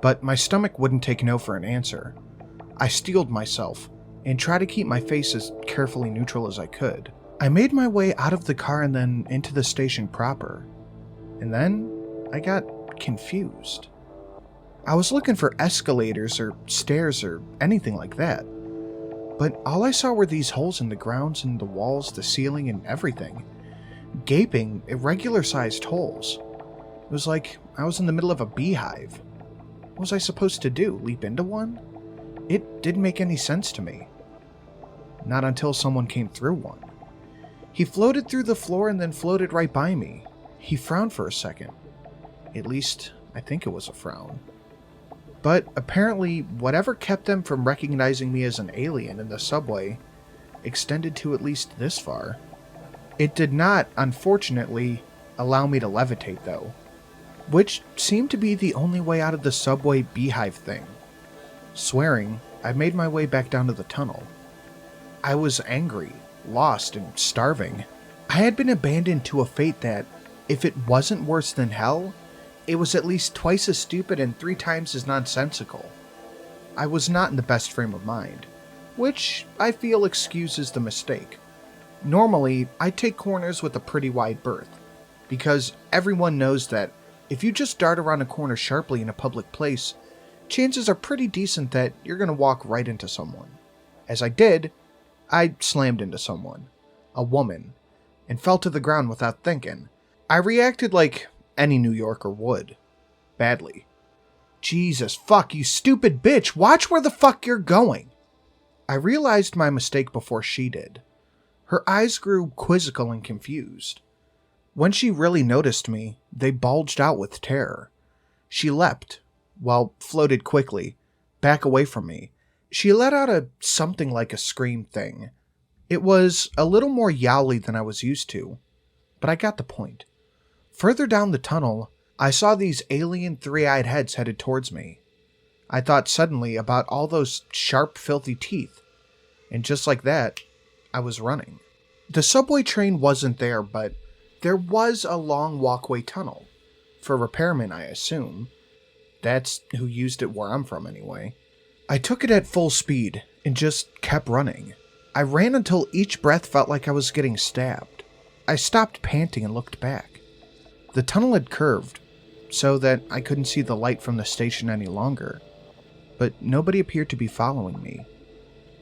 Speaker 1: but my stomach wouldn't take no for an answer. I steeled myself and tried to keep my face as carefully neutral as I could. I made my way out of the car and then into the station proper. And then I got confused. I was looking for escalators or stairs or anything like that. But all I saw were these holes in the grounds and the walls, the ceiling, and everything. Gaping, irregular-sized holes. It was like I was in the middle of a beehive. What was I supposed to do, leap into one? It didn't make any sense to me. Not until someone came through one. He floated through the floor and then floated right by me. He frowned for a second. At least, I think it was a frown. But apparently, whatever kept them from recognizing me as an alien in the subway extended to at least this far. It did not, unfortunately, allow me to levitate though, which seemed to be the only way out of the subway beehive thing. Swearing, I made my way back down to the tunnel. I was angry, lost, and starving. I had been abandoned to a fate that, if it wasn't worse than hell, it was at least twice as stupid and 3 times as nonsensical. I was not in the best frame of mind, which I feel excuses the mistake. Normally, I take corners with a pretty wide berth, because everyone knows that if you just dart around a corner sharply in a public place, chances are pretty decent that you're going to walk right into someone. As I did, I slammed into someone, a woman, and fell to the ground without thinking. I reacted like any New Yorker would. Badly. Jesus fuck, you stupid bitch, watch where the fuck you're going! I realized my mistake before she did. Her eyes grew quizzical and confused. When she really noticed me, they bulged out with terror. She leapt, floated quickly, back away from me. She let out something like a scream thing. It was a little more yowly than I was used to, but I got the point. Further down the tunnel, I saw these alien 3-eyed heads headed towards me. I thought suddenly about all those sharp, filthy teeth, and just like that, I was running. The subway train wasn't there, but there was a long walkway tunnel. For repairmen, I assume. That's who used it where I'm from anyway. I took it at full speed and just kept running. I ran until each breath felt like I was getting stabbed. I stopped panting and looked back. The tunnel had curved, so that I couldn't see the light from the station any longer, but nobody appeared to be following me.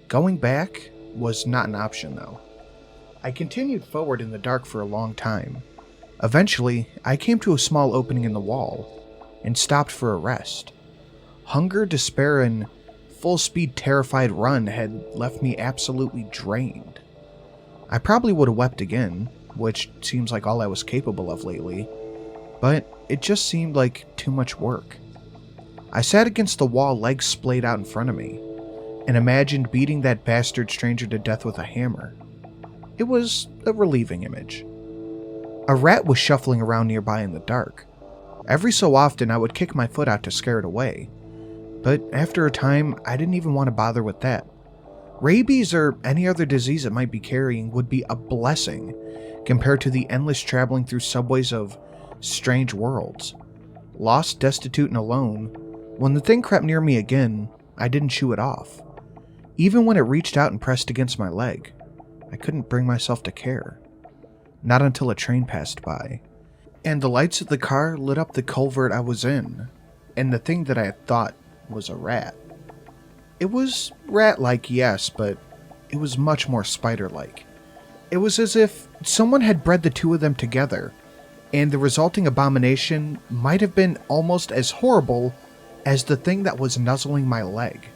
Speaker 1: Going back was not an option, though. I continued forward in the dark for a long time. Eventually, I came to a small opening in the wall, and stopped for a rest. Hunger, despair, and full-speed terrified run had left me absolutely drained. I probably would have wept again, which seems like all I was capable of lately, but it just seemed like too much work. I sat against the wall, legs splayed out in front of me, and imagined beating that bastard stranger to death with a hammer. It was a relieving image. A rat was shuffling around nearby in the dark. Every so often I would kick my foot out to scare it away, but after a time I didn't even want to bother with that. Rabies or any other disease it might be carrying would be a blessing compared to the endless traveling through subways of strange worlds. Lost, destitute, and alone, when the thing crept near me again, I didn't shoo it off. Even when it reached out and pressed against my leg, I couldn't bring myself to care. Not until a train passed by, and the lights of the car lit up the culvert I was in, and the thing that I had thought was a rat. It was rat-like, yes, but it was much more spider-like. It was as if someone had bred the two of them together, and the resulting abomination might have been almost as horrible as the thing that was nuzzling my leg.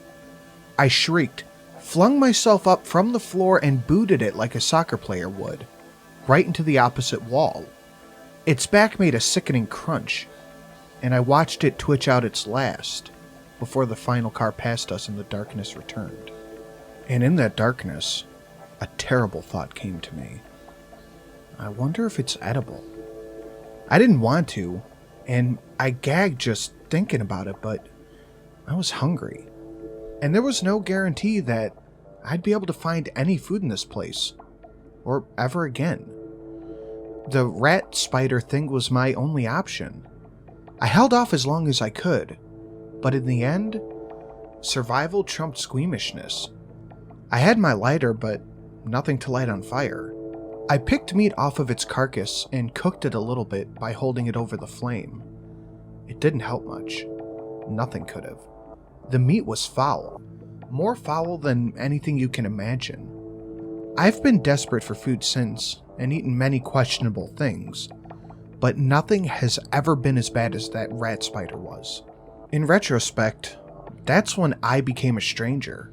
Speaker 1: I shrieked, flung myself up from the floor and booted it like a soccer player would, right into the opposite wall. Its back made a sickening crunch, and I watched it twitch out its last before the final car passed us and the darkness returned. And in that darkness, a terrible thought came to me. I wonder if it's edible. I didn't want to, and I gagged just thinking about it, but I was hungry. And there was no guarantee that I'd be able to find any food in this place, or ever again. The rat spider thing was my only option. I held off as long as I could, but in the end, survival trumped squeamishness. I had my lighter, but nothing to light on fire. I picked meat off of its carcass and cooked it a little bit by holding it over the flame. It didn't help much. Nothing could have. The meat was foul. More foul than anything you can imagine. I've been desperate for food since, and eaten many questionable things, but nothing has ever been as bad as that rat spider was. In retrospect, that's when I became a stranger.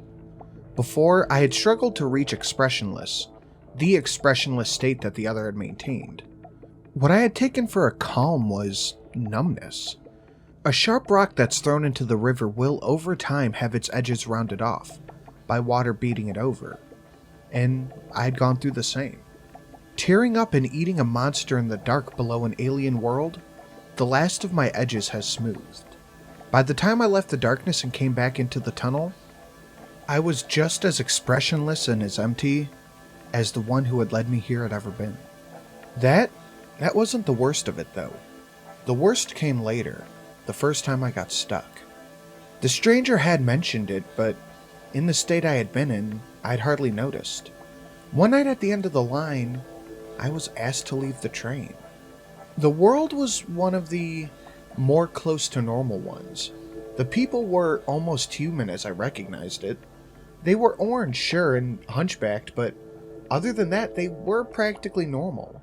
Speaker 1: Before, I had struggled to reach expressionless, the expressionless state that the other had maintained. What I had taken for a calm was numbness. A sharp rock that's thrown into the river will over time have its edges rounded off, by water beating it over, and I had gone through the same. Tearing up and eating a monster in the dark below an alien world, the last of my edges has smoothed. By the time I left the darkness and came back into the tunnel, I was just as expressionless and as empty as the one who had led me here had ever been. That wasn't the worst of it, though. The worst came later, the first time I got stuck. The stranger had mentioned it, but in the state I had been in, I'd hardly noticed. One night at the end of the line, I was asked to leave the train. The world was one of the more close to normal ones. The people were almost human as I recognized it. They were orange, sure, and hunchbacked, but other than that, they were practically normal.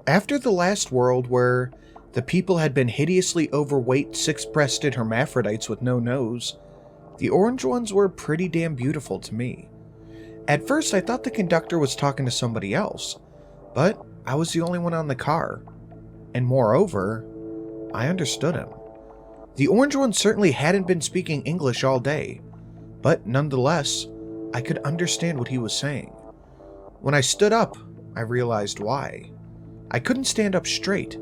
Speaker 1: After the last world, where the people had been hideously overweight, six-breasted hermaphrodites with no nose, the orange ones were pretty damn beautiful to me. At first, I thought the conductor was talking to somebody else, but I was the only one on the car. And moreover, I understood him. The orange one certainly hadn't been speaking English all day, but nonetheless, I could understand what he was saying. When I stood up, I realized why. I couldn't stand up straight.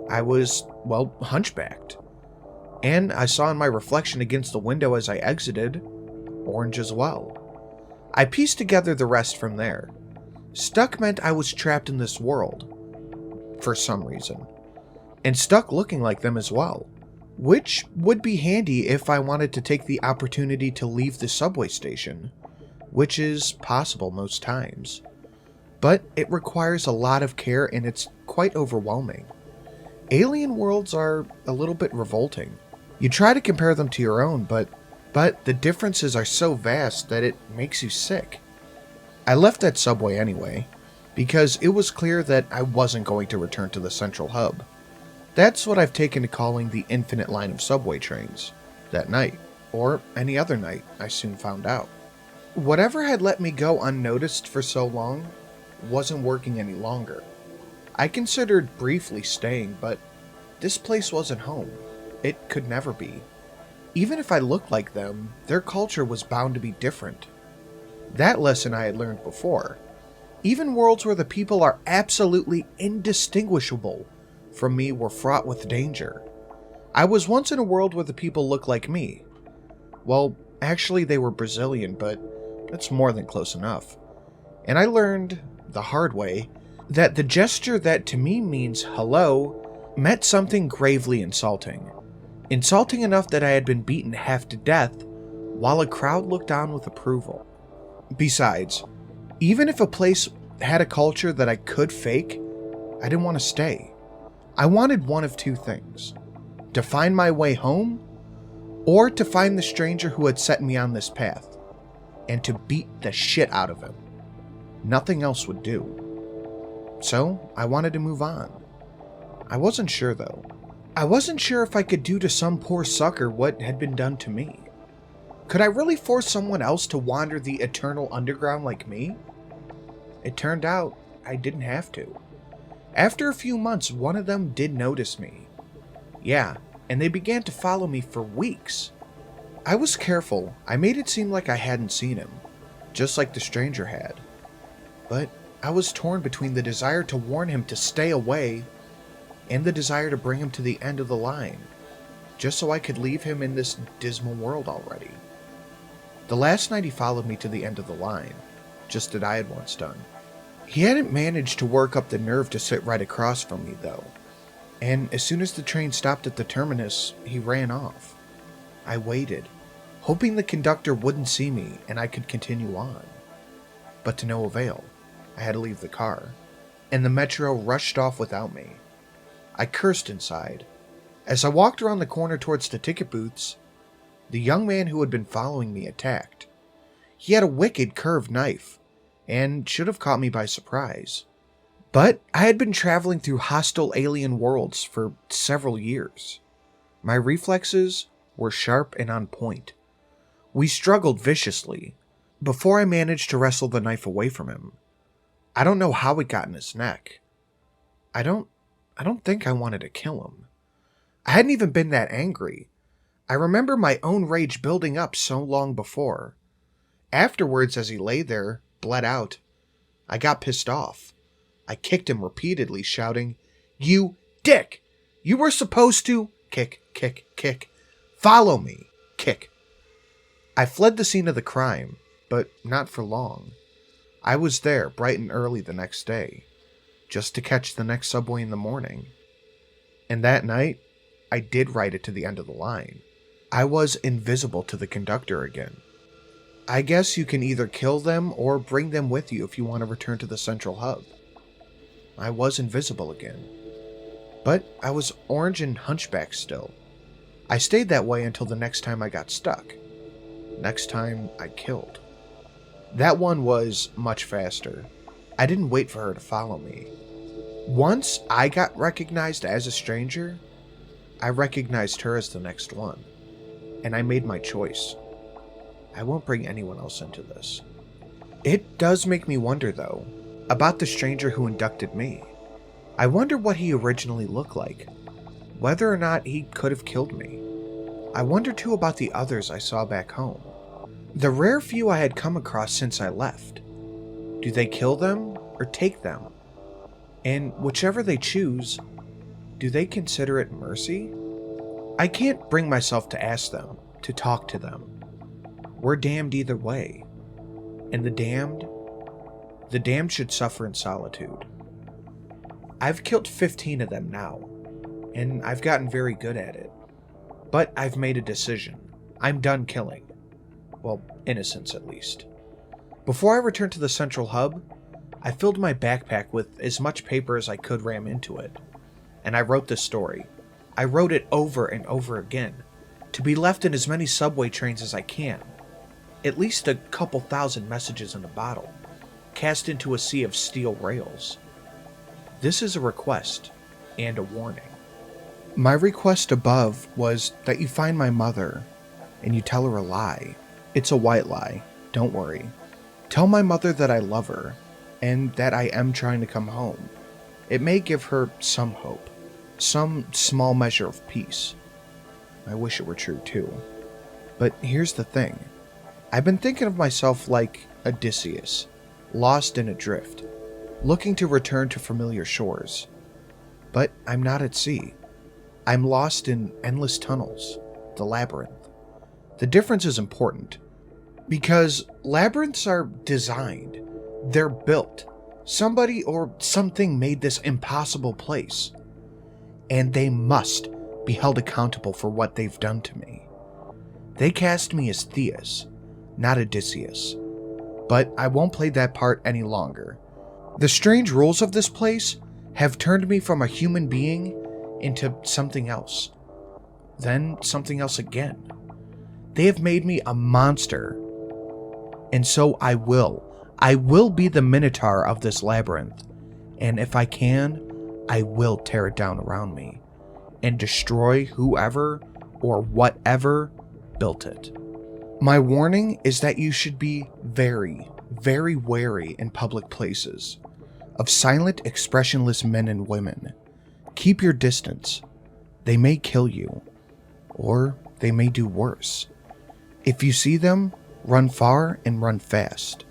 Speaker 1: I was, well, hunchbacked. And I saw in my reflection against the window as I exited, orange as well. I pieced together the rest from there. Stuck meant I was trapped in this world, for some reason, and stuck looking like them as well, which would be handy if I wanted to take the opportunity to leave the subway station, which is possible most times. But it requires a lot of care and it's quite overwhelming. Alien worlds are a little bit revolting. You try to compare them to your own, but the differences are so vast that it makes you sick. I left that subway anyway, because it was clear that I wasn't going to return to the central hub. That's what I've taken to calling the infinite line of subway trains, that night, or any other night, I soon found out. Whatever had let me go unnoticed for so long wasn't working any longer. I considered briefly staying, but this place wasn't home. It could never be. Even if I looked like them, their culture was bound to be different. That lesson I had learned before. Even worlds where the people are absolutely indistinguishable from me were fraught with danger. I was once in a world where the people looked like me. Well, actually they were Brazilian, but That's more than close enough. And I learned, the hard way, that the gesture that to me means hello meant something gravely insulting. Insulting enough that I had been beaten half to death while a crowd looked on with approval. Besides, even if a place had a culture that I could fake, I didn't want to stay. I wanted one of two things: to find my way home, or to find the stranger who had set me on this path, and to beat the shit out of him. Nothing else would do. So, I wanted to move on. I wasn't sure though. I wasn't sure if I could do to some poor sucker what had been done to me. Could I really force someone else to wander the eternal underground like me? It turned out I didn't have to. After a few months, one of them did notice me. Yeah, and they began to follow me for weeks. I was careful. I made it seem like I hadn't seen him, just like the stranger had. But I was torn between the desire to warn him to stay away and the desire to bring him to the end of the line, just so I could leave him in this dismal world already. The last night he followed me to the end of the line, just as I had once done. He hadn't managed to work up the nerve to sit right across from me though, and as soon as the train stopped at the terminus, he ran off. I waited, hoping the conductor wouldn't see me and I could continue on. But to no avail. I had to leave the car, and the metro rushed off without me. I cursed inside. As I walked around the corner towards the ticket booths, the young man who had been following me attacked. He had a wicked curved knife, and should have caught me by surprise. But I had been traveling through hostile alien worlds for several years. My reflexes were sharp and on point. We struggled viciously, before I managed to wrestle the knife away from him. I don't know how it got in his neck. I don't think I wanted to kill him. I hadn't even been that angry. I remember my own rage building up so long before. Afterwards, as he lay there, bled out, I got pissed off. I kicked him repeatedly, shouting, "You dick! You were supposed to..." Kick, kick, kick. "Follow me!" Kick. I fled the scene of the crime, but not for long. I was there bright and early the next day, just to catch the next subway in the morning. And that night, I did ride it to the end of the line. I was invisible to the conductor again. I guess you can either kill them or bring them with you if you want to return to the central hub. I was invisible again. But I was orange and hunchback still. I stayed that way until the next time I got stuck. Next time I killed. That one was much faster. I didn't wait for her to follow me. Once I got recognized as a stranger, I recognized her as the next one. And I made my choice. I won't bring anyone else into this. It does make me wonder, though, about the stranger who inducted me. I wonder what he originally looked like, whether or not he could have killed me. I wonder too about the others I saw back home. The rare few I had come across since I left. Do they kill them or take them? And whichever they choose, do they consider it mercy? I can't bring myself to ask them, to talk to them. We're damned either way. And the damned should suffer in solitude. I've killed 15 of them now, and I've gotten very good at it. But I've made a decision. I'm done killing. Well, innocents at least. Before I returned to the central hub, I filled my backpack with as much paper as I could ram into it, and I wrote this story. I wrote it over and over again, to be left in as many subway trains as I can. At least a couple thousand messages in a bottle, cast into a sea of steel rails. This is a request and a warning. My request above was that you find my mother, and you tell her a lie. It's a white lie, don't worry. Tell my mother that I love her, and that I am trying to come home. It may give her some hope, some small measure of peace. I wish it were true too. But here's the thing. I've been thinking of myself like Odysseus, lost and adrift, looking to return to familiar shores. But I'm not at sea. I'm lost in endless tunnels, the labyrinth. The difference is important. Because labyrinths are designed, they're built. Somebody or something made this impossible place, and they must be held accountable for what they've done to me. They cast me as Theus, not Odysseus, but I won't play that part any longer. The strange rules of this place have turned me from a human being into something else, then something else again. They have made me a monster, and so I will be the Minotaur of this labyrinth, and if I can, I will tear it down around me and destroy whoever or whatever built it. My warning is that you should be very, very wary in public places of silent, expressionless men and women. Keep your distance. They may kill you, or they may do worse. If you see them, run far and run fast.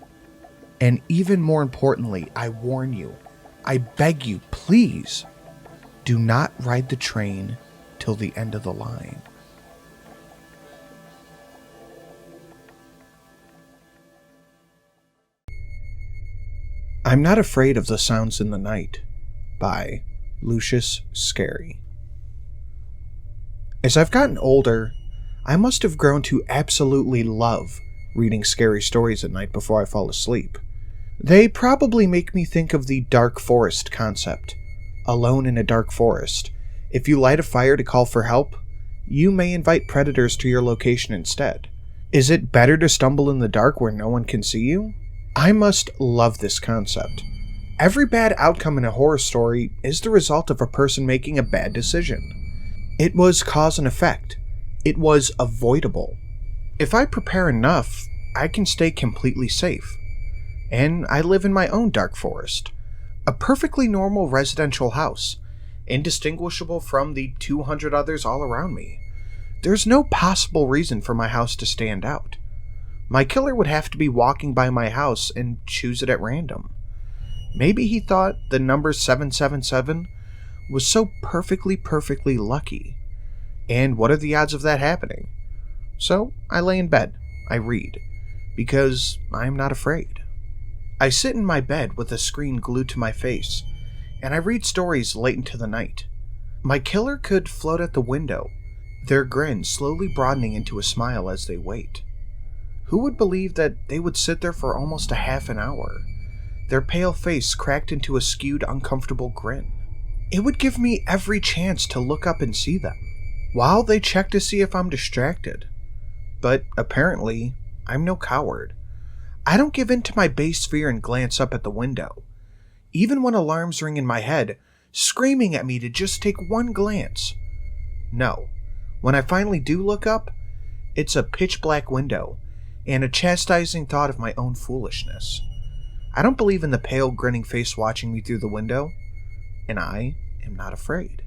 Speaker 1: And even more importantly, I warn you, I beg you, please, do not ride the train till the end of the line. I'm Not Afraid of the Sounds in the Night by Lucius Scary. As I've gotten older, I must have grown to absolutely love reading scary stories at night before I fall asleep. They probably make me think of the dark forest concept. Alone in a dark forest, if you light a fire to call for help, you may invite predators to your location instead. Is it better to stumble in the dark where no one can see you? I must love this concept. Every bad outcome in a horror story is the result of a person making a bad decision. It was cause and effect. It was avoidable. If I prepare enough, I can stay completely safe. And I live in my own dark forest. A perfectly normal residential house, indistinguishable from the 200 others all around me. There's no possible reason for my house to stand out. My killer would have to be walking by my house and choose it at random. Maybe he thought the number 777 was so perfectly lucky. And what are the odds of that happening? So I lay in bed. I read. Because I'm not afraid. I sit in my bed with a screen glued to my face, and I read stories late into the night. My killer could float at the window, their grin slowly broadening into a smile as they wait. Who would believe that they would sit there for almost a half an hour, their pale face cracked into a skewed, uncomfortable grin? It would give me every chance to look up and see them, while they check to see if I'm distracted. But apparently, I'm no coward. I don't give in to my base fear and glance up at the window, even when alarms ring in my head, screaming at me to just take one glance. No, when I finally do look up, it's a pitch black window, and a chastising thought of my own foolishness. I don't believe in the pale, grinning face watching me through the window, and I am not afraid.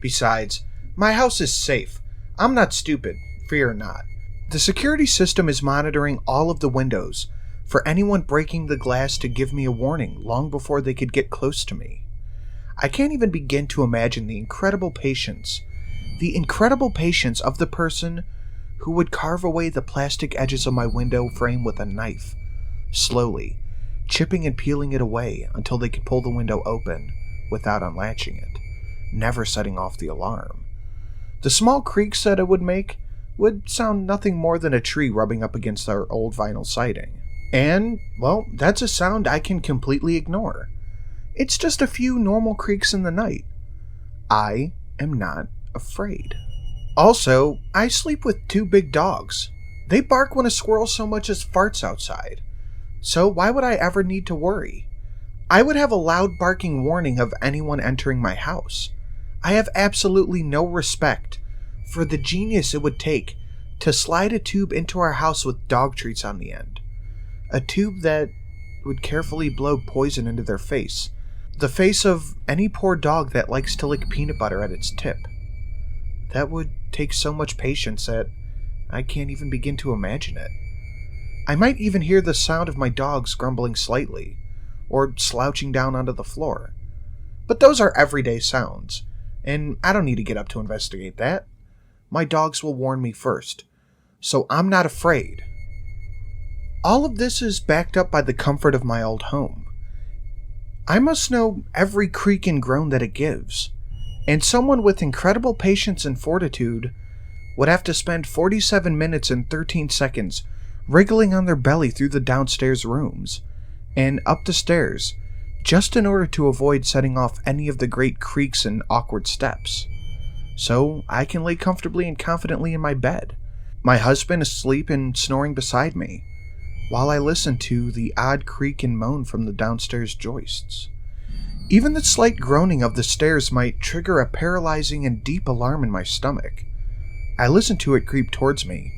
Speaker 1: Besides, my house is safe. I'm not stupid, fear not. The security system is monitoring all of the windows for anyone breaking the glass to give me a warning long before they could get close to me. I can't even begin to imagine the incredible patience of the person who would carve away the plastic edges of my window frame with a knife, slowly, chipping and peeling it away until they could pull the window open without unlatching it, never setting off the alarm. The small creaks that it would make would sound nothing more than a tree rubbing up against our old vinyl siding. And, well, that's a sound I can completely ignore. It's just a few normal creaks in the night. I am not afraid. Also, I sleep with 2 big dogs. They bark when a squirrel so much as farts outside. So why would I ever need to worry? I would have a loud barking warning of anyone entering my house. I have absolutely no respect for the genius it would take to slide a tube into our house with dog treats on the end. A tube that would carefully blow poison into their face. The face of any poor dog that likes to lick peanut butter at its tip. That would take so much patience that I can't even begin to imagine it. I might even hear the sound of my dogs grumbling slightly, or slouching down onto the floor. But those are everyday sounds, and I don't need to get up to investigate that. My dogs will warn me first, so I'm not afraid. All of this is backed up by the comfort of my old home. I must know every creak and groan that it gives, and someone with incredible patience and fortitude would have to spend 47 minutes and 13 seconds wriggling on their belly through the downstairs rooms and up the stairs just in order to avoid setting off any of the great creaks and awkward steps. So I can lay comfortably and confidently in my bed, my husband asleep and snoring beside me, while I listen to the odd creak and moan from the downstairs joists. Even the slight groaning of the stairs might trigger a paralyzing and deep alarm in my stomach. I listen to it creep towards me,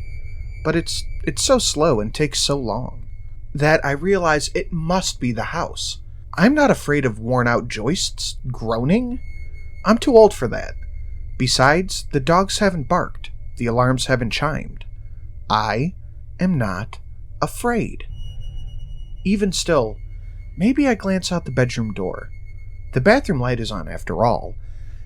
Speaker 1: but it's so slow and takes so long that I realize it must be the house. I'm not afraid of worn-out joists groaning. I'm too old for that. Besides, the dogs haven't barked, the alarms haven't chimed. I am not afraid. Even still, maybe I glance out the bedroom door. The bathroom light is on after all,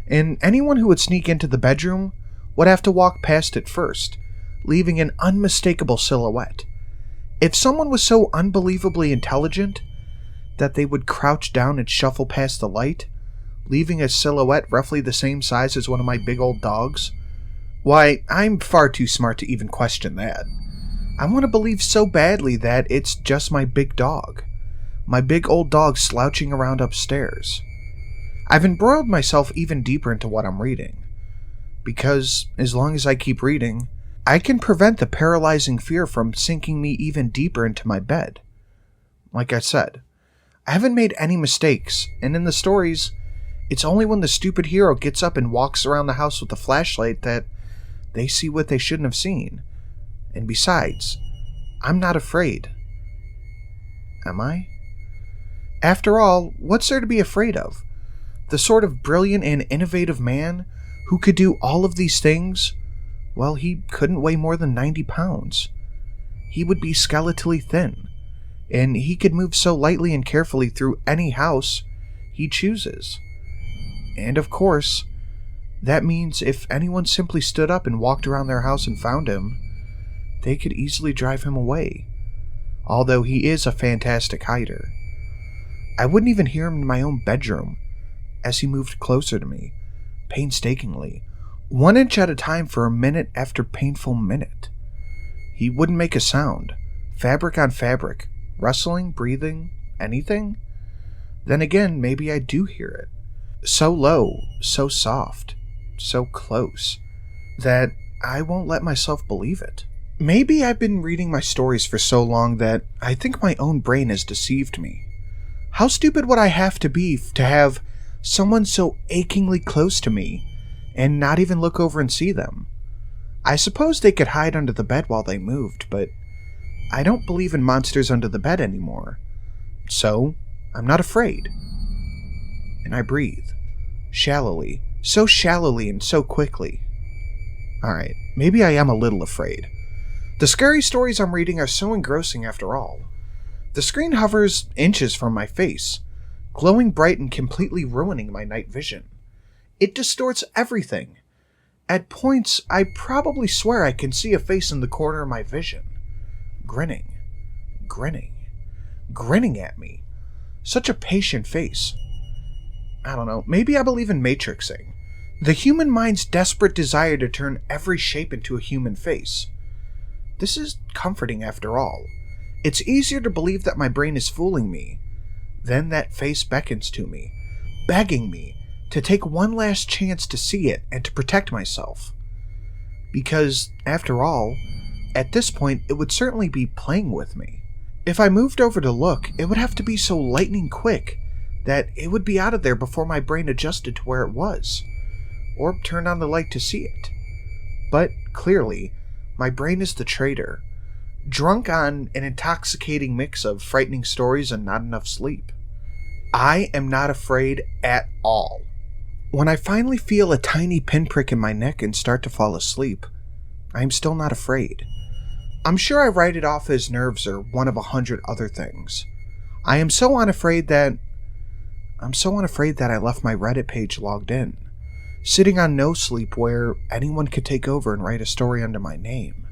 Speaker 1: and anyone who would sneak into the bedroom would have to walk past it first, leaving an unmistakable silhouette. If someone was so unbelievably intelligent that they would crouch down and shuffle past the light, leaving a silhouette roughly the same size as one of my big old dogs, why, I'm far too smart to even question that. I want to believe so badly that it's just my big dog. My big old dog slouching around upstairs. I've embroiled myself even deeper into what I'm reading, because as long as I keep reading, I can prevent the paralyzing fear from sinking me even deeper into my bed. Like I said, I haven't made any mistakes, and in the stories, it's only when the stupid hero gets up and walks around the house with a flashlight that they see what they shouldn't have seen. And besides, I'm not afraid. Am I? After all, what's there to be afraid of? The sort of brilliant and innovative man who could do all of these things? Well, he couldn't weigh more than 90 pounds. He would be skeletally thin, and he could move so lightly and carefully through any house he chooses. And of course, that means if anyone simply stood up and walked around their house and found him, they could easily drive him away, although he is a fantastic hider. I wouldn't even hear him in my own bedroom as he moved closer to me, painstakingly, 1 inch at a time for a minute after painful minute. He wouldn't make a sound, fabric on fabric, rustling, breathing, anything. Then again, maybe I do hear it. So low, so soft, so close, that I won't let myself believe it. Maybe I've been reading my stories for so long that I think my own brain has deceived me. How stupid would I have to be to have someone so achingly close to me and not even look over and see them? I suppose they could hide under the bed while they moved, but I don't believe in monsters under the bed anymore. So, I'm not afraid. And I breathe. Shallowly. So shallowly and so quickly. Alright, maybe I am a little afraid. The scary stories I'm reading are so engrossing after all. The screen hovers inches from my face, glowing bright and completely ruining my night vision. It distorts everything. At points, I probably swear I can see a face in the corner of my vision. Grinning. Grinning at me. Such a patient face. I don't know, maybe I believe in matrixing. The human mind's desperate desire to turn every shape into a human face. This is comforting after all. It's easier to believe that my brain is fooling me. Then that face beckons to me, begging me to take one last chance to see it and to protect myself. Because, after all, at this point it would certainly be playing with me. If I moved over to look, it would have to be so lightning quick that it would be out of there before my brain adjusted to where it was, or turned on the light to see it. But, clearly, my brain is the traitor, drunk on an intoxicating mix of frightening stories and not enough sleep. I am not afraid at all. When I finally feel a tiny pinprick in my neck and start to fall asleep, I am still not afraid. I'm sure I write it off as nerves or one of 100 other things. I am so unafraid that I left my Reddit page logged in, sitting on no sleep where anyone could take over and write a story under my name.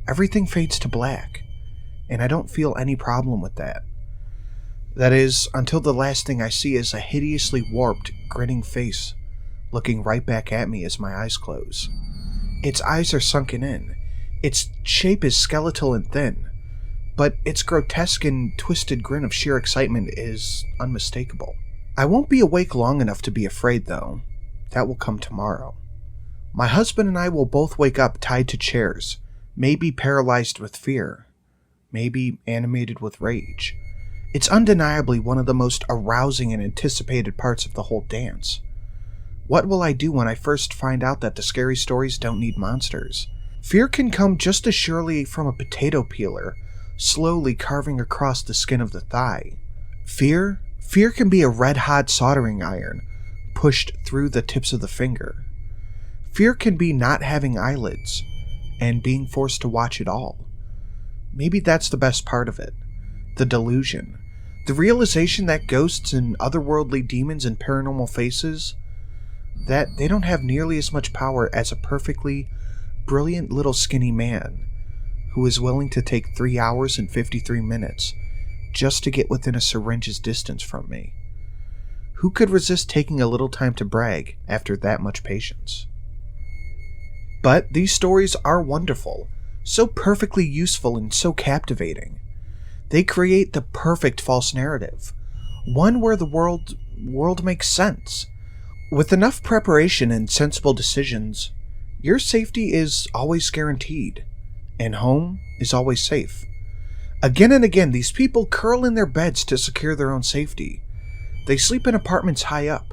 Speaker 1: Everything fades to black, and I don't feel any problem with that. That is, until the last thing I see is a hideously warped, grinning face looking right back at me as my eyes close. Its eyes are sunken in. Its shape is skeletal and thin, but its grotesque and twisted grin of sheer excitement is unmistakable. I won't be awake long enough to be afraid, though. That will come tomorrow. My husband and I will both wake up tied to chairs, maybe paralyzed with fear, maybe animated with rage. It's undeniably one of the most arousing and anticipated parts of the whole dance. What will I do when I first find out that the scary stories don't need monsters? Fear can come just as surely from a potato peeler, slowly carving across the skin of the thigh. Fear can be a red-hot soldering iron, pushed through the tips of the finger. Fear can be not having eyelids, and being forced to watch it all. Maybe that's the best part of it. The delusion. The realization that ghosts and otherworldly demons and paranormal faces, that they don't have nearly as much power as a perfectly brilliant little skinny man who is willing to take 3 hours and 53 minutes just to get within a syringe's distance from me. Who could resist taking a little time to brag after that much patience? But these stories are wonderful, so perfectly useful and so captivating. They create the perfect false narrative, one where the world makes sense. With enough preparation and sensible decisions, your safety is always guaranteed, and home is always safe. Again and again, these people curl in their beds to secure their own safety. They sleep in apartments high up,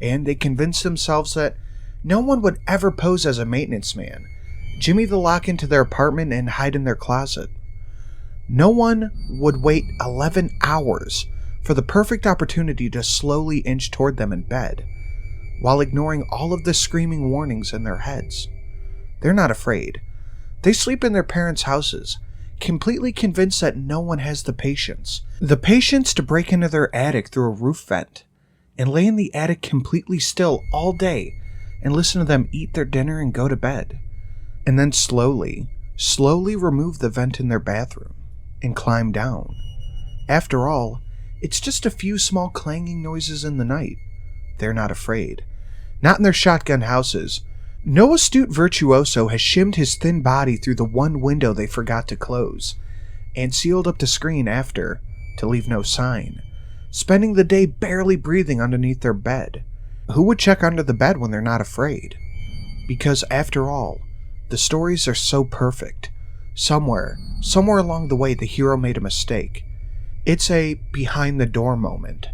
Speaker 1: and they convince themselves that no one would ever pose as a maintenance man, jimmy the lock into their apartment and hide in their closet. No one would wait 11 hours for the perfect opportunity to slowly inch toward them in bed, while ignoring all of the screaming warnings in their heads. They're not afraid. They sleep in their parents' houses, completely convinced that no one has the patience to break into their attic through a roof vent, and lay in the attic completely still all day and listen to them eat their dinner and go to bed, and then slowly remove the vent in their bathroom and climb down. After all, it's just a few small clanging noises in the night. They're not afraid. Not in their shotgun houses. No astute virtuoso has shimmed his thin body through the one window they forgot to close, and sealed up the screen after, to leave no sign, spending the day barely breathing underneath their bed. Who would check under the bed when they're not afraid? Because after all, the stories are so perfect. Somewhere along the way the hero made a mistake. It's a behind the door moment.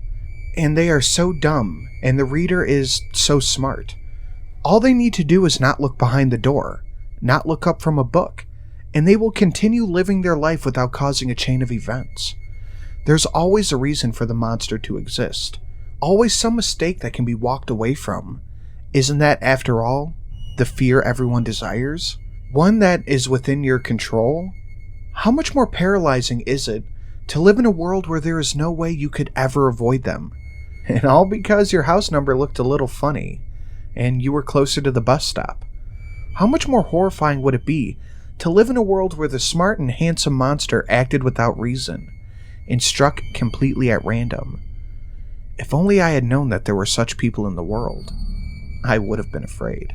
Speaker 1: And they are so dumb, and the reader is so smart. All they need to do is not look behind the door, not look up from a book, and they will continue living their life without causing a chain of events. There's always a reason for the monster to exist. Always some mistake that can be walked away from. Isn't that, after all, the fear everyone desires? One that is within your control? How much more paralyzing is it to live in a world where there is no way you could ever avoid them? And all because your house number looked a little funny, and you were closer to the bus stop. How much more horrifying would it be to live in a world where the smart and handsome monster acted without reason, and struck completely at random? If only I had known that there were such people in the world, I would have been afraid.